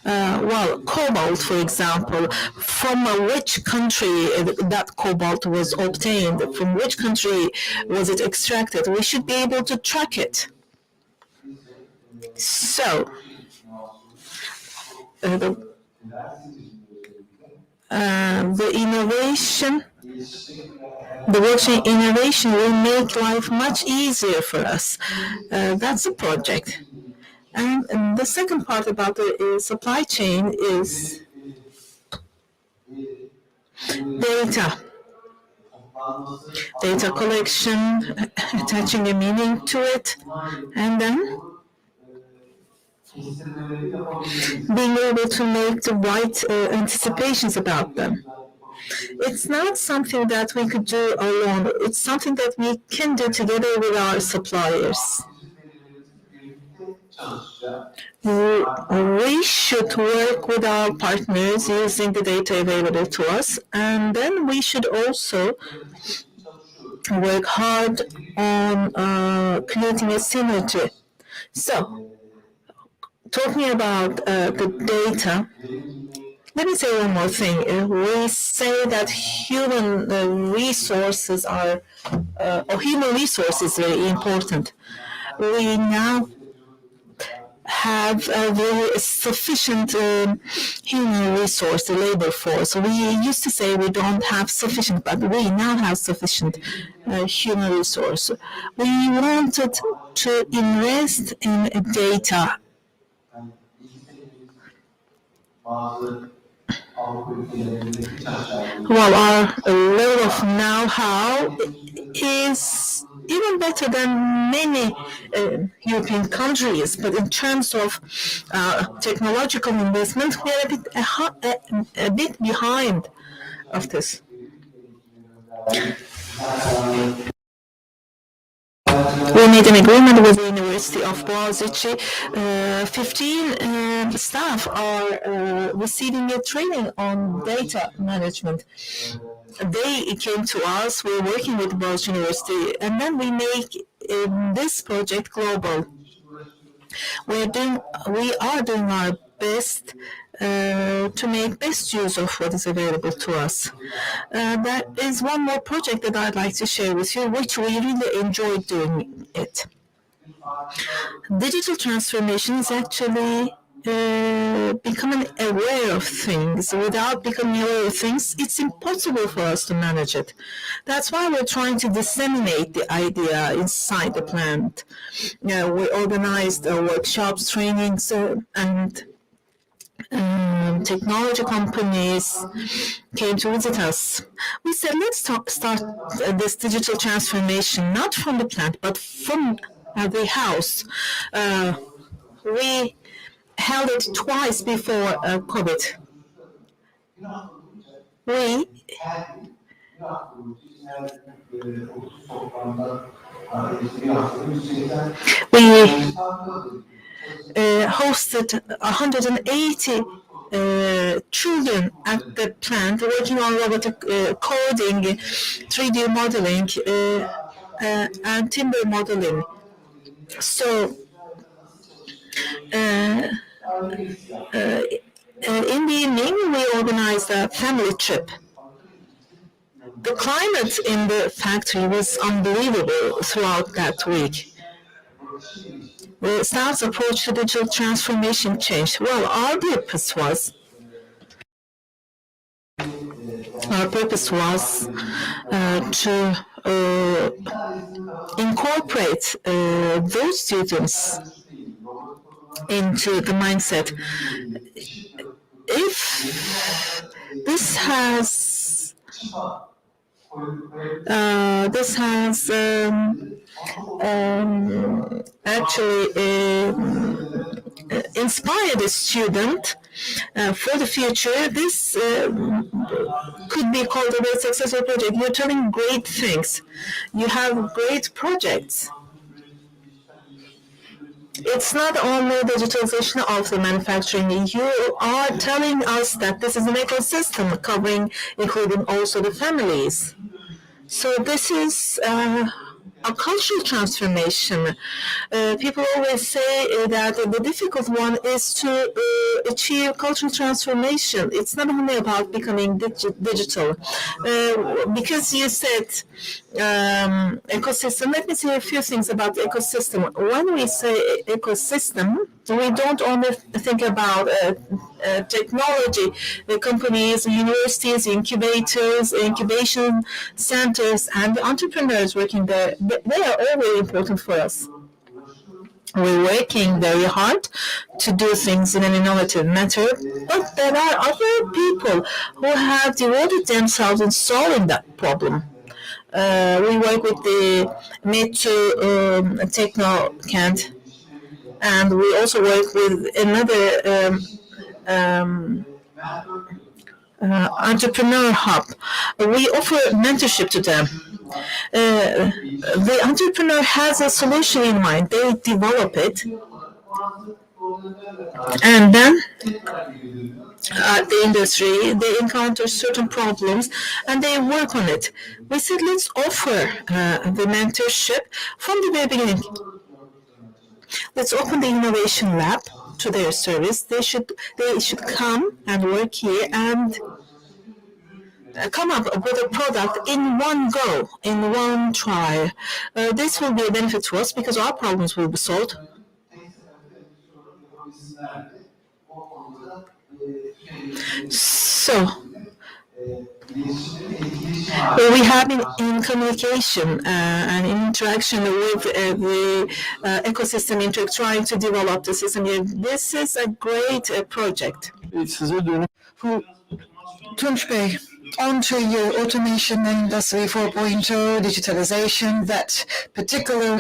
S2: Well, cobalt, for example, from which country that cobalt was obtained, from which country was it extracted, we should be able to track it. So, the innovation, the blockchain innovation will make life much easier for us. That's a project. And the second part about the supply chain is data. Data collection, attaching a meaning to it, and then being able to make the right anticipations about them. It's not something that we could do alone. It's something that we can do together with our suppliers. We should work with our partners using the data available to us, and then we should also work hard on creating a synergy. So, talking about the data, let me say one more thing. We say that human resources are, human resources is very important. We now have a very sufficient human resource, the labor force. We used to say we don't have sufficient, but we now have sufficient human resource. We wanted to invest in data. Well, our level of know-how is even better than many European countries, but in terms of technological investment, we are a bit behind of this. We made an agreement with the University of Boğaziçi. 15 staff are receiving a training on data management. They came to us, we're working with Boğaziçi University, and then we make this project global. We are doing our best to make best use of what is available to us. That is one more project that I'd like to share with you, which we really enjoyed doing it. Digital transformation is actually becoming aware of things. Without becoming aware of things, it's impossible for us to manage it. That's why we're trying to disseminate the idea inside the plant. We organized workshops, trainings, and technology companies came to visit us. We said, let's start this digital transformation, not from the plant, but from the house. We held it twice before COVID. We hosted 180 children at the plant working on robotic coding, 3D modeling, and timber modeling. So, in the evening, we organized a family trip. The climate in the factory was unbelievable throughout that week. The staff's approach to digital transformation changed. Well, our purpose was to incorporate those students into the mindset. If this has actually inspired a student for the future, this could be called a very successful project. You're telling great things. You have great projects. It's not only digitalization of the manufacturing. You are telling us that this is an ecosystem covering, including also the families. So this is a cultural transformation. People always say that the difficult one is to achieve cultural transformation. It's not only about becoming digital. Because you said ecosystem, let me say a few things about the ecosystem. When we say ecosystem, we don't only think about technology, the companies, universities, incubators, incubation centers, and the entrepreneurs working there. They are all very important for us. We're working very hard to do things in an innovative manner, but there are other people who have devoted themselves in solving that problem. We work with the Metro Techno-Kent, and we also work with another entrepreneur hub. We offer mentorship to them. The entrepreneur has a solution in mind. They develop it, and then at the industry, they encounter certain problems and they work on it. We said, let's offer the mentorship from the very beginning. Let's open the innovation lab to their service. They should come and work here and come up with a product in one go, in one try. This will be a benefit to us because our problems will be solved. So, we have been in communication and in interaction with the ecosystem trying to develop the system here. This is a great project.
S10: Tunç Bey, onto your automation and industry 4.0, digitalization, that particular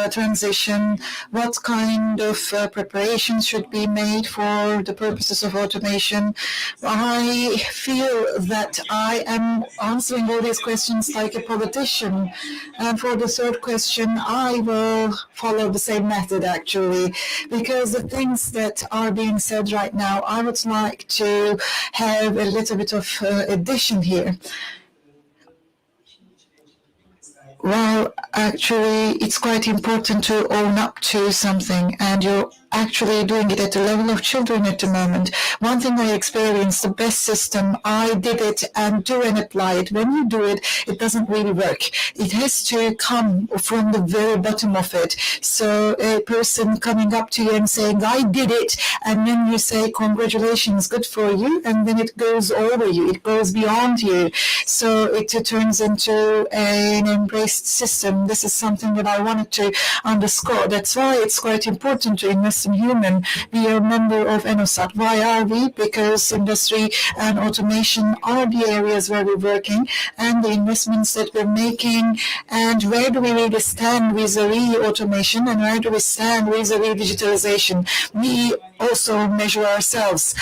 S10: transition, what kind of preparations should be made for the purposes of automation? I feel that I am answering all these questions like a politician. And for the third question, I will follow the same method actually, because the things that are being said right now, I would like to have a little bit of addition here. Well, actually, it's quite important to own up to something, and you're actually doing it at the level of children at the moment. One thing I experienced, the best system, I did it and do and apply it. When you do it, it doesn't really work. It has to come from the very bottom of it. So a person coming up to you and saying, I did it, and then you say, congratulations, good for you, and then it goes over you, it goes beyond you. So it turns into an embraced system. This is something that I wanted to underscore. That's why it's quite important to invest in human. We are a member of ENOSAT. Why are we? Because industry and automation are the areas where we're working, and the investments that we're making, and where do we really stand vis-a-vis automation, and where do we stand vis-a-vis digitalization. We also measure ourselves.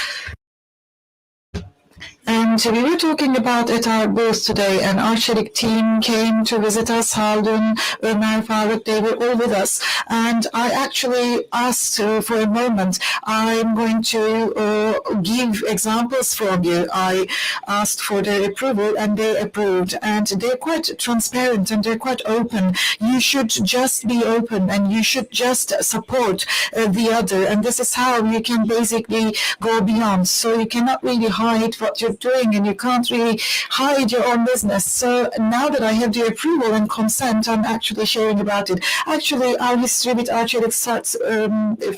S10: And we were talking about at our booth today, an Arçelik team came to visit us, Haldun, Ömer, Faruk, they were all with us. And I actually asked for a moment, I'm going to give examples from you. I asked for their approval and they approved. And they're quite transparent and they're quite open. You should just be open and you should just support the other. And this is how you can basically go beyond. So you cannot really hide what you're keep doing, and you can't really hide your own business. So now that I have the approval and consent, I'm actually sharing about it. Actually, our history with Arçelik starts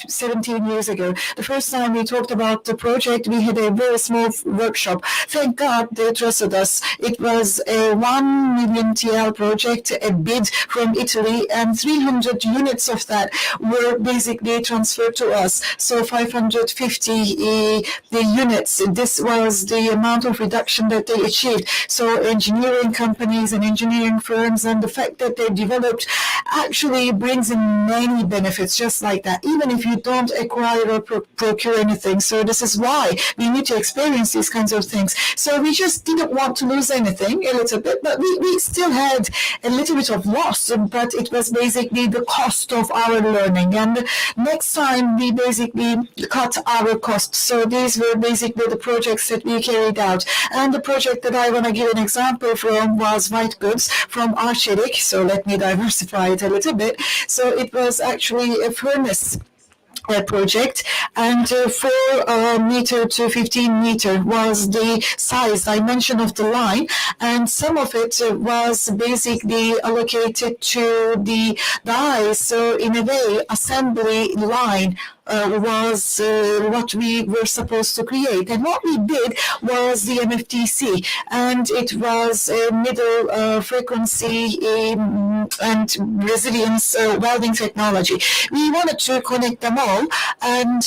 S10: 17 years ago. The first time we talked about the project, we had a very small workshop. Thank God they trusted us. It was a 1 million TL project, a bid from Italy, and 300 units of that were basically transferred to us. So 550 the units, this was the amount of reduction that they achieved. So engineering companies and engineering firms, and the fact that they developed actually brings in many benefits just like that, even if you don't acquire or procure anything. So this is why we need to experience these kinds of things. So we just didn't want to lose anything a little bit, but we still had a little bit of loss, but it was basically the cost of our learning. And next time we basically cut our costs. So these were basically the projects that we carried out. And the project that I want to give an example from was white goods from Arçelik. So let me diversify it a little bit. So it was actually a furnace project, and 4 meter to 15 meter was the size dimension of the line, and some of it was basically allocated to the dies. So in a way, assembly line was what we were supposed to create. And what we did was the MFTC, and it was a middle frequency and resilience welding technology. We wanted to connect them all, and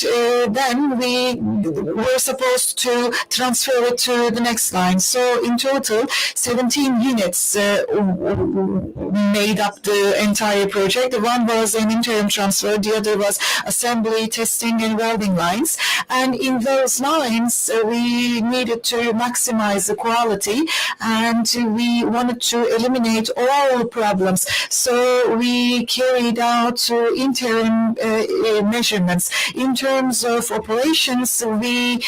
S10: then we were supposed to transfer it to the next line. So in total, 17 units made up the entire project. One was an interim transfer, the other was assembly, testing, and welding lines. And in those lines, we needed to maximize the quality, and we wanted to eliminate all problems. So we carried out interim measurements. In terms of operations, we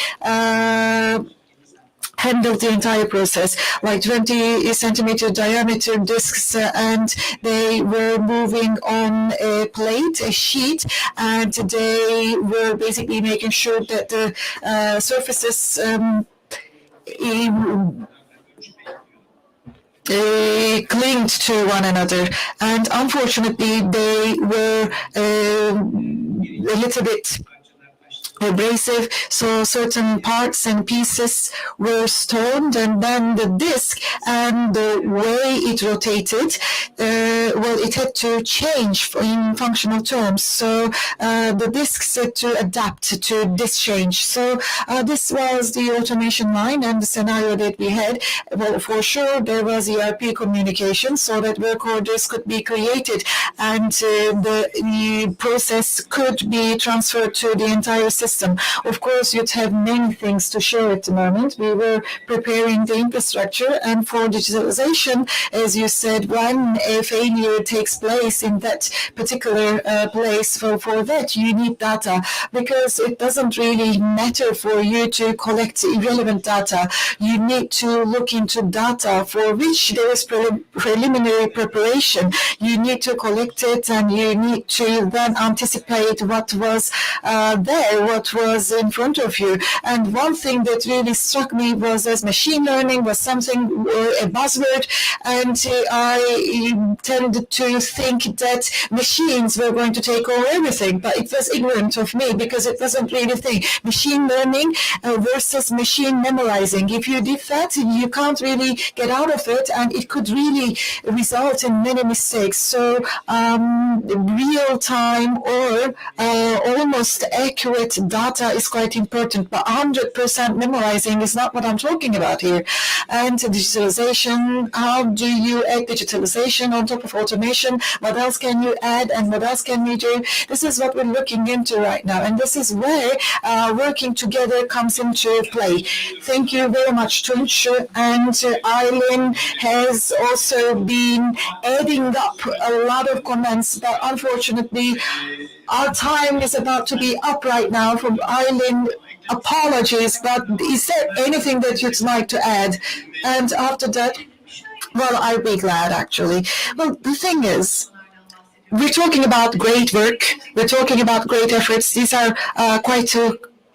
S10: handled the entire process, like 20 centimeter diameter discs, and they were moving on a plate, a sheet, and they were basically making sure that the surfaces clinged to one another. And unfortunately, they were a little bit abrasive, so certain parts and pieces were stoned, and then the disc and the way it rotated, well, it had to change in functional terms. So the discs had to adapt to this change. So this was the automation line and the scenario that we had. Well, for sure, there was ERP communication so that work orders could be created, and the process could be transferred to the entire system. Of course, you'd have many things to share at the moment. We were preparing the infrastructure, and for digitalization, as you said, when a failure takes place in that particular place, for that you need data, because it doesn't really matter for you to collect irrelevant data. You need to look into data for which there is preliminary preparation. You need to collect it, and you need to then anticipate what was there, what was in front of you. And one thing that really struck me was as machine learning was something, a buzzword, and I tended to think that machines were going to take over everything, but it was ignorant of me because it wasn't really a thing. Machine learning versus machine memorizing. If you did that, you can't really get out of it, and it could really result in many mistakes. So real-time or almost accurate data is quite important, but 100% memorizing is not what I'm talking about here. And digitalization, how do you add digitalization on top of automation? What else can you add, and what else can we do? This is what we're looking into right now, and this is where working together comes into play. Thank you very much, Tunç, and Aylin has also been adding up a lot of comments, but unfortunately our time is about to be up right now. From Aylin, apologies, but is there anything that you'd like to add? And after that, well, I'll be glad, actually. Well, the thing is, we're talking about great work, we're talking about great efforts. These are quite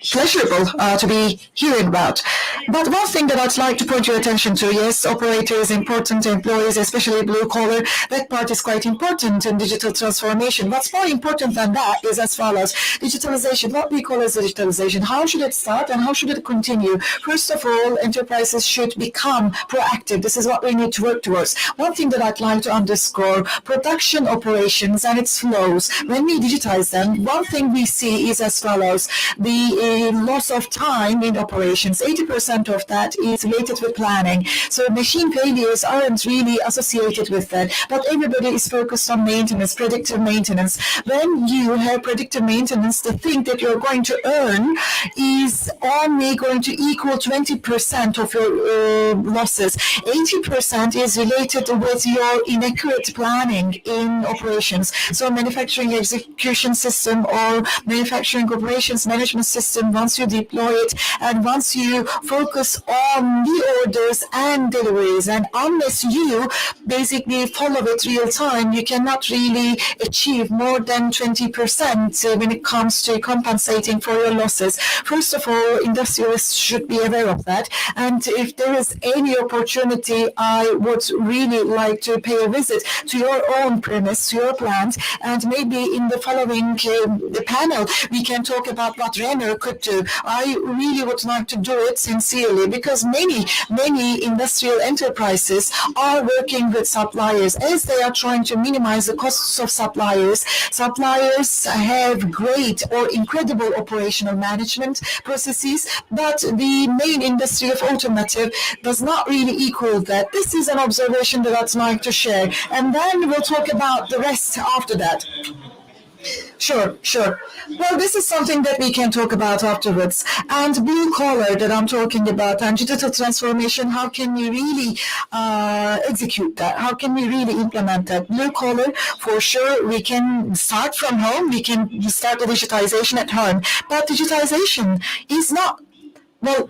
S10: pleasurable to be hearing about. But one thing that I'd like to point your attention to, yes, operators, important employees, especially blue collar, that part is quite important in digital transformation. What's more important than that is as follows. Digitalization, what we call as digitalization, how should it start and how should it continue? First of all, enterprises should become proactive. This is what we need to work towards. One thing that I'd like to underscore, production operations and its flows. When we digitize them, one thing we see is as follows. The loss of time in operations, 80% of that is related with planning. So machine failures aren't really associated with that, but everybody is focused on maintenance, predictive maintenance. When you have predictive maintenance, the thing that you're going to earn is only going to equal 20% of your losses. 80% is related with your inaccurate planning in operations. So manufacturing execution system or manufacturing operations management system, once you deploy it and once you focus on the orders and deliveries, and unless you basically follow it real time, you cannot really achieve more than 20% when it comes to compensating for your losses. First of all, industrialists should be aware of that, and if there is any opportunity, I would really like to pay a visit to your own premise, to your plant, and maybe in the following the panel we can talk about what Renner could do. I really would like to do it sincerely because many industrial enterprises are working with suppliers as they are trying to minimize the costs of suppliers. Suppliers have great or incredible operational management processes, but the main industry of automotive does not really equal that. This is an observation that I'd like to share, and then we'll talk about the rest after that. Sure. Well, this is something that we can talk about afterwards. And blue collar that I'm talking about and digital transformation, how can we really execute that? How can we really implement that? Blue collar, for sure, we can start from home. We can start the digitization at home. But digitization is not, well,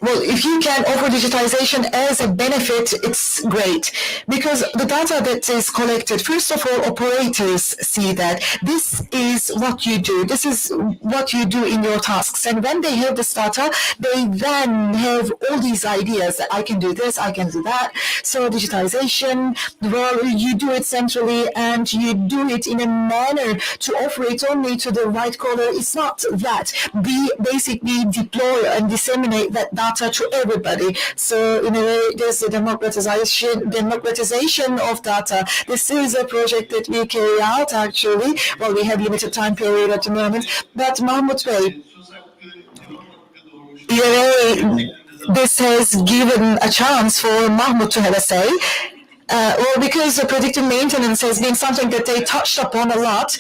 S10: if you can offer digitization as a benefit, it's great. Because the data that is collected, first of all, operators see that this is what you do. This is what you do in your tasks. And when they have this data, they then have all these ideas that I can do this, I can do that. So digitization, well, you do it centrally and you do it in a manner to offer it only to the white collar. It's not that. We basically deploy and disseminate that data to everybody. So in a way, there's a democratization of data. This is a project that we carry out actually. Well, we have limited time period at the moment, but Mahmut Bey, this has given a chance for Mahmut to have a say. Well, because the predictive maintenance has been something that they touched upon a lot.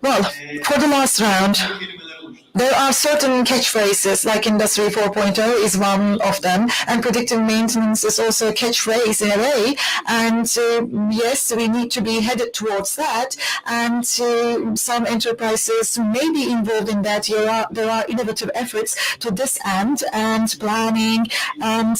S10: Well, for the last round, there are certain catchphrases, like Industry 4.0 is one of them, and predictive maintenance is also a catchphrase in a way. And yes, we need to be headed towards that. And some enterprises may be involved in that. There are innovative efforts to this end, and planning, and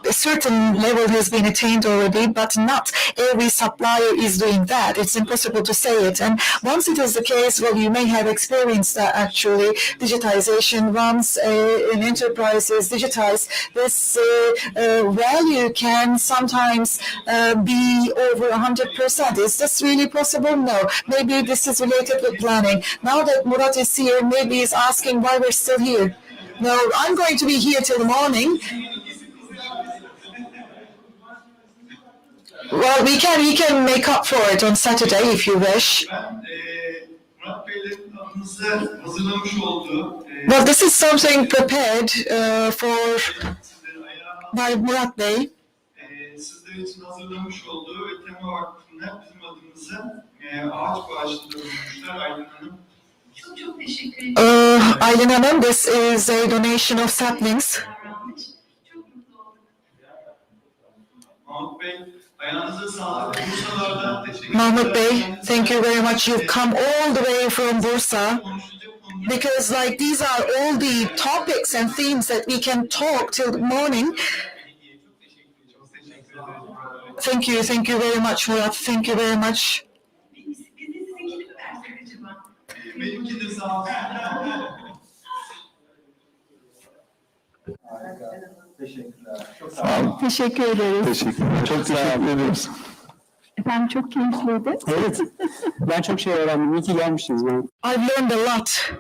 S10: a certain level has been attained already, but not every supplier is doing that. It's impossible to say it. And once it is the case, well, you may have experienced that actually digitization, once an enterprise is digitized, this value can sometimes be over 100%. Is this really possible? No. Maybe this is related with planning. Now that Murat is here, maybe he's asking why we're still here. No, I'm going to be here till the morning. Well, we can make up for it on Saturday if you wish. Well, this is something prepared by Murat Bey. Aylin Hanım, this is a donation of saplings. Mahmut Bey, thank you very much. You've come all the way from Bursa, because like these are all the topics and themes that we can talk till the morning. Thank you very much, Murat. Thank you very much.
S11: Teşekkür ederiz.
S9: Teşekkürler. Çok teşekkür ederiz.
S11: Efendim çok keyifliydi.
S9: Evet. Ben çok şey öğrendim. İyi ki gelmişsiniz.
S10: I've learned a lot.